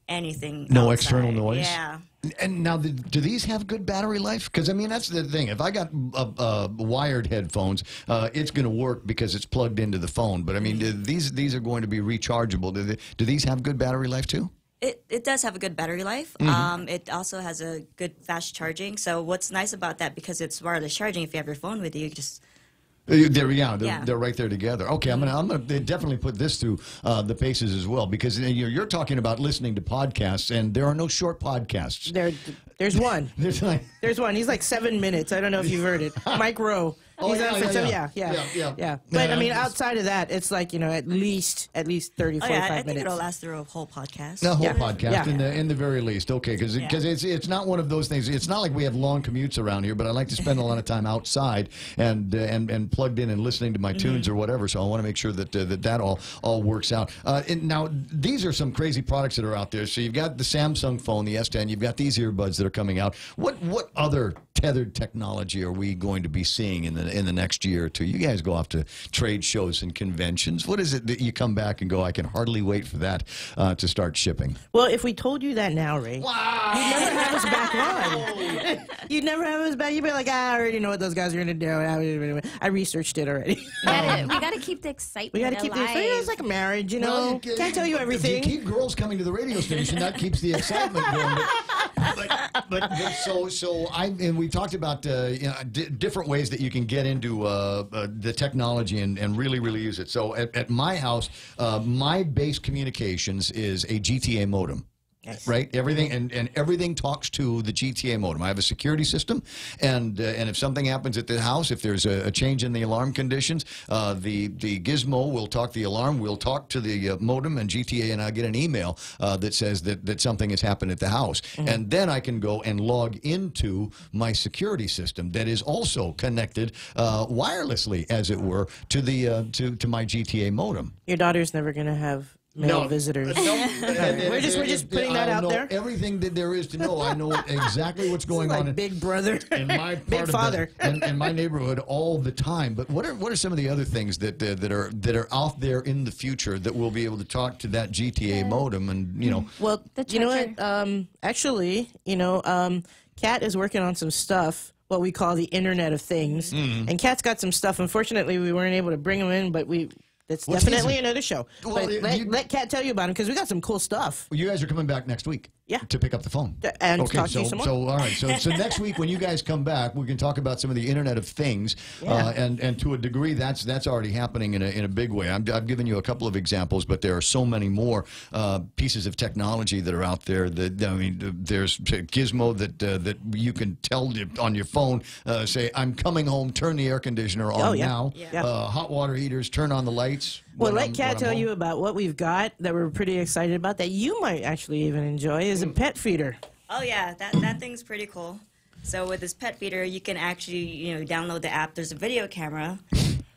[SPEAKER 13] anything.
[SPEAKER 8] No
[SPEAKER 13] outside.
[SPEAKER 8] external noise?
[SPEAKER 13] Yeah.
[SPEAKER 8] And now, do these have good battery life? Because, I mean, that's the thing. If I got wired headphones, it's going to work because it's plugged into the phone. But, I mean, these are going to be rechargeable. Do these have good battery life, too?
[SPEAKER 13] It does have a good battery life. It also has a good fast charging. So what's nice about that, because it's wireless charging, if you have your phone with you just...
[SPEAKER 8] They're right there together. Okay, I'm gonna definitely put this through the paces as well, because you're talking about listening to podcasts, and there are no short podcasts.
[SPEAKER 7] There's one. There's one. He's like 7 minutes. I don't know if you've heard it. Mike Rowe.
[SPEAKER 8] Oh,
[SPEAKER 7] He's on for yeah. But I mean, outside of that, it's like at least 30, 45
[SPEAKER 13] I think
[SPEAKER 7] minutes.
[SPEAKER 13] it'll last through a whole podcast.
[SPEAKER 8] A whole podcast, in the very least. Okay, because it's not one of those things. It's not like we have long commutes around here, but I like to spend a lot of time outside and plugged in and listening to my tunes or whatever. So I want to make sure that all works out. Now, these are some crazy products that are out there. So you've got the Samsung phone, the S10. You've got these earbuds that are coming out. What other tethered technology are we going to be seeing in the next year or two? You guys go off to trade shows and conventions. What is it that you come back and go, I can hardly wait for that to start shipping?
[SPEAKER 7] Well, if we told you that now, Ray, you'd never have us back on. You'd never have us back. You'd be like, I already know what those guys are going to do. I researched it already.
[SPEAKER 12] We got to keep the excitement
[SPEAKER 7] We got to keep the excitement. It's like a marriage,
[SPEAKER 8] Well,
[SPEAKER 7] Can't tell you everything.
[SPEAKER 8] If you keep girls coming to the radio station, that keeps the excitement going. And we talked about different ways that you can get into the technology and really, really use it. So at my house, my base communications is a GTA modem. Yes. Right, everything and everything talks to the GTA modem. I have a security system, and if something happens at the house, if there's a change in the alarm conditions, the gizmo will talk the alarm. We'll talk to the modem and GTA, and I get an email that says that something has happened at the house, and then I can go and log into my security system that is also connected wirelessly, as it were, to the to my GTA modem.
[SPEAKER 7] Your daughter's never going to have male visitors. We're just putting that out there.
[SPEAKER 8] Everything that there is to know. I know exactly what's going on.
[SPEAKER 7] Big brother,
[SPEAKER 8] in my part
[SPEAKER 7] big father,
[SPEAKER 8] in my neighborhood all the time. But what are some of the other things that are out there in the future that we'll be able to talk to that GTA modem and
[SPEAKER 7] Well, you know what? Actually, Kat is working on some stuff what we call the Internet of Things. And Kat's got some stuff. Unfortunately, we weren't able to bring them in, but that's definitely another show.
[SPEAKER 8] Well,
[SPEAKER 7] but let Kat tell you about them because we got some cool stuff.
[SPEAKER 8] Well, you guys are coming back next week.
[SPEAKER 7] Yeah.
[SPEAKER 8] To pick up the phone.
[SPEAKER 7] And
[SPEAKER 8] okay,
[SPEAKER 7] talk to you some more.
[SPEAKER 8] So all right. So next week when you guys come back, we can talk about some of the Internet of Things. And to a degree, that's already happening in a big way. I've given you a couple of examples, but there are so many more pieces of technology that are out there. That there's Gizmo that you can tell on your phone. Say, I'm coming home. Turn the air conditioner on now.
[SPEAKER 7] Yeah.
[SPEAKER 8] Hot water heaters. Turn on the lights.
[SPEAKER 7] Well, let Kat tell you about what we've got that we're pretty excited about that you might actually even enjoy is a pet feeder.
[SPEAKER 13] Oh yeah, that thing's pretty cool. So with this pet feeder, you can actually download the app. There's a video camera,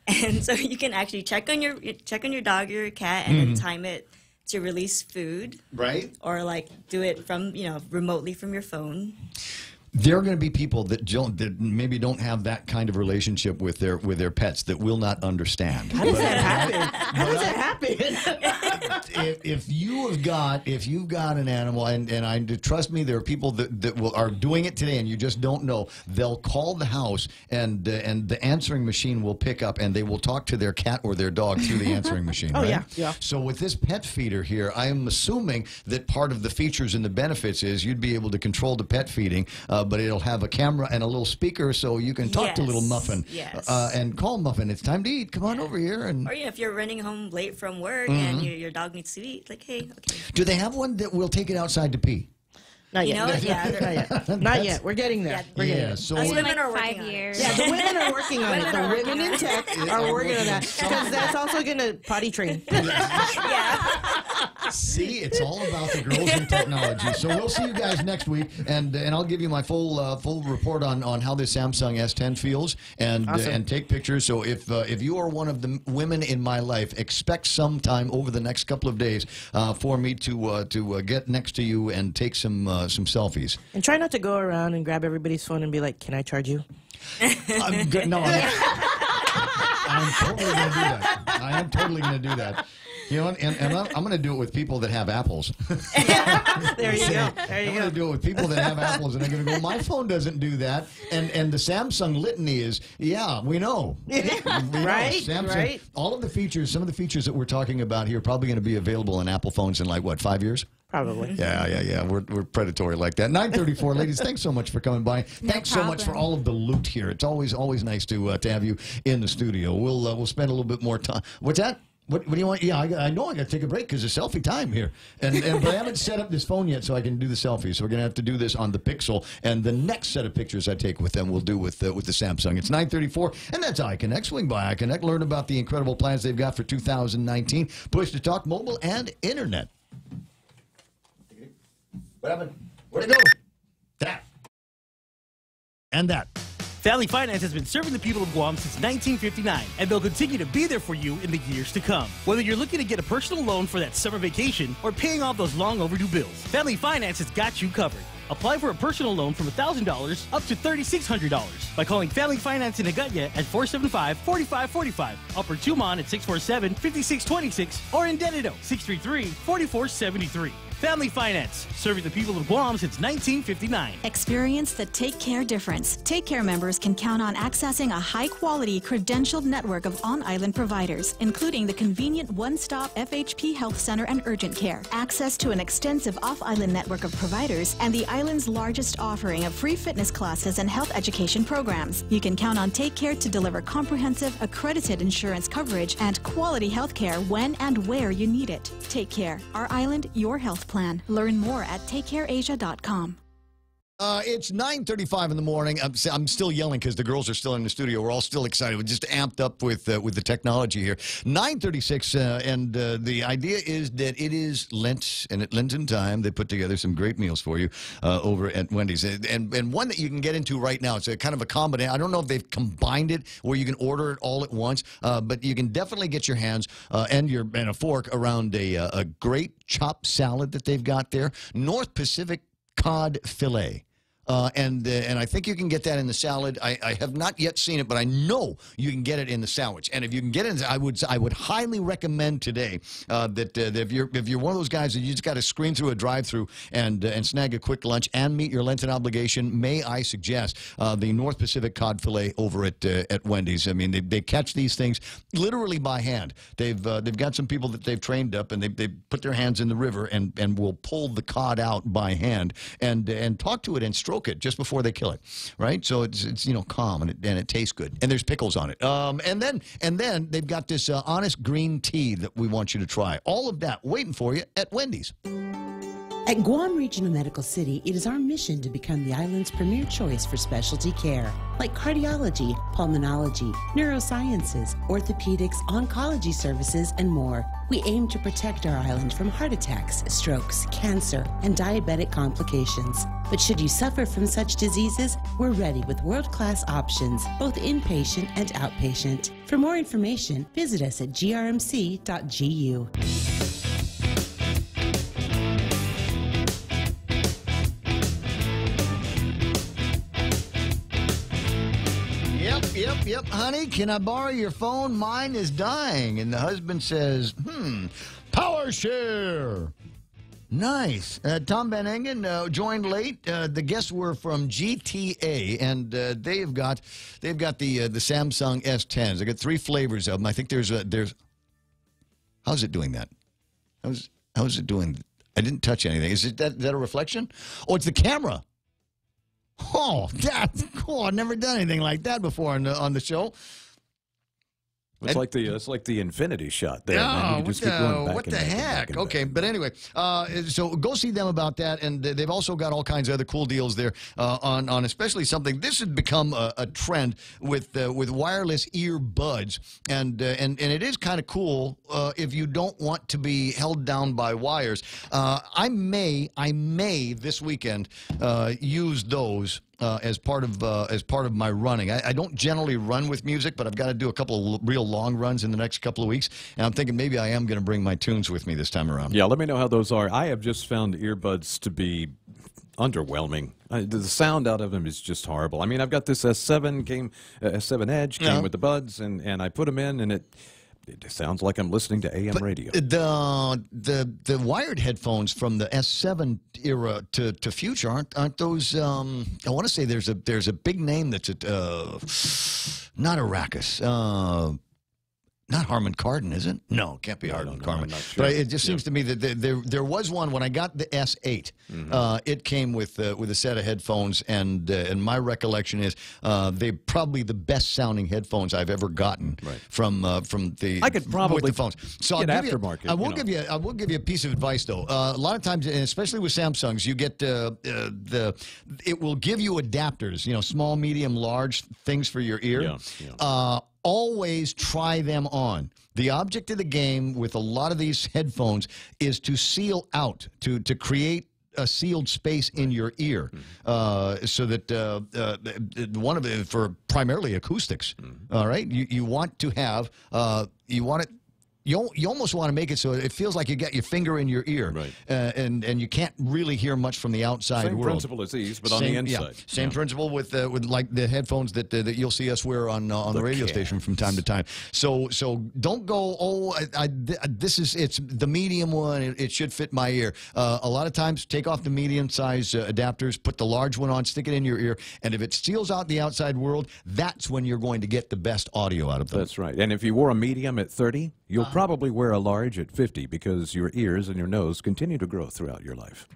[SPEAKER 13] and so you can actually check on your dog or your cat and then time it to release food.
[SPEAKER 8] Right.
[SPEAKER 13] Or like do it from remotely from your phone.
[SPEAKER 8] There are going to be people that maybe don't have that kind of relationship with their pets that will not understand.
[SPEAKER 7] How does that happen? How does that happen?
[SPEAKER 8] If you've got an animal, and trust me, there are people that are doing it today, and you just don't know. They'll call the house, and the answering machine will pick up, and they will talk to their cat or their dog through the answering machine.
[SPEAKER 7] Oh,
[SPEAKER 8] right?
[SPEAKER 7] yeah.
[SPEAKER 8] So with this pet feeder here, I am assuming that part of the features and the benefits is you'd be able to control the pet feeding. But it'll have a camera and a little speaker, so you can talk to little Muffin.
[SPEAKER 13] Yes.
[SPEAKER 8] And call Muffin. It's time to eat. Come on over here. And
[SPEAKER 13] or if you're running home late from work and your dog needs to eat, like, hey, okay.
[SPEAKER 8] do they have one that will take it outside to pee?
[SPEAKER 7] Not yet.
[SPEAKER 13] Not yet.
[SPEAKER 7] Not yet. We're getting there. We're getting there.
[SPEAKER 8] So
[SPEAKER 13] Us women
[SPEAKER 12] Like
[SPEAKER 13] are
[SPEAKER 12] 5
[SPEAKER 13] working
[SPEAKER 12] years.
[SPEAKER 7] Yeah, the women are working on it. The women in tech are working on that because that's also going to potty train.
[SPEAKER 8] See, it's all about the girls in technology. So we'll see you guys next week, and I'll give you my full report on how this Samsung S10 feels, and
[SPEAKER 7] Awesome.
[SPEAKER 8] and take pictures. So if you are one of the women in my life, expect sometime over the next couple of days for me to get next to you and take some selfies.
[SPEAKER 7] And try not to go around and grab everybody's phone and be like, "Can I charge you?"
[SPEAKER 8] I'm good. No, I'm totally going to do that. I am totally going to do that. You know, and I'm going to do it with people that have apples.
[SPEAKER 7] There you go. There you
[SPEAKER 8] I'm
[SPEAKER 7] go.
[SPEAKER 8] going to do it with people that have apples, and they're going to go, my phone doesn't do that. And the Samsung litany is, yeah, we know.
[SPEAKER 7] Right,
[SPEAKER 8] Samsung,
[SPEAKER 7] right.
[SPEAKER 8] all of the features, some of the features that we're talking about here are probably going to be available on Apple phones in like, what, 5 years?
[SPEAKER 7] Probably.
[SPEAKER 8] Yeah. We're predatory like that. 9:34, ladies. Thanks so much for coming by. Thanks so much for all of the loot here. It's always nice to have you in the studio. We'll spend a little bit more time. What's that? What do you want? Yeah, I know I got to take a break because it's selfie time here, but I haven't set up this phone yet, so I can do the selfie. So we're gonna have to do this on the Pixel, and the next set of pictures I take with them, we'll do with the Samsung. It's 9:34, and that's iConnect. Swing by iConnect, learn about the incredible plans they've got for 2019. Push to talk, mobile and internet. What happened? Where'd it go? That. And that.
[SPEAKER 15] Family Finance has been serving the people of Guam since 1959, and they'll continue to be there for you in the years to come. Whether you're looking to get a personal loan for that summer vacation or paying off those long overdue bills, Family Finance has got you covered. Apply for a personal loan from $1,000 up to $3,600 by calling Family Finance in Agutya at 475-4545, Upper Tumon at 647-5626, or in Dededo, 633-4473. Family Finance, serving the people of Guam since 1959.
[SPEAKER 9] Experience the Take Care difference. Take Care members can count on accessing a high-quality, credentialed network of on-island providers, including the convenient one-stop FHP Health Center and Urgent Care, access to an extensive off-island network of providers, and the island's largest offering of free fitness classes and health education programs. You can count on Take Care to deliver comprehensive, accredited insurance coverage and quality health care when and where you need it. Take Care. Our island, your health plan. Learn more at takecareasia.com.
[SPEAKER 8] It's 9:35 in the morning. I'm still yelling because the girls are still in the studio. We're all still excited. We're just amped up with the technology here. 9:36, and the idea is that it is Lent, and at Lenten time, they put together some great meals for you over at Wendy's. And one that you can get into right now. It's a kind of a combination. I don't know if they've combined it where you can order it all at once, but you can definitely get your hands and a fork around a great chopped salad that they've got there. North Pacific cod fillet. and I think you can get that in the salad. I have not yet seen it, but I know you can get it in the sandwich. And if you can get it, I would highly recommend today that if you're one of those guys that you just got to screen through a drive-through and snag a quick lunch and meet your Lenten obligation, may I suggest the North Pacific cod fillet over at Wendy's. I mean, they catch these things literally by hand. They've got some people that they've trained up, and they put their hands in the river and will pull the cod out by hand and talk to it and stroke it just before they kill it, right? So it's calm and it tastes good, and there's pickles on it. And then they've got this honest green tea that we want you to try. All of that waiting for you at Wendy's.
[SPEAKER 14] At Guam Regional Medical City, it is our mission to become the island's premier choice for specialty care, like cardiology, pulmonology, neurosciences, orthopedics, oncology services, and more. We aim to protect our island from heart attacks, strokes, cancer, and diabetic complications. But should you suffer from such diseases, we're ready with world-class options, both inpatient and outpatient. For more information, visit us at grmc.gu.
[SPEAKER 8] Yep, honey, can I borrow your phone? Mine is dying. And the husband says, power share. Nice. Tom Van Engen joined late. The guests were from GTA, and they've got the Samsung S10s. They got 3 flavors of them. I think there's how's it doing that? How's it doing? I didn't touch anything. Is that a reflection? Oh, it's the camera. Oh, that's cool. I've never done anything like that before on the show.
[SPEAKER 16] It's like the infinity shot there.
[SPEAKER 8] Oh,
[SPEAKER 16] you just keep going back
[SPEAKER 8] what
[SPEAKER 16] and
[SPEAKER 8] the
[SPEAKER 16] back and
[SPEAKER 8] heck?
[SPEAKER 16] back and
[SPEAKER 8] Okay, but anyway, so go see them about that, and they've also got all kinds of other cool deals there on especially something. This has become a trend with wireless earbuds, and it is kind of cool if you don't want to be held down by wires. I may this weekend use those. As part of my running. I don't generally run with music, but I've got to do a couple of real long runs in the next couple of weeks, and I'm thinking maybe I am going to bring my tunes with me this time around.
[SPEAKER 16] Yeah, let me know how those are. I have just found earbuds to be underwhelming. The sound out of them is just horrible. I mean, I've got this S7 Edge came with the buds, and I put them in, and it sounds like I'm listening to AM radio.
[SPEAKER 8] The wired headphones from the S7 era to future aren't those? I want to say there's a big name that's not Arrakis. Not Harman Kardon, is it? No, it can't be Harman Kardon. Sure. But it just seems to me that there was one when I got the S8. It came with a set of headphones, and my recollection is they're probably the best sounding headphones I've ever gotten from the.
[SPEAKER 16] I could probably
[SPEAKER 8] with the phones. So
[SPEAKER 16] get
[SPEAKER 8] I'll
[SPEAKER 16] aftermarket.
[SPEAKER 8] I will give you a piece of advice though. A lot of times, and especially with Samsungs, you get it will give you adapters. Small, medium, large things for your ear. Always try them on. The object of the game with a lot of these headphones is to seal out, to create a sealed space in your ear, so that one of it for primarily acoustics. All right, you want to have You almost want to make it so it feels like you got your finger in your ear, and you can't really hear much from the outside
[SPEAKER 16] Same
[SPEAKER 8] world.
[SPEAKER 16] principle as these, but on the inside.
[SPEAKER 8] Same principle with like the headphones that you'll see us wear on the radio station from time to time. So don't go. It's the medium one. It should fit my ear. A lot of times, take off the medium size adapters, put the large one on, stick it in your ear, and if it seals out the outside world, that's when you're going to get the best audio out of them.
[SPEAKER 16] That's right. And if you wore a medium at 30, you'll probably wear a large at 50 because your ears and your nose continue to grow throughout your life.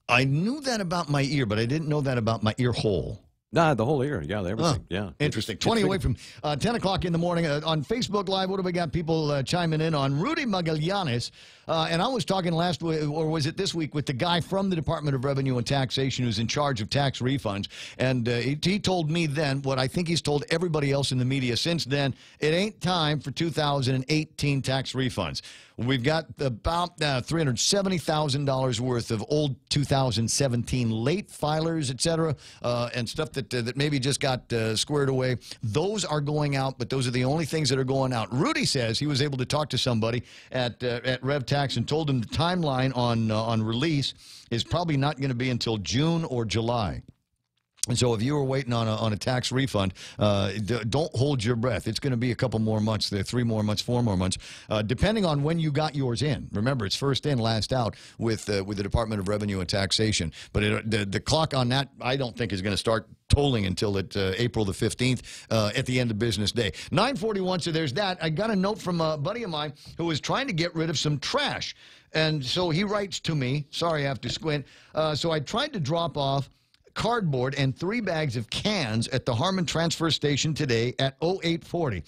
[SPEAKER 8] I knew that about my ear, but I didn't know that about my ear hole.
[SPEAKER 16] Nah, the whole ear. Yeah, everything. Yeah.
[SPEAKER 8] Interesting. 20 away from 10 o'clock in the morning. On Facebook Live, what have we got people chiming in on? Rudy Magallanes. And I was talking last week, or was it this week, with the guy from the Department of Revenue and Taxation who's in charge of tax refunds. And he told me then what I think he's told everybody else in the media since then. It ain't time for 2018 tax refunds. We've got about $370,000 worth of old 2017 late filers, et cetera, and stuff that maybe just got squared away. Those are going out, but those are the only things that are going out. Rudy says he was able to talk to somebody at RevTax and told him the timeline on release is probably not going to be until June or July. And so if you were waiting on a tax refund, don't hold your breath. It's going to be a couple more months, 3 more months, 4 more months, depending on when you got yours in. Remember, it's first in, last out with the Department of Revenue and Taxation. But the clock on that, I don't think, is going to start tolling until April the 15th at the end of business day. 9:41, so there's that. I got a note from a buddy of mine who was trying to get rid of some trash. And so he writes to me. Sorry, I have to squint. So I tried to drop off cardboard and 3 bags of cans at the Harmon Transfer Station today at 0840,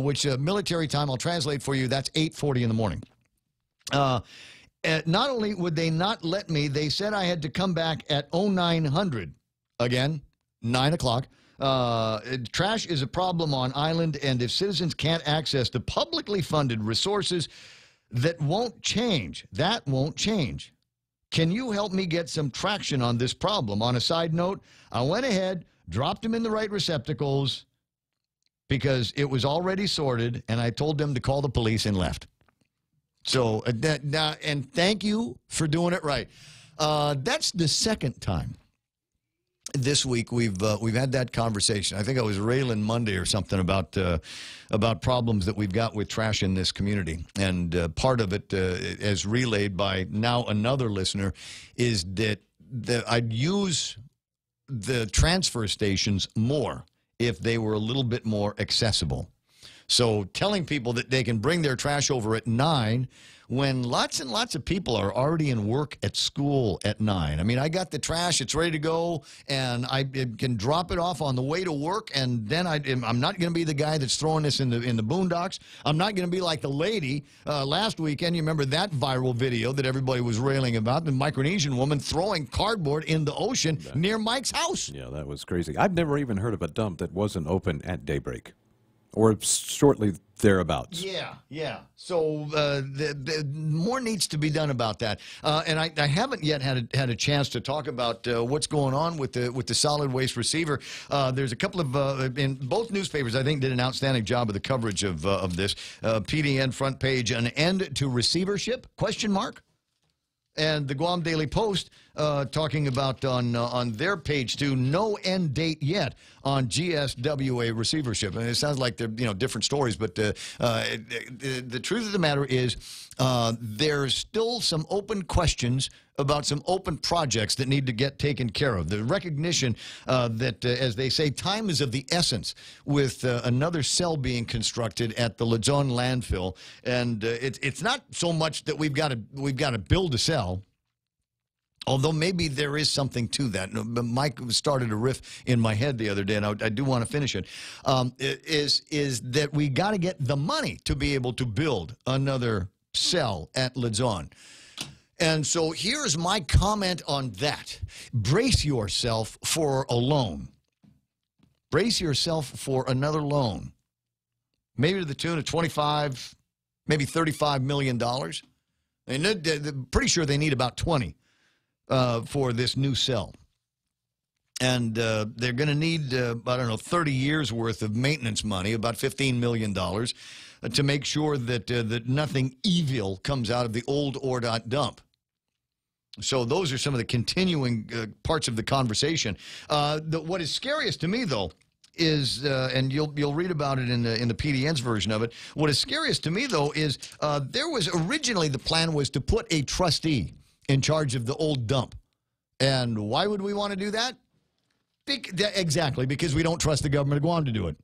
[SPEAKER 8] which military time, I'll translate for you, that's 8:40 in the morning. Not only would they not let me, they said I had to come back at 0900. Again, 9 o'clock. Trash is a problem on island, and if citizens can't access the publicly funded resources, that won't change. That won't change. Can you help me get some traction on this problem? On a side note, I went ahead, dropped them in the right receptacles because it was already sorted, and I told them to call the police and left. So, and thank you for doing it right. That's the second time this week we've had that conversation. I think I was railing Monday or something about problems that we've got with trash in this community. And part of it, as relayed by now another listener, is that I'd use the transfer stations more if they were a little bit more accessible. So telling people that they can bring their trash over at 9 when lots and lots of people are already in work at school at 9. I mean, I got the trash, it's ready to go, and I can drop it off on the way to work, and then I'm not going to be the guy that's throwing this in the boondocks. I'm not going to be like the lady last weekend. You remember that viral video that everybody was railing about, the Micronesian woman throwing cardboard in the ocean near Mike's house.
[SPEAKER 16] Yeah, that was crazy. I've never even heard of a dump that wasn't open at daybreak or shortly thereabouts.
[SPEAKER 8] Yeah. So more needs to be done about that. And I haven't yet had a chance to talk about what's going on with the solid waste receiver. There's a couple of in both newspapers, I think, did an outstanding job of the coverage of this. PDN front page, an end to receivership? ? And the Guam Daily Post talking about on their page 2, no end date yet on GSWA receivership. And it sounds like they're different stories, but the truth of the matter is there's still some open questions about some open projects that need to get taken care of. The recognition that, as they say, time is of the essence with another cell being constructed at the Luzon landfill. And it's not so much that we've got to build a cell, although maybe there is something to that. Mike started a riff in my head the other day, and I do want to finish it. Is that we got to get the money to be able to build another cell at Luzon. And so here's my comment on that. Brace yourself for a loan. Brace yourself for another loan. Maybe to the tune of $25, maybe $35 million. And they're pretty sure they need about 20 for this new cell. And they're going to need, 30 years worth of maintenance money, about $15 million, to make sure that nothing evil comes out of the old ORDOT dump. So those are some of the continuing parts of the conversation. What is scariest to me, though, is, and you'll read about it in the PDN's version of it. What is scariest to me, though, is there was originally the plan was to put a trustee in charge of the old dump. And why would we want to do that? Exactly, because we don't trust the government of Guam to do it.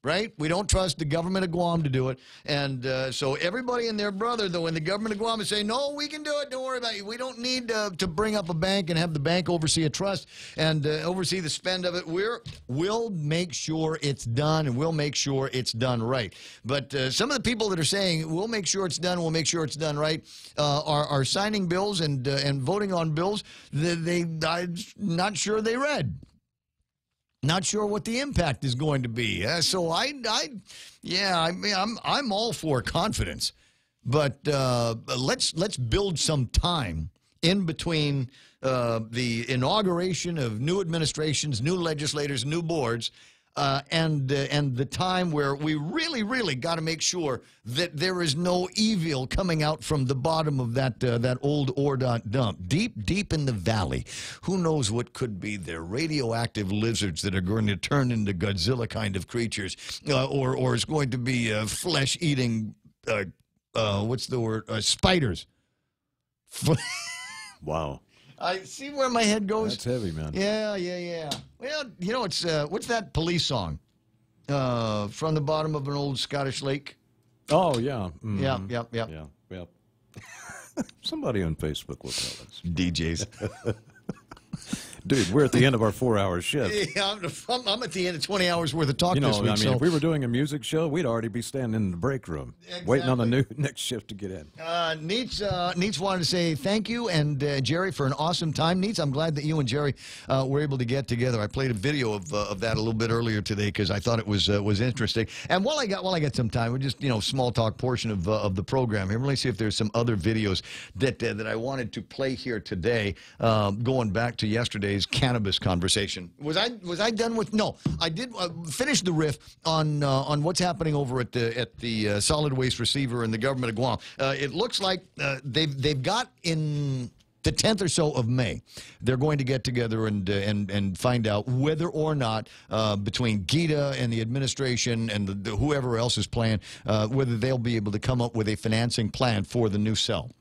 [SPEAKER 8] Right? We don't trust the government of Guam to do it. And so everybody and their brother, though, in the government of Guam is saying, no, we can do it. Don't worry about it. We don't need to bring up a bank and have the bank oversee a trust and oversee the spend of it. We'll make sure it's done, and we'll make sure it's done right. But some of the people that are saying, we'll make sure it's done, we'll make sure it's done right, are signing bills and voting on bills that I'm not sure they read. Not sure what the impact is going to be. So I'm all for confidence, but let's build some time in between the inauguration of new administrations, new legislators, new boards, and the time where we really, really got to make sure that there is no evil coming out from the bottom of that old ORDOT dump, deep in the valley. Who knows what could be there? Radioactive lizards that are going to turn into Godzilla kind of creatures, or is going to be flesh-eating. What's the word? Spiders.
[SPEAKER 16] Wow.
[SPEAKER 8] I see where my head goes.
[SPEAKER 16] That's heavy, man.
[SPEAKER 8] Yeah. Well, you know, it's what's that police song? From the bottom of an old Scottish lake.
[SPEAKER 16] Oh, yeah. Mm-hmm.
[SPEAKER 8] Yep.
[SPEAKER 16] Yeah. Somebody on Facebook will tell us.
[SPEAKER 8] DJs.
[SPEAKER 16] Dude, we're at the end of our 4-hour shift.
[SPEAKER 8] Yeah, I'm at the end of 20 hours worth of talk this week.
[SPEAKER 16] I mean, if we were doing a music show, we'd already be standing in the break room, waiting on the next shift to get in.
[SPEAKER 8] Neats wanted to say thank you, and Jerry, for an awesome time. Neats, I'm glad that you and Jerry were able to get together. I played a video of that a little bit earlier today because I thought it was interesting. And while I got some time, we're just small talk portion of the program here. Let me see if there's some other videos that I wanted to play here today. Going back to yesterday's cannabis conversation. Was I done with? No, I did finish the riff on what's happening over at the solid waste receiver in the government of Guam. It looks like they've got in the 10th or so of May, they're going to get together and find out whether or not between Gita and the administration and whoever else is playing, whether they'll be able to come up with a financing plan for the new cell.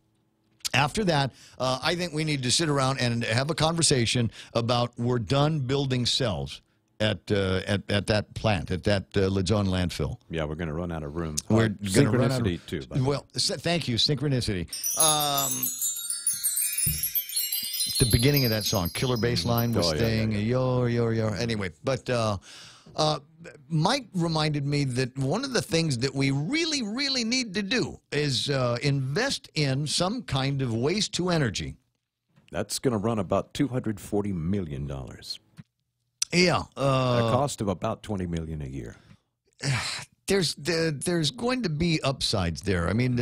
[SPEAKER 8] After that, I think we need to sit around and have a conversation about we're done building cells at that plant, at that Luzon landfill.
[SPEAKER 16] Yeah, we're going to run out of room.
[SPEAKER 8] We're going to run out of
[SPEAKER 16] too.
[SPEAKER 8] Well, thank you, synchronicity. The beginning of that song, killer bass line was staying, yo. Anyway, but Mike reminded me that one of the things that we really, really need to do is invest in some kind of waste to energy.
[SPEAKER 16] That's going to run about $240 million.
[SPEAKER 8] Yeah.
[SPEAKER 16] A cost of about $20 million a year.
[SPEAKER 8] There's going to be upsides there. I mean,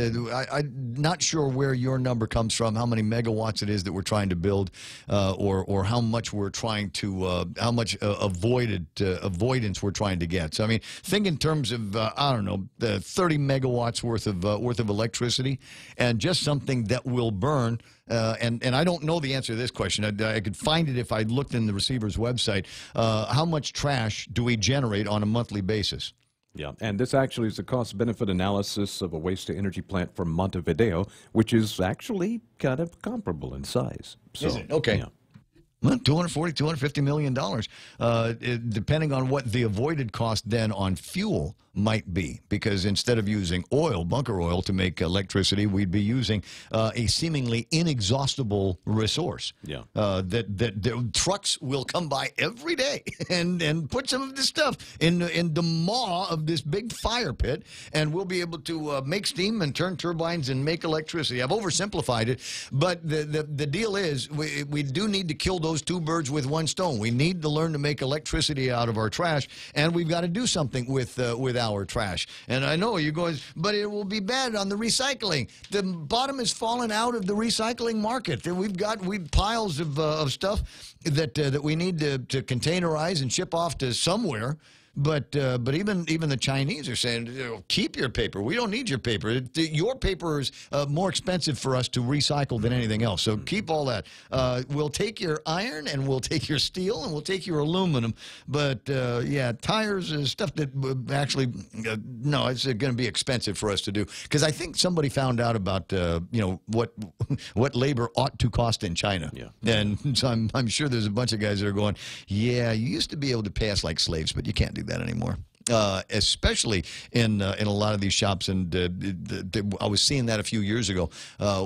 [SPEAKER 8] I'm not sure where your number comes from, how many megawatts it is that we're trying to build, or how much we're trying to, how much avoidance we're trying to get. So, I mean, think in terms of, I don't know, 30 megawatts worth of electricity, and just something that will burn. And I don't know the answer to this question. I could find it if I looked in the receiver's website. How much trash do we generate on a monthly basis?
[SPEAKER 16] Yeah, and this actually is a cost-benefit analysis of a waste-to-energy plant from Montevideo, which is actually kind of comparable in size. So,
[SPEAKER 8] is it? Okay.
[SPEAKER 16] Yeah.
[SPEAKER 8] Well, $250 million, depending on what the avoided cost then on fuel might be, because instead of using bunker oil to make electricity, we'd be using a seemingly inexhaustible resource.
[SPEAKER 16] Yeah.
[SPEAKER 8] That trucks will come by every day and put some of this stuff in the maw of this big fire pit, and we'll be able to make steam and turn turbines and make electricity. I've oversimplified it, but the deal is we do need to kill those two birds with one stone. We need to learn to make electricity out of our trash, and we've got to do something with our trash. And I know you're going, but it will be bad on the recycling. The bottom has fallen out of the recycling market. We've piles of stuff that we need to containerize and ship off to somewhere. But even the Chinese are saying, keep your paper. We don't need your paper. Your paper is more expensive for us to recycle than anything else. So keep all that. We'll take your iron, and we'll take your steel, and we'll take your aluminum. But yeah, tires is stuff that actually no, it's going to be expensive for us to do. Because I think somebody found out about what labor ought to cost in China.
[SPEAKER 16] Yeah.
[SPEAKER 8] And so I'm sure there's a bunch of guys that are going, yeah, you used to be able to pay us like slaves, but you can't do that anymore. Especially in a lot of these shops, and I was seeing that a few years ago,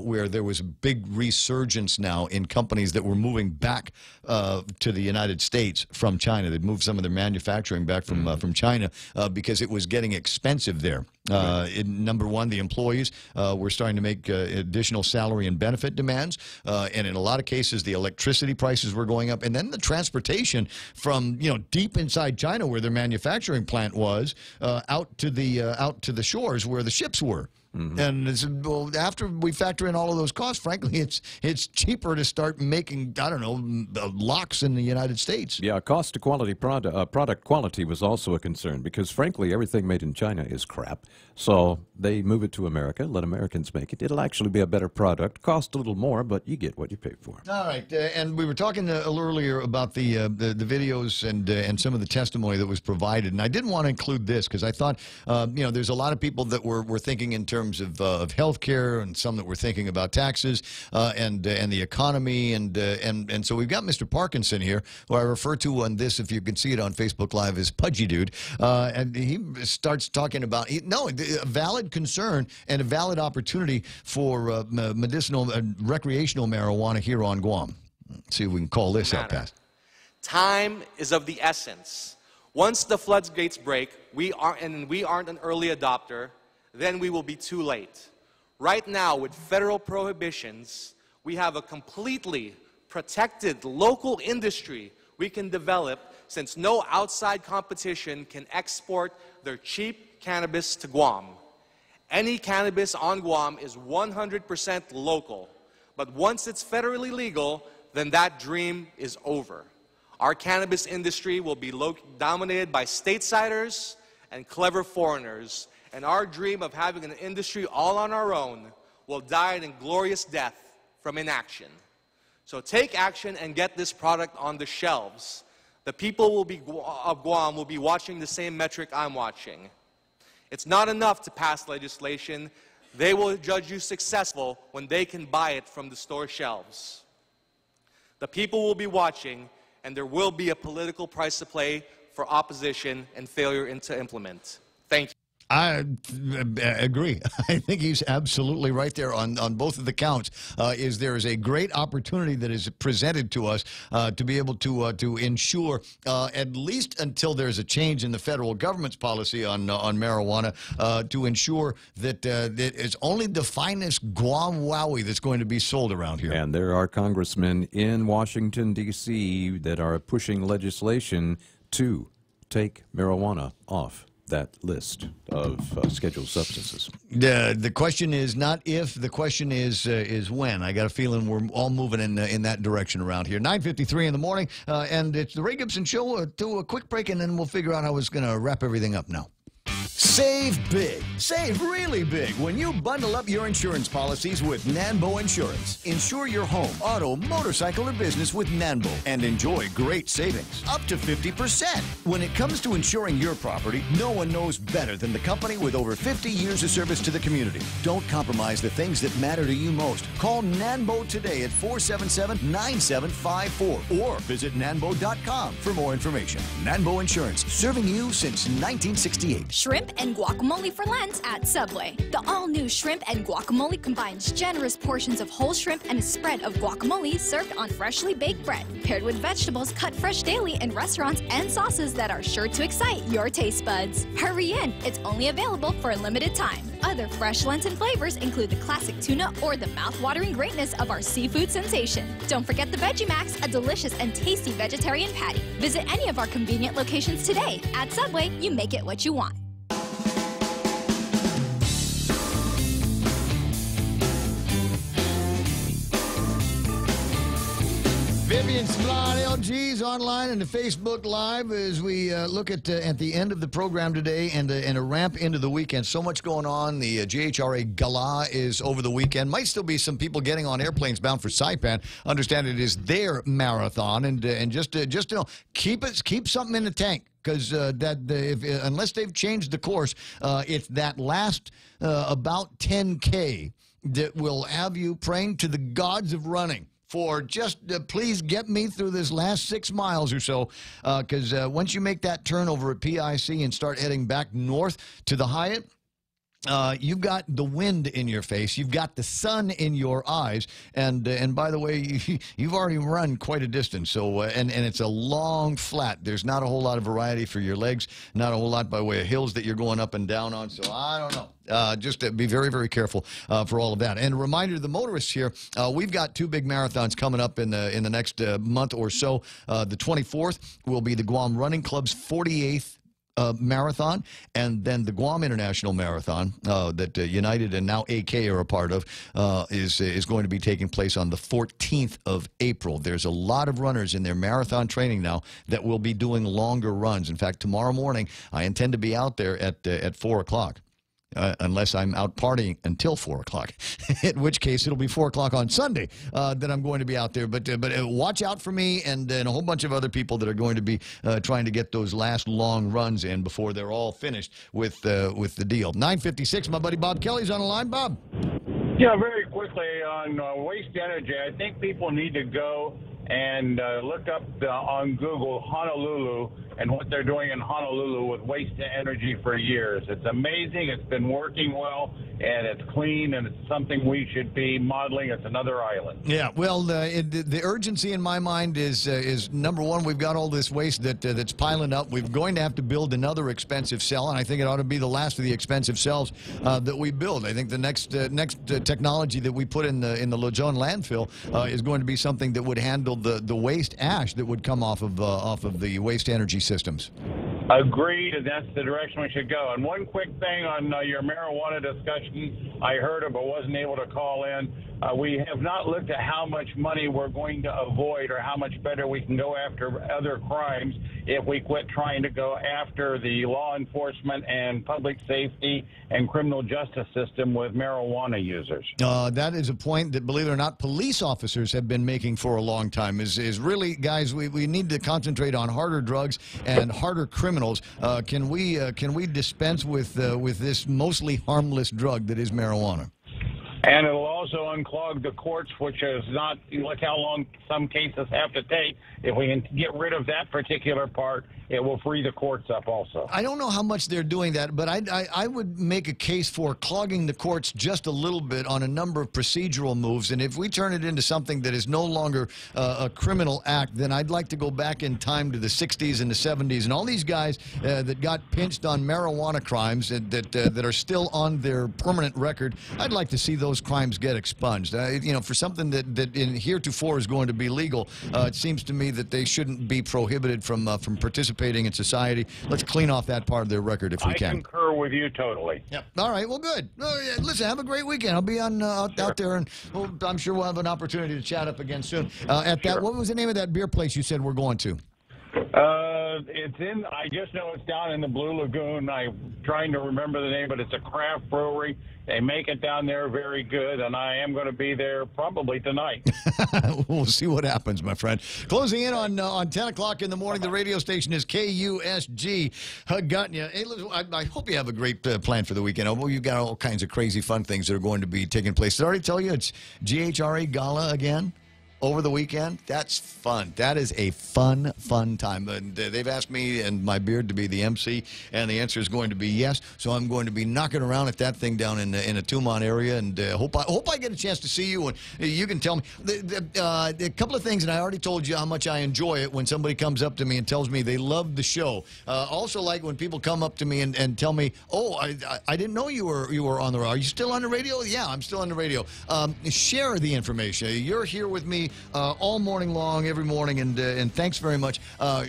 [SPEAKER 8] where there was a big resurgence now in companies that were moving back to the United States from China. They'd moved some of their manufacturing back from China because it was getting expensive there. Number one, the employees were starting to make additional salary and benefit demands, and in a lot of cases, the electricity prices were going up, and then the transportation from deep inside China, where their manufacturing plant was, out to the shores where the ships were. And well, after we factor in all of those costs, frankly, it's cheaper to start making, I don't know, locks in the United States.
[SPEAKER 16] Yeah, cost to quality product quality was also a concern because, frankly, everything made in China is crap. So they move it to America, let Americans make it. It'll actually be a better product, cost a little more, but you get what you pay for.
[SPEAKER 8] All right, and we were talking a little earlier about the videos and some of the testimony that was provided, and I didn't want to include this because I thought, there's a lot of people that were thinking in terms of health care, and some that were thinking about taxes and the economy, and so we've got Mr. Parkinson here, who I refer to on this, if you can see it on Facebook Live, as Pudgy Dude, and he starts talking about a valid concern and a valid opportunity for medicinal and recreational marijuana here on Guam. Let's see if we can call this out past.
[SPEAKER 17] Time is of the essence. Once the floodgates break, we aren't an early adopter, then we will be too late. Right now, with federal prohibitions, we have a completely protected local industry we can develop, since no outside competition can export their cheap cannabis to Guam. Any cannabis on Guam is 100% local, but once it's federally legal, then that dream is over. Our cannabis industry will be dominated by stateside and clever foreigners, and our dream of having an industry all on our own will die an inglorious death from inaction. So take action and get this product on the shelves. The people of Guam will be watching the same metric I'm watching. It's not enough to pass legislation. They will judge you successful when they can buy it from the store shelves. The people will be watching, and there will be a political price to pay for opposition and failure to implement. Thank you.
[SPEAKER 8] I agree. I think he's absolutely right there on both of the counts. There is a great opportunity that is presented to us to be able to ensure, at least until there's a change in the federal government's policy on marijuana, to ensure that it's only the finest Guam Wowie that's going to be sold around here.
[SPEAKER 16] And there are congressmen in Washington, D.C. that are pushing legislation to take marijuana off that list of scheduled substances.
[SPEAKER 8] The question is not if, the question is when. I got a feeling we're all moving in that direction around here. 9:53 in the morning, and it's the Ray Gibson Show. Do a quick break, and then we'll figure out how it's going to wrap everything up now. Save big. Save really big when you bundle up your insurance policies with Nanbo Insurance. Insure your home, auto, motorcycle, or business with Nanbo and enjoy great savings, up to 50%. When it comes to insuring your property, no one knows better than the company with over 50 years of service to the community. Don't compromise the things that matter to you most. Call Nanbo today at 477-9754 or visit nanbo.com for more information. Nanbo Insurance, serving you since 1968.
[SPEAKER 19] Shrimp and guacamole for Lent at Subway. The all-new shrimp and guacamole combines generous portions of whole shrimp and a spread of guacamole served on freshly baked bread, paired with vegetables cut fresh daily in restaurants and sauces that are sure to excite your taste buds. Hurry in, it's only available for a limited time. Other fresh Lenten flavors include the classic tuna or the mouth-watering greatness of our seafood sensation. Don't forget the Veggie Max, a delicious and tasty vegetarian patty. Visit any of our convenient locations today. At Subway, you make it what you want.
[SPEAKER 8] Vivian Splon, LG's online and the Facebook Live as we look at the end of the program today and a ramp into the weekend. So much going on. The GHRA Gala is over the weekend. Might still be some people getting on airplanes bound for Saipan. Understand it is their marathon, and just keep something in the tank. Because unless they've changed the course, it's that last about 10K that will have you praying to the gods of running for just please get me through this last 6 miles or so, because once you make that turn over at PIC and start heading back north to the Hyatt, you've got the wind in your face, you've got the sun in your eyes, and by the way, you've already run quite a distance. So and it's a long flat. There's not a whole lot of variety for your legs, not a whole lot by way of hills that you're going up and down on. So I don't know. Just be very, very careful for all of that. And a reminder to the motorists here, we've got 2 big marathons coming up in the next month or so. The 24th will be the Guam Running Club's 48th Marathon, and then the Guam International Marathon that United and now AK are a part of is going to be taking place on the 14th of April. There's a lot of runners in their marathon training now that will be doing longer runs. In fact, tomorrow morning, I intend to be out there at 4 o'clock. Unless I'm out partying until 4 o'clock, in which case it'll be 4 o'clock on Sunday that I'm going to be out there. But watch out for me and a whole bunch of other people that are going to be trying to get those last long runs in before they're all finished with the deal. 9:56, my buddy Bob Kelly's on the line. Bob.
[SPEAKER 20] Yeah, very quickly on waste energy, I think people need to go and look up on Google Honolulu and what they're doing in Honolulu with waste to energy for years. It's amazing. It's been working well, and it's clean, and it's something we should be modeling. It's another island.
[SPEAKER 8] Yeah, well, the urgency in my mind is number one, we've got all this waste that's piling up. We're going to have to build another expensive cell, and I think it ought to be the last of the expensive cells that we build. I think the next technology that we put in the Luzon landfill is going to be something that would handle the waste ash that would come off of the waste energy systems.
[SPEAKER 20] Agreed, and that's the direction we should go. And one quick thing on your marijuana discussion, I heard it but wasn't able to call in. We have not looked at how much money we're going to avoid or how much better we can go after other crimes if we quit trying to go after the law enforcement and public safety and criminal justice system with marijuana users.
[SPEAKER 8] That is a point that, believe it or not, police officers have been making for a long time. Is really, guys, we need to concentrate on harder drugs and harder criminals. Can we dispense with this mostly harmless drug that is marijuana?
[SPEAKER 20] And it'll also unclog the courts, which is not, look how long some cases have to take. If we can get rid of that particular part, it will free the courts up also.
[SPEAKER 8] I don't know how much they're doing that, but I would make a case for clogging the courts just a little bit on a number of procedural moves. And if we turn it into something that is no longer a criminal act, then I'd like to go back in time to the 60s and the 70s. And all these guys that got pinched on marijuana crimes that are still on their permanent record, I'd like to see those crimes get expunged. For something that in heretofore is going to be legal, it seems to me that they shouldn't be prohibited from participating in society. Let's clean off that part of their record if we can.
[SPEAKER 20] I concur with you totally.
[SPEAKER 8] Yep. All right. Well, good. Listen, have a great weekend. I'll be on out there, and I'm sure we'll have an opportunity to chat up again soon. What was the name of that beer place you said we're going to?
[SPEAKER 20] I just know it's down in the Blue Lagoon. I'm trying to remember the name, but it's a craft brewery. They make it down there very good, and I am going to be there probably tonight.
[SPEAKER 8] We'll see what happens, my friend. Closing in on 10 o'clock in the morning, the radio station is KUSG. Got you. Hey, listen, I hope you have a great plan for the weekend. You've got all kinds of crazy fun things that are going to be taking place. Did I already tell you it's GHRA Gala again? Over the weekend? That's fun. That is a fun time. And they've asked me and my beard to be the MC, and the answer is going to be yes. So I'm going to be knocking around at that thing down in the Tumon area, and hope I get a chance to see you, and you can tell me a couple of things. And I already told you how much I enjoy it when somebody comes up to me and tells me they love the show. Also, like when people come up to me and tell me, "Oh, I didn't know you were on the radio. Are you still on the radio?" Yeah, I'm still on the radio. Share the information. You're here with me all morning long, every morning, and thanks very much.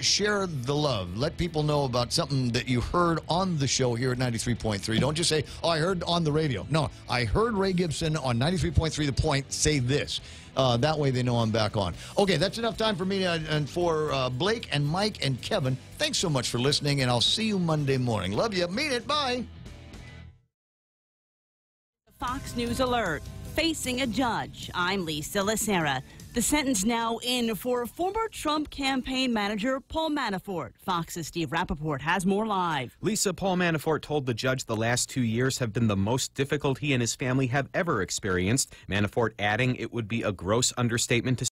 [SPEAKER 8] Share the love. Let people know about something that you heard on the show here at 93.3. Don't just say, "Oh, I heard on the radio." No, I heard Ray Gibson on 93.3 The Point say this. That way they know I'm back on. Okay, that's enough time for me and for Blake and Mike and Kevin. Thanks so much for listening, and I'll see you Monday morning. Love you. Mean it. Bye.
[SPEAKER 3] Fox News Alert. Facing a judge. I'm Lisa Lacera. The sentence now in for former Trump campaign manager Paul Manafort. Fox's Steve Rappaport has more live.
[SPEAKER 4] Lisa, Paul Manafort told the judge the last 2 years have been the most difficult he and his family have ever experienced. Manafort adding it would be a gross understatement to